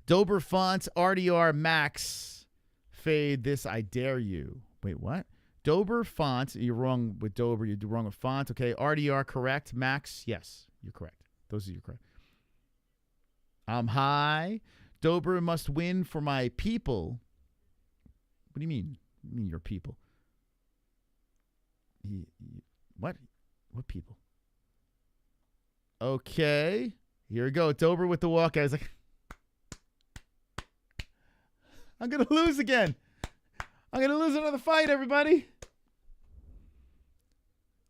Dober Font, RDR Max. Fade this, I dare you. Wait, what? Dober Font. You're wrong with Dober. You're wrong with Font. Okay, RDR correct. Max, yes, you're correct. Those are your correct. I'm high. Dober must win for my people. What do you mean? You mean your people? What? What people? Okay. Here we go. Dober with the walk. I was like, I'm going to lose again. I'm going to lose another fight, everybody.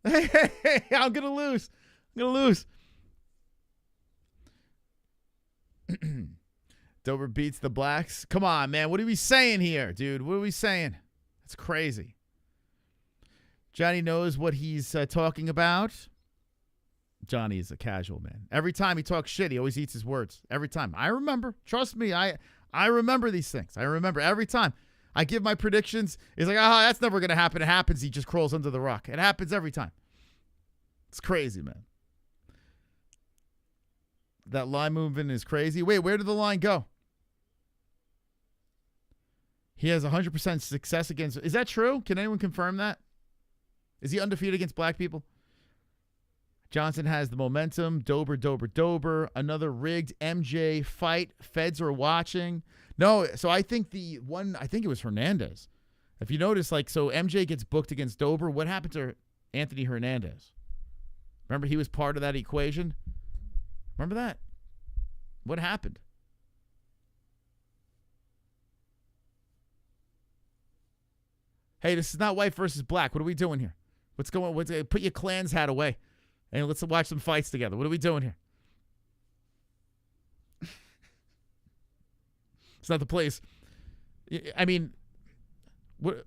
Hey, I'm going to lose. I'm going to lose. Dober beats the blacks. Come on, man. What are we saying here, dude? What are we saying? That's crazy. Johnny knows what he's talking about. Johnny is a casual man. Every time he talks shit, he always eats his words. Every time. I remember. Trust me. I remember these things. I remember every time. I give my predictions. He's like, that's never going to happen. It happens. He just crawls under the rock. It happens every time. It's crazy, man. That line movement is crazy. Wait, where did the line go? He has 100% success against... Is that true? Can anyone confirm that? Is he undefeated against black people? Johnson has the momentum. Dober. Another rigged MJ fight. Feds are watching. No, so I think it was Hernandez. If you notice, so MJ gets booked against Dober. What happened to Anthony Hernandez? Remember, he was part of that equation? Remember that? What happened? Hey, this is not white versus black. What are we doing here? What's going on? Put your Klan's hat away and let's watch some fights together. What are we doing here? It's not the place. I mean, what?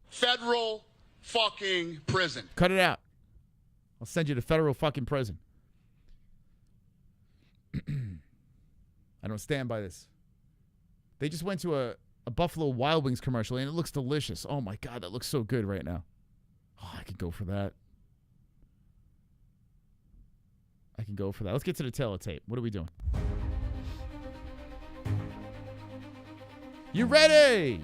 Federal fucking prison. Cut it out. I'll send you to federal fucking prison. I don't stand by this. They just went to a Buffalo Wild Wings commercial, and it looks delicious. Oh, my God, that looks so good right now. Oh, I could go for that. Let's get to the tail of tape. What are we doing? You ready?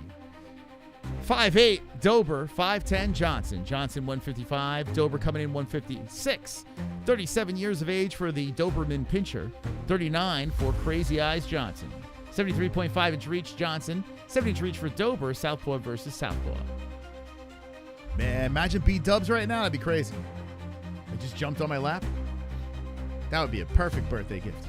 5'8", Dober, 5'10", Johnson. Johnson, 155. Dober coming in 156. 37 years of age for the Doberman pincher. 39 for Crazy Eyes Johnson. 73.5-inch reach, Johnson. 70-inch reach for Dober, Southpaw versus Southpaw. Man, imagine B-dubs right now. That'd be crazy. They just jumped on my lap. That would be a perfect birthday gift.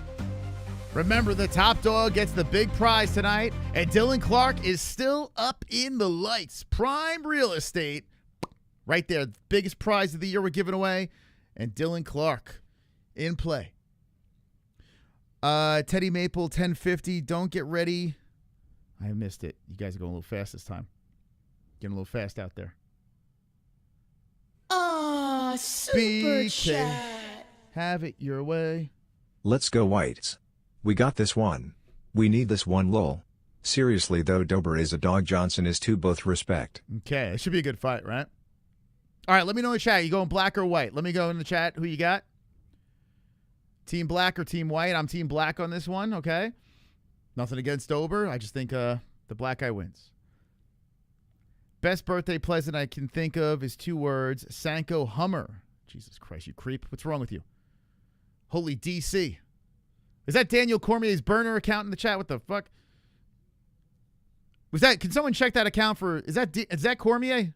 Remember, the top dog gets the big prize tonight, and Dylan Clark is still up in the lights. Prime real estate. Right there, the biggest prize of the year we're giving away, and Dylan Clark in play. Teddy Maple, 1050. Don't get ready. I missed it. You guys are going a little fast this time. Getting a little fast out there. Ah, super BK. chat. Have it your way. Let's go whites. We got this one. We need this one, lol. Seriously though, Dober is a dog, Johnson is too, both respect. Okay, it should be a good fight, right? All right, let me know in the chat. You going black or white? Let me go in the chat. Who you got? Team black or team white? I'm team black on this one, okay? Nothing against Dober. I just think the black guy wins. Best birthday present I can think of is 2 words. Sanko Hummer. Jesus Christ, you creep. What's wrong with you? Holy DC. Is that Daniel Cormier's burner account in the chat? What the fuck? Was that? Can someone check that account for? Is that Cormier?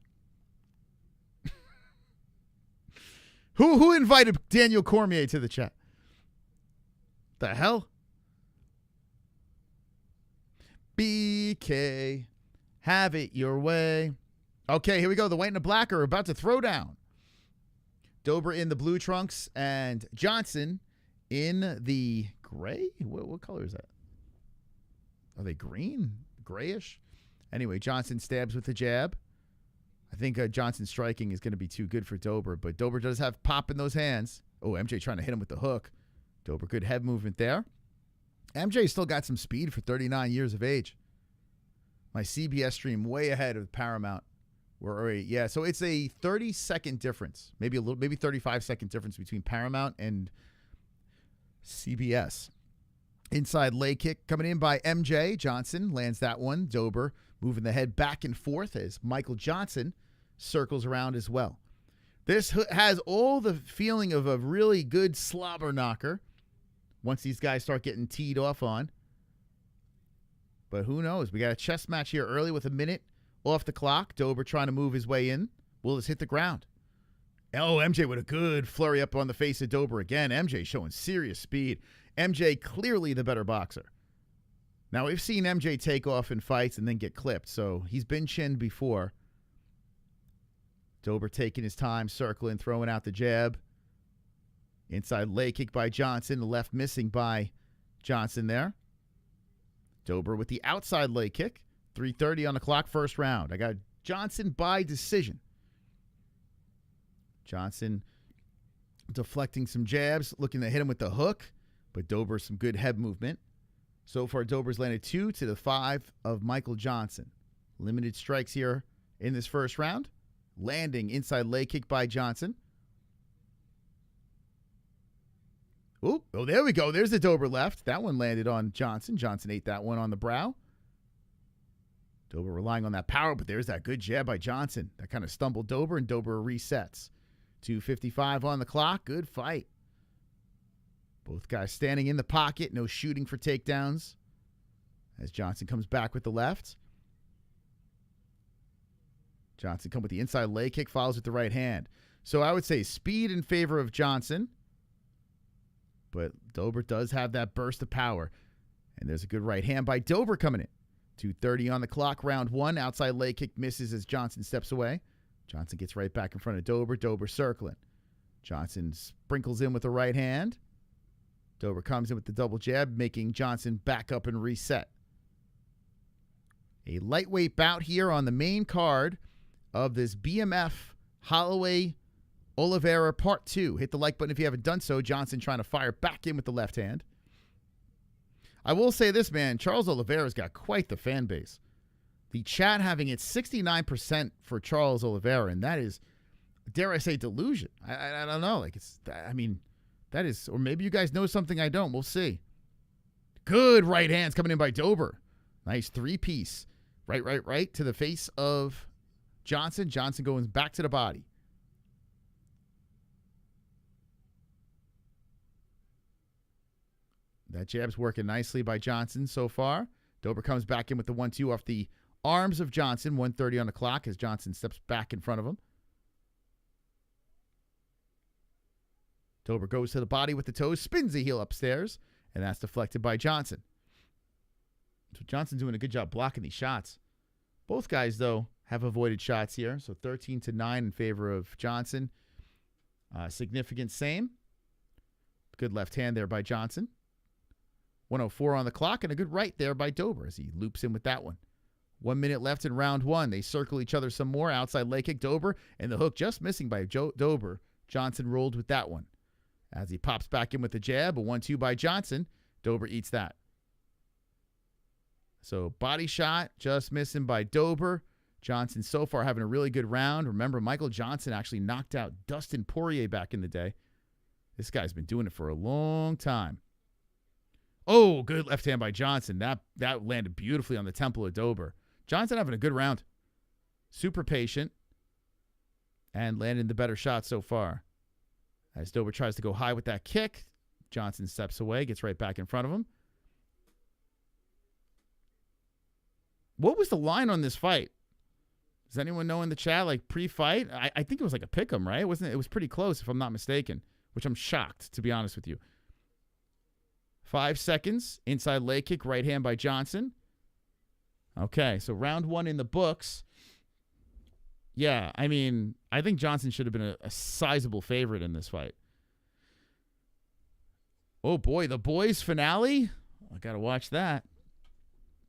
Who invited Daniel Cormier to the chat? The hell? BK, have it your way. Okay, here we go. The white and the black are about to throw down. Dober in the blue trunks and Johnson in the gray? What color is that? Are they green? Grayish? Anyway, Johnson stabs with the jab. I think Johnson's striking is going to be too good for Dober, but Dober does have pop in those hands. Oh, MJ trying to hit him with the hook. Dober, good head movement there. MJ still got some speed for 39 years of age. My CBS stream way ahead of Paramount. We're already, yeah, so it's a 30-second difference, maybe 35-second difference between Paramount and CBS. Inside leg kick coming in by MJ. Johnson lands that one. Dober moving the head back and forth as Michael Johnson circles around as well. This has all the feeling of a really good slobber knocker once these guys start getting teed off on. But who knows? We got a chess match here early with a minute off the clock. Dober trying to move his way in. Will this hit the ground? Oh, MJ with a good flurry up on the face of Dober again. MJ showing serious speed. MJ clearly the better boxer. Now, we've seen MJ take off in fights and then get clipped, so he's been chinned before. Dober taking his time, circling, throwing out the jab. Inside leg kick by Johnson. The left missing by Johnson there. Dober with the outside leg kick. 3:30 on the clock, first round. I got Johnson by decision. Johnson deflecting some jabs, looking to hit him with the hook, but Dober some good head movement. So far, Dober's landed 2 to the 5 of Michael Johnson. Limited strikes here in this first round. Landing inside leg kick by Johnson. Oh, there we go. There's the Dober left. That one landed on Johnson. Johnson ate that one on the brow. Dober relying on that power, but there's that good jab by Johnson. That kind of stumbled Dober, and Dober resets. 2:55 on the clock. Good fight. Both guys standing in the pocket. No shooting for takedowns. As Johnson comes back with the left. Johnson come with the inside leg kick, follows with the right hand. So I would say speed in favor of Johnson. But Dober does have that burst of power. And there's a good right hand by Dober coming in. 2:30 on the clock, round one. Outside leg kick misses as Johnson steps away. Johnson gets right back in front of Dober. Dober circling. Johnson sprinkles in with the right hand. Dober comes in with the double jab, making Johnson back up and reset. A lightweight bout here on the main card of this BMF Holloway Oliveira Part 2. Hit the like button if you haven't done so. Johnson trying to fire back in with the left hand. I will say this, man. Charles Oliveira's got quite the fan base. The chat having it 69% for Charles Oliveira, and that is, dare I say, delusion. I don't know. Like, that is, or maybe you guys know something I don't. We'll see. Good right hands coming in by Dober. Nice three-piece. Right to the face of Johnson. Johnson going back to the body. That jab's working nicely by Johnson so far. Dober comes back in with the 1-2 off the arms of Johnson. 1:30 on the clock as Johnson steps back in front of him. Dober goes to the body with the toes, spins the heel upstairs, and that's deflected by Johnson. So Johnson's doing a good job blocking these shots. Both guys, though, have avoided shots here. So 13-9 in favor of Johnson. Significant same. Good left hand there by Johnson. 1:04 on the clock, and a good right there by Dober as he loops in with that one. 1 minute left in round one. They circle each other some more. Outside leg kick, Dober, and the hook just missing by Dober. Johnson rolled with that one. As he pops back in with the jab, a 1-2 by Johnson. Dober eats that. So body shot, just missing by Dober. Johnson so far having a really good round. Remember, Michael Johnson actually knocked out Dustin Poirier back in the day. This guy's been doing it for a long time. Oh, good left hand by Johnson. That landed beautifully on the temple of Dober. Johnson having a good round. Super patient. And landing the better shot so far. As Dober tries to go high with that kick, Johnson steps away, gets right back in front of him. What was the line on this fight? Does anyone know in the chat, like pre-fight? I think it was like a pick'em, right? It was pretty close, if I'm not mistaken, which I'm shocked, to be honest with you. 5 seconds. Inside leg kick, right hand by Johnson. Okay, so round one in the books. Yeah, I mean, I think Johnson should have been a sizable favorite in this fight. Oh, boy, the boys finale? I got to watch that.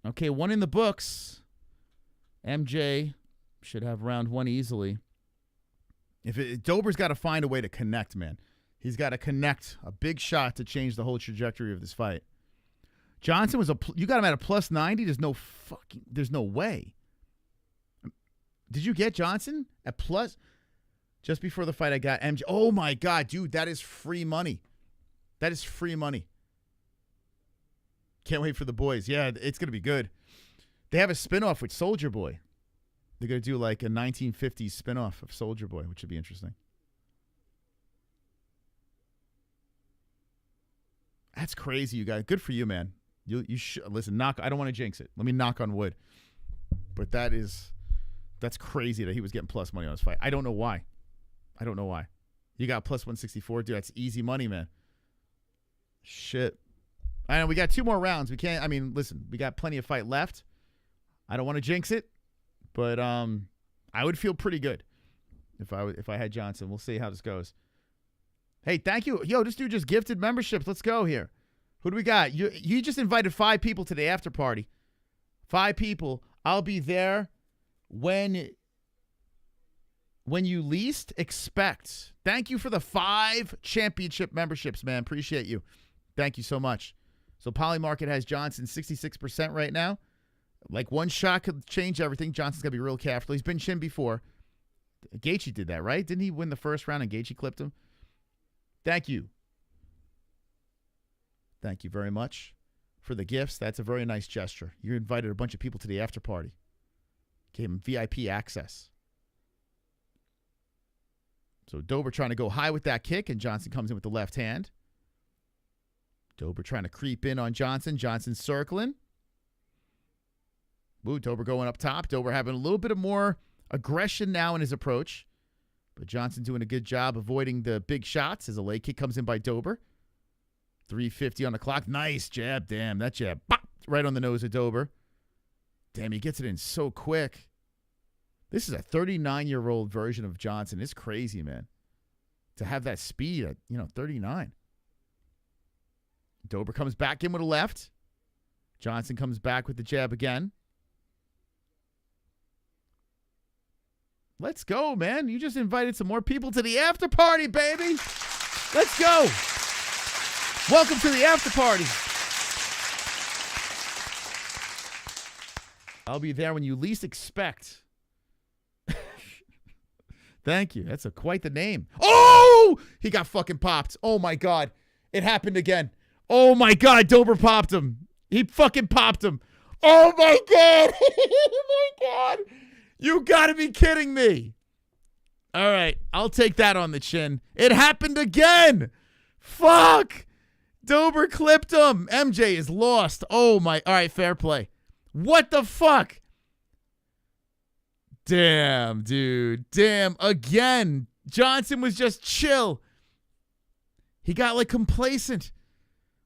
Okay, one in the books. MJ should have round one easily. Dober's got to find a way to connect, man. He's got to connect a big shot to change the whole trajectory of this fight. Johnson was you got him at a plus 90. There's no way. Did you get Johnson at plus? Just before the fight, I got MJ. Oh my God, dude, that is free money. That is free money. Can't wait for the boys. Yeah, it's gonna be good. They have a spinoff with Soulja Boy. They're gonna do like a 1950s spinoff of Soulja Boy, which would be interesting. That's crazy, you guys. Good for you, man. You should listen. I don't want to jinx it. Let me knock on wood. But that's crazy that he was getting plus money on this fight. I don't know why. You got plus 164, dude. That's easy money, man. Shit. I know we got 2 more rounds. We can't. I mean, listen, we got plenty of fight left. I don't want to jinx it, but I would feel pretty good if I had Johnson. We'll see how this goes. Hey, thank you. Yo, this dude just gifted memberships. Let's go here. Who do we got? You just invited 5 people to the after party. 5 people. I'll be there when you least expect. Thank you for the 5 championship memberships, man. Appreciate you. Thank you so much. So Polymarket has Johnson 66% right now. Like one shot could change everything. Johnson's got to be real careful. He's been chinned before. Gaethje did that, right? Didn't he win the first round and Gaethje clipped him? Thank you. Thank you very much for the gifts. That's a very nice gesture. You invited a bunch of people to the after party. Gave them VIP access. So Dober trying to go high with that kick, and Johnson comes in with the left hand. Dober trying to creep in on Johnson. Johnson circling. Ooh, Dober going up top. Dober having a little bit of more aggression now in his approach. But Johnson doing a good job avoiding the big shots as a leg kick comes in by Dober. 3:50 on the clock. Nice jab. Damn, that jab. Bop, right on the nose of Dober. Damn, he gets it in so quick. This is a 39-year-old version of Johnson. It's crazy, man. To have that speed at, 39. Dober comes back in with a left. Johnson comes back with the jab again. Let's go, man. You just invited some more people to the after party, baby. Let's go. Welcome to the after party. I'll be there when you least expect. Thank you. That's quite the name. Oh! He got fucking popped. Oh, my God. It happened again. Oh, my God. Dober popped him. He fucking popped him. Oh, my God. Oh, my God. You got to be kidding me. All right. I'll take that on the chin. It happened again. Fuck. Dober clipped him. MJ is lost. Oh, my. All right. Fair play. What the fuck? Damn, dude. Damn. Again. Johnson was just chill. He got like complacent.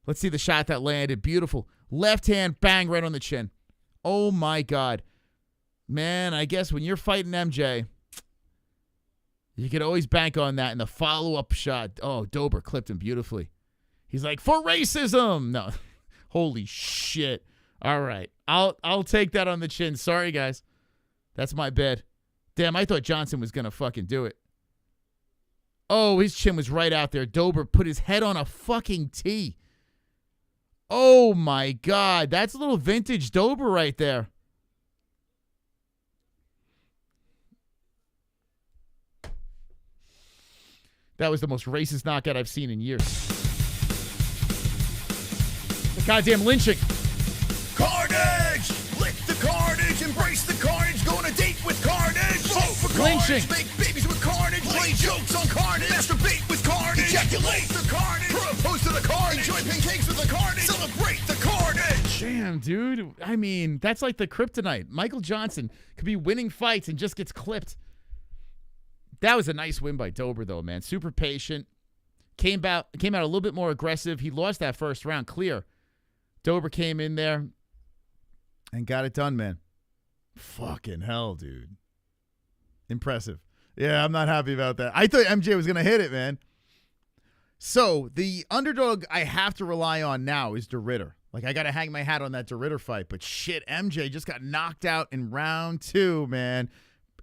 Let's see the shot that landed. Beautiful. Left hand, bang, right on the chin. Oh, my God. Man, I guess when you're fighting MJ, you can always bank on that in the follow-up shot. Oh, Dober clipped him beautifully. He's like, for racism. No. Holy shit. All right. I'll take that on the chin. Sorry, guys. That's my bad. Damn, I thought Johnson was going to fucking do it. Oh, his chin was right out there. Dober put his head on a fucking tee. Oh, my God. That's a little vintage Dober right there. That was the most racist knockout I've seen in years. The goddamn lynching. Carnage! Lick the carnage, embrace the carnage, go on a date with carnage, vote for carnage, lynching. Make babies with carnage, play jokes on carnage, masturbate with carnage, ejaculate the carnage, propose to the carnage, enjoy pancakes with the carnage, celebrate the carnage. Damn, dude. I mean, that's like the kryptonite. Michael Johnson could be winning fights and just gets clipped. That was a nice win by Dober, though, man. Super patient. Came out a little bit more aggressive. He lost that first round clear. Dober came in there and got it done, man. Fucking hell, dude. Impressive. Yeah, I'm not happy about that. I thought MJ was going to hit it, man. So, the underdog I have to rely on now is De Ridder. Like, I got to hang my hat on that De Ridder fight. But shit, MJ just got knocked out in round 2, man.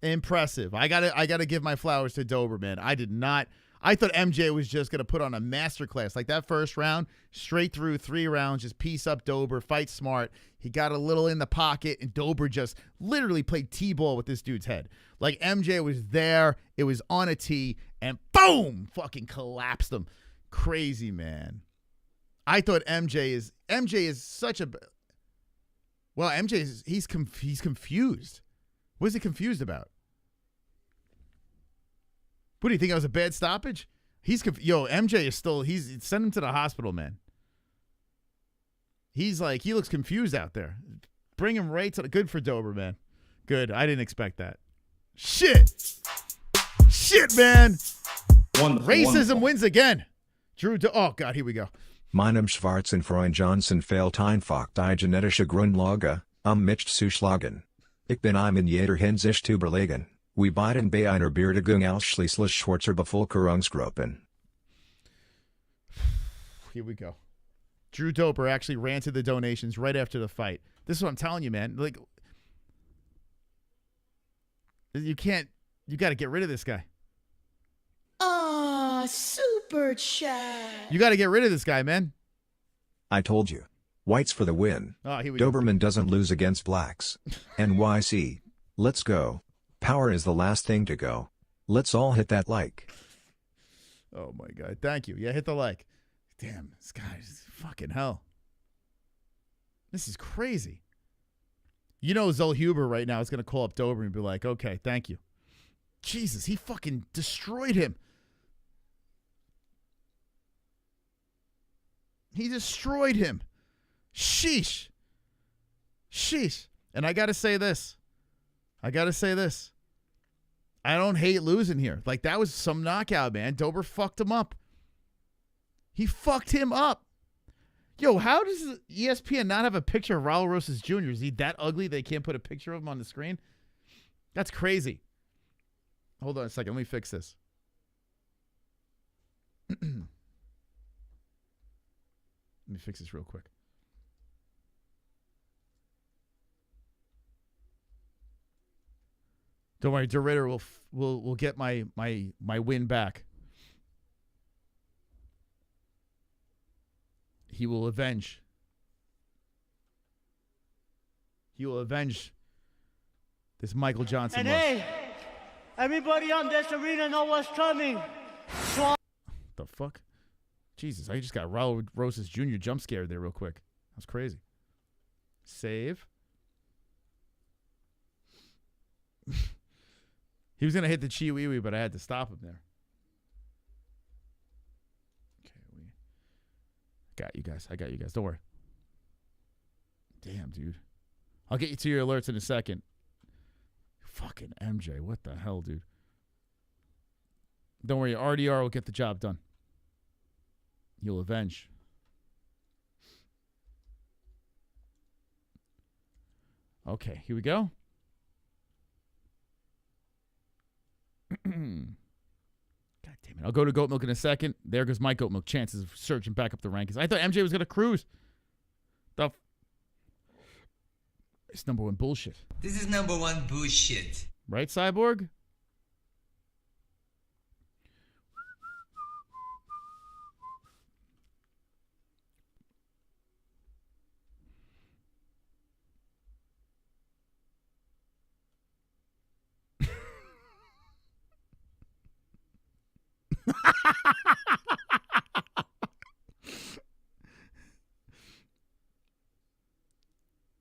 Impressive. I gotta give my flowers to Dober, man. I thought MJ was just gonna put on a masterclass. Like that first round, straight through 3 rounds, just piece up Dober, fight smart. He got a little in the pocket, and Dober just literally played T-ball with this dude's head. Like MJ was there, it was on a tee, and boom, fucking collapsed him. Crazy, man. I thought MJ is such a he's confused. What is he confused about? What do you think? I was a bad stoppage? MJ is still. Send him to the hospital, man. He looks confused out there. Bring him right to the. Good for Dober, man. Good. I didn't expect that. Shit, man. Wonderful, Racism wonderful. wins again. Oh God, here we go. Meinem Schwarzen Freund Johnson fehlt einfach die genetische Grundlage, mich zu schlagen. Ich bin in jeder Hinsicht überlegen. We beiden bei einer Beerdigung ausschließlich schwarzer Bevölkerungsgruppen. Here we go. Drew Dober actually ran to the donations right after the fight. This is what I'm telling you, man. Like, you got to get rid of this guy. Ah, super chat. You got to get rid of this guy, man. I told you. Whites for the win. Oh, here we go. Doberman doesn't lose against blacks. NYC. Let's go. Power is the last thing to go. Let's all hit that like. Oh, my God. Thank you. Yeah, hit the like. Damn, this guy is fucking hell. This is crazy. You know Zol Huber right now is going to call up Dober and be like, okay, thank you. Jesus, he fucking destroyed him. He destroyed him. Sheesh. And I got to say this. I don't hate losing here. Like, that was some knockout, man. Dober fucked him up. He fucked him up. Yo, how does ESPN not have a picture of Raul Rosas Jr.? Is he that ugly they can't put a picture of him on the screen? That's crazy. Hold on a second. Let me fix this. Let me fix this real quick. Don't worry, De Ridder will get my win back. He will avenge. He will avenge this Michael Johnson. And hey, everybody on this arena know what's coming. The fuck? Jesus, I just got Raul Rosas Jr. jump scared there real quick. That was crazy. Save. He was going to hit the Chihuiwi, but I had to stop him there. Okay, got you guys. I got you guys. Don't worry. Damn, dude. I'll get you to your alerts in a second. Fucking MJ. What the hell, dude? Don't worry. RDR will get the job done. He'll avenge. Okay, here we go. God damn it. I'll go to Goat Milk in a second. There goes my Goat Milk chances of surging back up the rankings. I thought MJ was going to cruise. It's number one bullshit. This is number one bullshit. Right, Cyborg?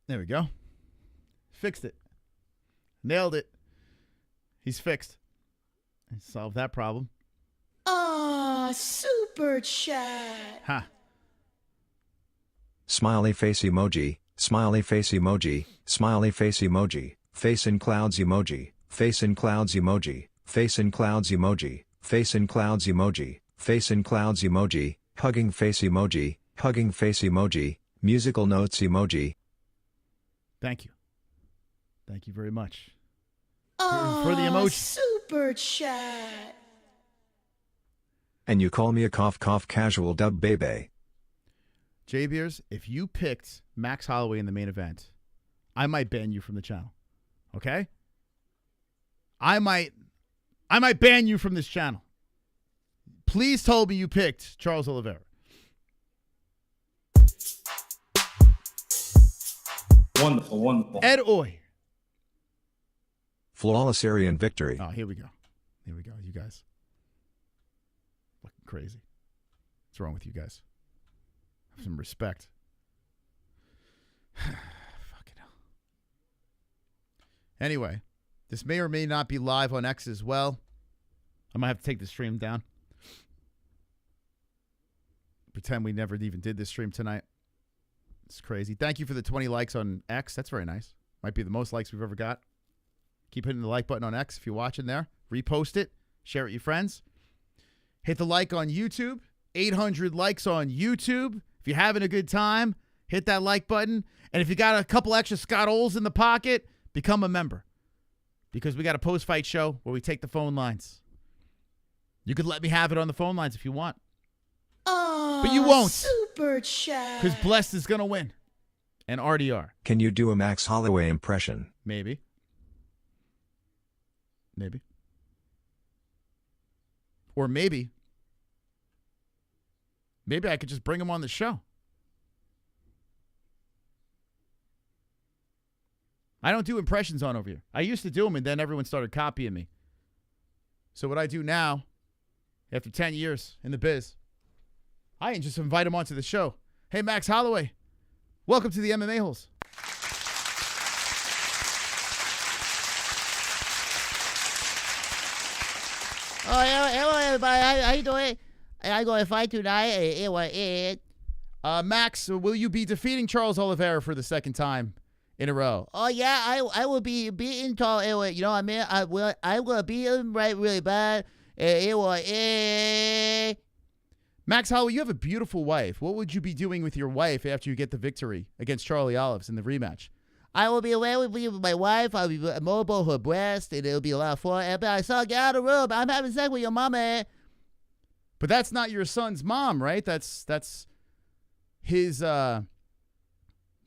There we go. Fixed it. Nailed it. He's fixed. I solved that problem. Ah, super chat. Ha. Smiley face emoji, smiley face emoji, smiley face emoji, face in clouds emoji, face in clouds emoji, face in clouds emoji, face in clouds emoji, face in clouds emoji, hugging face emoji, hugging face emoji, musical notes emoji. Thank you. Thank you very much. Oh, for the emoji. Super chat. And you call me a cough cough casual dub baby. J Beers, if you picked Max Holloway in the main event, I might ban you from the channel. Okay? I might ban you from this channel. Please tell me you picked Charles Oliveira. Wonderful, wonderful. Ed Oy. Flawless Aryan victory. Oh, here we go. Here we go, you guys. Fucking crazy. What's wrong with you guys? Have some respect. Fucking hell. Anyway, this may or may not be live on X as well. I might have to take the stream down. Pretend we never even did this stream tonight. It's crazy. Thank you for the 20 likes on X. That's very nice. Might be the most likes we've ever got. Keep hitting the like button on X if you're watching there. Repost it. Share it with your friends. Hit the like on YouTube. 800 likes on YouTube. If you're having a good time, hit that like button. And if you got a couple extra Scott Oles in the pocket, become a member. Because we got a post-fight show where we take the phone lines. You could let me have it on the phone lines if you want. Oh, but you won't. Super chat. Because Blessed is going to win. And RDR. Can you do a Max Holloway impression? Maybe. Maybe. Or maybe I could just bring him on the show. I don't do impressions on over here. I used to do them, and then everyone started copying me. So what I do now, after 10 years in the biz, I just invite him onto the show. Hey, Max Holloway, welcome to the MMA-Holes. Oh, hello, everybody. How you doing? I'm going to fight tonight. Max, will you be defeating Charles Oliveira for the second time in a row? Oh, yeah, I will be beating Charles Oliveira. You know what I mean? I'm going to beat him really bad. Max Holloway, you have a beautiful wife. What would you be doing with your wife after you get the victory against Charlie Olives in the rematch? I will be away with my wife. I'll be mobile her breast, and it'll be a lot of fun. I saw get out of the room. I'm having sex with your mama. But that's not your son's mom, right? That's his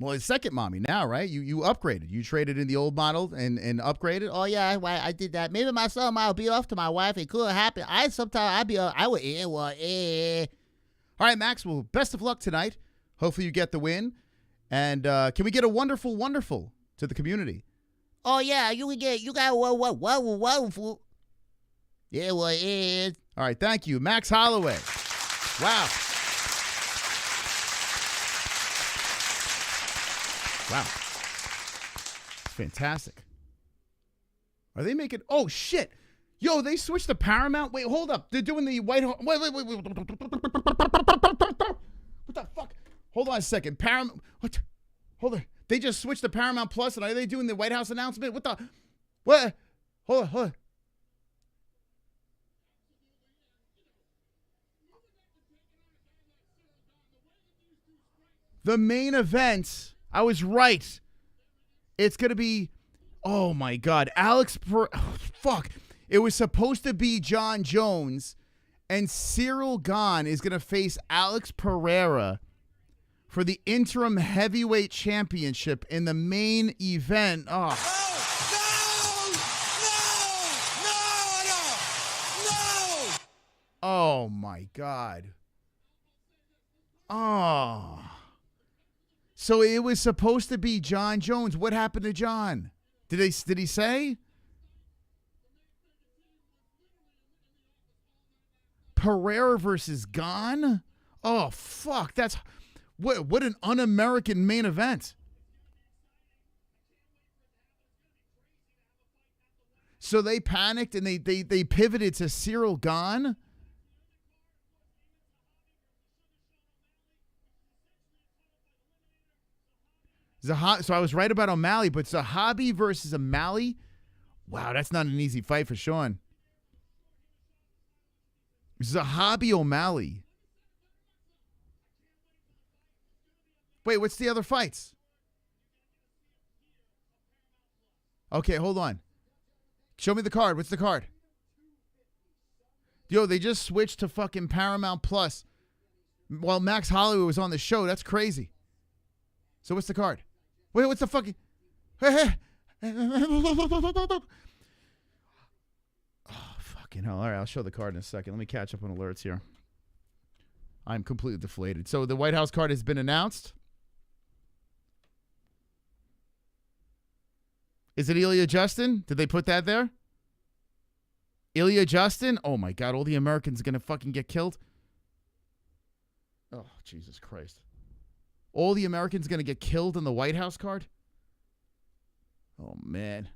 his second mommy now, right? You upgraded. You traded in the old model and upgraded. Oh yeah, I did that. Maybe my son might be off to my wife. It could happen. I would. All right, Max. Well, best of luck tonight. Hopefully you get the win. And can we get a wonderful, wonderful to the community? Oh yeah, you got wonderful. Yeah, well it is. All right, thank you, Max Holloway. Wow. Wow. Fantastic. Are they making... Oh, shit. Yo, they switched to Paramount. Wait, hold up. They're doing the White House... Wait. What the fuck? Hold on a second. Paramount... What? Hold on. They just switched to Paramount Plus, and are they doing the White House announcement? What the... What? Hold on. The main event... I was right. It's going to be, oh my God, fuck. It was supposed to be John Jones, and Cyril Gane is going to face Alex Pereira for the interim heavyweight championship in the main event. Oh. No. Oh my God. Oh. So it was supposed to be John Jones. What happened to John? Did he say? Pereira versus Gane? Oh fuck! That's what an un-American main event. So they panicked and they pivoted to Cyril Gane. So I was right about O'Malley, but Zahabi versus O'Malley? Wow, that's not an easy fight for Sean. Zahabi O'Malley. Wait, what's the other fights? Okay, hold on. Show me the card. What's the card? Yo, they just switched to fucking Paramount Plus while Max Holloway was on the show. That's crazy. So what's the card? Wait, what's the fucking... Oh, fucking hell. All right, I'll show the card in a second. Let me catch up on alerts here. I'm completely deflated. So the White House card has been announced. Is it Ilya Justin? Did they put that there? Ilya Justin? Oh, my God. All the Americans are going to fucking get killed? Oh, Jesus Christ. All the Americans going to get killed in the White House card? Oh, man.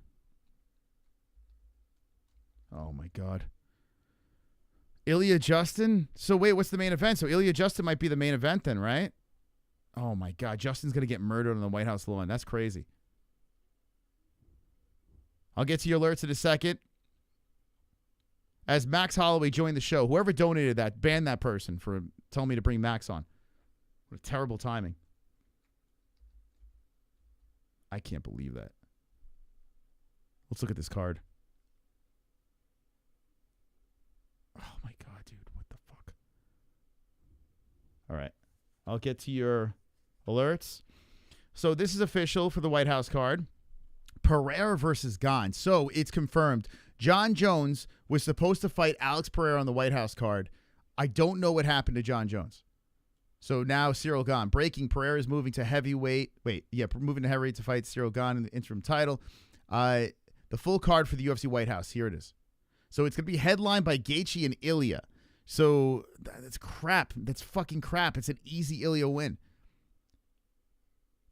Oh, my God. Ilya Justin? So, wait, what's the main event? So, Ilya Justin might be the main event then, right? Oh, my God. Justin's going to get murdered on the White House lawn. That's crazy. I'll get to your alerts in a second. As Max Holloway joined the show, whoever donated that, banned that person for telling me to bring Max on. What a terrible timing. I can't believe that. Let's look at this card. Oh, my God, dude. What the fuck? All right. I'll get to your alerts. So this is official for the White House card. Pereira versus Gane. So it's confirmed. John Jones was supposed to fight Alex Pereira on the White House card. I don't know what happened to John Jones. So now Cyril Gane. Breaking, Pereira is moving to heavyweight. Moving to heavyweight to fight Cyril Gane in the interim title. The full card for the UFC White House. Here it is. So it's going to be headlined by Gaethje and Ilya. So that's crap. That's fucking crap. It's an easy Ilya win.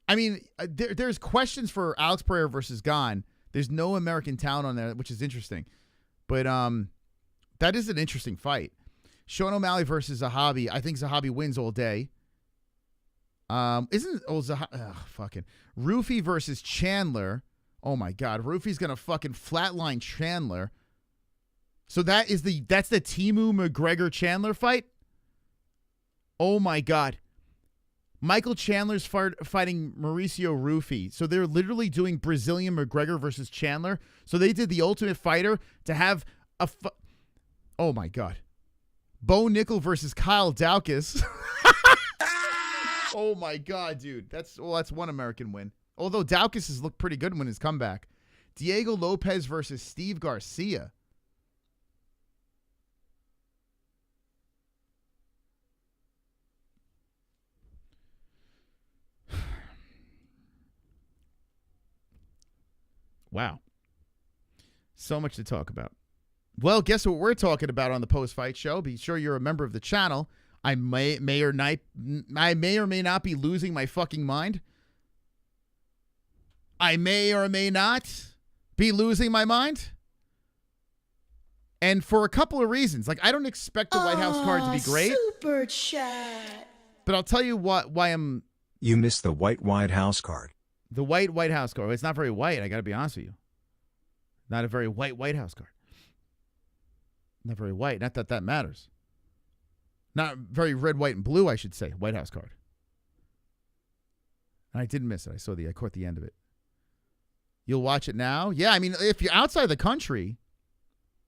I mean, there's questions for Alex Pereira versus Gane. There's no American talent on there, which is interesting. But that is an interesting fight. Sean O'Malley versus Zahabi. I think Zahabi wins all day. Fucking Rufy versus Chandler. Oh my God, Rufy's gonna fucking flatline Chandler. So that's the Timu McGregor Chandler fight. Oh, my God. Michael Chandler's fighting Mauricio Rufy. So they're literally doing Brazilian McGregor versus Chandler. So they did the Ultimate Fighter to have a oh, my God. Bo Nickel versus Kyle Daukaus. Oh, my God, dude. That's one American win. Although Daukaus has looked pretty good when his comeback. Diego Lopez versus Steve Garcia. Wow. So much to talk about. Well, guess what we're talking about on the post-fight show? Be sure you're a member of the channel. I may or may not be losing my fucking mind. I may or may not be losing my mind. And for a couple of reasons. Like, I don't expect the White House card to be great. Super chat. But I'll tell you why I'm... You missed the White House card. The White House card. It's not very white, I got to be honest with you. Not a very White House card. Not very white. Not that that matters. Not very red, white, and blue, I should say. White House card. And I didn't miss it. I caught the end of it. You'll watch it now? Yeah, I mean, if you're outside the country,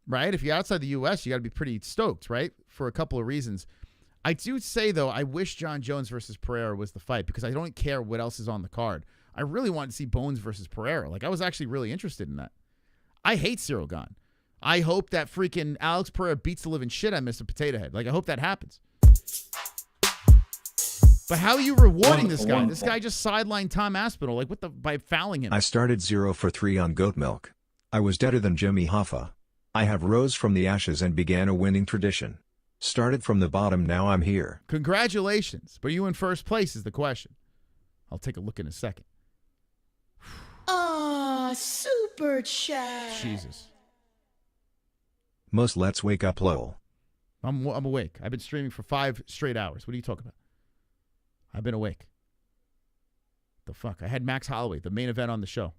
right? If you're outside the U.S., you got to be pretty stoked, right? For a couple of reasons. I do say, though, I wish John Jones versus Pereira was the fight because I don't care what else is on the card. I really wanted to see Bones versus Pereira. Like, I was actually really interested in that. I hate Cyril Gane. I hope that freaking Alex Pereira beats the living shit out of Mr. Potato Head. Like, I hope that happens. But how are you rewarding this guy? This guy just sidelined Tom Aspinall. Like, by fouling him? I started 0 for 3 on goat milk. I was deader than Jimmy Hoffa. I have rose from the ashes and began a winning tradition. Started from the bottom, now I'm here. Congratulations. But are you in first place is the question. I'll take a look in a second. Super chat. Jesus. Most let's wake up lol. I'm awake. I've been streaming for 5 straight hours. What are you talking about? I've been awake. The fuck? I had Max Holloway, the main event on the show.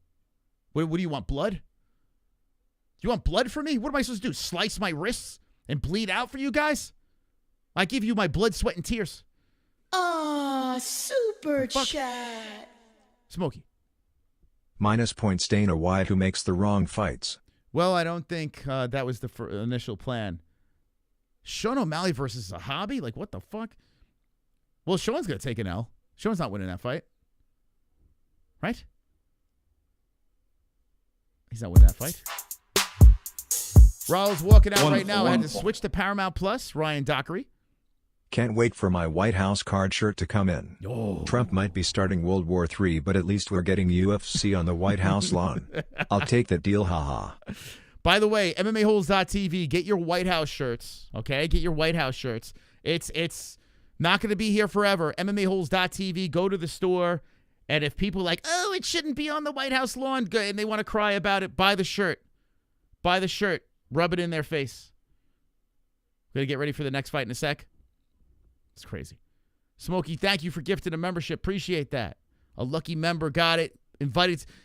What do you want, blood? Do you want blood for me? What am I supposed to do? Slice my wrists and bleed out for you guys? I give you my blood, sweat, and tears. Super chat. Smokey. -point Dana White who makes the wrong fights. Well, I don't think that was the initial plan. Sean O'Malley versus Zahabi? Like, what the fuck? Well, Sean's going to take an L. Sean's not winning that fight. Right? He's not winning that fight. Raul's walking out right now. I had to switch to Paramount Plus. Ryan Dockery. Can't wait for my White House card shirt to come in. Oh. Trump might be starting World War III, but at least we're getting UFC on the White House lawn. I'll take that deal, haha. By the way, MMAHoles.tv, get your White House shirts, okay? Get your White House shirts. It's not going to be here forever. MMAHoles.tv, go to the store, and if people are like, oh, it shouldn't be on the White House lawn, and they want to cry about it, buy the shirt. Buy the shirt. Rub it in their face. Going to get ready for the next fight in a sec? It's crazy. Smokey, thank you for gifting a membership. Appreciate that. A lucky member got it.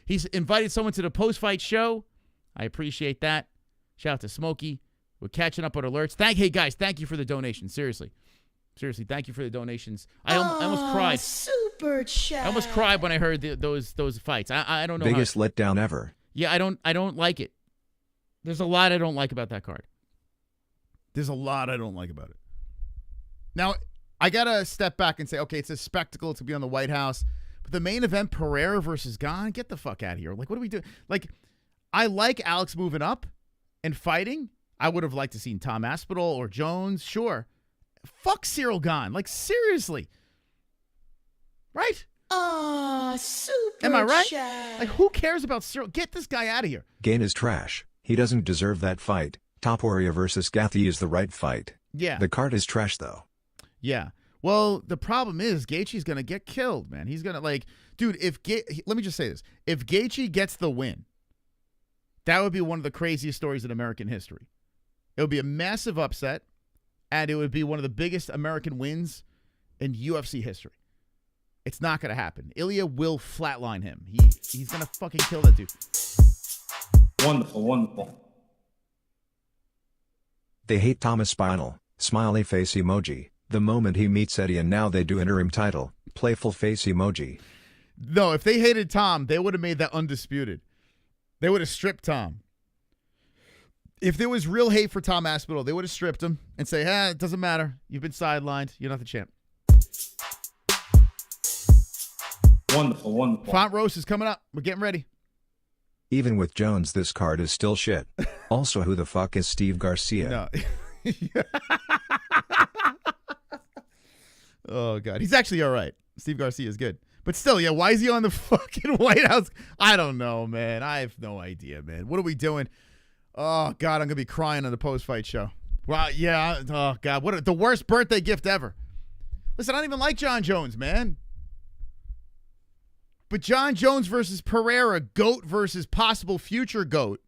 He's invited someone to the post-fight show. I appreciate that. Shout out to Smokey. We're catching up on alerts. Hey, guys, thank you for the donations. Seriously, thank you for the donations. I almost cried. Super chat. I almost cried when I heard those fights. I don't know. Biggest letdown ever. Yeah, I don't like it. There's a lot I don't like about that card. There's a lot I don't like about it. Now, I got to step back and say, okay, it's a spectacle to be on the White House. But the main event, Pereira versus Gane, get the fuck out of here. Like, what do we do? Like, I like Alex moving up and fighting. I would have liked to see Tom Aspinall or Jones. Sure. Fuck Cyril Gane. Like, seriously. Right? Super Am I right? chat. Like, who cares about Cyril? Get this guy out of here. Gane is trash. He doesn't deserve that fight. Topuria versus Gaethje is the right fight. Yeah. The card is trash, though. Yeah. Well, the problem is Gaethje's going to get killed, man. He's going to, like, dude, let me just say this. If Gaethje gets the win, that would be one of the craziest stories in American history. It would be a massive upset, and it would be one of the biggest American wins in UFC history. It's not going to happen. Ilya will flatline him. He's going to fucking kill that dude. Wonderful. They hate Thomas Spinal. Smiley face emoji. The moment he meets Eddie and now they do interim title, playful face emoji. No, if they hated Tom, they would have made that undisputed. They would have stripped Tom. If there was real hate for Tom Aspinall, they would have stripped him and say, it doesn't matter. You've been sidelined. You're not the champ. Wonderful, wonderful. Font roast is coming up. We're getting ready. Even with Jones, this card is still shit. Also, who the fuck is Steve Garcia? No. Oh, God. He's actually all right. Steve Garcia is good. But still, yeah, why is he on the fucking White House? I don't know, man. I have no idea, man. What are we doing? Oh, God, I'm going to be crying on the post-fight show. Well, yeah. Oh, God. The worst birthday gift ever. Listen, I don't even like John Jones, man. But John Jones versus Pereira, GOAT versus possible future GOAT.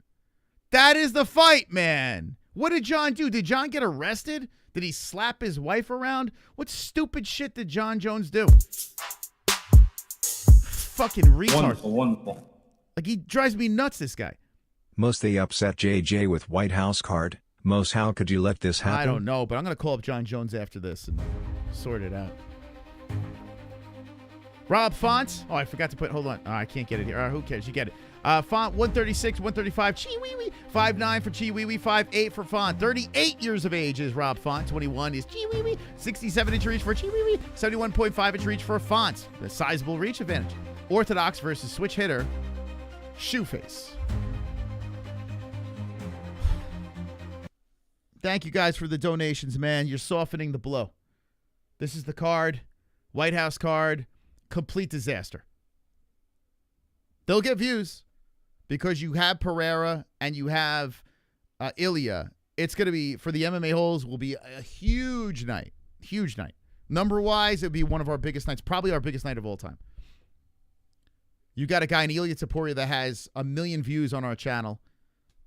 That is the fight, man. What did John do? Did John get arrested? Did he slap his wife around? What stupid shit did John Jones do? Fucking retard. Wonderful, wonderful. Like, he drives me nuts, this guy. Most they upset JJ with White House card. Most, how could you let this happen? I don't know, but I'm going to call up John Jones after this and sort it out. Rob Font. Oh, I forgot to put, hold on. Oh, I can't get it here. All right, who cares? You get it. Font, 136, 135. Chi-wee-wee. 5'9" for Chi-wee-wee. 5'8" for Font. 38 years of age is Rob Font. 21 is Chi-wee-wee. 67-inch reach for Chi-wee-wee. 71.5-inch reach for Font. The sizable reach advantage. Orthodox versus switch hitter. Shoeface. Thank you guys for the donations, man. You're softening the blow. This is the card. White House card. Complete disaster. They'll get views because you have Pereira and you have Ilya. It's going to be, for the MMA Holes, will be a huge night. Huge night. Number-wise, it would be one of our biggest nights, probably our biggest night of all time. You got a guy in Ilya Taporia that has 1 million views on our channel,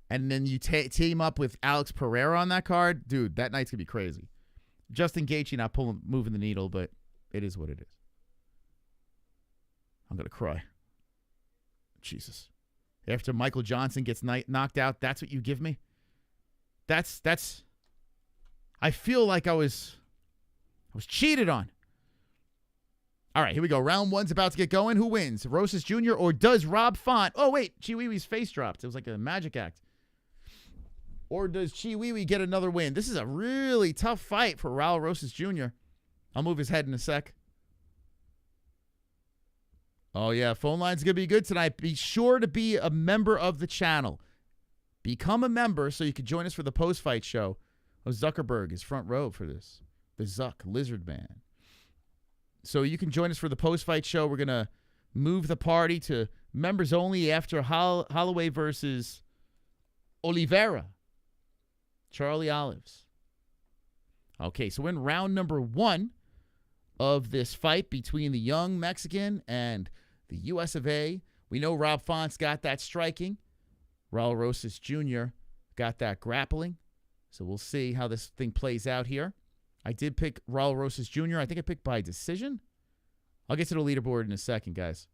and then you team up with Alex Pereira on that card. Dude, that night's going to be crazy. Justin Gaethje not moving the needle, but it is what it is. I'm going to cry. Jesus. After Michael Johnson gets knocked out, that's what you give me? That's I feel like I was cheated on. All right, here we go. Round one's about to get going. Who wins? Rosas Jr. or does Rob Font? Oh, wait. Chi-Wee-Wee's face dropped. It was like a magic act. Or does Chi-Wee-Wee get another win? This is a really tough fight for Raul Rosas Jr. I'll move his head in a sec. Oh, yeah. Phone line's going to be good tonight. Be sure to be a member of the channel. Become a member so you can join us for the post-fight show. Oh, Zuckerberg is front row for this. The Zuck, Lizard Man. So you can join us for the post-fight show. We're going to move the party to members only after Holloway versus Oliveira. Charlie Olives. Okay, so we're in round number 1 of this fight between the young Mexican and the US of A. We know Rob Font's got that striking. Raul Rosas Jr. got that grappling. So we'll see how this thing plays out here. I did pick Raul Rosas Jr. I think I picked by decision. I'll get to the leaderboard in a second, guys.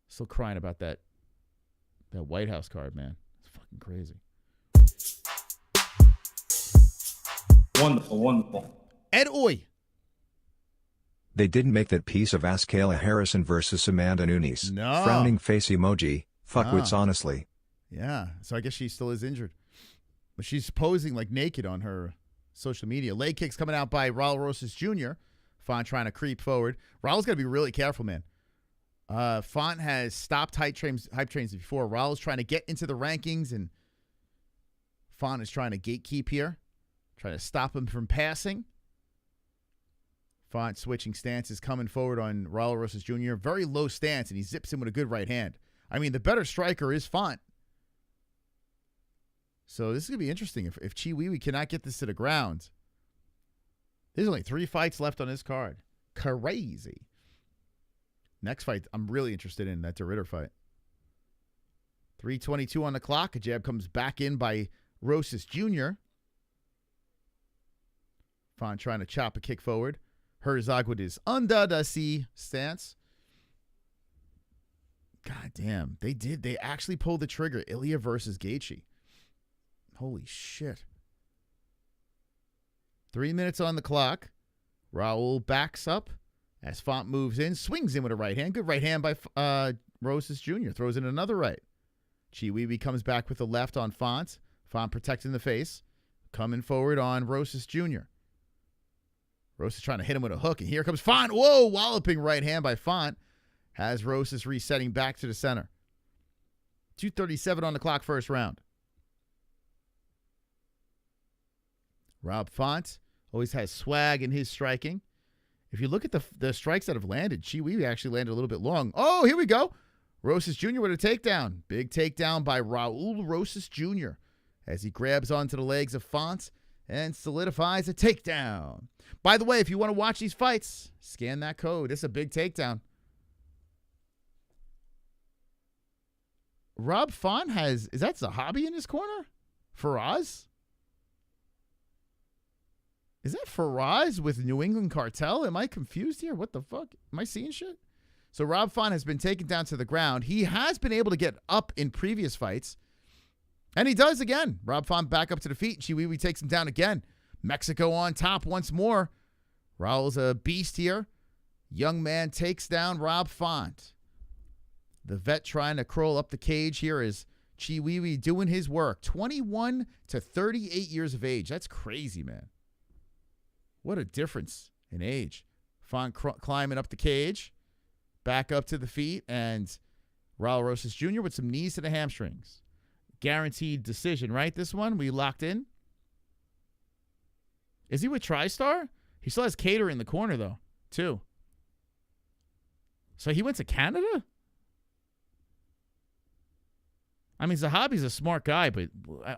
Still crying about that White House card, man. It's fucking crazy. Wonderful, wonderful. Ed Oy. They didn't make that piece of ass Kayla Harrison versus Amanda Nunes. No. Frowning face emoji. Fuckwits, honestly. Yeah, so I guess she still is injured. But she's posing like naked on her social media. Leg kicks coming out by Raul Rosas Jr. Font trying to creep forward. Raul's got to be really careful, man. Font has stopped hype trains before. Raul's trying to get into the rankings, and Font is trying to gatekeep here. Trying to stop him from passing. Font switching stances, coming forward on Raul Rosas Jr. Very low stance, and he zips him with a good right hand. I mean, the better striker is Font. So this is going to be interesting if Chi-Wee cannot get this to the ground. There's only 3 fights left on his card. Crazy. Next fight, I'm really interested in that de Ridder fight. 3:22 on the clock. A jab comes back in by Rosas Jr. Font trying to chop a kick forward. Herzog with his under the sea stance. God damn. They did. They actually pulled the trigger. Ilya versus Gaethje. Holy shit. 3 minutes on the clock. Raul backs up as Font moves in, swings in with a right hand. Good right hand by Rosas Jr. Throws in another right. Chiwiwi comes back with the left on Font. Font protecting the face. Coming forward on Rosas Jr. Rosas trying to hit him with a hook, and here comes Font. Whoa, walloping right hand by Font. Has Rosas resetting back to the center. 2:37 on the clock, first round. Rob Font always has swag in his striking. If you look at the strikes that have landed, Chiwiwi actually landed a little bit long. Oh, here we go. Rosas Jr. with a takedown. Big takedown by Raul Rosas Jr. as he grabs onto the legs of Font and solidifies a takedown. By the way, if you want to watch these fights, scan that code. This is a big takedown. Rob Font is that Zahabi in his corner? Faraz? Is that Faraz with New England Cartel? Am I confused here? What the fuck? Am I seeing shit? So Rob Font has been taken down to the ground. He has been able to get up in previous fights. And he does again. Rob Font back up to the feet. Chiwiwi takes him down again. Mexico on top once more. Raul's a beast here. Young man takes down Rob Font. The vet trying to crawl up the cage here is Chiwiwi doing his work. 21 to 38 years of age. That's crazy, man. What a difference in age. Font climbing up the cage. Back up to the feet. And Raul Rosas Jr. with some knees to the hamstrings. Guaranteed decision, right? This one, we locked in. Is he with TriStar? He still has Cater in the corner, though, too. So he went to Canada? I mean, Zahabi's a smart guy, but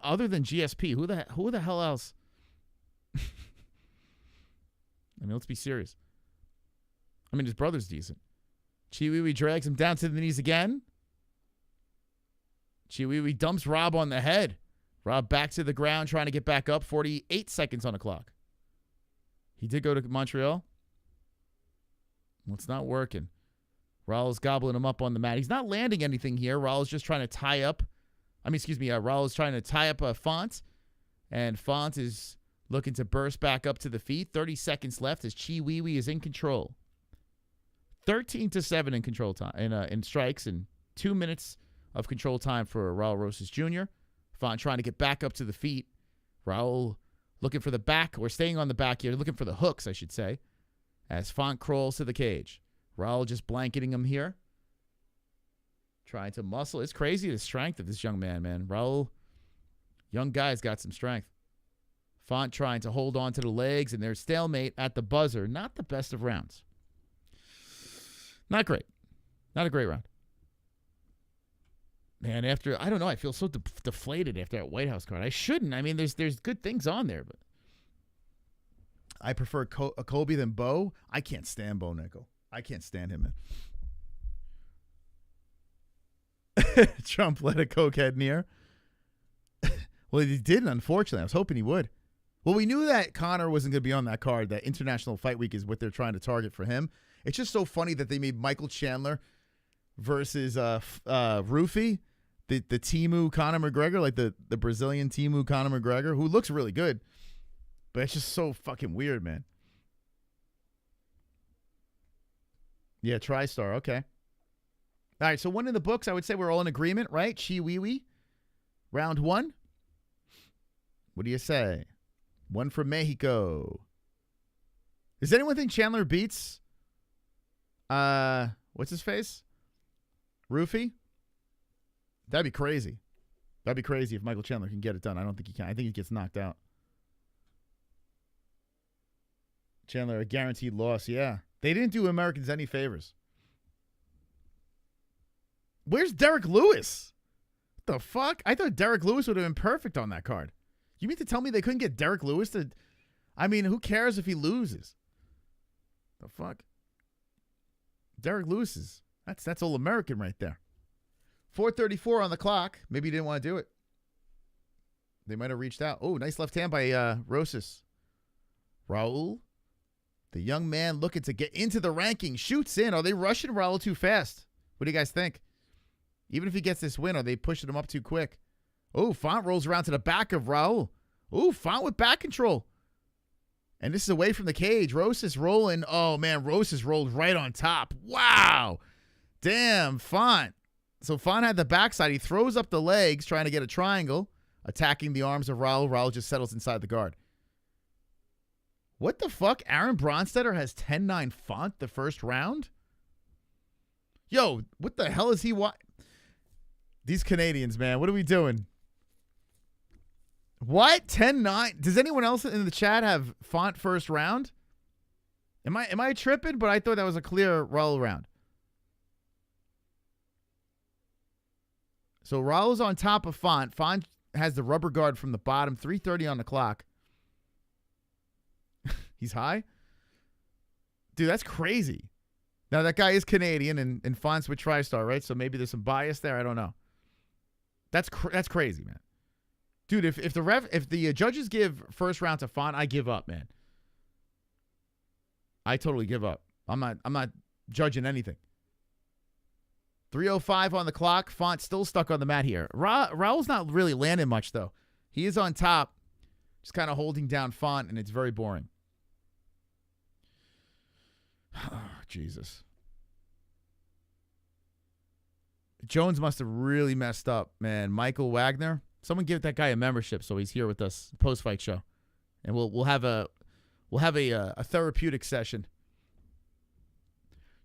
other than GSP, who the hell else? I mean, let's be serious. I mean, his brother's decent. Chiwiwi drags him down to the knees again. Chiwiwi dumps Rob on the head. Rob back to the ground, trying to get back up. 48 seconds on the clock. He did go to Montreal. Well, it's not working. Raul's gobbling him up on the mat. He's not landing anything here. Raul's just trying to tie up. Raul's trying to tie up a Font. And Font is looking to burst back up to the feet. 30 seconds left as Chiwiwi is in control. 13-7 in control time in strikes and 2 minutes of control time for Raul Rosas Jr. Font trying to get back up to the feet. Raul looking for the back. We're staying on the back here. Looking for the hooks, I should say. As Font crawls to the cage. Raul just blanketing him here. Trying to muscle. It's crazy the strength of this young man, man. Raul, young guy's got some strength. Font trying to hold on to the legs, and there's stalemate at the buzzer. Not the best of rounds. Not great. Not a great round. Man, I don't know, I feel so deflated after that White House card. I shouldn't. I mean, there's good things on there, but I prefer Kobe than Bo. I can't stand Bo Nickel. I can't stand him, man. Trump let a cokehead near. Well, he didn't, unfortunately. I was hoping he would. Well, we knew that Conor wasn't going to be on that card. That International Fight Week is what they're trying to target for him. It's just so funny that they made Michael Chandler versus Rufy, the Timu Conor McGregor, like the Brazilian Timu Conor McGregor, who looks really good. But it's just so fucking weird, man. Yeah, TriStar, okay. All right, so one in the books, I would say we're all in agreement, right? Chiwiwi, round one. What do you say? One from Mexico. Does anyone think Chandler beats, what's his face? Rufy? That'd be crazy. That'd be crazy if Michael Chandler can get it done. I don't think he can. I think he gets knocked out. Chandler, a guaranteed loss, yeah. They didn't do Americans any favors. Where's Derek Lewis? What the fuck? I thought Derek Lewis would have been perfect on that card. You mean to tell me they couldn't get Derek Lewis to... I mean, who cares if he loses? The fuck? Derek Lewis is... That's all American right there. 4:34 on the clock. Maybe he didn't want to do it. They might have reached out. Oh, nice left hand by Rosas. Raul. The young man looking to get into the ranking. Shoots in. Are they rushing Raul too fast? What do you guys think? Even if he gets this win, are they pushing him up too quick? Oh, Font rolls around to the back of Raul. Oh, Font with back control. And this is away from the cage. Rosas rolling. Oh, man, Rosas rolled right on top. Wow. Damn, Font. So Font had the backside. He throws up the legs, trying to get a triangle, attacking the arms of Raul. Raul just settles inside the guard. What the fuck? Aaron Bronstetter has 10-9 Font the first round? Yo, what the hell is he These Canadians, man, what are we doing? What? 10-9? Does anyone else in the chat have Font first round? Am I tripping? But I thought that was a clear Raul round. So Raul's on top of Font. Font has the rubber guard from the bottom. 3:30 on the clock. He's high? Dude, that's crazy. Now, that guy is Canadian, and Font's with TriStar, right? So maybe there's some bias there. I don't know. That's crazy, man. Dude, if the judges give first round to Font, I give up, man. I totally give up. I'm not judging anything. 3:05 on the clock. Font still stuck on the mat here. Raul's not really landing much, though. He is on top, just kind of holding down Font, and it's very boring. Oh, Jesus. Jones must have really messed up, man. Michael Wagner. Someone give that guy a membership so he's here with us post-fight show. And we'll have a therapeutic session.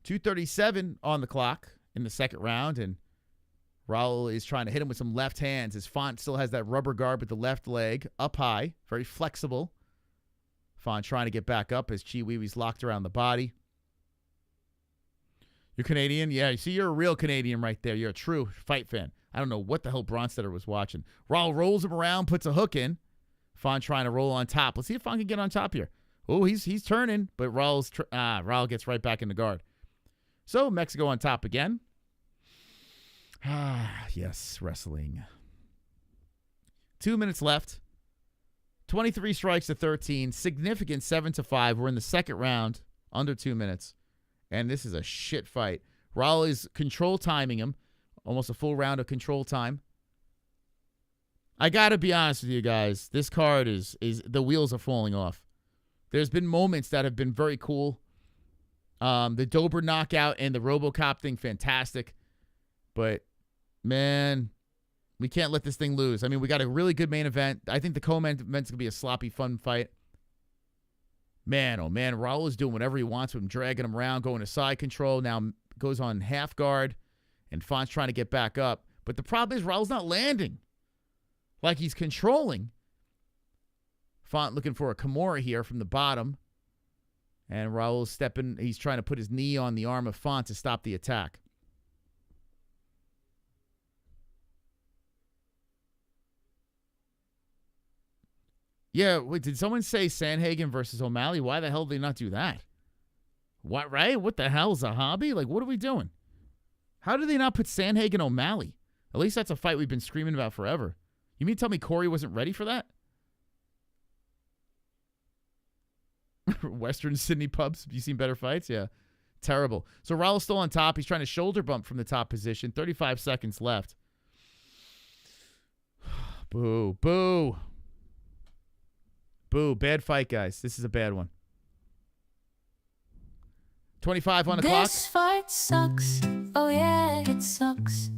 2:37 on the clock in the second round, and Raul is trying to hit him with some left hands. His Font still has that rubber guard with the left leg up high, very flexible. Font trying to get back up as Chiwiwi's locked around the body. You're Canadian? Yeah, you see, you're a real Canadian right there. You're a true fight fan. I don't know what the hell Bronstetter was watching. Raul rolls him around, puts a hook in. Font trying to roll on top. Let's see if Font can get on top here. Oh, he's turning, but Raul gets right back in the guard. So Mexico on top again. Yes, wrestling. 2 minutes left. 23 strikes to 13. Significant 7-5. We're in the second round, under 2 minutes. And this is a shit fight. Raul is control timing him. Almost a full round of control time. I got to be honest with you guys. This card is the wheels are falling off. There's been moments that have been very cool. The Dober knockout and the RoboCop thing, fantastic. But, man, we can't let this thing lose. I mean, we got a really good main event. I think the co-main event's going to be a sloppy, fun fight. Man, oh, man, Raul is doing whatever he wants with him, dragging him around, going to side control. Now goes on half guard, and Font's trying to get back up. But the problem is Raul's not landing like he's controlling. Font looking for a Kimura here from the bottom. And Raul's stepping. He's trying to put his knee on the arm of Font to stop the attack. Yeah, wait, did someone say Sandhagen versus O'Malley? Why the hell did they not do that? What, right? What the hell is a hobby? Like, what are we doing? How did they not put Sandhagen O'Malley? At least that's a fight we've been screaming about forever. You mean to tell me Corey wasn't ready for that? Western Sydney pubs. Have you seen better fights? Yeah. Terrible. So Raul's still on top. He's trying to shoulder bump from the top position. 35 seconds left. Boo. Boo. Boo. Bad fight, guys. This is a bad one. 25 on the clock. This fight sucks. Oh, yeah, it sucks.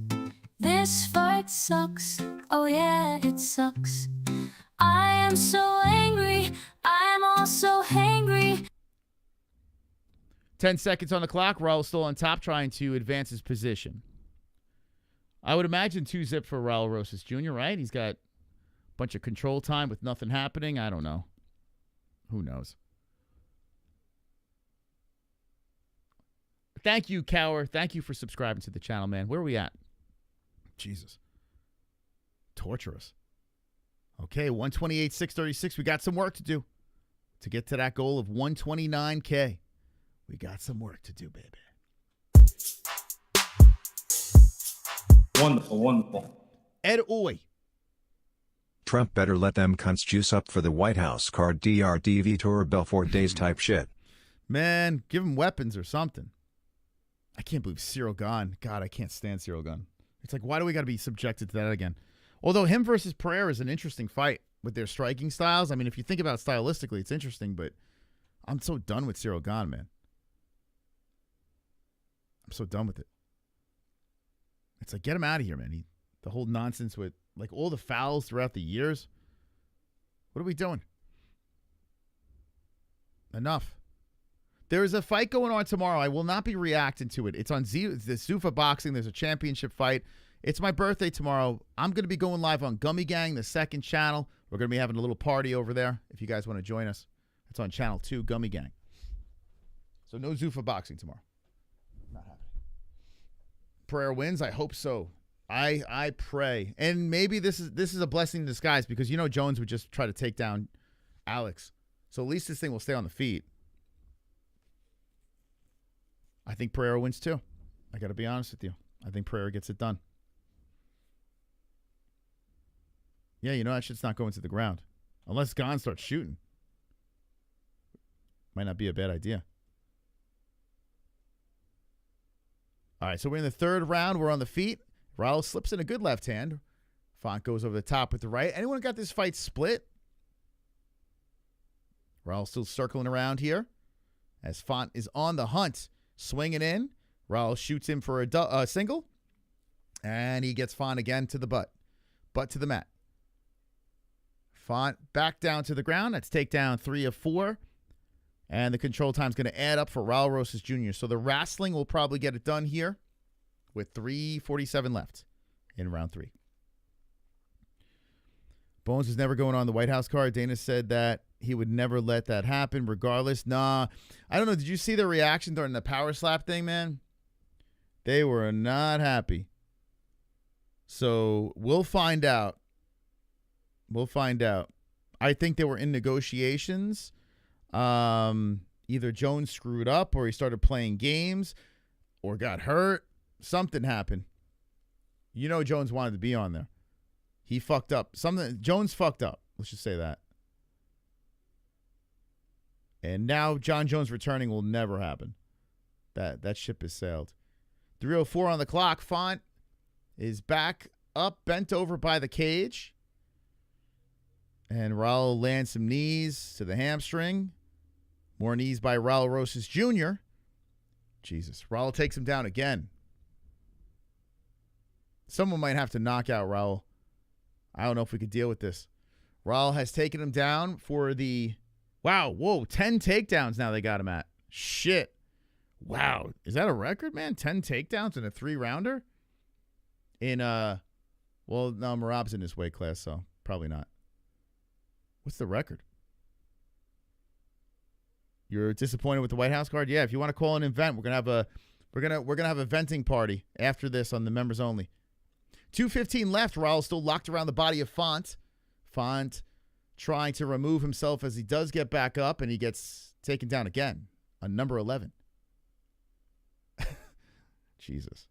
This fight sucks. Oh, yeah, it sucks. I am so angry. I'm also hangry. 10 seconds on the clock. Raul still on top, trying to advance his position. I would imagine 2-zip for Raul Rosas Jr., right? He's got a bunch of control time with nothing happening. I don't know. Who knows? Thank you, Cower. Thank you for subscribing to the channel, man. Where are we at? Jesus. Torturous. Okay, 128, 636. We got some work to do to get to that goal of 129K. We got some work to do, baby. Wonderful, wonderful. Ed Oy. Trump better let them cunts juice up for the White House card DRDV Tour Belfort Days type shit. Man, give him weapons or something. I can't believe Cyril Gane. God, I can't stand Cyril Gane. It's like, why do we got to be subjected to that again? Although him versus Pereira is an interesting fight with their striking styles. I mean, if you think about it stylistically, it's interesting, but I'm so done with Cyril Gane, man. I'm so done with it. It's like, get him out of here, man. The whole nonsense with, like, all the fouls throughout the years. What are we doing? Enough. There is a fight going on tomorrow. I will not be reacting to it. It's on the Zuffa Boxing. There's a championship fight. It's my birthday tomorrow. I'm going to be going live on Gummy Gang, the second channel. We're going to be having a little party over there if you guys want to join us. It's on channel 2, Gummy Gang. So no Zuffa Boxing tomorrow. Not happening. Prayer wins. I hope so. I pray. And maybe this is a blessing in disguise because you know Jones would just try to take down Alex. So at least this thing will stay on the feet. I think Pereira wins too. I got to be honest with you. I think Pereira gets it done. Yeah, you know that shit's not going to the ground. Unless Gane starts shooting. Might not be a bad idea. All right, so we're in the third round. We're on the feet. Raul slips in a good left hand. Font goes over the top with the right. Anyone got this fight split? Raul still circling around here as Font is on the hunt. Swinging in. Raul shoots him for a single. And he gets Font again to the butt. Butt to the mat. Font back down to the ground. That's takedown 3 of 4. And the control time is going to add up for Raul Rosas Jr. So the wrestling will probably get it done here with 3:47 left in round 3. Bones was never going on the White House card. Dana said that he would never let that happen regardless. Nah, I don't know. Did you see the reaction during the power slap thing, man? They were not happy. So we'll find out. We'll find out. I think they were in negotiations. Either Jones screwed up or he started playing games or got hurt. Something happened. You know Jones wanted to be on there. He fucked up. Jones fucked up. Let's just say that. And now John Jones returning will never happen. That ship has sailed. 3:04 on the clock. Font is back up, bent over by the cage. And Raul lands some knees to the hamstring. More knees by Raul Rosas Jr. Jesus. Raul takes him down again. Someone might have to knock out Raul. I don't know if we could deal with this. Raul has taken him down for the... Wow, whoa, 10 takedowns now they got him at. Shit. Wow. Is that a record, man? 10 takedowns in a 3-rounder? Well, no, Merab's in this weight class, so probably not. What's the record? You're disappointed with the White House card? Yeah, if you want to call an event, we're gonna have a venting party after this on the members only. 2:15 left. Raul still locked around the body of Font. Font trying to remove himself as he does get back up, and he gets taken down again on number 11. Jesus.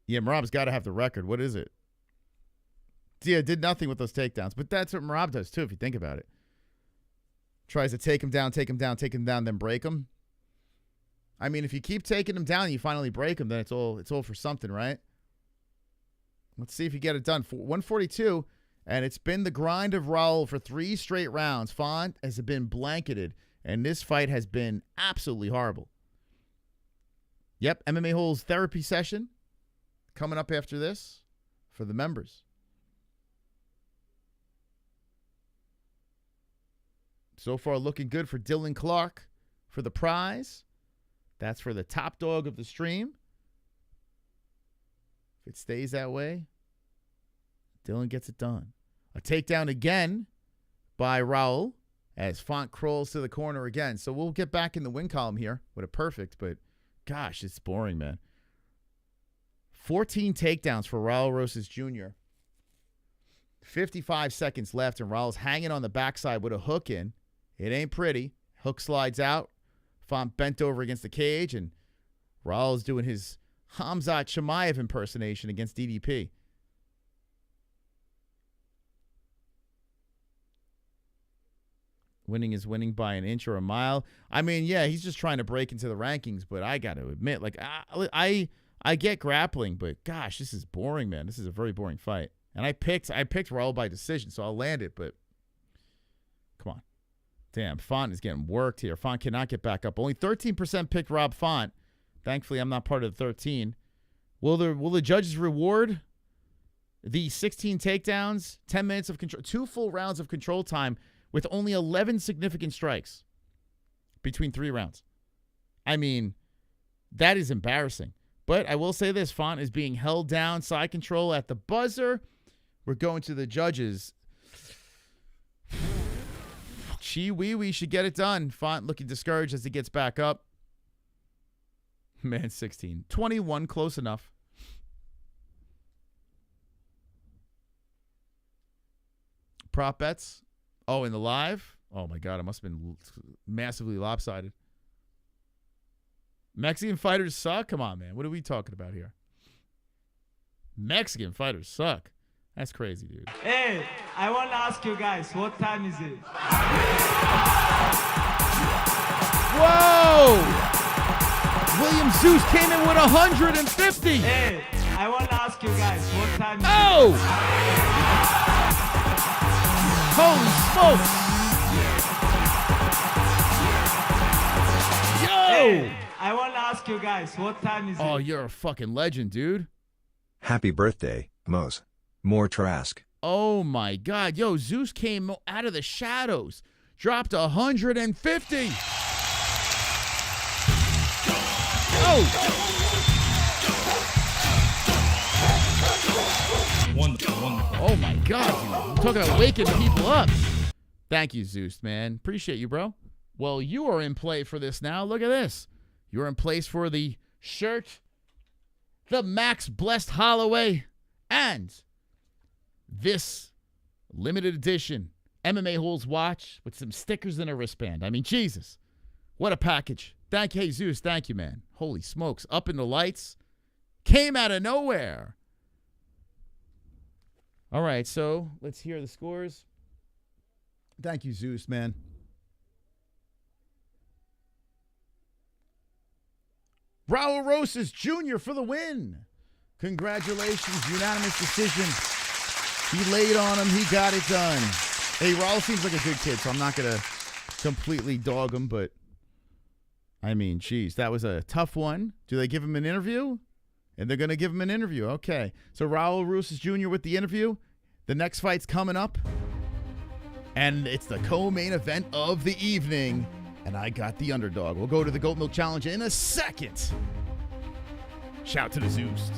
Yeah, Merab's got to have the record. What is it? Yeah, did nothing with those takedowns, but that's what Merab does too, if you think about it. Tries to take him down, then break him. I mean, if you keep taking him down and you finally break him, then it's all for something, right? Let's see if you get it done. 142, and it's been the grind of Raul for 3 straight rounds. Font has been blanketed, and this fight has been absolutely horrible. Yep, MMA-Holes therapy session coming up after this for the members. So far looking good for Dylan Clark for the prize. That's for the top dog of the stream. If it stays that way, Dylan gets it done. A takedown again by Raul as Font crawls to the corner again. So we'll get back in the win column here with a perfect, but gosh, it's boring, man. 14 takedowns for Raul Rosas Jr. 55 seconds left, and Raul's hanging on the backside with a hook in. It ain't pretty. Hook slides out. Font bent over against the cage, and Raul's doing his Hamzat Chimaev impersonation against DDP. Winning is winning by an inch or a mile. I mean, yeah, he's just trying to break into the rankings, but I got to admit, like, I get grappling, but gosh, this is boring, man. This is a very boring fight. And I picked Raul by decision, so I'll land it, but come on. Damn, Font is getting worked here. Font cannot get back up. Only 13% picked Rob Font. Thankfully, I'm not part of the 13. Will the judges reward the 16 takedowns, 10 minutes of control, 2 full rounds of control time with only 11 significant strikes between 3 rounds? I mean, that is embarrassing. But I will say this, Font is being held down, side control at the buzzer. We're going to the judges. We should get it done. Font looking discouraged as he gets back up. Man, 16. 21, close enough. Prop bets. Oh, in the live? Oh, my God. It must have been massively lopsided. Mexican fighters suck? Come on, man. What are we talking about here? Mexican fighters suck. That's crazy, dude. Hey, I want to ask you guys, what time is it? Whoa! William Zeus came in with 150. Hey, I want to ask you guys, what time is it? Holy smokes! Yo! Hey, I want to ask you guys, what time is it? Oh, you're a fucking legend, dude. Happy birthday, Mose. More Trask. Oh, my God. Yo, Zeus came out of the shadows. Dropped 150. Wonderful. Oh, my God, dude. I'm talking about waking people up. Thank you, Zeus, man. Appreciate you, bro. Well, you are in play for this now. Look at this. You're in place for the shirt, the Max Blessed Holloway, and this limited edition MMA-Holes watch with some stickers and a wristband. I mean, Jesus. What a package. Thank you, Zeus. Thank you, man. Holy smokes. Up in the lights. Came out of nowhere. All right, so let's hear the scores. Thank you, Zeus, man. Raul Rosas Jr. for the win. Congratulations. Unanimous decision. He laid on him. He got it done. Hey, Raul seems like a good kid, so I'm not going to completely dog him, but I mean, geez, that was a tough one. Do they give him an interview? And they're going to give him an interview. Okay. So Raul Rosas Jr. with the interview. The next fight's coming up. And it's the co-main event of the evening. And I got the underdog. We'll go to the Goat Milk Challenge in a second. Shout to the Zeus.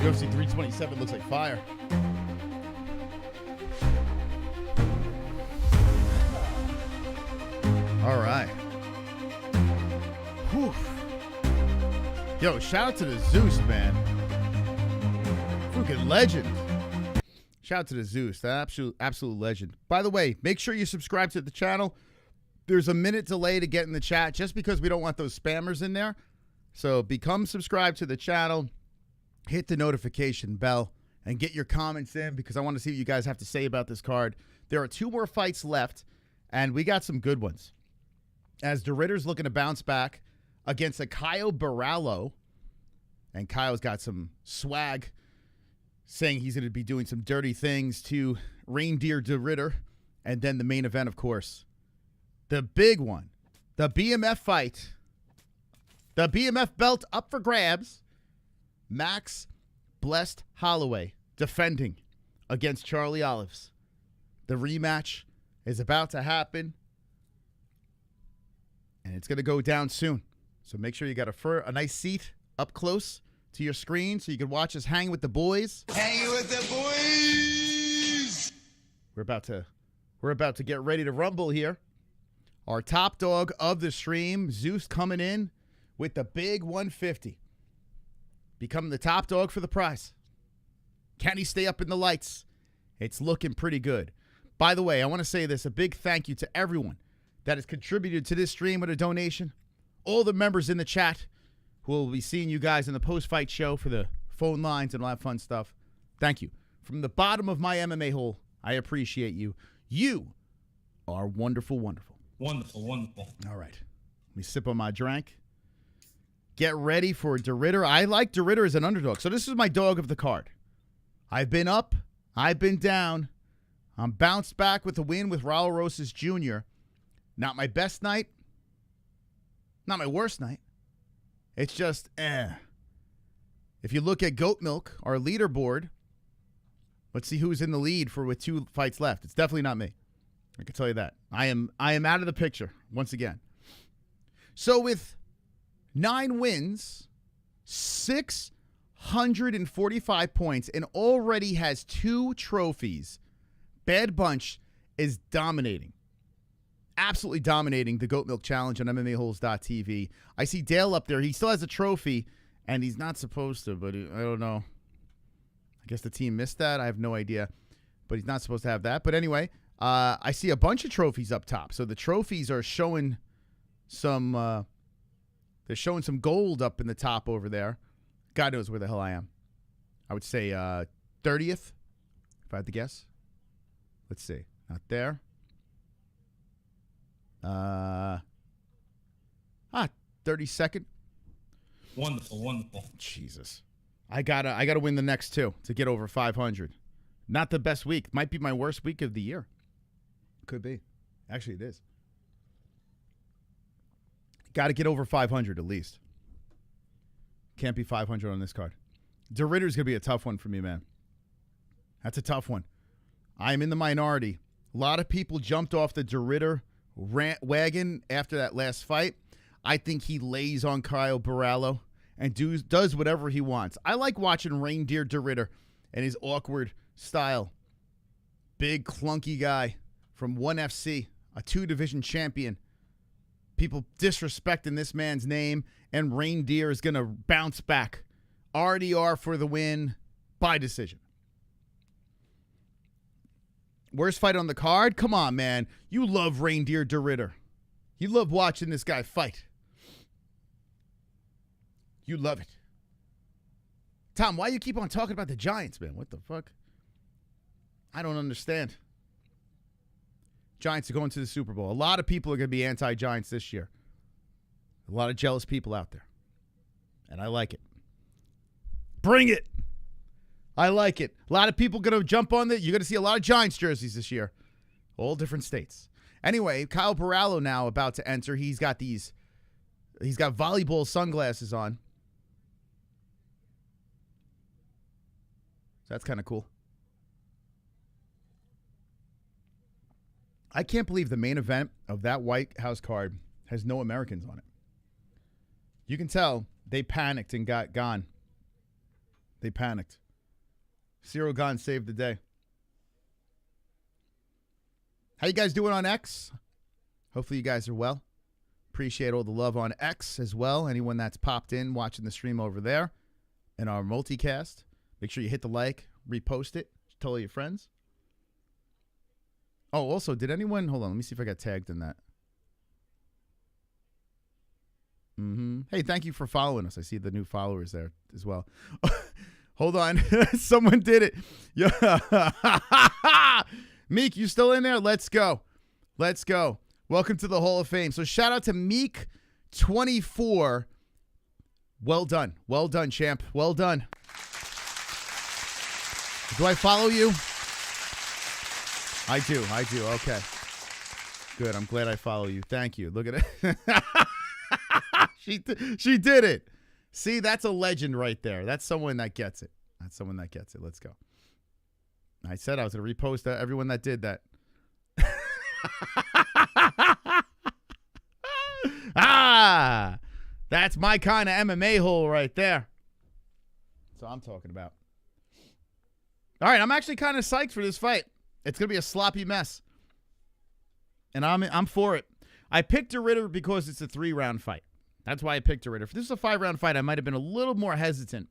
UFC 327 looks like fire. All right. Whew. Yo, shout out to the Zeus, man. Freaking legend. Shout out to the Zeus, that absolute legend. By the way, make sure you subscribe to the channel. There's a minute delay to get in the chat just because we don't want those spammers in there. So become subscribed to the channel, hit the notification bell, and get your comments in because I want to see what you guys have to say about this card. There are 2 more fights left, and we got some good ones. As de Ridder's looking to bounce back against a Caio Borralho, and Caio's got some swag, saying he's going to be doing some dirty things to Reinier de Ridder. And then the main event, of course, the big one, the BMF fight, the BMF belt up for grabs. Max Blessed Holloway defending against Charlie Olives. The rematch is about to happen, and it's going to go down soon. So make sure you got a nice seat up close to your screen so you can watch us hang with the boys. Hanging with the boys. We're about to get ready to rumble here. Our top dog of the stream, Zeus, coming in with the big 150. Becoming the top dog for the prize. Can he stay up in the lights? It's looking pretty good. By the way, I want to say this, a big thank you to everyone that has contributed to this stream with a donation. All the members in the chat who will be seeing you guys in the post-fight show for the phone lines and all that fun stuff. Thank you. From the bottom of my MMA hole, I appreciate you. You are wonderful, wonderful. Wonderful, wonderful. All right. Let me sip on my drink. Get ready for de Ridder. I like de Ridder as an underdog. So this is my dog of the card. I've been up. I've been down. I'm bounced back with a win with Raul Rosas Jr. Not my best night. Not my worst night. It's just, If you look at Goat Milk, our leaderboard, let's see who's in the lead with 2 fights left. It's definitely not me. I can tell you that. I am out of the picture once again. So with 9 wins, 645 points, and already has 2 trophies, Bad Bunch is dominating. Absolutely dominating the Goat Milk Challenge on MMA-Holes.tv. I see Dale up there. He still has a trophy, and he's not supposed to, but I don't know. I guess the team missed that. I have no idea, but he's not supposed to have that. But anyway, I see a bunch of trophies up top. So the trophies are showing some they're showing some gold up in the top over there. God knows where the hell I am. I would say 30th, if I had to guess. Let's see. Not there. 32nd. Wonderful, wonderful. Jesus. I gotta win the next 2 to get over 500. Not the best week. Might be my worst week of the year. Could be. Actually, it is. Got to get over 500 at least. Can't be 500 on this card. De Ridder's going to be a tough one for me, man. That's a tough one. I'm in the minority. A lot of people jumped off the de Ridder wagon after that last fight. I think he lays on Caio Borralho and does whatever he wants. I like watching Reinier de Ridder and his awkward style. Big, clunky guy from 1FC, a 2-division champion. People disrespecting this man's name, and Reinier is going to bounce back. RDR for the win by decision. Worst fight on the card? Come on, man. You love Reinier de Ridder. You love watching this guy fight. You love it. Tom, why you keep on talking about the Giants, man? What the fuck? I don't understand. Giants are going to the Super Bowl. A lot of people are going to be anti-Giants this year. A lot of jealous people out there. And I like it. Bring it. I like it. A lot of people going to jump on that. You're going to see a lot of Giants jerseys this year. All different states. Anyway, Caio Borralho now about to enter. He's got volleyball sunglasses on. So that's kind of cool. I can't believe the main event of that White House card has no Americans on it. You can tell they panicked and got gone. They panicked. Cyril Gane saved the day. How you guys doing on X? Hopefully you guys are well. Appreciate all the love on X as well. Anyone that's popped in watching the stream over there and our multicast, make sure you hit the like, repost it, tell all your friends. Oh, also, did anyone... Hold on, let me see if I got tagged in that. Hey, thank you for following us. I see the new followers there as well. Hold on. Someone did it. Yeah. Meek, you still in there? Let's go. Let's go. Welcome to the Hall of Fame. So shout out to Meek24. Well done. Well done, champ. Well done. Do I follow you? I do. Okay. Good. I'm glad I follow you. Thank you. Look at it. She did it. See, that's a legend right there. That's someone that gets it. Let's go. I said I was going to repost everyone that did that. That's my kind of MMA hole right there. That's what I'm talking about. All right, I'm actually kind of psyched for this fight. It's going to be a sloppy mess. And I'm for it. I picked De Ridder because it's a 3-round fight. That's why I picked De Ridder. If this was a 5-round fight, I might have been a little more hesitant.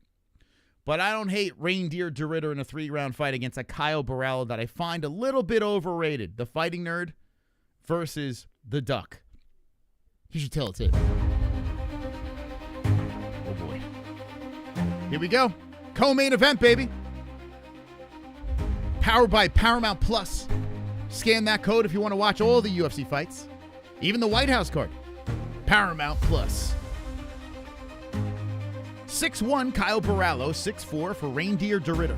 But I don't hate Reinier de Ridder in a 3-round fight against a Caio Borralho that I find a little bit overrated. The fighting nerd versus the duck. You should tell it too. Oh, boy. Here we go. Co-main event, baby. Powered by Paramount Plus. Scan that code if you want to watch all the UFC fights. Even the White House card. Paramount Plus. 6'1", Caio Borralho. 6'4" for Reinier de Ridder.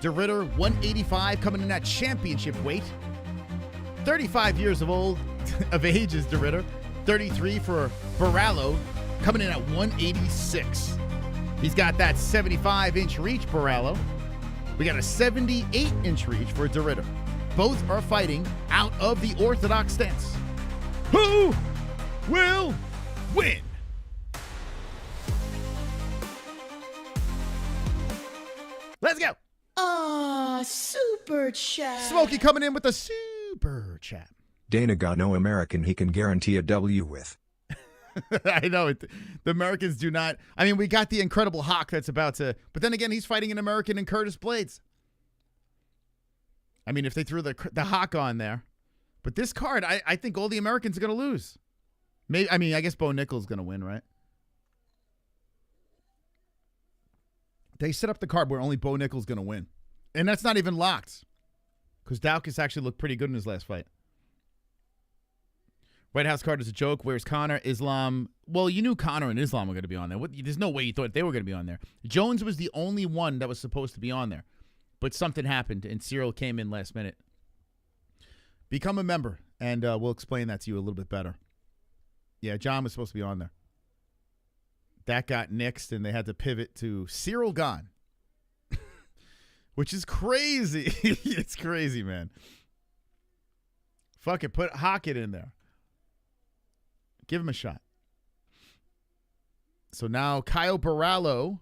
De Ridder, 185, coming in at championship weight. 35 years of age is De Ridder. 33 for Borralho, coming in at 186. He's got that 75-inch reach, Borralho. We got a 78-inch reach for De Ridder. Both are fighting out of the orthodox stance. Who will win? Let's go. Super chat. Smokey coming in with a super chat. Dana got no American he can guarantee a W with. I know it. The Americans do not. I mean, we got the Incredible Hawk that's about to. But then again, he's fighting an American in Curtis Blades. I mean, if they threw the Hawk on there. But this card, I think all the Americans are going to lose. Maybe. I mean, I guess Bo Nickel's going to win, right? They set up the card where only Bo Nickel's going to win. And that's not even locked. Because Daukaus actually looked pretty good in his last fight. White House card is a joke. Where's Conor? Islam. Well, you knew Conor and Islam were going to be on there. There's no way you thought they were going to be on there. Jones was the only one that was supposed to be on there. But something happened, and Cyril came in last minute. Become a member, and we'll explain that to you a little bit better. Yeah, John was supposed to be on there. That got nixed, and they had to pivot to Cyril Gane. Which is crazy. It's crazy, man. Fuck it. Put Hockett in there. Give him a shot. So now Caio Borralho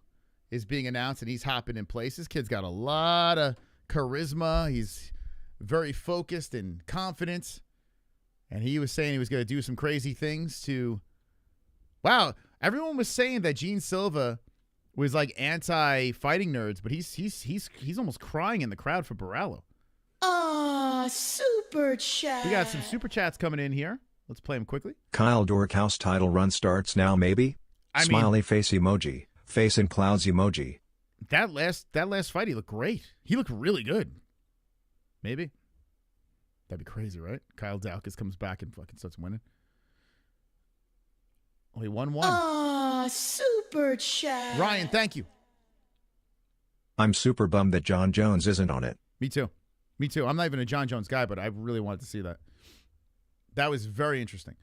is being announced, and he's hopping in place. This kid's got a lot of charisma. He's very focused and confident. And he was saying he was going to do some crazy things to... Wow. Everyone was saying that Gene Silva was like anti-fighting nerds, but he's almost crying in the crowd for Borralho. Super chat. We got some super chats coming in here. Let's play them quickly. Kyle Dorkhouse title run starts now, maybe? Smiley face emoji. Face and clouds emoji. That last fight, he looked great. He looked really good. Maybe. That'd be crazy, right? Kyle Daukaus comes back and fucking starts winning. Oh, he won one. Super chat. Ryan, thank you. I'm super bummed that John Jones isn't on it. Me too. I'm not even a John Jones guy, but I really wanted to see that. That was very interesting.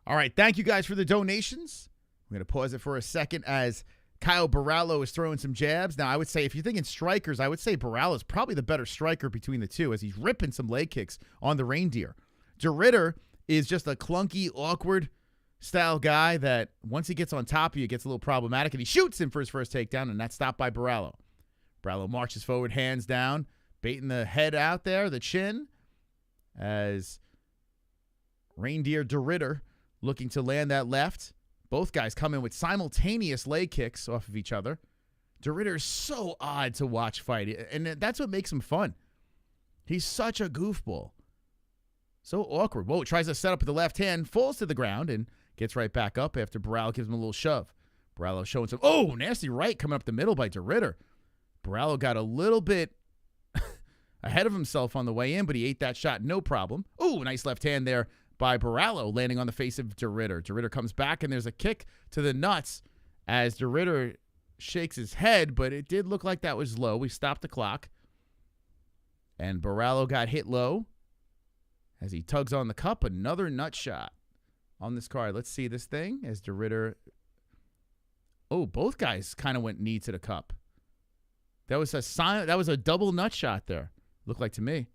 All right, thank you guys for the donations. I'm going to pause it for a second as Caio Borralho is throwing some jabs. Now, I would say, if you're thinking strikers, I would say Borralho is probably the better striker between the two as he's ripping some leg kicks on the Reinier. De Ridder is just a clunky, awkward style guy that once he gets on top of you, it gets a little problematic, and he shoots him for his first takedown, and that's stopped by Borralho. Borralho marches forward, hands down, baiting the head out there, the chin, as Reinier de Ridder looking to land that left. Both guys come in with simultaneous leg kicks off of each other. De Ridder is so odd to watch fight, and that's what makes him fun. He's such a goofball. So awkward. Whoa, tries to set up with the left hand, falls to the ground, and gets right back up after Borralho gives him a little shove. Borralho showing some, nasty right coming up the middle by de Ridder. Borralho got a little bit ahead of himself on the way in, but he ate that shot no problem. Nice left hand there by Borralho, landing on the face of de Ridder. De Ridder comes back, and there's a kick to the nuts as de Ridder shakes his head, but it did look like that was low. We stopped the clock. And Borralho got hit low as he tugs on the cup. Another nut shot on this card. Let's see this thing as de Ridder. Both guys kind of went knee to the cup. That was a double nut shot there. Looked like to me.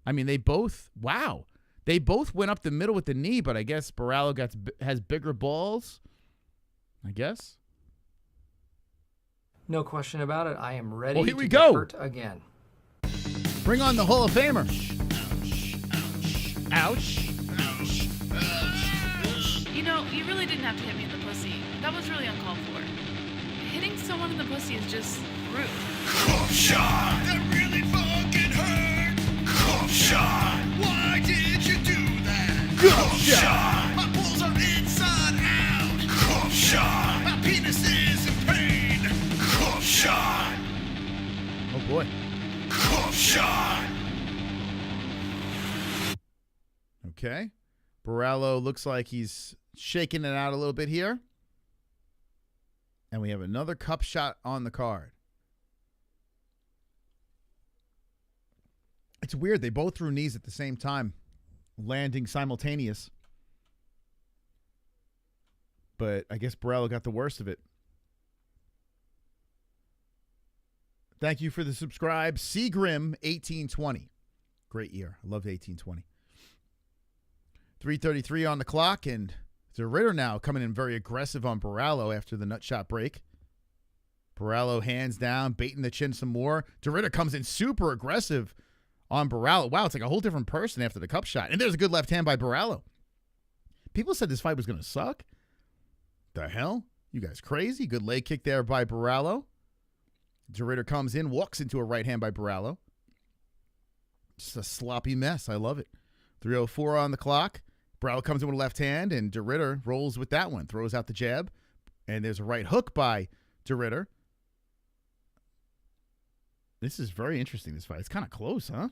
I mean, they both went up the middle with the knee, but I guess Borralho has bigger balls. I guess. No question about it. I am ready here we to go. get hurt again. Bring on the Hall of Famer. Ouch. You know, you really didn't have to hit me in the pussy. That was really uncalled for. Hitting someone in the pussy is just rude. Cough shot! That really fucking hurt! Cough shot! Why did you do that? Cough shot! My balls are inside out! Cough shot! My penis is in pain! Cough shot! Oh boy. Cough shot! Okay. Borralho looks like he's shaking it out a little bit here. And we have another cup shot on the card. It's weird. They both threw knees at the same time, landing simultaneous. But I guess Borralho got the worst of it. Thank you for the subscribe. Seagrim 1820. Great year. I loved 1820. 3:33 on the clock, and de Ridder now coming in very aggressive on Borralho after the nut shot break. Borralho hands down, baiting the chin some more. De Ridder comes in super aggressive on Borralho. Wow, it's like a whole different person after the cup shot. And there's a good left hand by Borralho. People said this fight was going to suck. The hell? You guys crazy? Good leg kick there by Borralho. De Ridder comes in, walks into a right hand by Borralho. Just a sloppy mess. I love it. 3:04 on the clock. Borralho comes in with a left hand, and de Ridder rolls with that one. Throws out the jab, and there's a right hook by de Ridder. This is very interesting, this fight. It's kind of close, huh?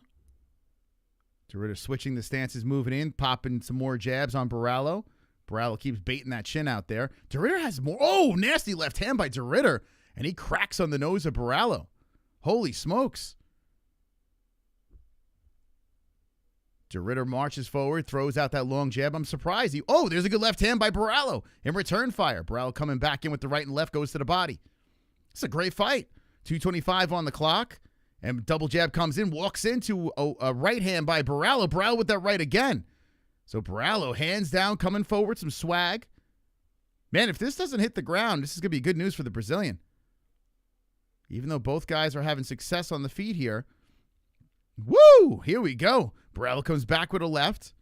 De Ridder switching the stances, moving in, popping some more jabs on Borralho. Borralho keeps baiting that chin out there. De Ridder has more. Nasty left hand by de Ridder, and he cracks on the nose of Borralho. Holy smokes. De Ridder marches forward, throws out that long jab. I'm surprised. There's a good left hand by Borralho in return fire. Borralho coming back in with the right and left, goes to the body. It's a great fight. 2:25 on the clock, and double jab comes in, walks into a right hand by Borralho. Borralho with that right again. So Borralho hands down, coming forward, some swag. Man, if this doesn't hit the ground, this is going to be good news for the Brazilian. Even though both guys are having success on the feet here. Woo! Here we go. Borralho comes back with a left.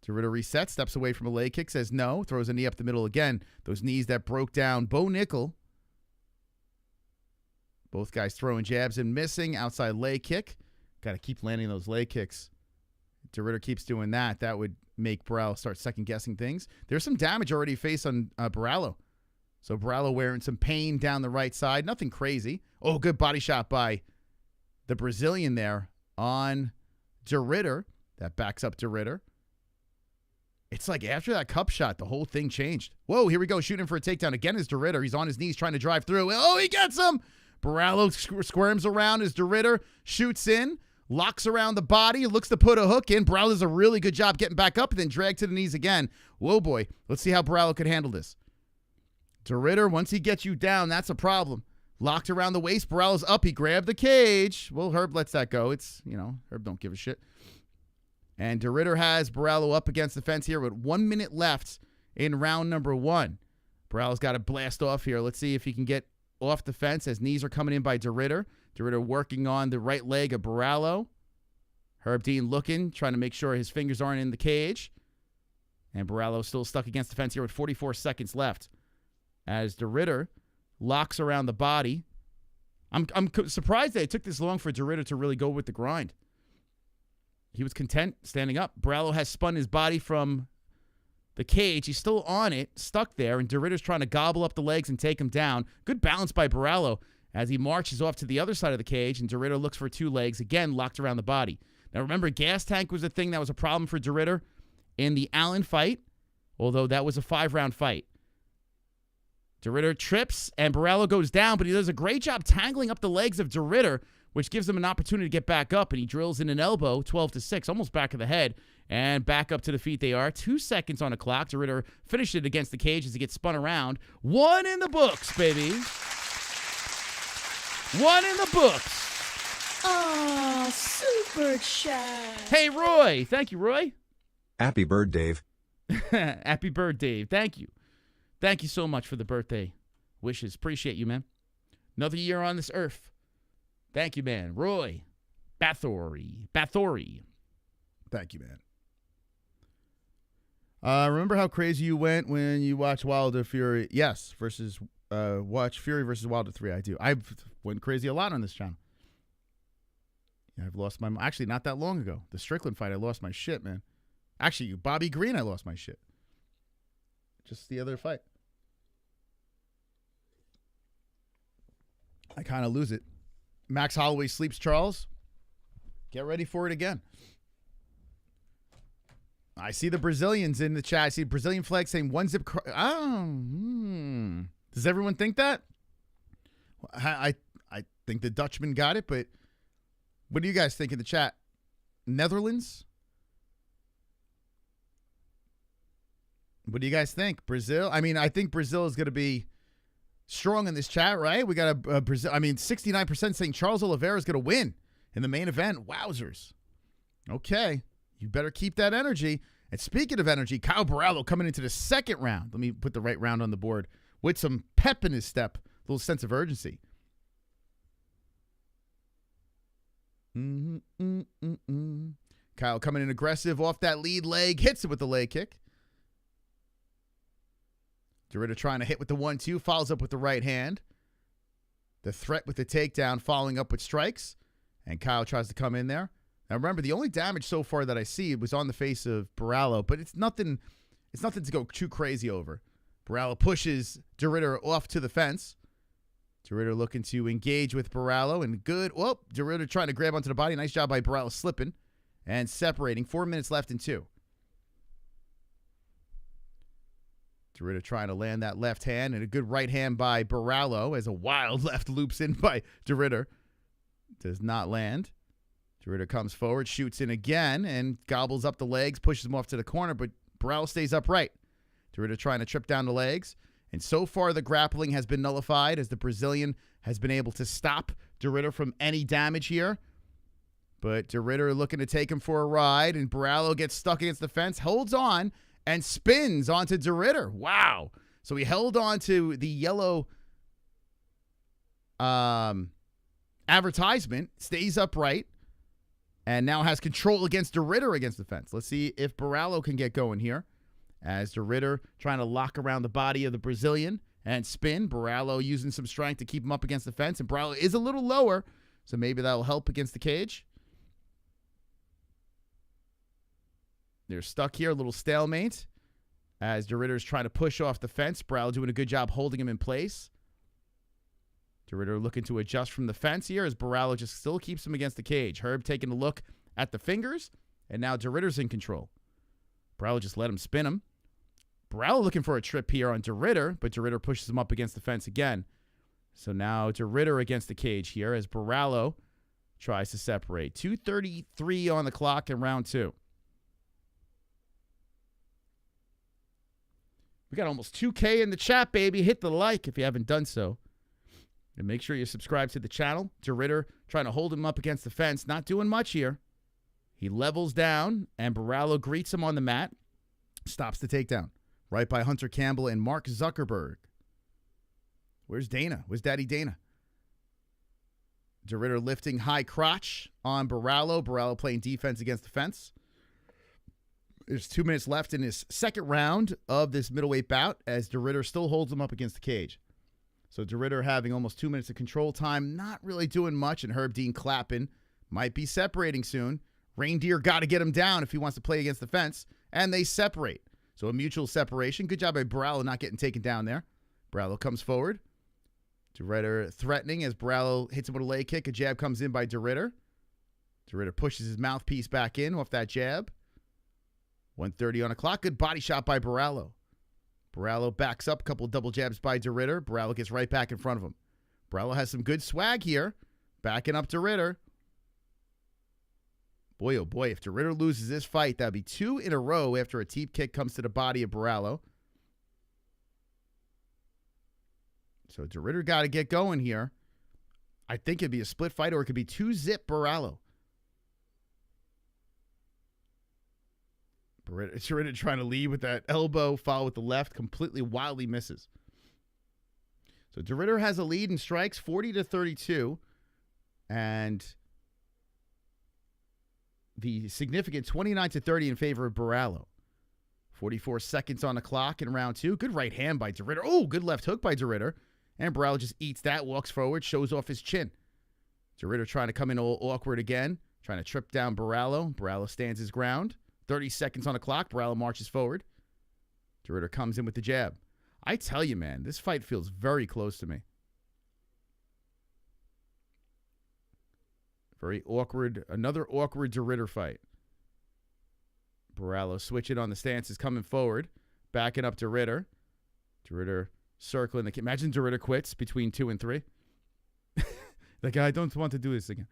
De Ridder resets, steps away from a leg kick, says no, throws a knee up the middle again. Those knees that broke down Bo Nickel. Both guys throwing jabs and missing. Outside leg kick. Got to keep landing those leg kicks. De Ridder keeps doing that. That would make Borralho start second-guessing things. There's some damage already faced on Borralho. So Borralho wearing some pain down the right side. Nothing crazy. Good body shot by the Brazilian there on de Ridder. That backs up de Ridder. It's like after that cup shot, the whole thing changed. Whoa, here we go. Shooting for a takedown. Again is de Ridder. He's on his knees trying to drive through. He gets him. Borralho squirms around as de Ridder shoots in, locks around the body, looks to put a hook in. Borralho does a really good job getting back up and then drag to the knees again. Whoa, boy. Let's see how Borralho could handle this. De Ridder, once he gets you down, that's a problem. Locked around the waist. Borralho's up. He grabbed the cage. Well, Herb lets that go. It's, Herb don't give a shit. And De Ridder has Borralho up against the fence here with 1 minute left in round number 1. Borralho's got to blast off here. Let's see if he can get off the fence as knees are coming in by De Ridder. De Ridder working on the right leg of Borralho. Herb Dean looking, trying to make sure his fingers aren't in the cage. And Borralho still stuck against the fence here with 44 seconds left. As De Ridder locks around the body. I'm surprised that it took this long for De Ridder to really go with the grind. He was content standing up. Borralho has spun his body from the cage. He's still on it, stuck there, and De Ridder's trying to gobble up the legs and take him down. Good balance by Borralho as he marches off to the other side of the cage, and De Ridder looks for 2 legs, again locked around the body. Now remember, gas tank was a thing that was a problem for De Ridder in the Allen fight, although that was a 5-round fight. De Ridder trips, and Borralho goes down, but he does a great job tangling up the legs of De Ridder, which gives him an opportunity to get back up, and he drills in an elbow, 12-6, almost back of the head, and back up to the feet they are. 2 seconds on the clock. De Ridder finished it against the cage as he gets spun around. 1 in the books, baby. 1 in the books. Oh, super chat. Hey, Roy. Thank you, Roy. Happy bird, Dave. Happy bird, Dave. Thank you. Thank you so much for the birthday wishes. Appreciate you, man. Another year on this earth. Thank you, man. Roy Bathory. Thank you, man. Remember how crazy you went when you watched Wilder Fury? Yes, versus watch Fury versus Wilder 3. I do. I've went crazy a lot on this channel. Yeah, I've lost my... Actually, not that long ago. The Strickland fight, I lost my shit, man. Actually, Bobby Green, I lost my shit. Just the other fight. I kind of lose it. Max Holloway sleeps Charles. Get ready for it again. I see the Brazilians in the chat. I see Brazilian flag saying 1-zip. Does everyone think that? I think the Dutchman got it, but what do you guys think in the chat? Netherlands? What do you guys think? Brazil? I mean, I think Brazil is going to be strong in this chat, right? We got a Brazil. I mean, 69% saying Charles Oliveira is going to win in the main event. Wowzers. Okay. You better keep that energy. And speaking of energy, Caio Borralho coming into the second round. Let me put the right round on the board with some pep in his step, a little sense of urgency. Caio coming in aggressive off that lead leg, hits it with the leg kick. De Ridder trying to hit with the 1-2, follows up with the right hand. The threat with the takedown, following up with strikes. And Caio tries to come in there. Now remember, the only damage so far that I see was on the face of Borralho, but it's nothing to go too crazy over. Borralho pushes De Ridder off to the fence. De Ridder looking to engage with Borralho, and good. Well, De Ridder trying to grab onto the body. Nice job by Borralho slipping and separating. 4 minutes left in 2. De Ridder trying to land that left hand, and a good right hand by Borralho as a wild left loops in by De Ridder. Does not land. De Ridder comes forward, shoots in again, and gobbles up the legs, pushes him off to the corner, but Borralho stays upright. De Ridder trying to trip down the legs, and so far the grappling has been nullified as the Brazilian has been able to stop De Ridder from any damage here. But De Ridder looking to take him for a ride, and Borralho gets stuck against the fence, holds on, and spins onto De Ridder. Wow. So he held on to the yellow advertisement, stays upright, and now has control against De Ridder against the fence. Let's see if Borralho can get going here. As De Ridder trying to lock around the body of the Brazilian and spin. Borralho using some strength to keep him up against the fence. And Borralho is a little lower, so maybe that'll help against the cage. They're stuck here, a little stalemate. As De Ridder's trying to push off the fence. Borralho doing a good job holding him in place. De Ridder looking to adjust from the fence here as Borralho just still keeps him against the cage. Herb taking a look at the fingers, and now De Ridder's in control. Borralho just let him spin him. Borralho looking for a trip here on De Ridder, but De Ridder pushes him up against the fence again. So now De Ridder against the cage here as Borralho tries to separate. 2:33 on the clock in round 2. We got almost 2K in the chat, baby. Hit the like if you haven't done so. And make sure you subscribe to the channel. De Ridder trying to hold him up against the fence. Not doing much here. He levels down, and Borrallo greets him on the mat. Stops the takedown. Right by Hunter Campbell and Mark Zuckerberg. Where's Dana? Where's Daddy Dana? De Ridder lifting high crotch on Borrallo. Borrallo playing defense against the fence. There's 2 minutes left in his second round of this middleweight bout as De Ridder still holds him up against the cage. So De Ridder having almost 2 minutes of control time, not really doing much, and Herb Dean clapping. Might be separating soon. Reindeer got to get him down if he wants to play against the fence, and they separate. So a mutual separation. Good job by Borrallo not getting taken down there. Borrallo comes forward. De Ridder threatening as Borrallo hits him with a leg kick. A jab comes in by De Ridder. De Ridder pushes his mouthpiece back in off that jab. 1:30 on the clock. Good body shot by Borrallo. Borrallo backs up. A couple of double jabs by De Ridder. Borrallo gets right back in front of him. Borrallo has some good swag here. Backing up De Ridder. Boy, oh boy, if De Ridder loses this fight, that'd be 2 in a row after a teep kick comes to the body of Borrallo. So De Ridder got to get going here. I think it'd be a split fight, or it could be 2-zip Borrallo. De Ridder trying to lead with that elbow, follow with the left, completely wildly misses. So De Ridder has a lead in strikes, 40-32, and the significant 29-30 in favor of Borrallo. 44 seconds on the clock in round 2. Good right hand by De Ridder. Oh, good left hook by De Ridder. And Borrallo just eats that, walks forward, shows off his chin. De Ridder trying to come in all awkward again, trying to trip down Borrallo. Borrallo stands his ground. 30 seconds on the clock. Borrallo marches forward. De Ridder comes in with the jab. I tell you, man, this fight feels very close to me. Very awkward. Another awkward De Ridder fight. Borrallo switching on the stances, coming forward. Backing up De Ridder. De Ridder circling the... Imagine De Ridder quits between 2 and 3. Like, I don't want to do this again.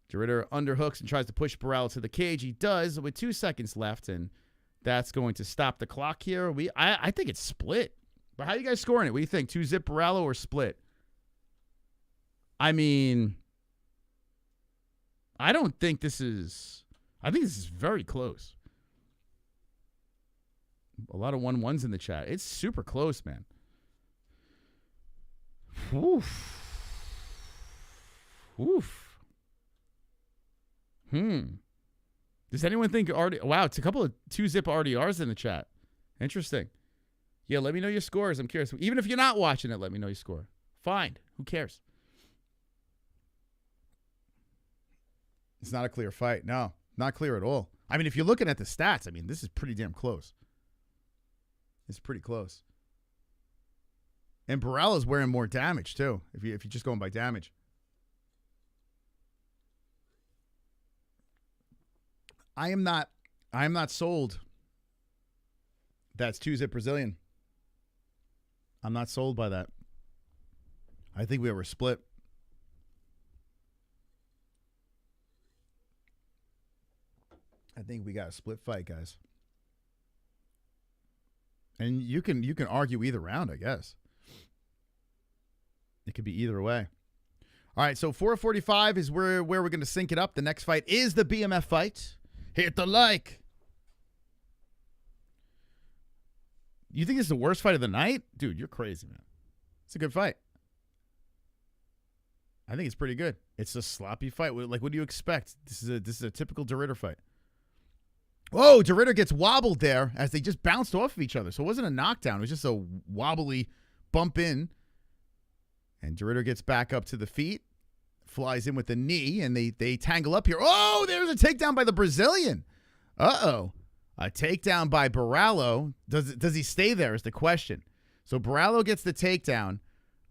De Ridder underhooks and tries to push Borrallo to the cage. He does with 2 seconds left, and that's going to stop the clock here. I think it's split. But how are you guys scoring it? What do you think? 2-zip Borrallo or split? I mean... I don't think this is... I think this is very close. A lot of 1-1s in the chat. It's super close, man. Oof. Oof. Does anyone think... Wow, it's a couple of 2-zip RDRs in the chat. Interesting. Yeah, let me know your scores. I'm curious. Even if you're not watching it, let me know your score. Fine. Who cares? It's not a clear fight. No, not clear at all. I mean, if you're looking at the stats, I mean, this is pretty damn close. It's pretty close. And Borrallo's wearing more damage, too, if you're just going by damage. I am not sold. That's 2-zip Brazilian. I'm not sold by that. I think we were split. I think we got a split fight, guys. And you can argue either round, I guess. It could be either way. All right, so 4:45 is where we're going to sync it up. The next fight is the BMF fight. Hit the like. You think this is the worst fight of the night? Dude, you're crazy, man. It's a good fight. I think it's pretty good. It's a sloppy fight. Like, what do you expect? This is a typical De Ridder fight. Whoa, De Ridder gets wobbled there as they just bounced off of each other. So it wasn't a knockdown. It was just a wobbly bump in. And De Ridder gets back up to the feet, flies in with the knee, and they tangle up here. Oh, there's a takedown by the Brazilian. Uh-oh. A takedown by Borrallo. Does he stay there is the question. So Borrallo gets the takedown.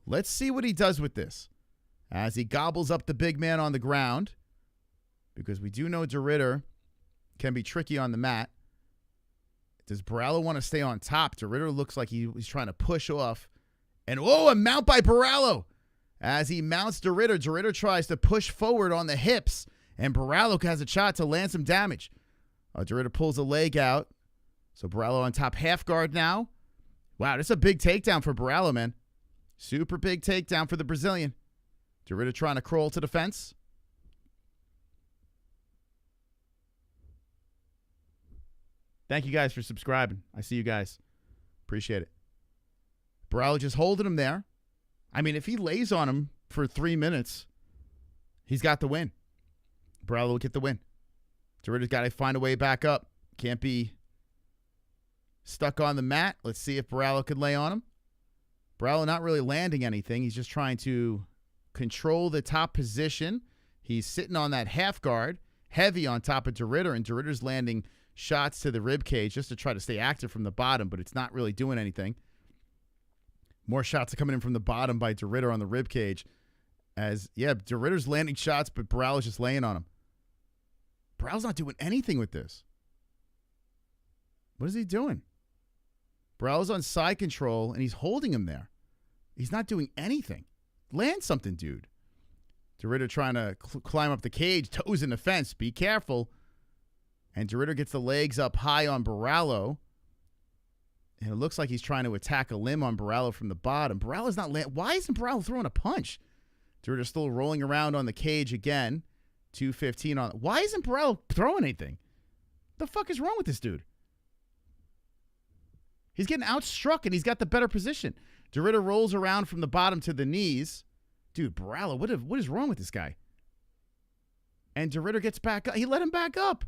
Let's see what he does with this as he gobbles up the big man on the ground, because we do know De Ridder can be tricky on the mat. Does Borrallo want to stay on top? De Ridder looks like he's trying to push off. And, a mount by Borrallo. As he mounts De Ridder tries to push forward on the hips, and Borrallo has a shot to land some damage. De Ridder pulls a leg out. So Borrallo on top, half guard now. Wow, this is a big takedown for Borrallo, man. Super big takedown for the Brazilian. De Ridder trying to crawl to the fence. Thank you guys for subscribing. I see you guys. Appreciate it. Borralho just holding him there. I mean, if he lays on him for 3 minutes, he's got the win. Borralho will get the win. de Ridder's got to find a way back up. Can't be stuck on the mat. Let's see if Borralho could lay on him. Borralho not really landing anything. He's just trying to control the top position. He's sitting on that half guard, heavy on top of de Ridder, and de Ridder's landing shots to the rib cage just to try to stay active from the bottom, but it's not really doing anything. More shots are coming in from the bottom by de Ridder on the rib cage. De Ridder's landing shots, but Borralho's just laying on him. Borralho's not doing anything with this. What is he doing? Borralho's on side control, and he's holding him there. He's not doing anything. Land something, dude. de Ridder trying to climb up the cage, toes in the fence. Be careful. And de Ridder gets the legs up high on Borralho. And it looks like he's trying to attack a limb on Borralho from the bottom. Borralho's not landing. Why isn't Borralho throwing a punch? de Ridder's still rolling around on the cage again. 2:15 on. Why isn't Borralho throwing anything? The fuck is wrong with this dude? He's getting outstruck, and he's got the better position. de Ridder rolls around from the bottom to the knees. Dude, Borralho, what is wrong with this guy? And de Ridder gets back up. He let him back up.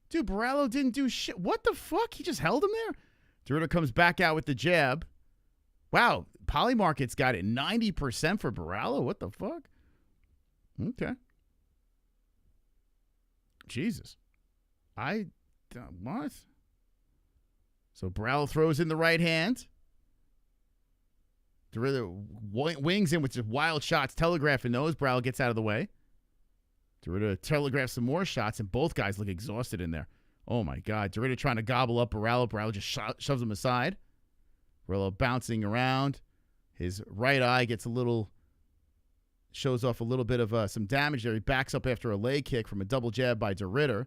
Dude, Borralho didn't do shit. What the fuck? He just held him there? de Ridder comes back out with the jab. Wow, Polymarket's got it 90% for Borralho. What the fuck? Okay. Jesus. What? So Borralho throws in the right hand. de Ridder wings in with just wild shots, telegraphing those. Borralho gets out of the way. de Ridder telegraphs some more shots, and both guys look exhausted in there. Oh, my God. de Ridder trying to gobble up Borralho. Borralho just shoves him aside. Borralho bouncing around. His right eye gets shows off a little bit of some damage there. He backs up after a leg kick from a double jab by de Ridder.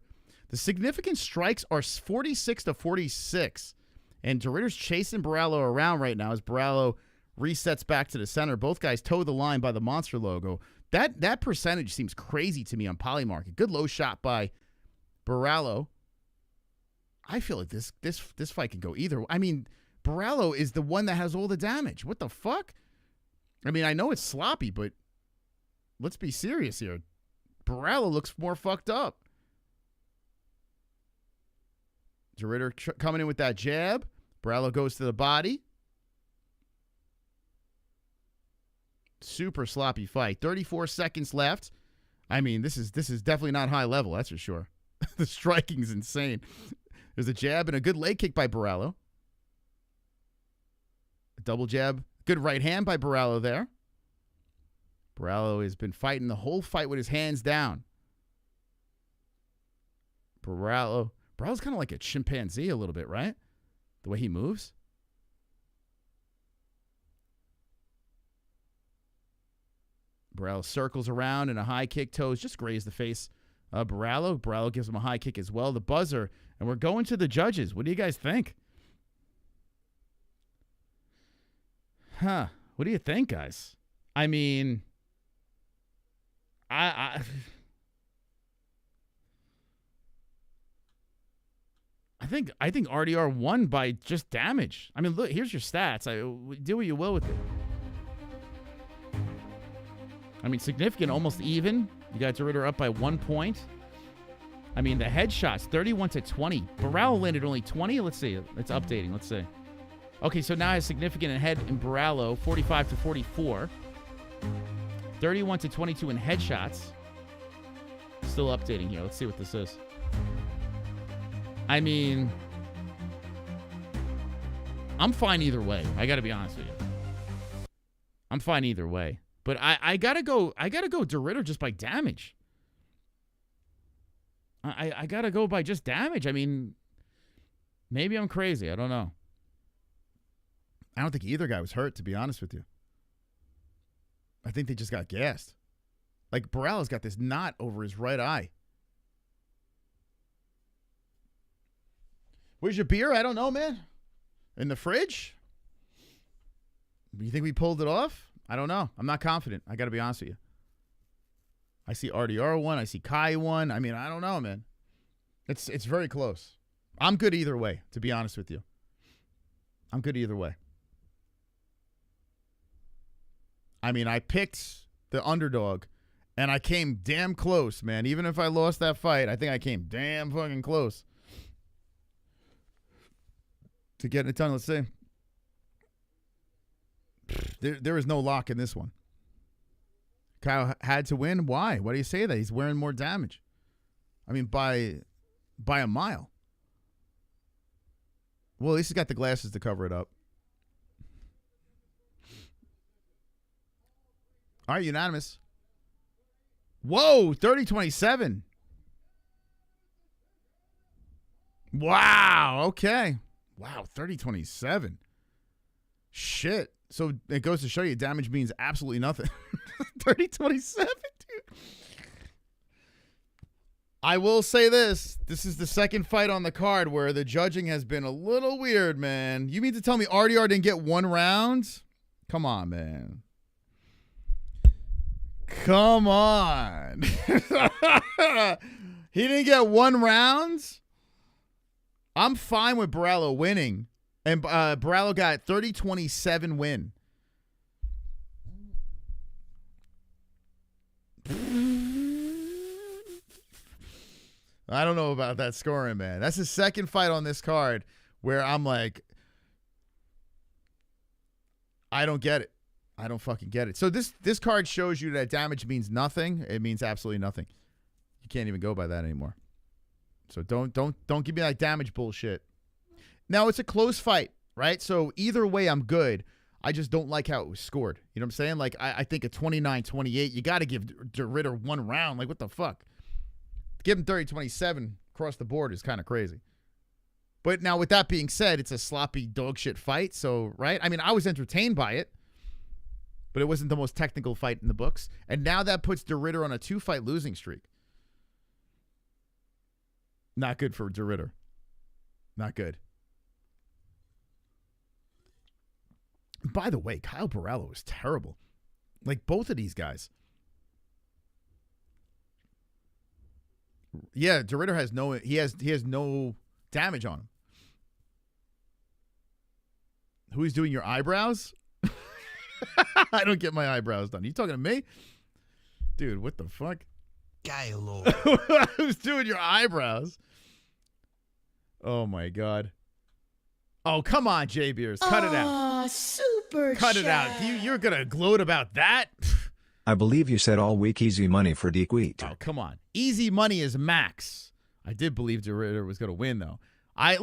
The significant strikes are 46-46. And de Ridder's chasing Borralho around right now as Borralho resets back to the center. Both guys toe the line by the monster logo. That percentage seems crazy to me on Polymarket. Good low shot by Borralho. I feel like this fight can go either. I mean, Borralho is the one that has all the damage. What the fuck? I mean, I know it's sloppy, but let's be serious here. Borralho looks more fucked up. de Ridder coming in with that jab. Borralho goes to the body. Super sloppy fight. 34 seconds left. I mean, this is definitely not high level, that's for sure. The striking is insane. There's a jab and a good leg kick by Borralho. A double jab. Good right hand by Borralho there. Borralho has been fighting the whole fight with his hands down. Borralho's kind of like a chimpanzee a little bit, right? The way he moves. Borralho circles around and a high kick, toes just graze the face of Borralho. Borralho gives him a high kick as well. The buzzer. And we're going to the judges. What do you guys think? What do you think, guys? I mean, I think RDR won by just damage. I mean, look, here's your stats. Do what you will with it. I mean, significant, almost even. You got de Ridder up by 1 point. I mean, the headshots, 31-20. Borralho landed only 20. Let's see. It's updating. Let's see. Okay, so now has significant ahead in Borralho, 45-44. 31-22 in headshots. Still updating here. Let's see what this is. I mean, I'm fine either way. I got to be honest with you. I'm fine either way. But I gotta go de Ridder just by damage. I gotta go by just damage. I mean, maybe I'm crazy. I don't know. I don't think either guy was hurt, to be honest with you. I think they just got gassed. Like, Borralho's got this knot over his right eye. Where's your beer? I don't know, man. In the fridge? You think we pulled it off? I don't know. I'm not confident. I got to be honest with you. I see RDR one. I see Kai one. I mean, I don't know, man. It's very close. I'm good either way, to be honest with you. I'm good either way. I mean, I picked the underdog, and I came damn close, man. Even if I lost that fight, I think I came damn fucking close to getting it done. Let's see. There is no lock in this one. Kyle had to win. Why? Why do you say that? He's wearing more damage. I mean, by a mile. Well, at least he's got the glasses to cover it up. All right, unanimous. Whoa, 30-27. Wow, okay. Wow, 30-27. Shit. So it goes to show you damage means absolutely nothing. 30-27, dude. I will say this. This is the second fight on the card where the judging has been a little weird, man. You mean to tell me RDR didn't get 1 round? Come on, man. Come on. He didn't get 1 round? I'm fine with Borralho winning. And Borralho got 30-27 win. I don't know about that scoring, man. That's the second fight on this card where I'm like, I don't get it. I don't fucking get it. So this card shows you that damage means nothing. It means absolutely nothing. You can't even go by that anymore. So don't give me that damage bullshit. Now it's a close fight, right? So either way, I'm good. I just don't like how it was scored. You know what I'm saying? Like I think a 29-28, you got to give De Ridder 1 round. Like what the fuck? Give him 30-27 across the board is kind of crazy. But now with that being said, it's a sloppy dog shit fight. So, right? I mean, I was entertained by it, but it wasn't the most technical fight in the books. And now that puts De Ridder on a 2-fight losing streak. Not good for De Ridder. Not good. By the way, Caio Borralho is terrible. Like both of these guys. Yeah, De Ridder has no no damage on him. Who is doing your eyebrows? I don't get my eyebrows done. You talking to me? Dude, what the fuck? Who's doing your eyebrows? Oh my god. Oh, come on, J Beers. Cut it out. Super Cut it out. You're gonna gloat about that? I believe you said all week easy money for Dequeat. Oh, come on. Easy money is Max. I did believe De Ridder was going to win, though. I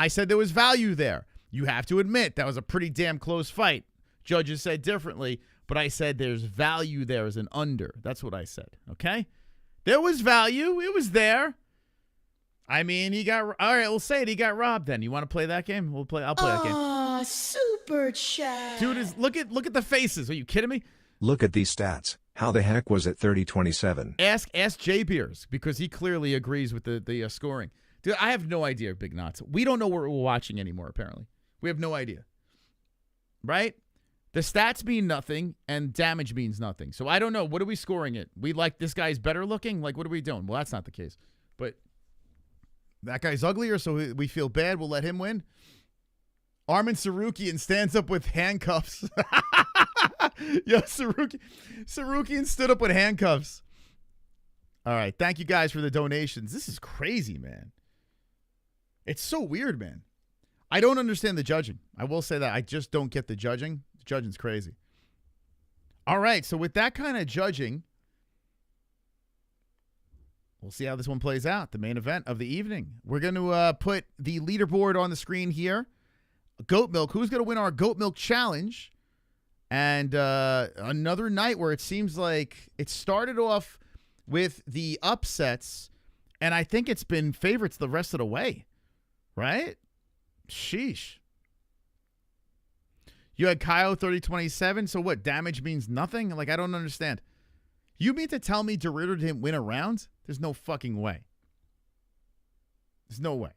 said there was value there. You have to admit that was a pretty damn close fight. Judges said differently, but I said there's value there as an under. That's what I said, okay? There was value. It was there. I mean, all right, we'll say it. He got robbed then. You want to play that game? I'll play that game. Ah, super chat. Dude, look at the faces. Are you kidding me? Look at these stats. How the heck was it 30-27? Ask J Beers because he clearly agrees with the scoring. Dude, I have no idea, Big Knots. We don't know what we're watching anymore, apparently. We have no idea. Right? The stats mean nothing and damage means nothing. So I don't know. What are we scoring it? We like this guy's better looking? Like, what are we doing? Well, that's not the case. But that guy's uglier, so we feel bad. We'll let him win. Armin Sarukian stands up with handcuffs. Yo, Sarukian stood up with handcuffs. All right. Thank you guys for the donations. This is crazy, man. It's so weird, man. I don't understand the judging. I will say that. I just don't get the judging. The judging's crazy. All right. So with that kind of judging, we'll see how this one plays out. The main event of the evening. We're going to put the leaderboard on the screen here. Goat Milk. Who's going to win our Goat Milk Challenge? And another night where it seems like it started off with the upsets, and I think it's been favorites the rest of the way, right? Sheesh. You had Caio 30-27, so what, damage means nothing? Like, I don't understand. You mean to tell me De Ridder didn't win a round? There's no fucking way. There's no way.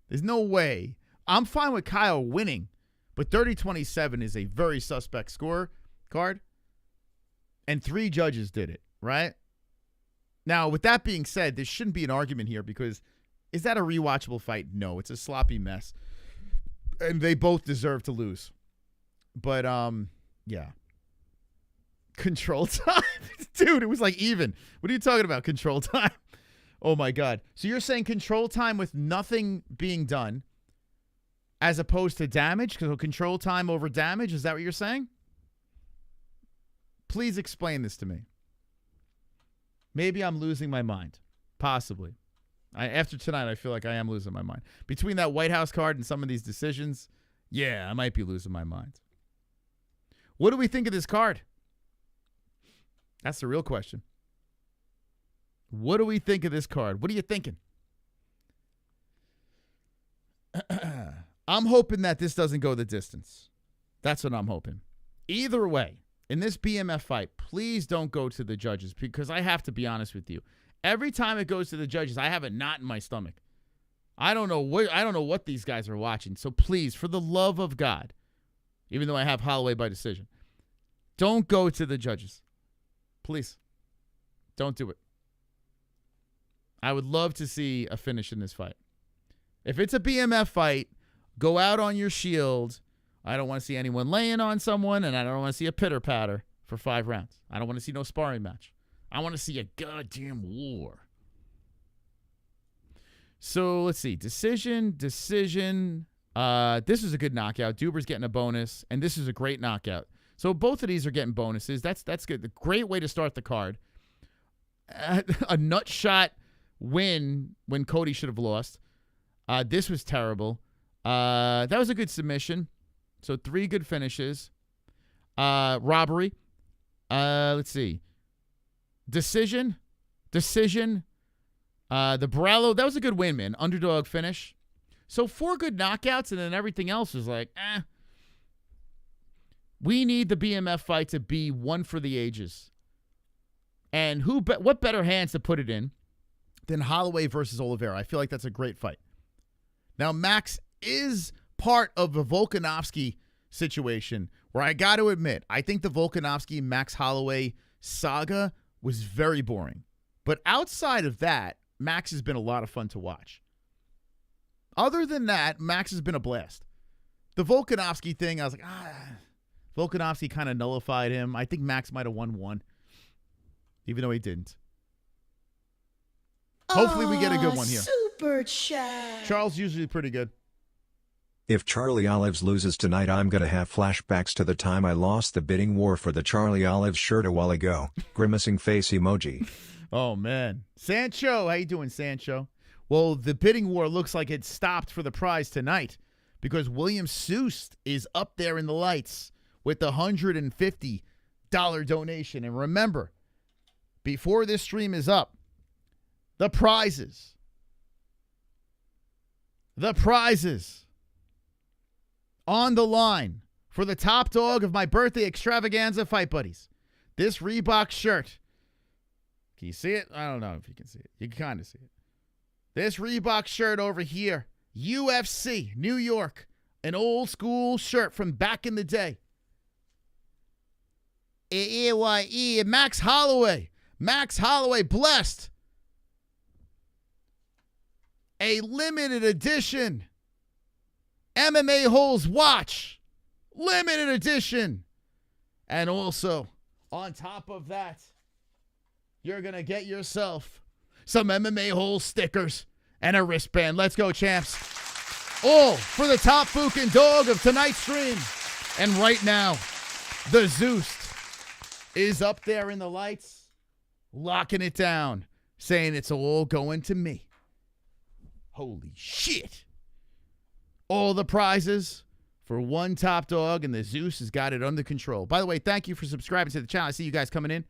There's no way. I'm fine with Caio winning. But 30-27 is a very suspect score card. And 3 judges did it, right? Now, with that being said, there shouldn't be an argument here because Is that a rewatchable fight? No, it's a sloppy mess. And they both deserve to lose. But, yeah. Control time? Dude, it was like even. What are you talking about? Control time? Oh, my God. So you're saying control time with nothing being done as opposed to damage? Because control time over damage? Is that what you're saying? Please explain this to me. Maybe I'm losing my mind. Possibly. After tonight, I feel like I am losing my mind. Between that White House card and some of these decisions, yeah, I might be losing my mind. What do we think of this card? That's the real question. What do we think of this card? What are you thinking? I'm hoping that this doesn't go the distance. That's what I'm hoping. Either way, in this BMF fight, please don't go to the judges, because I have to be honest with you. Every time it goes to the judges, I have a knot in my stomach. I don't know what these guys are watching. So please, for the love of God, even though I have Holloway by decision, don't go to the judges. Please. Don't do it. I would love to see a finish in this fight. If it's a BMF fight, go out on your shield. I don't want to see anyone laying on someone, and I don't want to see a pitter-patter for 5 rounds. I don't want to see no sparring match. I want to see a goddamn war. So let's see. Decision. This is a good knockout. Duber's getting a bonus, and this is a great knockout. So both of these are getting bonuses. That's good. A great way to start the card. A nut shot win when Cody should have lost. This was terrible. That was a good submission. So 3 good finishes. Robbery. Let's see. Decision. The Borralho, that was a good win, man. Underdog finish. So 4 good knockouts, and then everything else was like, We need the BMF fight to be one for the ages. And what better hands to put it in than Holloway versus Oliveira? I feel like that's a great fight. Now, Max is part of the Volkanovski situation where I got to admit, I think the Volkanovski-Max Holloway saga was very boring. But outside of that, Max has been a lot of fun to watch. Other than that, Max has been a blast. The Volkanovski thing, I was like, Volkanovski kind of nullified him. I think Max might have won one, even though he didn't. Hopefully we get a good one here. Super chat. Charles usually pretty good. If Charlie Olives loses tonight, I'm gonna have flashbacks to the time I lost the bidding war for the Charlie Olives shirt a while ago. Grimacing face emoji. Oh, man. Sancho, how you doing, Sancho? Well, the bidding war looks like it stopped for the prize tonight because William Soust is up there in the lights with the $150 donation. And remember, before this stream is up, the prizes on the line for the top dog of my birthday extravaganza fight buddies. This Reebok shirt. Can you see it? I don't know if you can see it. You can kind of see it. This Reebok shirt over here. UFC, New York. An old school shirt from back in the day. Max Holloway. Max Holloway blessed. A limited edition MMA-Holes watch. Limited edition. And also, on top of that, you're going to get yourself some MMA-Holes stickers and a wristband. Let's go, champs. All for the top fucking dog of tonight's stream. And right now, the Zeus is up there in the lights, locking it down, saying it's all going to me. Holy shit. All the prizes for one top dog, and the Zeus has got it under control. By the way, thank you for subscribing to the channel. I see you guys coming in.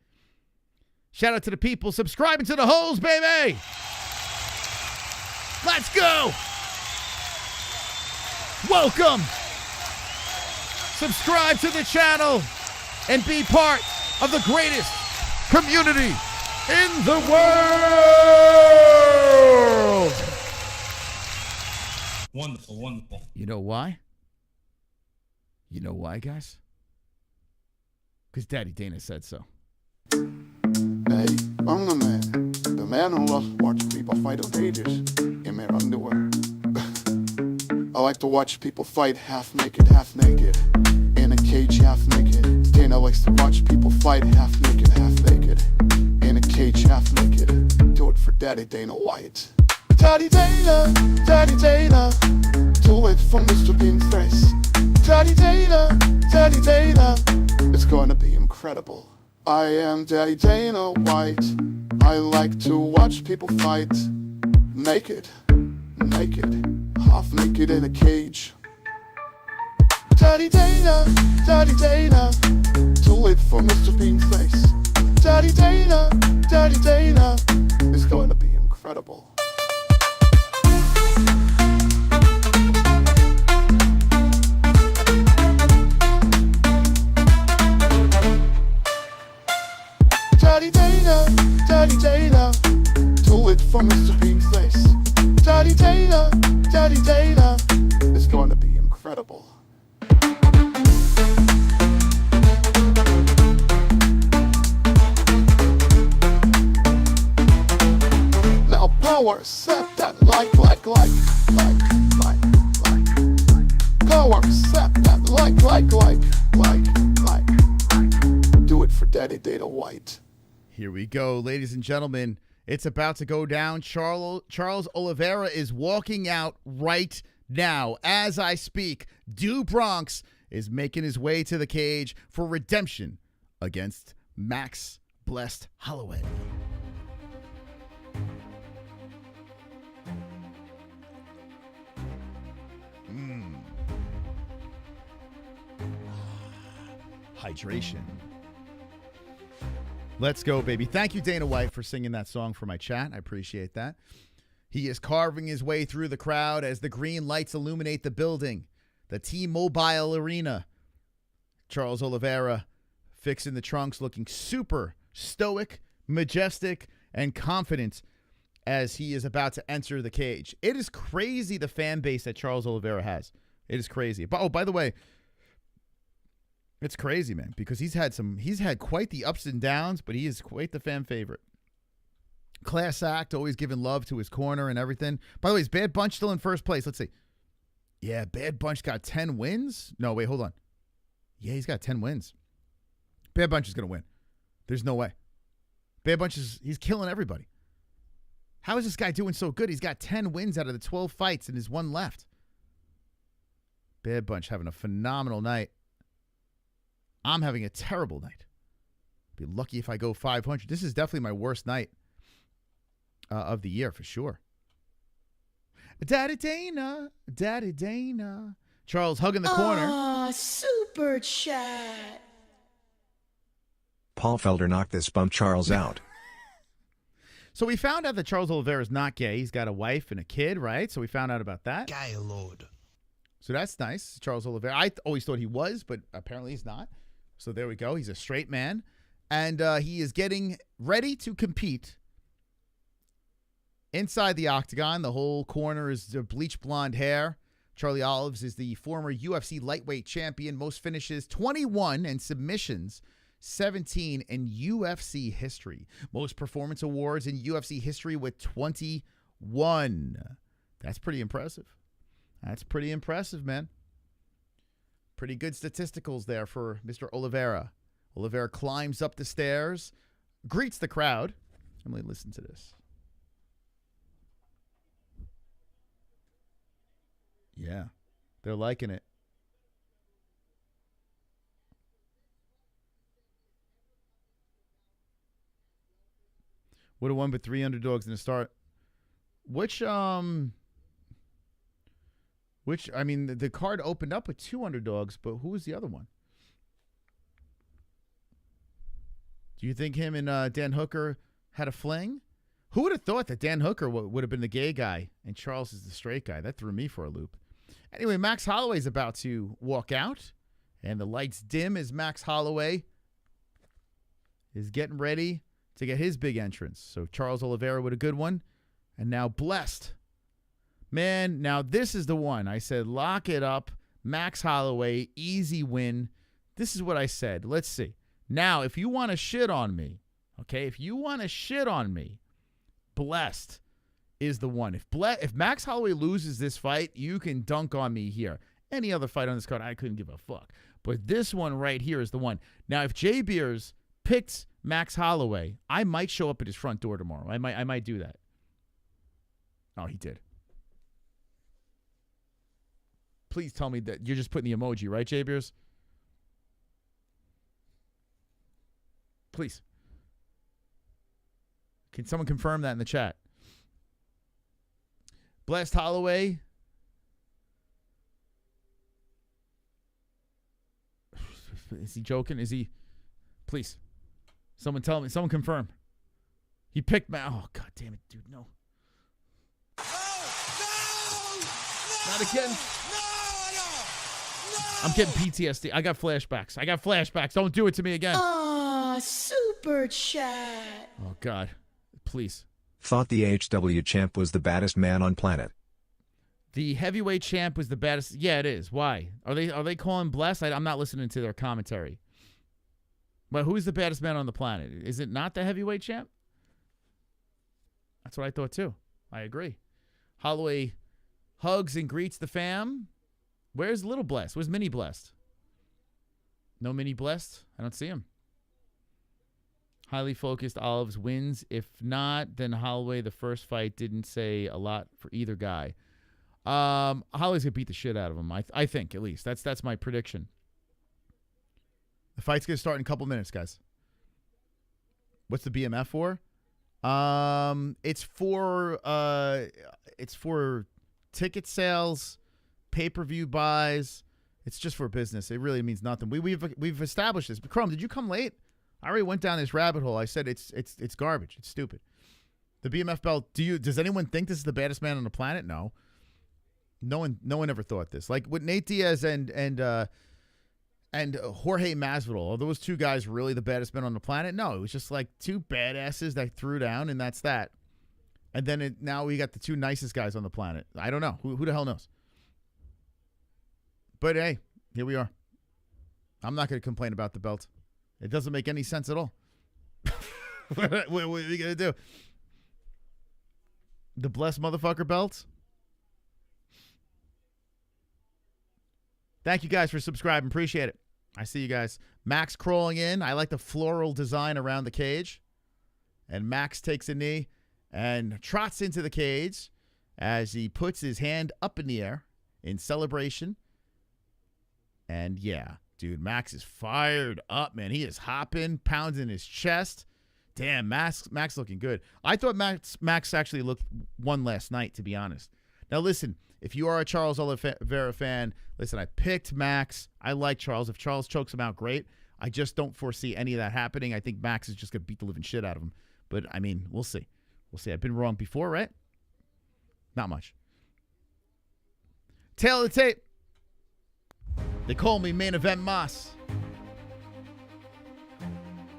Shout out to the people subscribing to the Holes, baby. Let's go. Welcome. Subscribe to the channel and be part of the greatest community in the world. Wonderful, wonderful. You know why? You know why, guys? Because Daddy Dana said so. Hey, I'm the man, the man who loves watching people fight on pages in their underwear. I like to watch people fight half naked, in a cage, half naked. Dana likes to watch people fight half naked, in a cage, half naked. Do it for Daddy Dana White. Daddy Dana, do it for Mr. Bean's face. Daddy Dana, it's gonna be incredible. I am Daddy Dana White. I like to watch people fight naked, half naked in a cage. Daddy Dana, do it for Mr. Bean's face. Daddy Dana, it's going to be incredible. Daddy Dana, do it for Mr. Bean's face. Daddy Dana, it's going to be incredible. Now power set that like. Power set that like. Do it for Daddy Dana White. Here we go, ladies and gentlemen. It's about to go down. Charles Oliveira is walking out right now. As I speak, Du Bronx is making his way to the cage for redemption against Max Blessed Holloway. Hydration. Let's go, baby. Thank you, Dana White, for singing that song for my chat. I appreciate that. He is carving his way through the crowd as the green lights illuminate the building, the T-Mobile Arena. Charles Oliveira fixing the trunks, looking super stoic, majestic, and confident as he is about to enter the cage. It is crazy, the fan base that Charles Oliveira has. It is crazy. Oh, by the way, it's crazy, man, because he's had quite the ups and downs, but he is quite the fan favorite. Class act, always giving love to his corner and everything. By the way, is Bad Bunch still in first place? Let's see. Yeah, Bad Bunch got 10 wins. No, wait, hold on. Yeah, he's got 10 wins. Bad Bunch is going to win. There's no way. Bad Bunch he's killing everybody. How is this guy doing so good? He's got 10 wins out of the 12 fights and there's one left. Bad Bunch having a phenomenal night. I'm having a terrible night. Be lucky if I go 500. This is definitely my worst night of the year for sure. Daddy Dana. Charles hugging the corner. Ah, super chat. Paul Felder knocked this bump Charles out. So we found out that Charles Oliveira is not gay. He's got a wife and a kid, right? So we found out about that. Gay Lord. So that's nice. Charles Oliveira. I always thought he was, but apparently he's not. So there we go. He's a straight man. And he is getting ready to compete inside the octagon. The whole corner is bleach blonde hair. Charlie Olives is the former UFC lightweight champion. Most finishes 21 and submissions 17 in UFC history. Most performance awards in UFC history with 21. That's pretty impressive. That's pretty impressive, man. Pretty good statisticals there for Mr. Oliveira. Oliveira climbs up the stairs, greets the crowd. Emily, listen to this. Yeah, they're liking it. Would have won with 3 underdogs in the start. I mean, the card opened up with 2 underdogs, but who was the other one? Do you think him and Dan Hooker had a fling? Who would have thought that Dan Hooker would have been the gay guy and Charles is the straight guy? That threw me for a loop. Anyway, Max Holloway's about to walk out, and the lights dim as Max Holloway is getting ready to get his big entrance. So Charles Oliveira with a good one, and now Blessed. Man, now this is the one. I said, lock it up. Max Holloway, easy win. This is what I said. Let's see. Now, if you want to shit on me, okay, if you want to shit on me, Blessed is the one. If Max Holloway loses this fight, you can dunk on me here. Any other fight on this card, I couldn't give a fuck. But this one right here is the one. Now, if Jay Beers picked Max Holloway, I might show up at his front door tomorrow. I might do that. Oh, he did. Please tell me that you're just putting the emoji, right, Jay Beers? Please. Can someone confirm that in the chat? Blessed Holloway. Is he joking? Is he? Please. Someone tell me. Someone confirm. He picked Oh, God damn it, dude. No. Not again. I'm getting PTSD. I got flashbacks. Don't do it to me again. Aw, super chat. Oh, God. Please. Thought the HW champ was the baddest man on planet. The heavyweight champ was the baddest. Yeah, it is. Why? Are they calling Bless? I'm not listening to their commentary. But who's the baddest man on the planet? Is it not the heavyweight champ? That's what I thought, too. I agree. Holloway hugs and greets the fam. Where's Little Blessed? Where's Mini Blessed? No Mini Blessed? I don't see him. Highly focused Olives wins. If not, then Holloway, the first fight, didn't say a lot for either guy. Holloway's going to beat the shit out of him, I think, at least. That's my prediction. The fight's going to start in a couple minutes, guys. What's the BMF for? It's for ticket sales, pay-per-view buys. It's just for business. It really means nothing. We've established this. But Chrome, did you come late? I already went down this rabbit hole. I said it's garbage. It's stupid. The BMF belt. Does anyone think this is the baddest man on the planet? No. No one ever thought this. Like with Nate Diaz and Jorge Masvidal, are those two guys really the baddest men on the planet? No, it was just like two badasses that threw down, and that's that. And then now we got the two nicest guys on the planet. I don't know. Who the hell knows? But hey, here we are. I'm not going to complain about the belt. It doesn't make any sense at all. What are we going to do? The blessed motherfucker belt? Thank you guys for subscribing. Appreciate it. I see you guys. Max crawling in. I like the floral design around the cage. And Max takes a knee and trots into the cage as he puts his hand up in the air in celebration. And yeah, dude, Max is fired up, man. He is hopping, pounding his chest. Damn, Max looking good. I thought Max actually won last night, to be honest. Now, listen, if you are a Charles Oliveira fan, listen, I picked Max. I like Charles. If Charles chokes him out, great. I just don't foresee any of that happening. I think Max is just going to beat the living shit out of him. But, I mean, we'll see. We'll see. I've been wrong before, right? Not much. Tail of the tape. They call me Main Event Moss.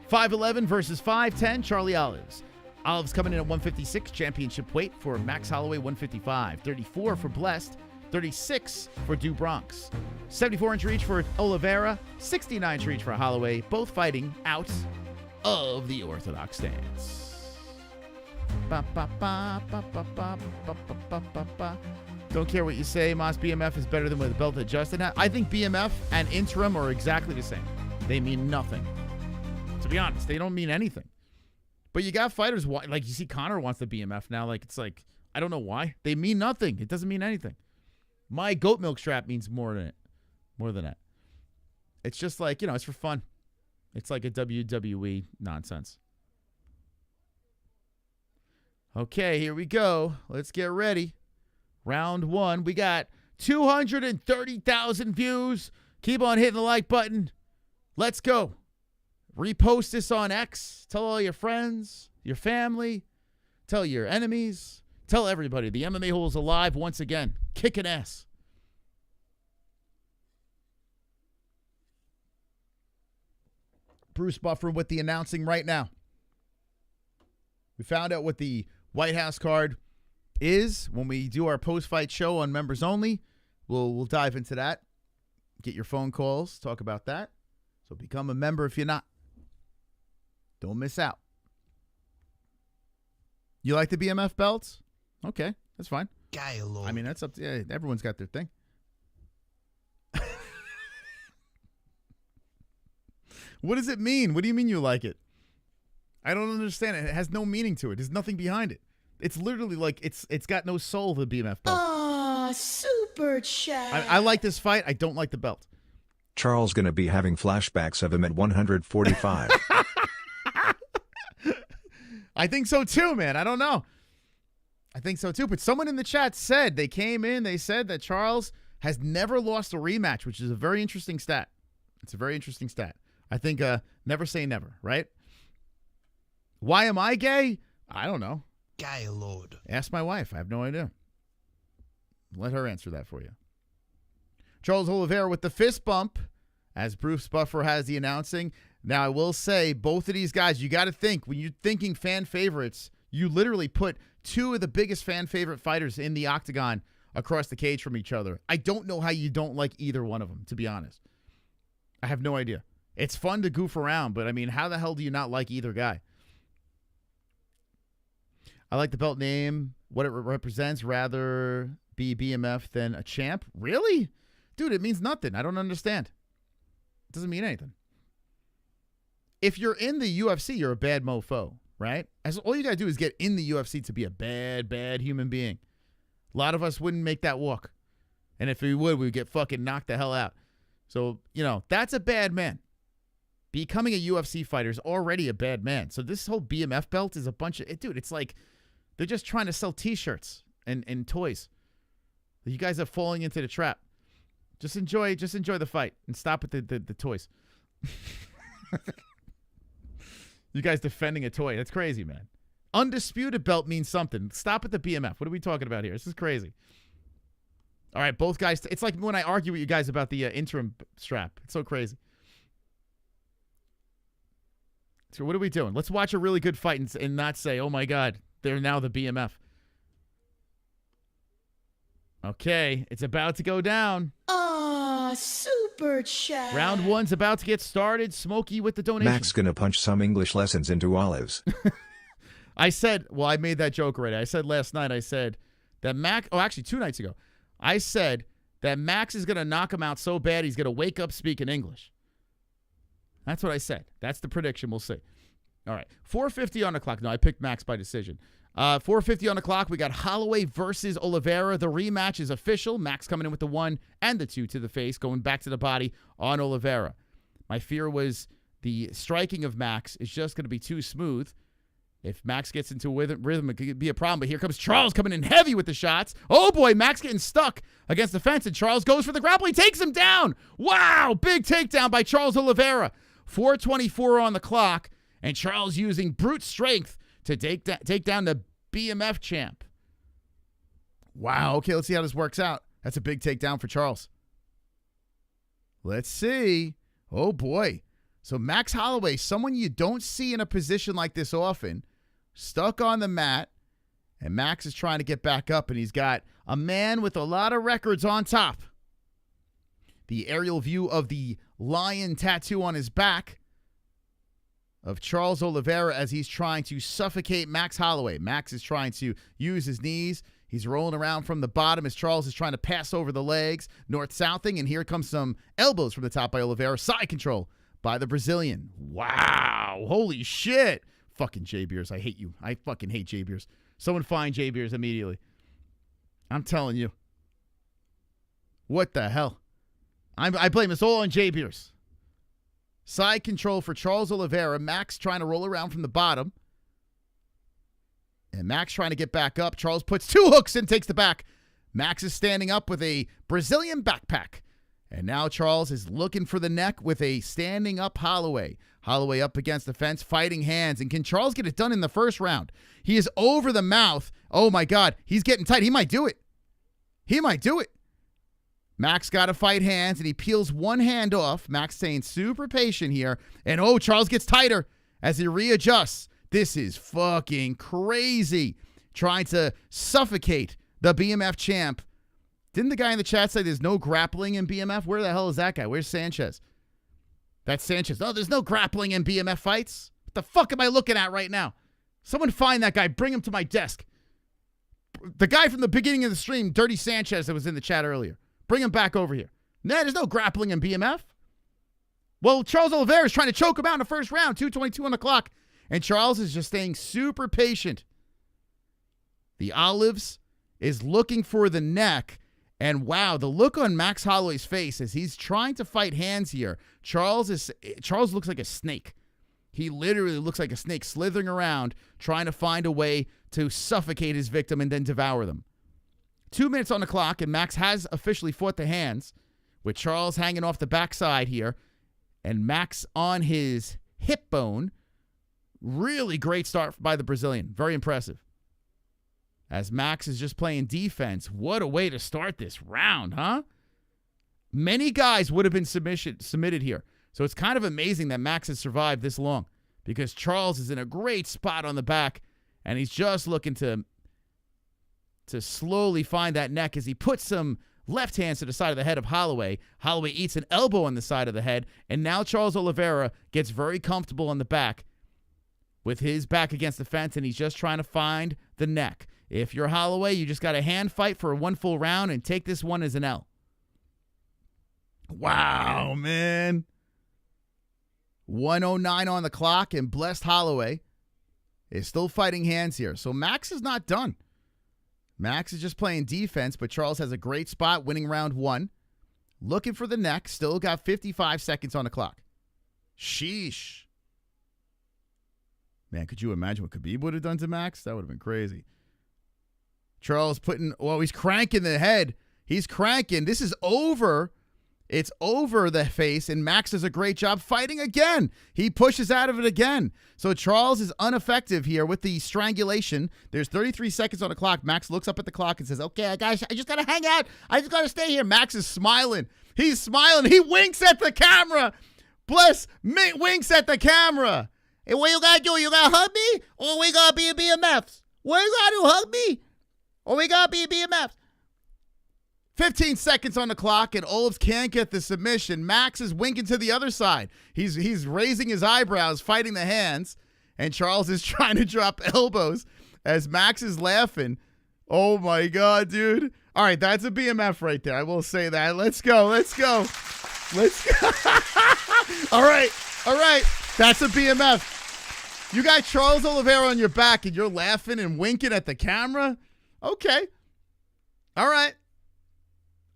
5'11 versus 5'10, Charlie Olives. Olives coming in at 156, championship weight for Max Holloway, 155. 34 for Blessed, 36 for Du Bronx. 74-inch reach for Oliveira, 69-inch reach for Holloway, both fighting out of the orthodox stance. Don't care what you say, Moss. BMF is better than what the belt that Justin had. I think BMF and interim are exactly the same. They mean nothing. To be honest, they don't mean anything. But you got fighters, like you see Connor wants the BMF now. Like, it's like, I don't know why. They mean nothing. It doesn't mean anything. My goat milk strap means more than that. It's just like, it's for fun. It's like a WWE nonsense. Okay, here we go. Let's get ready. Round one. We got 230,000 views. Keep on hitting the like button. Let's go. Repost this on X. Tell all your friends, your family. Tell your enemies. Tell everybody. The MMA Hole is alive once again. Kicking ass. Bruce Buffer with the announcing right now. We found out what the White House card is when we do our post-fight show on members only. We'll dive into that. Get your phone calls. Talk about that. So become a member if you're not. Don't miss out. You like the BMF belts? Okay, that's fine. Kainotto. I mean, that's up to everyone's got their thing. What does it mean? What do you mean you like it? I don't understand it. It has no meaning to it. There's nothing behind it. It's literally like it's got no soul, the BMF belt. Aw, super chat. I like this fight. I don't like the belt. Charles gonna be having flashbacks of him at 145. I think so too, man. I don't know. I think so too. But someone in the chat said, they came in, they said that Charles has never lost a rematch, which is a very interesting stat. It's a very interesting stat. I think never say never, right? Why am I gay? I don't know. Kainotto. Ask my wife. I have no idea. Let her answer that for you. Charles Oliveira with the fist bump, as Bruce Buffer has the announcing. Now, I will say, both of these guys, you got to think, when you're thinking fan favorites, you literally put two of the biggest fan favorite fighters in the octagon across the cage from each other. I don't know how you don't like either one of them, to be honest. I have no idea. It's fun to goof around, but, I mean, how the hell do you not like either guy? I like the belt name, what it represents, rather be BMF than a champ. Really? Dude, it means nothing. I don't understand. It doesn't mean anything. If you're in the UFC, you're a bad mofo, right? All you got to do is get in the UFC to be a bad, bad human being. A lot of us wouldn't make that walk. And if we would, we'd get fucking knocked the hell out. So, you know, that's a bad man. Becoming a UFC fighter is already a bad man. So this whole BMF belt is a bunch of... Dude, it's like they're just trying to sell T-shirts and toys. You guys are falling into the trap. Just enjoy the fight and stop with the toys. You guys defending a toy. That's crazy, man. Undisputed belt means something. Stop at the BMF. What are we talking about here? This is crazy. All right, both guys. It's like when I argue with you guys about the interim strap. It's so crazy. So what are we doing? Let's watch a really good fight and not say, oh, my God, they're now the BMF. Okay, it's about to go down. Aw, super chat. Round one's about to get started. Smokey with the donation. Max gonna punch some English lessons into Olives. I said, well, I made that joke already. I said last night, I said that Max, oh, actually 2 nights ago, I said that Max is going to knock him out so bad he's going to wake up speaking English. That's what I said. That's the prediction. We'll see. All right. 4:50 on the clock. No, I picked Max by decision. 4:50 on the clock. We got Holloway versus Oliveira. The rematch is official. Max coming in with the 1 and the 2 to the face, going back to the body on Oliveira. My fear was the striking of Max is just going to be too smooth. If Max gets into rhythm, it could be a problem. But here comes Charles coming in heavy with the shots. Oh, boy, Max getting stuck against the fence, and Charles goes for the grapple. He takes him down. Wow, big takedown by Charles Oliveira. 4:24 on the clock, and Charles using brute strength to take down the BMF champ. Wow, okay, let's see how this works out. That's a big takedown for Charles. Let's see. Oh, boy. So Max Holloway, someone you don't see in a position like this often, stuck on the mat, and Max is trying to get back up, and he's got a man with a lot of records on top. The aerial view of the lion tattoo on his back of Charles Oliveira as he's trying to suffocate Max Holloway. Max is trying to use his knees. He's rolling around from the bottom as Charles is trying to pass over the legs, north-southing, and here comes some elbows from the top by Oliveira. Side control by the Brazilian. Wow. Holy shit. Fucking J Beers. I hate you. I fucking hate J Beers. Someone find J Beers immediately. I'm telling you. What the hell? I blame this all on J Beers. Side control for Charles Oliveira. Max trying to roll around from the bottom. And Max trying to get back up. Charles puts 2 hooks and takes the back. Max is standing up with a Brazilian backpack. And now Charles is looking for the neck with a standing up Holloway. Holloway up against the fence, fighting hands. And can Charles get it done in the first round? He is over the mouth. Oh, my God. He's getting tight. He might do it. He might do it. Max got to fight hands, and he peels one hand off. Max staying super patient here. And, oh, Charles gets tighter as he readjusts. This is fucking crazy. Trying to suffocate the BMF champ. Didn't the guy in the chat say there's no grappling in BMF? Where the hell is that guy? Where's Sanchez? That's Sanchez. Oh, there's no grappling in BMF fights? What the fuck am I looking at right now? Someone find that guy. Bring him to my desk. The guy from the beginning of the stream, Dirty Sanchez, that was in the chat earlier. Bring him back over here. Nah, there's no grappling in BMF. Well, Charles Oliveira is trying to choke him out in the first round, 2:22 on the clock. And Charles is just staying super patient. The Olives is looking for the neck. And wow, the look on Max Holloway's face as he's trying to fight hands here. Charles looks like a snake. He literally looks like a snake slithering around, trying to find a way to suffocate his victim and then devour them. 2 minutes on the clock, and Max has officially fought the hands, with Charles hanging off the backside here, and Max on his hip bone. Really great start by the Brazilian. Very impressive. As Max is just playing defense. What a way to start this round, huh? Many guys would have been submitted here. So it's kind of amazing that Max has survived this long, because Charles is in a great spot on the back, and he's just looking to slowly find that neck as he puts some left hands to the side of the head of Holloway. Holloway eats an elbow on the side of the head, and now Charles Oliveira gets very comfortable on the back with his back against the fence, and he's just trying to find the neck. If you're Holloway, you just got to hand fight for one full round and take this one as an L. Wow, man. 1:09 on the clock, and Blessed Holloway is still fighting hands here. So Max is not done. Max is just playing defense, but Charles has a great spot, winning round 1. Looking for the neck. Still got 55 seconds on the clock. Sheesh. Man, could you imagine what Khabib would have done to Max? That would have been crazy. Charles he's cranking the head. He's cranking. This is over. It's over the face, and Max does a great job fighting again. He pushes out of it again. So Charles is ineffective here with the strangulation. There's 33 seconds on the clock. Max looks up at the clock and says, okay, guys, I just got to hang out. I just got to stay here. Max is smiling. He's smiling. He winks at the camera. Bless winks at the camera. Hey, what you got to do? You got to hug me? Or we got to be BMFs? What you got to do? Hug me? Or we got to be BMFs? 15 seconds on the clock, and Olives can't get the submission. Max is winking to the other side. He's raising his eyebrows, fighting the hands, and Charles is trying to drop elbows as Max is laughing. Oh, my God, dude. All right, that's a BMF right there. I will say that. Let's go. Let's go. Let's go. All right. That's a BMF. You got Charles Oliveira on your back, and you're laughing and winking at the camera? Okay. All right.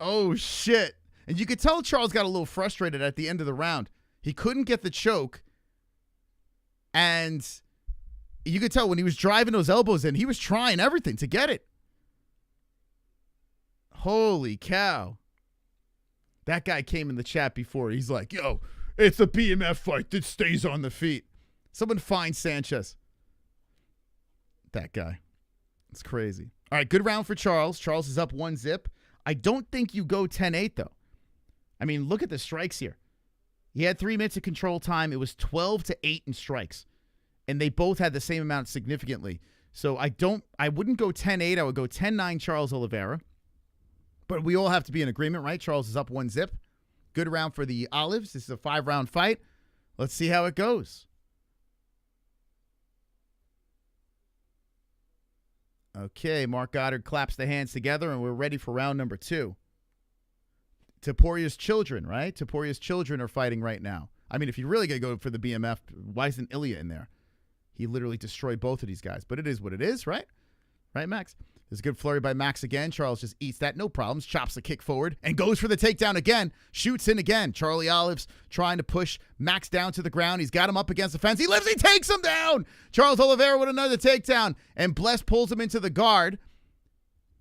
Oh, shit. And you could tell Charles got a little frustrated at the end of the round. He couldn't get the choke. And you could tell when he was driving those elbows in, he was trying everything to get it. Holy cow. That guy came in the chat before. He's like, yo, it's a BMF fight that stays on the feet. Someone find Sanchez. That guy. It's crazy. All right, good round for Charles. Charles is up 1-0. I don't think you go 10-8, though. I mean, look at the strikes here. He had 3 minutes of control time. It was 12-8 in strikes. And they both had the same amount significantly. So I wouldn't go 10-8. I would go 10-9 Charles Oliveira. But we all have to be in agreement, right? Charles is up 1-0. Good round for the Olives. This is a 5-round fight. Let's see how it goes. Okay, Mark Goddard claps the hands together, and we're ready for round number 2. Toporia's children, right? Toporia's children are fighting right now. I mean, if you're really going to go for the BMF, why isn't Ilya in there? He literally destroyed both of these guys. But it is what it is, right? Right, Max? There's a good flurry by Max again. Charles just eats that, no problems. Chops the kick forward and goes for the takedown again. Shoots in again. Charlie Olives trying to push Max down to the ground. He's got him up against the fence. He lives. He takes him down. Charles Oliveira with another takedown. And Bless pulls him into the guard.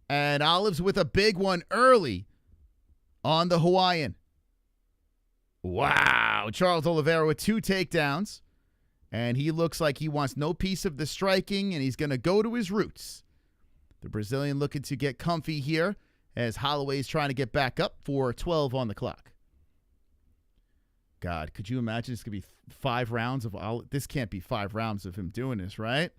And Olives with a big one early on the Hawaiian. Wow. Charles Oliveira with 2 takedowns. And he looks like he wants no piece of the striking, and he's going to go to his roots. The Brazilian looking to get comfy here as Holloway's trying to get back up for 12 on the clock. God, could you imagine this could be 5 rounds of all? This can't be 5 rounds of him doing this, right?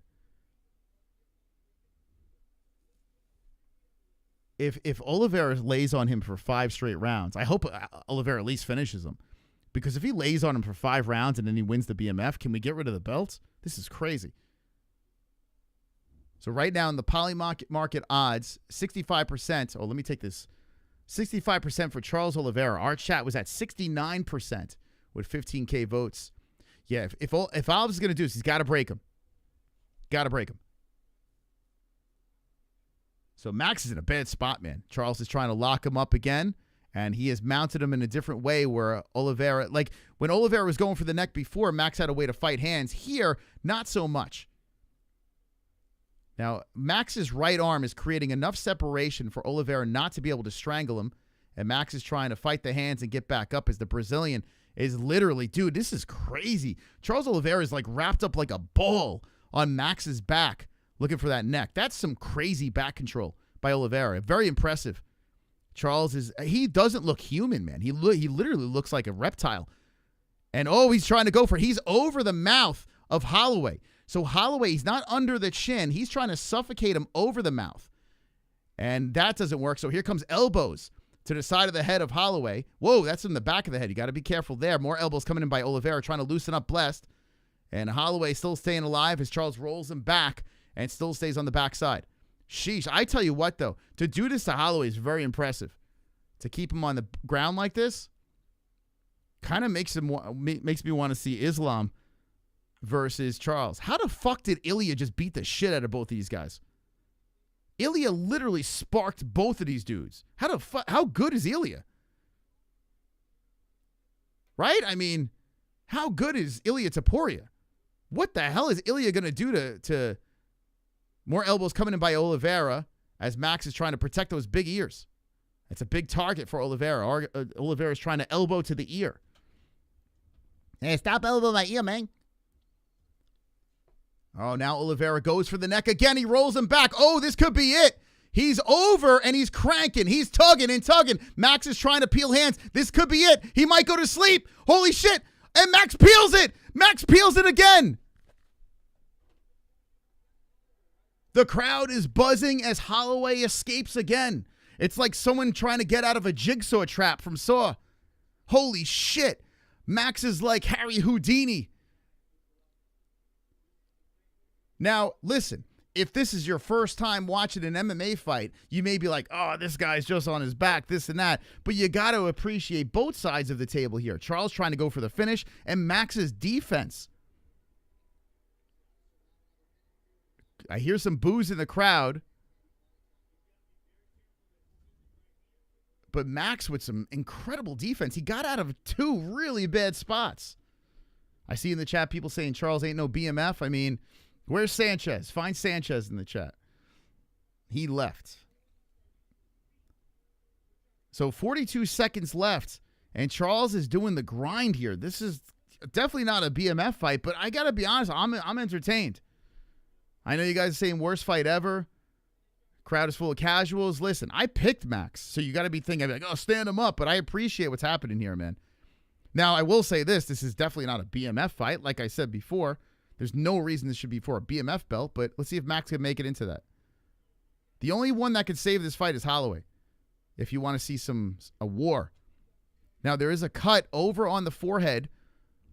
If Oliveira lays on him for 5 straight rounds, I hope Oliveira at least finishes him. Because if he lays on him for 5 rounds and then he wins the BMF, can we get rid of the belt? This is crazy. So right now in the poly market odds, 65%. Oh, let me take this. 65% for Charles Oliveira. Our chat was at 69% with 15K votes. Yeah, if Olive's is going to do this, he's got to break him. Got to break him. So Max is in a bad spot, man. Charles is trying to lock him up again, and he has mounted him in a different way where Oliveira, like when Oliveira was going for the neck before, Max had a way to fight hands. Here, not so much. Now, Max's right arm is creating enough separation for Oliveira not to be able to strangle him, and Max is trying to fight the hands and get back up as the Brazilian is literally, dude, this is crazy. Charles Oliveira is like wrapped up like a ball on Max's back looking for that neck. That's some crazy back control by Oliveira. Very impressive. He doesn't look human, man. He literally looks like a reptile. And he's trying to go for it. He's over the mouth of Holloway. So Holloway, he's not under the chin. He's trying to suffocate him over the mouth. And that doesn't work. So here comes elbows to the side of the head of Holloway. Whoa, that's in the back of the head. You got to be careful there. More elbows coming in by Oliveira, trying to loosen up Blessed. And Holloway still staying alive as Charles rolls him back and still stays on the backside. Sheesh. I tell you what, though, to do this to Holloway is very impressive. To keep him on the ground like this kind of makes me want to see Islam versus Charles. How the fuck did Ilya just beat the shit out of both these guys? Ilya literally sparked both of these dudes. How good is Ilya? Right? I mean, how good is Ilya Taporia? What the hell is Ilya going to do to more elbows coming in by Oliveira as Max is trying to protect those big ears? It's a big target for Oliveira. Oliveira is trying to elbow to the ear. Hey, stop elbowing my ear, man. Oh, now Oliveira goes for the neck again. He rolls him back. Oh, this could be it. He's over and he's cranking. He's tugging and tugging. Max is trying to peel hands. This could be it. He might go to sleep. Holy shit. And Max peels it. Max peels it again. The crowd is buzzing as Holloway escapes again. It's like someone trying to get out of a jigsaw trap from Saw. Holy shit. Max is like Harry Houdini. Now, listen, if this is your first time watching an MMA fight, you may be like, oh, this guy's just on his back, this and that. But you got to appreciate both sides of the table here. Charles trying to go for the finish and Max's defense. I hear some boos in the crowd. But Max with some incredible defense. He got out of two really bad spots. I see in the chat people saying Charles ain't no BMF. I mean, where's Sanchez? Find Sanchez in the chat. He left. So 42 seconds left, and Charles is doing the grind here. This is definitely not a BMF fight, but I got to be honest, I'm entertained. I know you guys are saying worst fight ever. Crowd is full of casuals. Listen, I picked Max, so you got to be thinking, like, oh, stand him up, but I appreciate what's happening here, man. Now, I will say this is definitely not a BMF fight. Like I said before, there's no reason this should be for a BMF belt, but let's see if Max can make it into that. The only one that could save this fight is Holloway, if you want to see a war. Now, there is a cut over on the forehead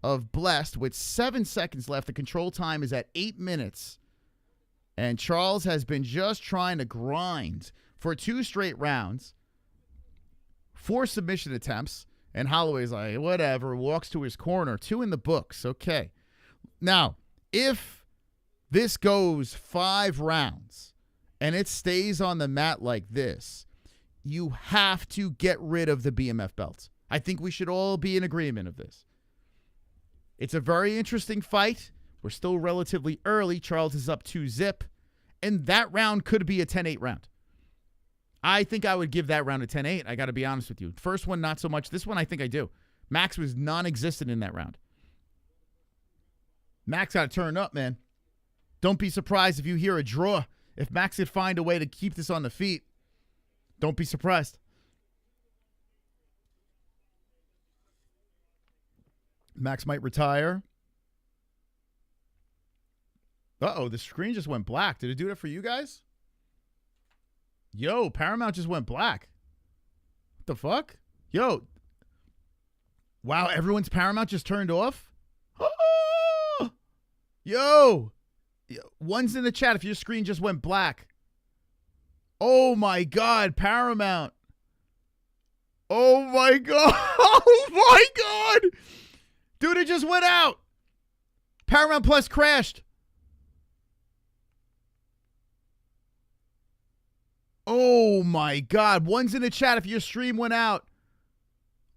of Blessed with 7 seconds left. The control time is at 8 minutes. And Charles has been just trying to grind for 2 straight rounds, 4 submission attempts, and Holloway's like, whatever, walks to his corner. 2 in the books. Okay. Now, if this goes 5 rounds and it stays on the mat like this, you have to get rid of the BMF belt. I think we should all be in agreement of this. It's a very interesting fight. We're still relatively early. Charles is up 2-0. And that round could be a 10-8 round. I think I would give that round a 10-8. I got to be honest with you. First one, not so much. This one, I think I do. Max was non-existent in that round. Max got to turn up, man. Don't be surprised if you hear a draw. If Max could find a way to keep this on the feet, don't be surprised. Max might retire. Uh-oh, the screen just went black. Did it do that for you guys? Yo, Paramount just went black. What the fuck? Yo. Wow, everyone's Paramount just turned off? Yo. One's in the chat if your screen just went black. Oh, my God. Paramount. Oh, my God. Oh, my God. Dude, it just went out. Paramount Plus crashed. Oh, my God. One's in the chat if your stream went out.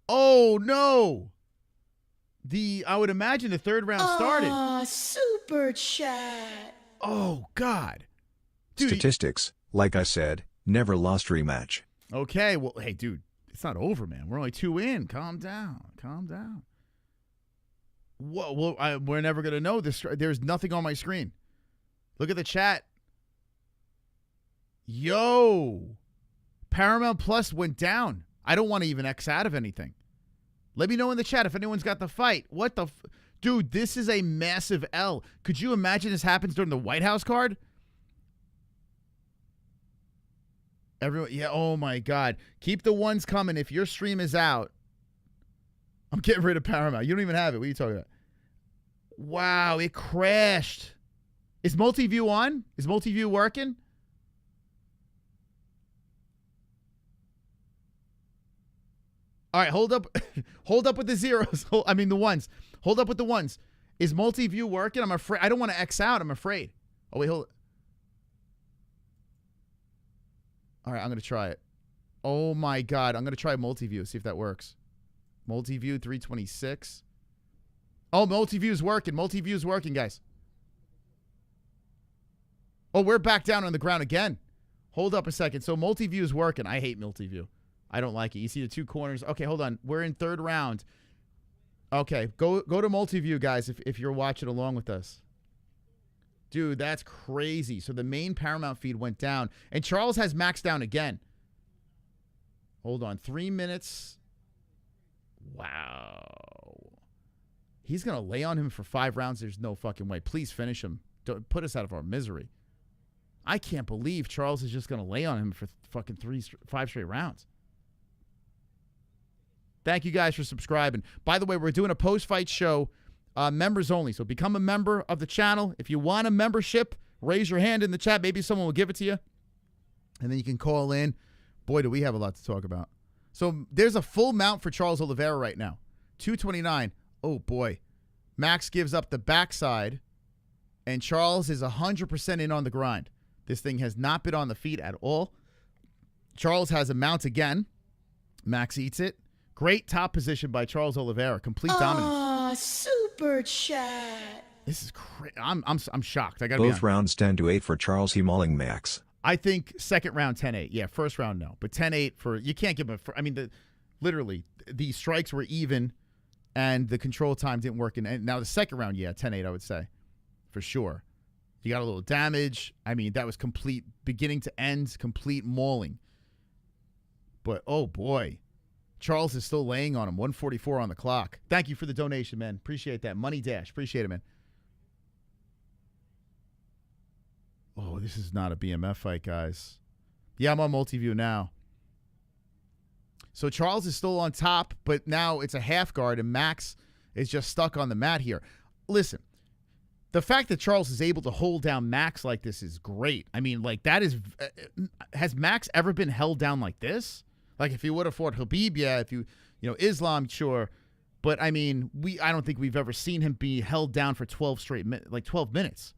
Oh, no. I would imagine the third round started. Super chat. Oh, God. Dude, Statistics, like I said, never lost rematch. Okay, well, hey, dude, it's not over, man. We're only 2 in. Calm down. Calm down. Well, we're never going to know this. There's nothing on my screen. Look at the chat. Yo. Paramount Plus went down. I don't want to even X out of anything. Let me know in the chat if anyone's got the fight. What the... Dude, this is a massive L. Could you imagine this happens during the White House card? Everyone... Yeah, oh my God. Keep the ones coming. If your stream is out, I'm getting rid of Paramount. You don't even have it. What are you talking about? Wow, it crashed. Is multi-view on? Is multi-view working? All right, hold up. Hold up with the zeros. I mean, the ones. Hold up with the ones. Is multi-view working? I'm afraid. I don't want to X out. I'm afraid. Oh, wait, hold. All right, I'm going to try it. Oh, my God. I'm going to try multi-view, see if that works. Multi-view 326. Oh, multi-view is working. Multi-view is working, guys. Oh, we're back down on the ground again. Hold up a second. So multi-view is working. I hate multi-view. I don't like it. You see the 2 corners. Okay, hold on. We're in third round. Okay, go to multi-view, guys, if you're watching along with us. Dude, that's crazy. So the main Paramount feed went down. And Charles has Max down again. Hold on. 3 minutes. Wow. He's going to lay on him for 5 rounds. There's no fucking way. Please finish him. Don't put us out of our misery. I can't believe Charles is just going to lay on him for fucking 5 straight rounds. Thank you guys for subscribing. By the way, we're doing a post-fight show, members only. So become a member of the channel. If you want a membership, raise your hand in the chat. Maybe someone will give it to you. And then you can call in. Boy, do we have a lot to talk about. So there's a full mount for Charles Oliveira right now. 229. Oh, boy. Max gives up the backside. And Charles is 100% in on the grind. This thing has not been on the feet at all. Charles has a mount again. Max eats it. Great top position by Charles Oliveira. Complete dominance. Super chat. This is crazy. I'm shocked. I got Both rounds 10-8 for Charles. He mauling Max. I think second round 10-8. Yeah, first round no, but 10-8 for you can't give him. I mean, literally the strikes were even, and the control time didn't work. And now the second round, yeah, 10-8. I would say, for sure. You got a little damage. I mean, that was complete beginning to end, complete mauling. But oh boy. Charles is still laying on him. 144 on the clock. Thank you for the donation, man. Appreciate that. Money Dash. Appreciate it, man. Oh, this is not a BMF fight, guys. Yeah, I'm on multi-view now. So Charles is still on top, but now it's a half guard, and Max is just stuck on the mat here. Listen, the fact that Charles is able to hold down Max like this is great. I mean, like, that is... has Max ever been held down like this? Like, if he would have fought Khabib, yeah. If Islam, sure. But, I mean, I don't think we've ever seen him be held down for 12 straight minutes, like 12 minutes.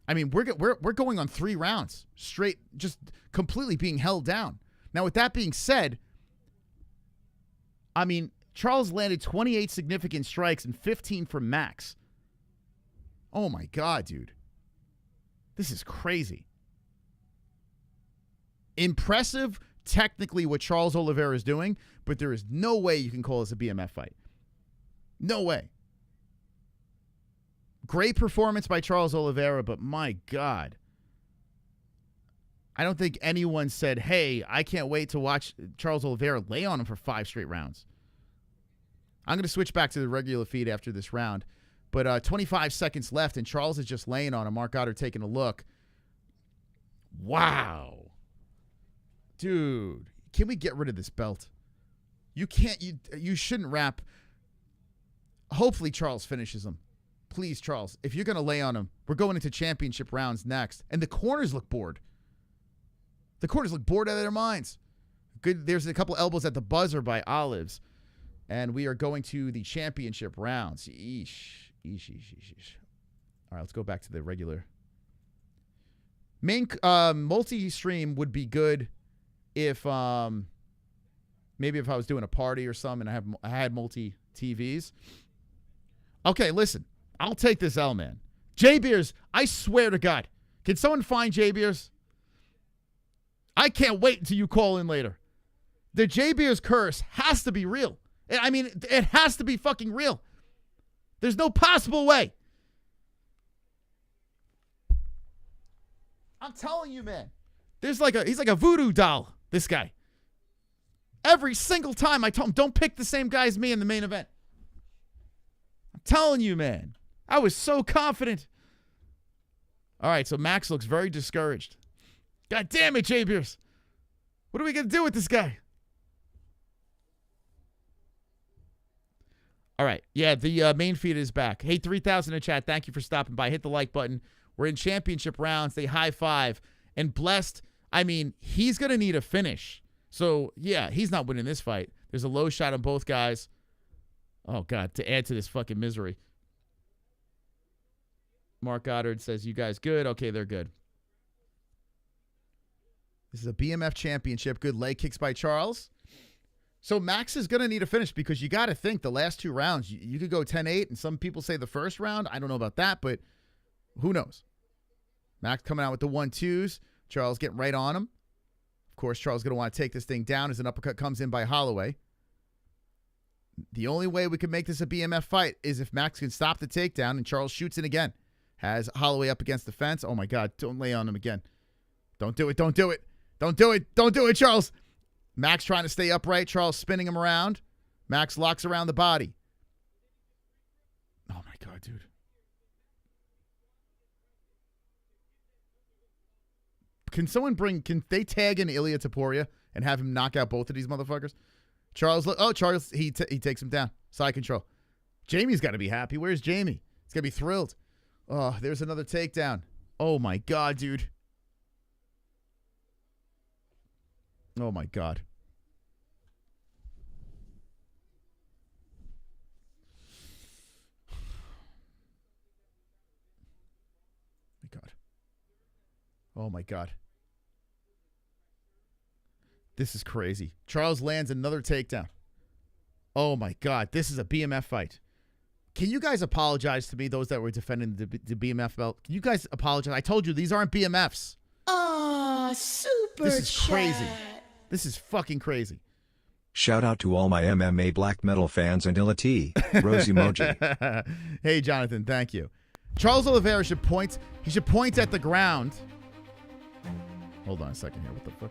I mean, we're going on 3 rounds straight, just completely being held down. Now, with that being said, I mean, Charles landed 28 significant strikes and 15 from Max. Oh, my God, dude. This is crazy. Impressive technically what Charles Oliveira is doing, but there is no way you can call this a BMF fight. No way. Great performance by Charles Oliveira, but my God. I don't think anyone said, hey, I can't wait to watch Charles Oliveira lay on him for 5 straight rounds. I'm going to switch back to the regular feed after this round, but 25 seconds left, and Charles is just laying on him. MaRkY taking a look. Wow. Dude, can we get rid of this belt? You can't, you shouldn't wrap. Hopefully Charles finishes him. Please, Charles, if you're going to lay on him, we're going into championship rounds next. And the corners look bored. The corners look bored out of their minds. Good. There's a couple elbows at the buzzer by Olives. And we are going to the championship rounds. Eesh. All right, let's go back to the regular. Main multi-stream would be good if maybe if I was doing a party or something and I had multi TVs. Okay, listen. I'll take this L, man. J-Beers, I swear to God. Can someone find J-Beers? I can't wait until you call in later. The J-Beers curse has to be real. I mean, it has to be fucking real. There's no possible way. I'm telling you, man. He's like a voodoo doll, this guy. Every single time I tell him, don't pick the same guy as me in the main event. I'm telling you, man. I was so confident. All right, so Max looks very discouraged. God damn it, J-Beers. What are we going to do with this guy? All right. Yeah, the main feed is back. Hey, 3,000 in chat. Thank you for stopping by. Hit the like button. We're in championship rounds. They high five. And Blessed, I mean, he's going to need a finish. So, yeah, he's not winning this fight. There's a low shot on both guys. Oh, God, to add to this fucking misery. Mark Goddard says, you guys good? Okay, they're good. This is a BMF championship. Good leg kicks by Charles. So Max is going to need a finish because you got to think the last two rounds, you could go 10-8, and some people say the first round. I don't know about that, but who knows? Max coming out with the 1-2s. Charles getting right on him. Of course, Charles going to want to take this thing down as an uppercut comes in by Holloway. The only way we can make this a BMF fight is if Max can stop the takedown and Charles shoots it again. Has Holloway up against the fence. Oh, my God. Don't lay on him again. Don't do it. Don't do it. Don't do it. Don't do it, Charles. Max trying to stay upright. Charles spinning him around. Max locks around the body. Oh, my God, dude. Can they tag in Ilya Taporia and have him knock out both of these motherfuckers? Charles, he takes him down. Side control. Jamie's got to be happy. Where's Jamie? He's got to be thrilled. Oh, there's another takedown. Oh, my God, dude. Oh, my God. My God. Oh, my God. This is crazy. Charles lands another takedown. Oh, my God. This is a BMF fight. Can you guys apologize to me, those that were defending the BMF belt? Can you guys apologize? I told you, these aren't BMFs. Aw, super This is chat. crazy. This is fucking crazy. Shout out to all my MMA black metal fans and Illa T. Rose emoji. Hey, Jonathan, thank you. Charles Oliveira should point. He should point at the ground. Hold on a second here. What the fuck?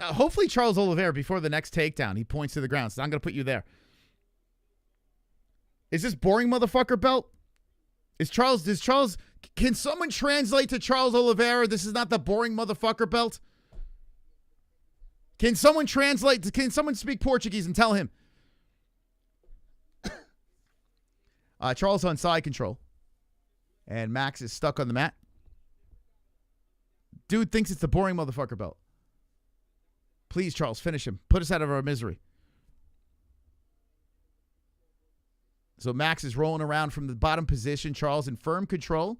Hopefully Charles Oliveira, before the next takedown, he points to the ground. So I'm going to put you there. Is this boring motherfucker belt? Can someone translate to Charles Oliveira? This is not the boring motherfucker belt. Can someone translate? Can someone speak Portuguese and tell him? Charles on side control. And Max is stuck on the mat. Dude thinks it's the boring motherfucker belt. Please, Charles, finish him. Put us out of our misery. So Max is rolling around from the bottom position. Charles in firm control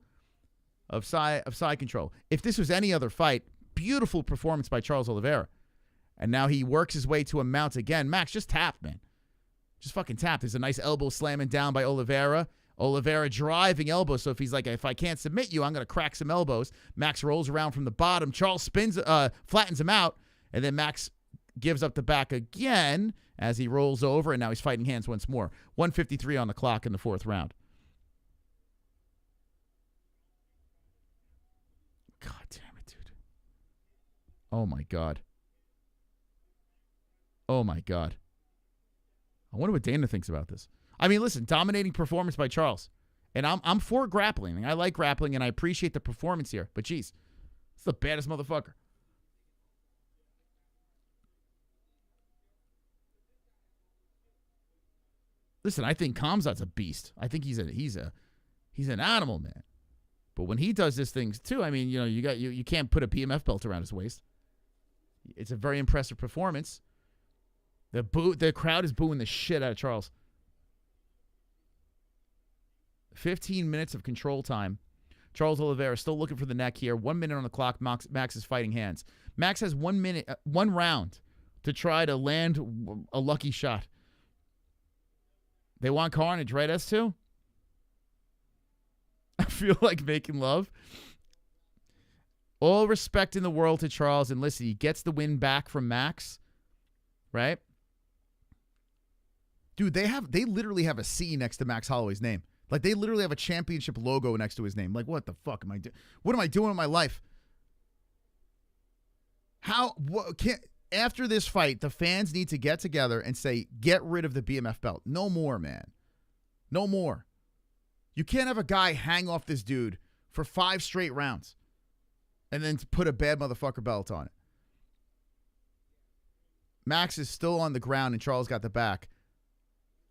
of side control. If this was any other fight, beautiful performance by Charles Oliveira. And now he works his way to a mount again. Max, just tap, man. Just fucking tap. There's a nice elbow slamming down by Oliveira. Oliveira driving elbow. So if he's like, if I can't submit you, I'm going to crack some elbows. Max rolls around from the bottom. Charles spins, flattens him out. And then Max gives up the back again as he rolls over. And now he's fighting hands once more. 1:53 on the clock in the fourth round. God damn it, dude. Oh, my God. Oh, my God. I wonder what Dana thinks about this. I mean, listen, dominating performance by Charles. And I'm for grappling. I like grappling, and I appreciate the performance here. But, geez, it's the baddest motherfucker. Listen, I think Khamzat's a beast. I think he's an animal, man. But when he does this thing too, I mean, you can't put a BMF belt around his waist. It's a very impressive performance. The crowd is booing the shit out of Charles. 15 minutes of control time. Charles Oliveira still looking for the neck here. 1 minute on the clock. Max is fighting hands. Max has 1 minute, 1 round to try to land a lucky shot. They want carnage, right, S2? I feel like making love. All respect in the world to Charles. And listen, he gets the win back from Max. Right? Dude, they literally have a C next to Max Holloway's name. Like, they literally have a championship logo next to his name. Like, what the fuck am I doing? What am I doing with my life? After this fight, the fans need to get together and say, get rid of the BMF belt. No more, man. No more. You can't have a guy hang off this dude for 5 straight rounds and then put a bad motherfucker belt on it. Max is still on the ground and Charles got the back.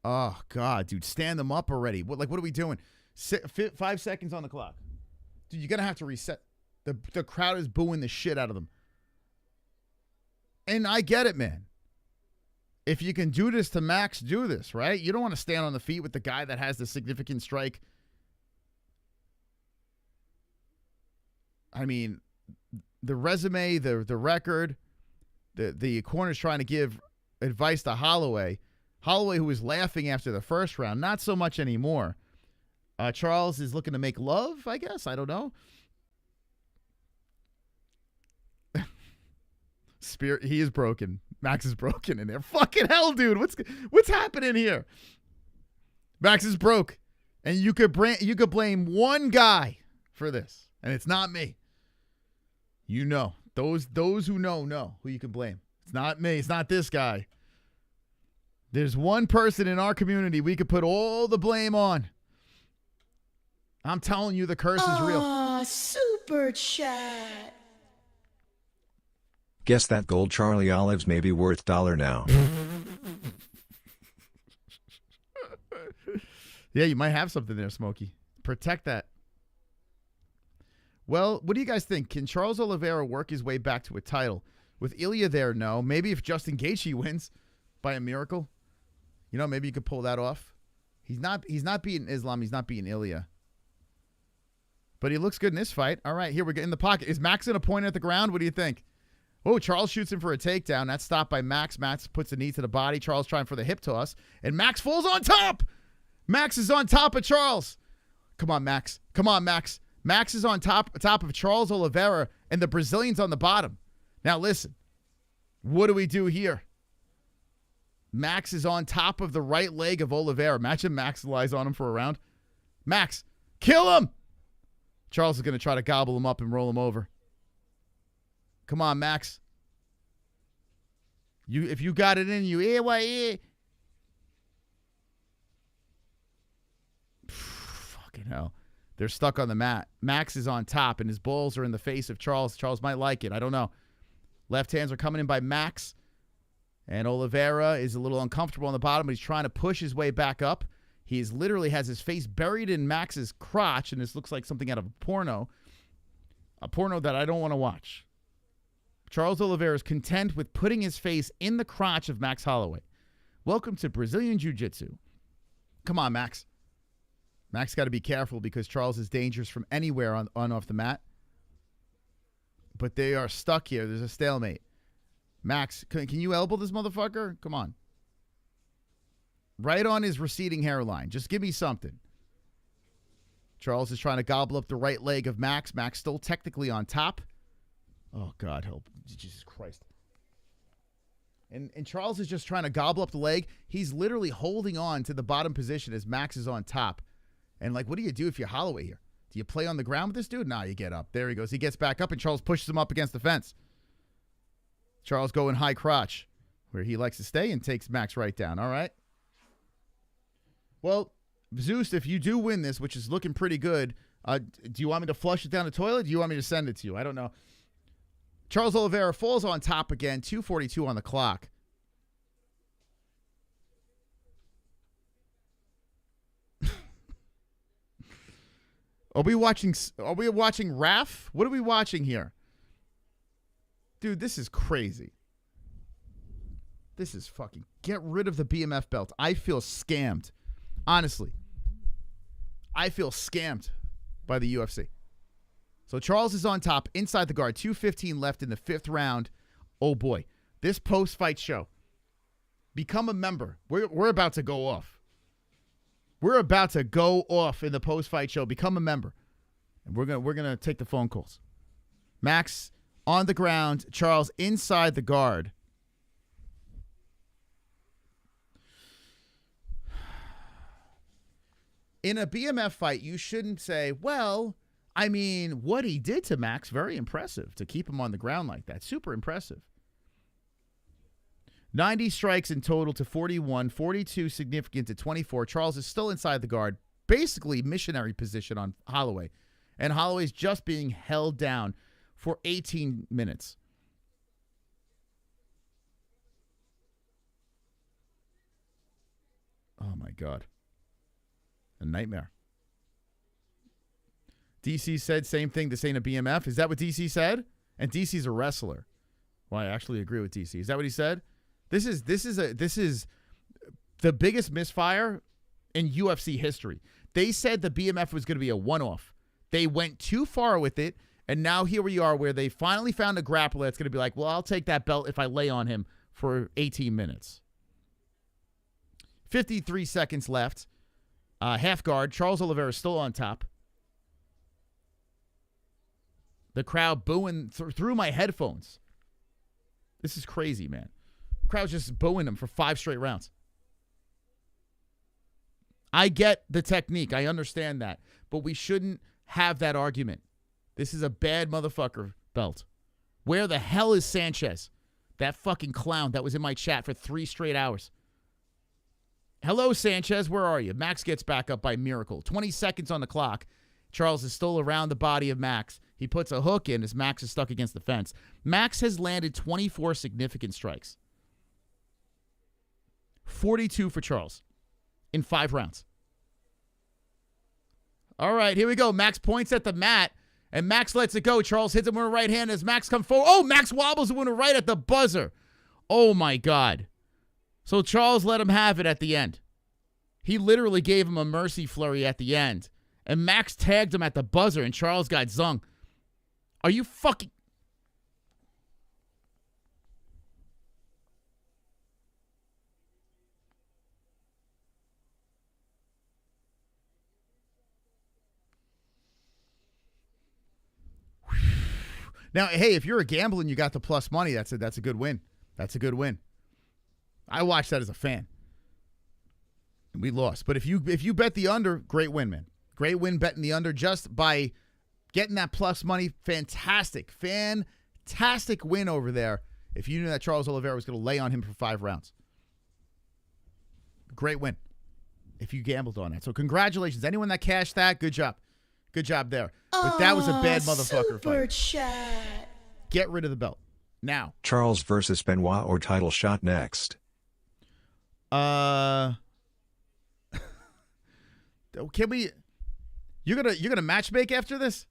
Oh, God, dude, stand them up already. What are we doing? 5 seconds on the clock. Dude, you're going to have to reset. The crowd is booing the shit out of them. And I get it, man. If you can do this to Max, do this, right? You don't want to stand on the feet with the guy that has the significant strike. I mean, the resume, the record, the corner's trying to give advice to Holloway. Holloway, who was laughing after the first round, not so much anymore. Charles is looking to make love, I guess. I don't know. Spirit, he is broken. Max is broken in there. Fucking hell, dude. What's happening here? Max is broke. And you could blame one guy for this. And it's not me. You know. Those who know who you can blame. It's not me. It's not this guy. There's one person in our community we could put all the blame on. I'm telling you, the curse is real. Aw, super chat. Guess that gold Charlie Olives may be worth $1 now. Yeah, you might have something there, Smokey. Protect that. Well, what do you guys think? Can Charles Oliveira work his way back to a title? With Ilya there, no. Maybe if Justin Gaethje wins by a miracle. Maybe you could pull that off. He's not beating Islam. He's not beating Ilya. But he looks good in this fight. All right, here we go in the pocket. Is Max going to point at the ground? What do you think? Oh, Charles shoots him for a takedown. That's stopped by Max. Max puts a knee to the body. Charles trying for the hip toss. And Max falls on top. Max is on top of Charles. Come on, Max. Come on, Max. Max is on top of Charles Oliveira, and the Brazilian's on the bottom. Now, listen. What do we do here? Max is on top of the right leg of Oliveira. Imagine Max lies on him for a round. Max, kill him! Charles is going to try to gobble him up and roll him over. Come on, Max. If you got it in you, fucking hell. They're stuck on the mat. Max is on top, and his balls are in the face of Charles. Charles might like it. I don't know. Left hands are coming in by Max. And Oliveira is a little uncomfortable on the bottom, but he's trying to push his way back up. He literally has his face buried in Max's crotch, and this looks like something out of a porno. A porno that I don't want to watch. Charles Oliveira is content with putting his face in the crotch of Max Holloway. Welcome to Brazilian Jiu-Jitsu. Come on, Max. Max got to be careful because Charles is dangerous from anywhere on off the mat. But they are stuck here. There's a stalemate. Max, can you elbow this motherfucker? Come on. Right on his receding hairline. Just give me something. Charles is trying to gobble up the right leg of Max. Max still technically on top. Oh, God help. Jesus Christ. And Charles is just trying to gobble up the leg. He's literally holding on to the bottom position as Max is on top. And, what do you do if you're Holloway here? Do you play on the ground with this dude? Nah, you get up. There he goes. He gets back up, and Charles pushes him up against the fence. Charles going high crotch, where he likes to stay, and takes Max right down. All right. Well, Zeus, if you do win this, which is looking pretty good, do you want me to flush it down the toilet? Do you want me to send it to you? I don't know. Charles Oliveira falls on top again, 2:42 on the clock. Are we watching Raf? What are we watching here? Dude, this is crazy. This is fucking... Get rid of the BMF belt. I feel scammed. Honestly. I feel scammed by the UFC. So Charles is on top, inside the guard. 2:15 left in the 5th round. Oh, boy. This post-fight show. Become a member. We're about to go off. We're about to go off in the post-fight show. Become a member. And we're gonna take the phone calls. Max on the ground. Charles inside the guard. In a BMF fight, you shouldn't say, well, I mean, what he did to Max, very impressive to keep him on the ground like that. Super impressive. 90 strikes in total to 41, 42 significant to 24. Charles is still inside the guard, basically missionary position on Holloway. And Holloway's just being held down for 18 minutes. Oh, my God. A nightmare. DC said same thing. This ain't a BMF. Is that what DC said? And DC's a wrestler. Well, I actually agree with DC. Is that what he said? This is the biggest misfire in UFC history. They said the BMF was going to be a one-off. They went too far with it, and now here we are where they finally found a grappler that's going to be like, well, I'll take that belt if I lay on him for 18 minutes. 53 seconds left. Half guard. Charles Oliveira still on top. The crowd booing through my headphones. This is crazy, man. The crowd's just booing him for 5 straight rounds. I get the technique. I understand that. But we shouldn't have that argument. This is a bad motherfucker belt. Where the hell is Sanchez? That fucking clown that was in my chat for 3 straight hours. Hello, Sanchez. Where are you? Max gets back up by miracle. 20 seconds on the clock. Charles is still around the body of Max. He puts a hook in as Max is stuck against the fence. Max has landed 24 significant strikes. 42 for Charles in 5 rounds. All right, here we go. Max points at the mat, and Max lets it go. Charles hits him with a right hand as Max comes forward. Oh, Max wobbles with a right at the buzzer. Oh, my God. So Charles let him have it at the end. He literally gave him a mercy flurry at the end. And Max tagged him at the buzzer, and Charles got zung. Are you fucking... Now, hey, if you're a gambler and you got the plus money, that's a good win. That's a good win. I watched that as a fan. And we lost. But if you bet the under, great win, man. Great win betting the under just by getting that plus money. Fantastic win over there if you knew that Charles Oliveira was going to lay on him for 5 rounds. Great win if you gambled on that. So congratulations. Anyone that cashed that, good job. Good job there. But that was a bad motherfucker fight. Chat. Get rid of the belt. Now. Charles versus Benoit or title shot next. Can we... You're gonna match make after this?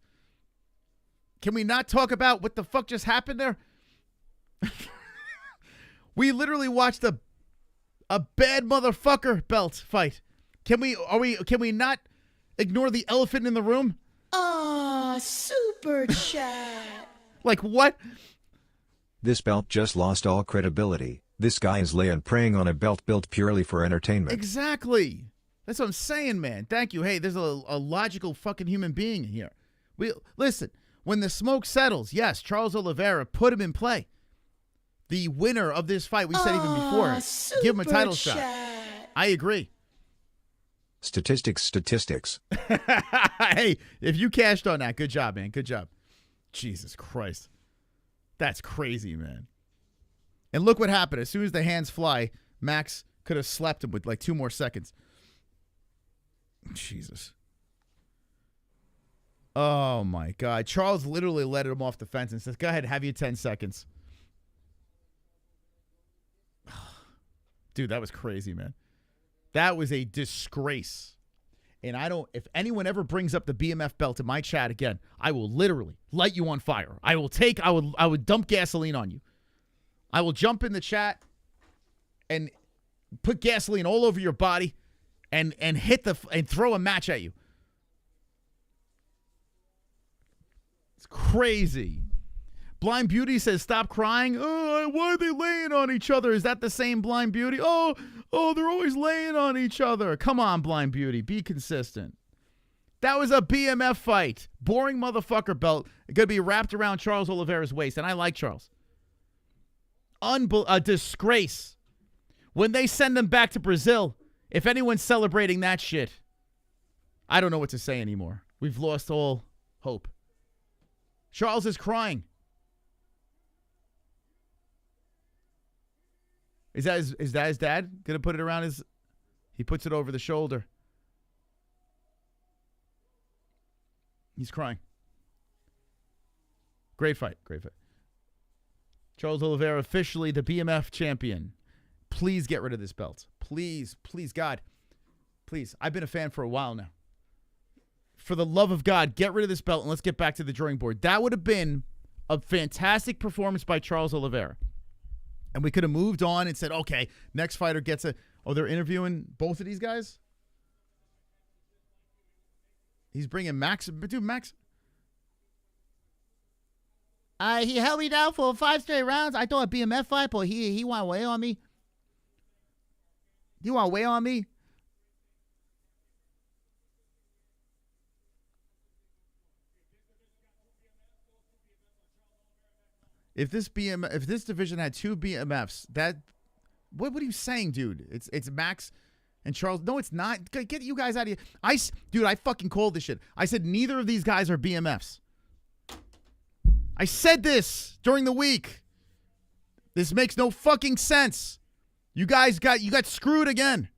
Can we not talk about what the fuck just happened there? We literally watched a bad motherfucker belt fight. Can we not ignore the elephant in the room? Ah, super chat. Like what? This belt just lost all credibility. This guy is laying preying on a belt built purely for entertainment. Exactly. That's what I'm saying, man. Thank you. Hey, there's a logical fucking human being here. Listen, when the smoke settles, yes, Charles Oliveira, put him in play. The winner of this fight, we said even before, give him a title shot. I agree. Statistics. Hey, if you cashed on that, good job, man. Good job. Jesus Christ. That's crazy, man. And look what happened. As soon as the hands fly, Max could have slapped him with like 2 more seconds. Jesus. Oh, my God. Charles literally let him off the fence and says, go ahead, have you 10 seconds. Dude, that was crazy, man. That was a disgrace. And if anyone ever brings up the BMF belt in my chat again, I will literally light you on fire. I would dump gasoline on you. I will jump in the chat and put gasoline all over your body and throw a match at you. It's crazy. Blind Beauty says, stop crying. Oh, why are they laying on each other? Is that the same Blind Beauty? Oh, they're always laying on each other. Come on, Blind Beauty. Be consistent. That was a BMF fight. Boring motherfucker belt. Going to be wrapped around Charles Oliveira's waist. And I like Charles. A disgrace. When they send him back to Brazil, if anyone's celebrating that shit, I don't know what to say anymore. We've lost all hope. Charles is crying. Is that his dad? Gonna put it around his... He puts it over the shoulder. He's crying. Great fight. Great fight. Charles Oliveira officially the BMF champion. Please get rid of this belt. Please, please, God. Please. I've been a fan for a while now. For the love of God, get rid of this belt and let's get back to the drawing board. That would have been a fantastic performance by Charles Oliveira. And we could have moved on and said, okay, next fighter gets a... Oh, they're interviewing both of these guys? He's bringing Max... Dude, Max... He held me down for 5 straight rounds. I thought a BMF fight, but he want to weigh on me. You want to weigh on me? If this division had 2 BMFs, what are you saying, dude? It's Max and Charles. No, it's not. Get you guys out of here. Dude, I fucking called this shit. I said neither of these guys are BMFs. I said this during the week. This makes no fucking sense. You guys got screwed again.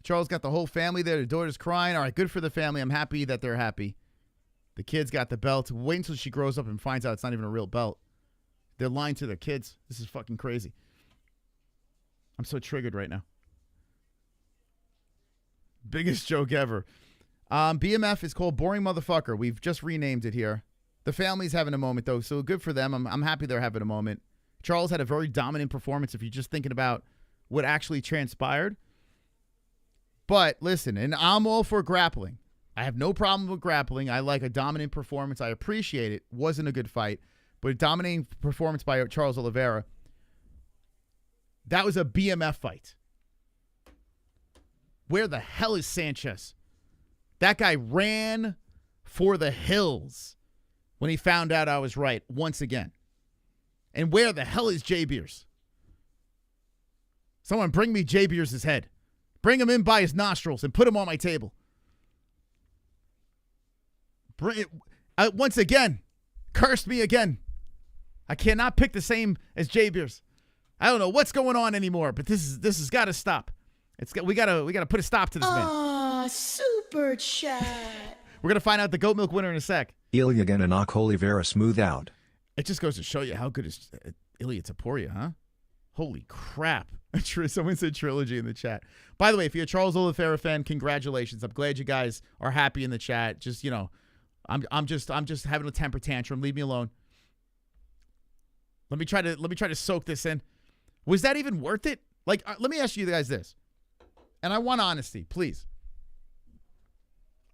Charles got the whole family there. The daughter's crying. All right, good for the family. I'm happy that they're happy. The kid's got the belt. Wait until she grows up and finds out it's not even a real belt. They're lying to their kids. This is fucking crazy. I'm so triggered right now. Biggest joke ever. BMF is called Boring Motherfucker. We've just renamed it here. The family's having a moment, though, so good for them. I'm happy they're having a moment. Charles had a very dominant performance if you're just thinking about what actually transpired. But listen, and I'm all for grappling. I have no problem with grappling. I like a dominant performance. I appreciate it. Wasn't a good fight, but a dominating performance by Charles Oliveira. That was a BMF fight. Where the hell is Sanchez? That guy ran for the hills when he found out I was right once again. And where the hell is Jay Beers? Someone bring me Jay Beers' head. Bring him in by his nostrils and put him on my table. Once again, cursed me again. I cannot pick the same as Jay Beers. I don't know what's going on anymore, but this has got to stop. We gotta put a stop to this man. Aw, super chat. We're gonna find out the goat milk winner in a sec. Ilya gonna knock Oliveira smooth out. It just goes to show you how good is Ilya Taporia, huh? Holy crap. Someone said trilogy in the chat. By the way, if you're a Charles Oliveira fan, congratulations. I'm glad you guys are happy in the chat. Just, you know, I'm just having a temper tantrum. Leave me alone. Let me try to soak this in. Was that even worth it? Like, let me ask you guys this. And I want honesty, please.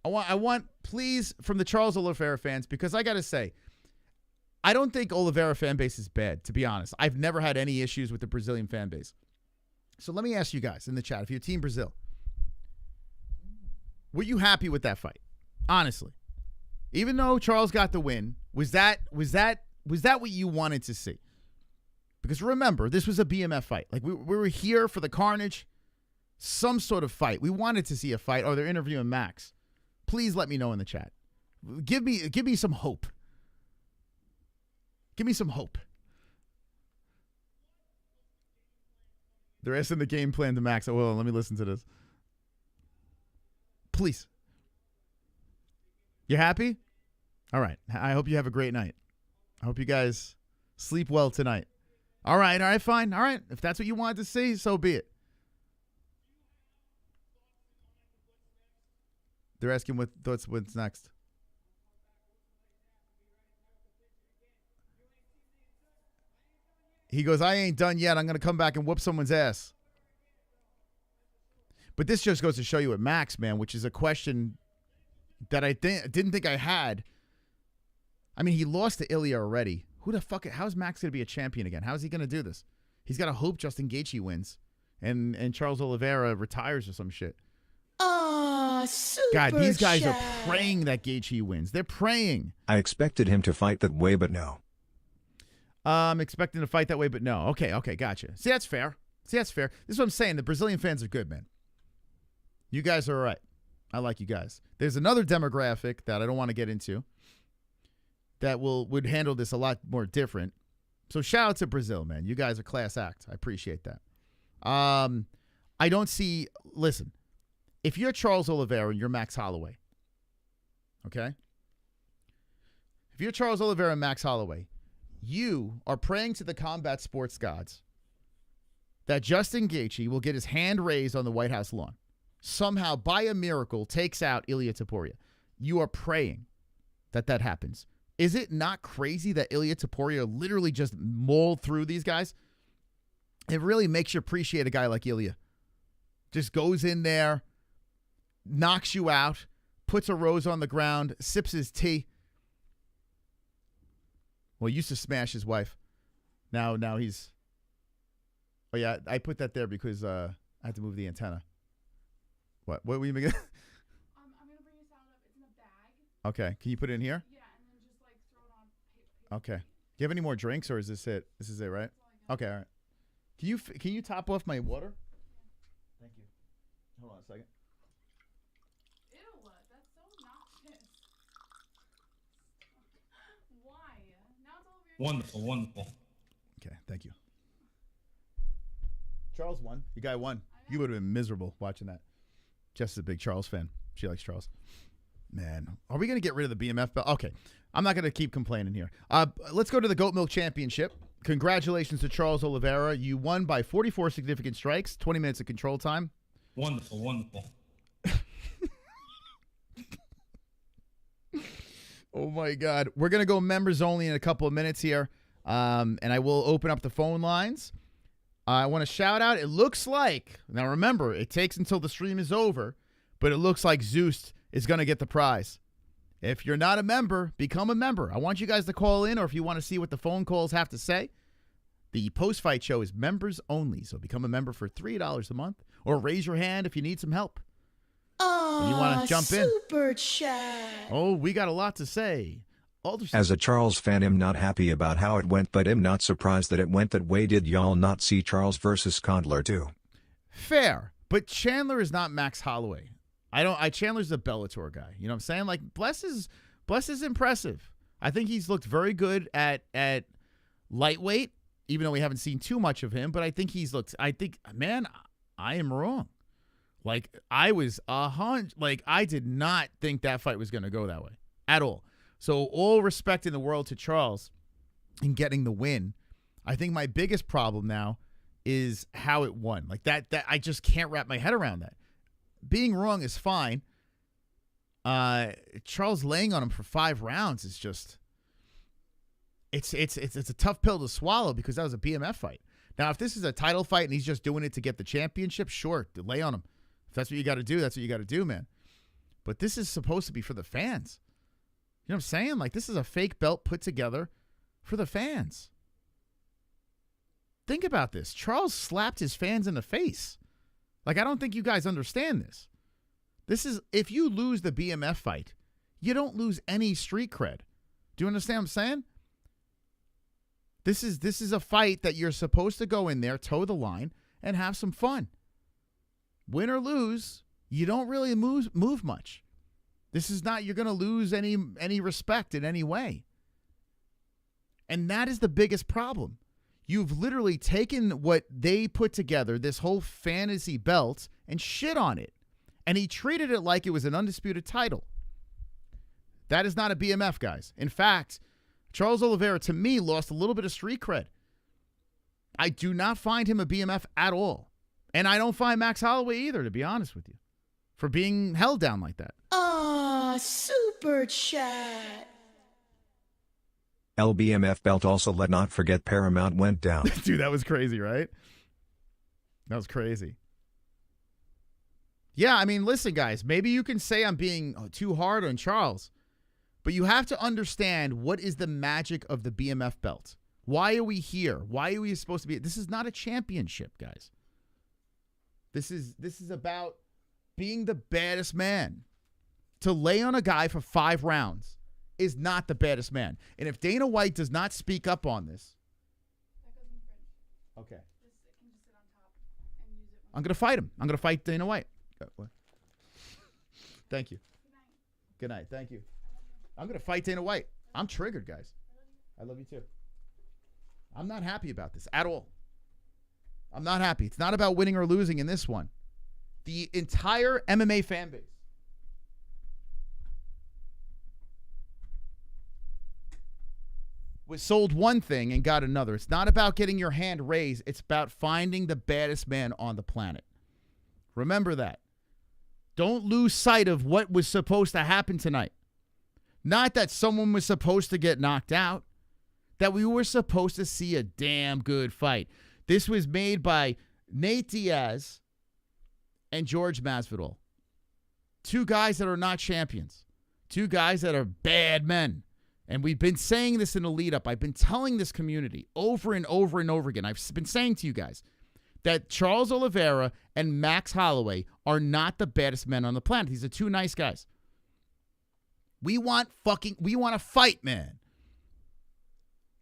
I want please from the Charles Oliveira fans, because I got to say, I don't think Oliveira fan base is bad, to be honest. I've never had any issues with the Brazilian fan base. So let me ask you guys in the chat, if you're Team Brazil, were you happy with that fight? Honestly. Even though Charles got the win, was that what you wanted to see? Because remember, this was a BMF fight. Like we were here for the carnage, some sort of fight. We wanted to see a fight. Oh, they're interviewing Max. Please let me know in the chat. Give me some hope. Give me some hope. They're asking the game plan to Max. Oh, well, let me listen to this. Please. You happy? All right. I hope you have a great night. I hope you guys sleep well tonight. All right, fine. All right. If that's what you wanted to see, so be it. They're asking what's next. He goes, I ain't done yet. I'm going to come back and whoop someone's ass. But this just goes to show you at Max, man, which is a question that I didn't think I had. I mean, he lost to Ilya already. Who the fuck? How's Max going to be a champion again? How is he going to do this? He's got to hope Justin Gaethje wins and Charles Oliveira retires or some shit. Ah, super God, these guys chat. are praying that Gaethje wins. They're praying. I expected him to fight that way, but no. I'm expecting to fight that way, but no. Okay, gotcha. See, that's fair. This is what I'm saying. The Brazilian fans are good, man. You guys are all right. I like you guys. There's another demographic that I don't want to get into that would handle this a lot more different. So shout out to Brazil, man. You guys are class act. I appreciate that. I don't see, listen, if you're Charles Oliveira and you're Max Holloway, okay? If you're Charles Oliveira and Max Holloway, you are praying to the combat sports gods that Justin Gaethje will get his hand raised on the White House lawn. Somehow, by a miracle, takes out Ilia Topuria. You are praying that happens. Is it not crazy that Ilia Topuria literally just mauled through these guys? It really makes you appreciate a guy like Ilia. Just goes in there, knocks you out, puts a rose on the ground, sips his tea. Well, he used to smash his wife. Now he's... Oh, yeah, I put that there because I had to move the antenna. What were you making? I'm going to bring you salad up. It's in a bag. Okay. Can you put it in here? Yeah, and then just like throw it on paper. Okay. Do you have any more drinks or is this it? This is it, right? Okay, all right. Can you top off my water? Thank you. Hold on a second. Ew, that's so noxious. Why? Now it's all over your Wonderful. Okay, thank you. Charles won. You guy won. You would have been miserable watching that. Jess is a big Charles fan. She likes Charles. Man, are we going to get rid of the BMF belt? Okay, I'm not going to keep complaining here. Let's go to the Goat Milk Championship. Congratulations to Charles Oliveira. You won by 44 significant strikes, 20 minutes of control time. Wonderful. Oh, my God. We're going to go members only in a couple of minutes here, and I will open up the phone lines. I want to shout out, it looks like, now remember, it takes until the stream is over, but it looks like Zeus is going to get the prize. If you're not a member, become a member. I want you guys to call in, or if you want to see what the phone calls have to say, the post-fight show is members only, so become a member for $3 a month, or raise your hand if you need some help. Oh, you want to jump in? Super chat. Oh, we got a lot to say. As a Charles fan, I'm not happy about how it went, but I'm not surprised that it went that way. Did y'all not see Charles versus Condler too? Fair, but Chandler is not Max Holloway. Chandler's a Bellator guy. You know what I'm saying? Like Bless is impressive. I think he's looked very good at lightweight, even though we haven't seen too much of him. But I think man, I am wrong. Like I did not think that fight was going to go that way at all. So all respect in the world to Charles in getting the win. I think my biggest problem now is how it won. Like that I just can't wrap my head around that. Being wrong is fine. Charles laying on him for 5 rounds is just it's a tough pill to swallow because that was a BMF fight. Now, if this is a title fight and he's just doing it to get the championship, sure, lay on him. If that's what you got to do, that's what you got to do, man. But this is supposed to be for the fans. You know what I'm saying? Like, this is a fake belt put together for the fans. Think about this. Charles slapped his fans in the face. Like, I don't think you guys understand this. This is, if you lose the BMF fight, you don't lose any street cred. Do you understand what I'm saying? This is a fight that you're supposed to go in there, toe the line, and have some fun. Win or lose, you don't really move much. This is not, you're going to lose any respect in any way. And that is the biggest problem. You've literally taken what they put together, this whole fantasy belt, and shit on it. And he treated it like it was an undisputed title. That is not a BMF, guys. In fact, Charles Oliveira, to me, lost a little bit of street cred. I do not find him a BMF at all. And I don't find Max Holloway either, to be honest with you, for being held down like that. Oh, super chat. LBMF belt also, let not forget Paramount went down. Dude, that was crazy, right? That was crazy. Yeah, I mean, listen, guys, maybe you can say I'm being too hard on Charles, but you have to understand what is the magic of the BMF belt. Why are we here? Why are we supposed to be? This is not a championship, guys. This is about being the baddest man. To lay on a guy for 5 rounds is not the baddest man. And if Dana White does not speak up on this, okay, I'm going to fight him. I'm going to fight Dana White. Thank you. Good night. Thank you. I'm going to fight Dana White. I'm triggered, guys. I love you too. I'm not happy about this at all. I'm not happy. It's not about winning or losing in this one. The entire MMA fan base was sold one thing and got another. It's not about getting your hand raised. It's about finding the baddest man on the planet. Remember that. Don't lose sight of what was supposed to happen tonight. Not that someone was supposed to get knocked out. That we were supposed to see a damn good fight. This was made by Nate Diaz and George Masvidal. 2 guys that are not champions. 2 guys that are bad men. And we've been saying this in the lead up. I've been telling this community over and over and over again. I've been saying to you guys that Charles Oliveira and Max Holloway are not the baddest men on the planet. These are 2 nice guys. We want a fight, man.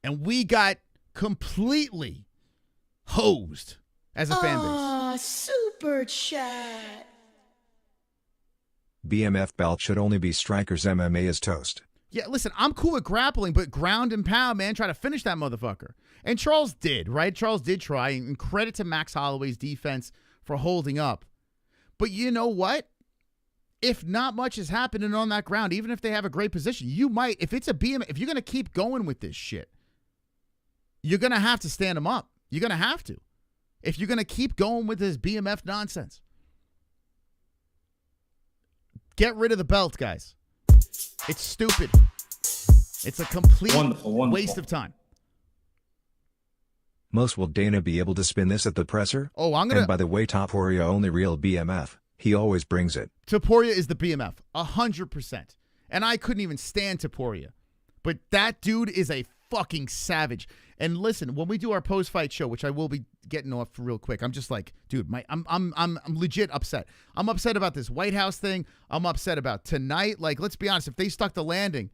And we got completely hosed as a fan base. Super chat. BMF belt should only be strikers. MMA is toast. Yeah, listen, I'm cool with grappling, but ground and pound, man, try to finish that motherfucker. And Charles did, right? Charles did try, and credit to Max Holloway's defense for holding up. But you know what? If not much is happening on that ground, even if they have a great position, you might, if it's a BMF, if you're going to keep going with this shit, you're going to have to stand them up. You're going to have to. If you're going to keep going with this BMF nonsense. Get rid of the belt, guys. It's stupid. It's a complete waste of time. Most will Dana be able to spin this at the presser? Oh, I'm going to... And by the way, Topuria only real BMF. He always brings it. Topuria is the BMF. 100%. And I couldn't even stand Topuria. But that dude is a fucking savage. And listen, when we do our post-fight show, which I will be getting off real quick, I'm just like, dude, I'm legit upset. I'm upset about this White House thing. I'm upset about tonight. Like, let's be honest, if they stuck the landing,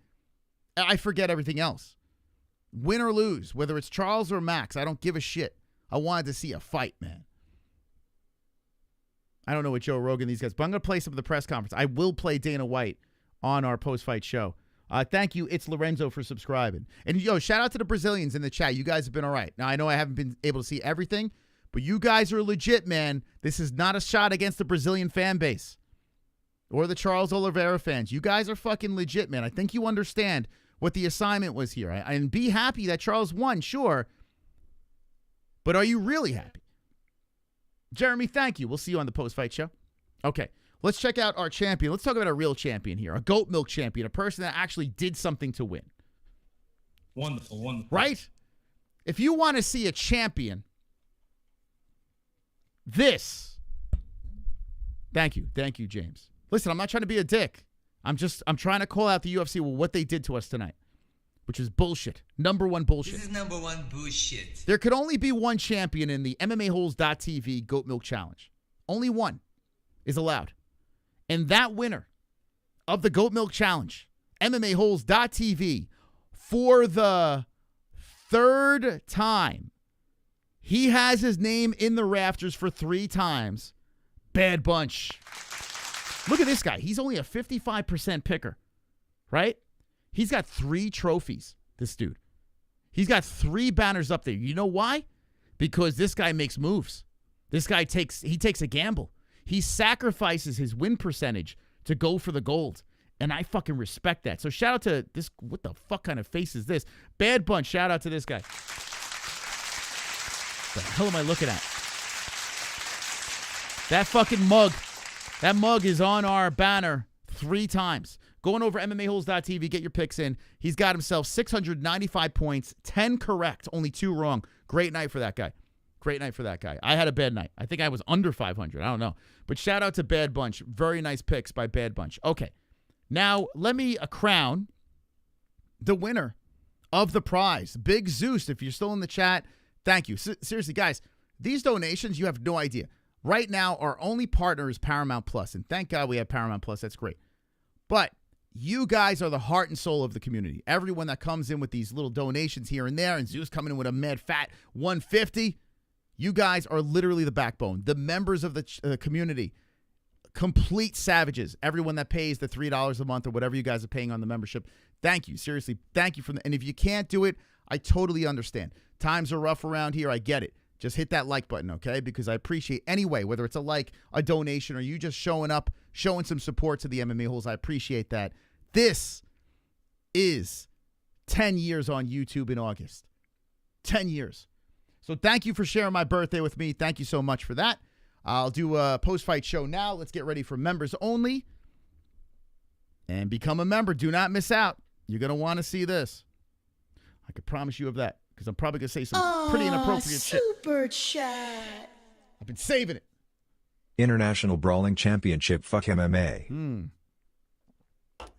I forget everything else. Win or lose, whether it's Charles or Max, I don't give a shit. I wanted to see a fight, man. I don't know what Joe Rogan, these guys, but I'm going to play some of the press conference. I will play Dana White on our post-fight show. Thank you, It's Lorenzo, for subscribing. And, yo, shout out to the Brazilians in the chat. You guys have been all right. Now, I know I haven't been able to see everything, but you guys are legit, man. This is not a shot against the Brazilian fan base or the Charles Oliveira fans. You guys are fucking legit, man. I think you understand what the assignment was here. And be happy that Charles won, sure, but are you really happy? Jeremy, thank you. We'll see you on the post-fight show. Okay. Let's check out our champion. Let's talk about a real champion here, a goat milk champion, a person that actually did something to win. Wonderful, wonderful. Right? If you want to see a champion, this. Thank you, James. Listen, I'm not trying to be a dick. I'm trying to call out the UFC with what they did to us tonight, which is bullshit. Number 1 bullshit. This is number 1 bullshit. There could only be one champion in the MMA-Holes.tv Goat Milk Challenge. Only one is allowed. And that winner of the Goat Milk Challenge, MMA-Holes.tv, for the 3rd time, he has his name in the rafters for 3 times. Bad Bunch. Look at this guy. He's only a 55% picker, right? He's got 3 trophies, this dude. He's got 3 banners up there. You know why? Because this guy makes moves. This guy takes a gamble. He sacrifices his win percentage to go for the gold. And I fucking respect that. So shout out to this. What the fuck kind of face is this? Bad Bunch. Shout out to this guy. What the hell am I looking at? That fucking mug. That mug is on our banner 3 times. Going over MMAHoles.tv, get your picks in. He's got himself 695 points, 10 correct, only 2 wrong. Great night for that guy. Great night for that guy. I had a bad night. I think I was under 500. I don't know. But shout out to Bad Bunch. Very nice picks by Bad Bunch. Okay. Now, let me crown the winner of the prize. Big Zeus, if you're still in the chat, thank you. Seriously, guys, these donations, you have no idea. Right now, our only partner is Paramount Plus, and thank God we have Paramount Plus. That's great. But you guys are the heart and soul of the community. Everyone that comes in with these little donations here and there, and Zeus coming in with a mad fat 150, you guys are literally the backbone. The members of the community, complete savages. Everyone that pays the $3 a month or whatever you guys are paying on the membership, thank you. Seriously, thank you. And if you can't do it, I totally understand. Times are rough around here. I get it. Just hit that like button, okay? Because I appreciate anyway, whether it's a like, a donation, or you just showing up, showing some support to the MMA Holes. I appreciate that. This is 10 years on YouTube in August. 10 years. So thank you for sharing my birthday with me. Thank you so much for that. I'll do a post-fight show now. Let's get ready for members only. And become a member. Do not miss out. You're going to want to see this. I can promise you of that. Because I'm probably going to say some pretty inappropriate shit. Super chat. I've been saving it. International Brawling Championship. Fuck MMA.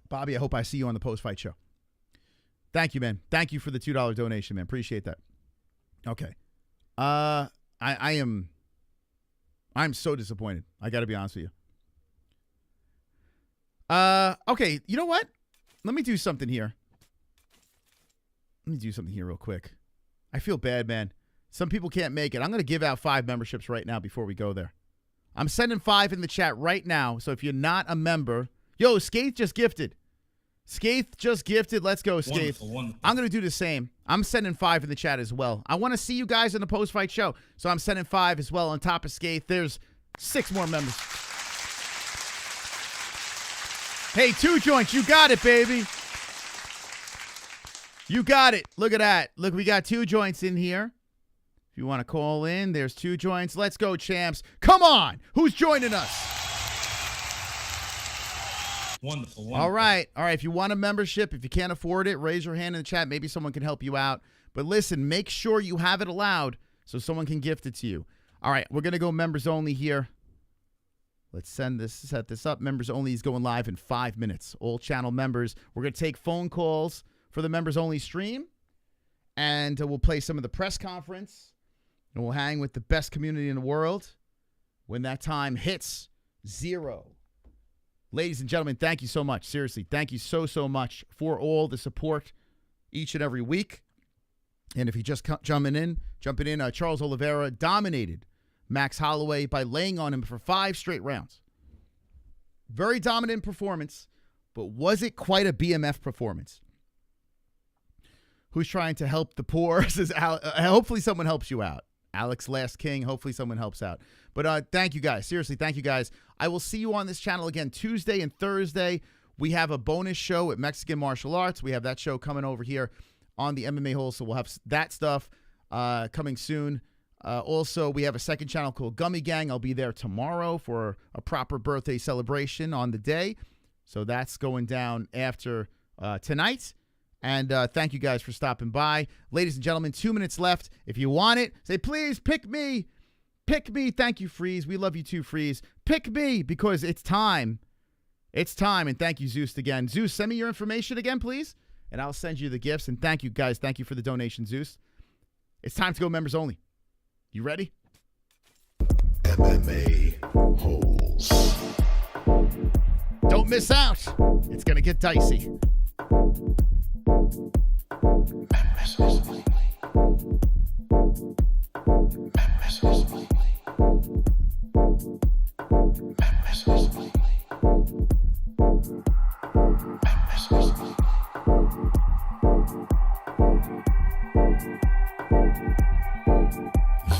Bobby, I hope I see you on the post-fight show. Thank you, man. Thank you for the $2 donation, man. Appreciate that. Okay. I'm so disappointed. I got to be honest with you. Okay, you know what? Let me do something here. Real quick. I feel bad, man. Some people can't make it. I'm going to give out 5 memberships right now before we go there. I'm sending 5 in the chat right now. So if you're not a member, yo, Skaith just gifted. Let's go, Skaith. Wonderful. I'm going to do the same. I'm sending 5 in the chat as well. I want to see you guys in the post-fight show. So I'm sending 5 as well on top of Skaith. There's 6 more members. Hey, 2 joints. You got it, baby. You got it. Look at that. Look, we got 2 joints in here. If you want to call in, there's 2 joints. Let's go, champs. Come on. Who's joining us? Wonderful. All right. If you want a membership, if you can't afford it, raise your hand in the chat. Maybe someone can help you out. But listen, make sure you have it allowed so someone can gift it to you. All right. We're going to go members only here. Let's set this up. Members only is going live in 5 minutes. All channel members. We're going to take phone calls for the members only stream. And we'll play some of the press conference. And we'll hang with the best community in the world when that time hits 0. Ladies and gentlemen, thank you so much. Seriously, thank you so much for all the support each and every week. And if you just jumping in, Charles Oliveira dominated Max Holloway by laying on him for 5 straight rounds. Very dominant performance, but was it quite a BMF performance? Who's trying to help the poor? Says, hopefully someone helps you out. Alex Last King, hopefully someone helps out. But thank you guys. Seriously, thank you guys. I will see you on this channel again Tuesday and Thursday. We have a bonus show at Mexican Martial Arts. We have that show coming over here on the MMA Holes, so we'll have that stuff coming soon. Also, we have a second channel called Gummy Gang. I'll be there tomorrow for a proper birthday celebration on the day. So that's going down after tonight. And thank you guys for stopping by. Ladies and gentlemen, 2 minutes left. If you want it, say, please pick me. Pick me. Thank you, Freeze. We love you too, Freeze. Pick me because it's time. It's time. And thank you, Zeus, again. Zeus, send me your information again, please. And I'll send you the gifts. And thank you, guys. Thank you for the donation, Zeus. It's time to go members only. You ready? MMA Holes. Don't miss out. It's going to get dicey. Members only. Members only. Members only. Members only.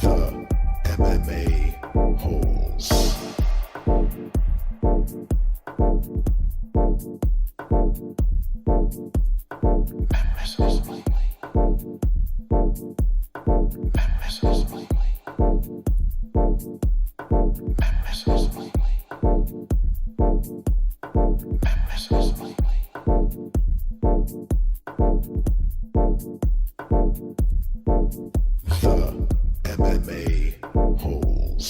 The MMA Holes. Members only. Members only. Members only. The MMA-Holes.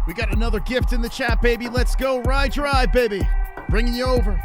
We got another gift in the chat, baby. Let's go. Ride Drive, baby. Bringing you over.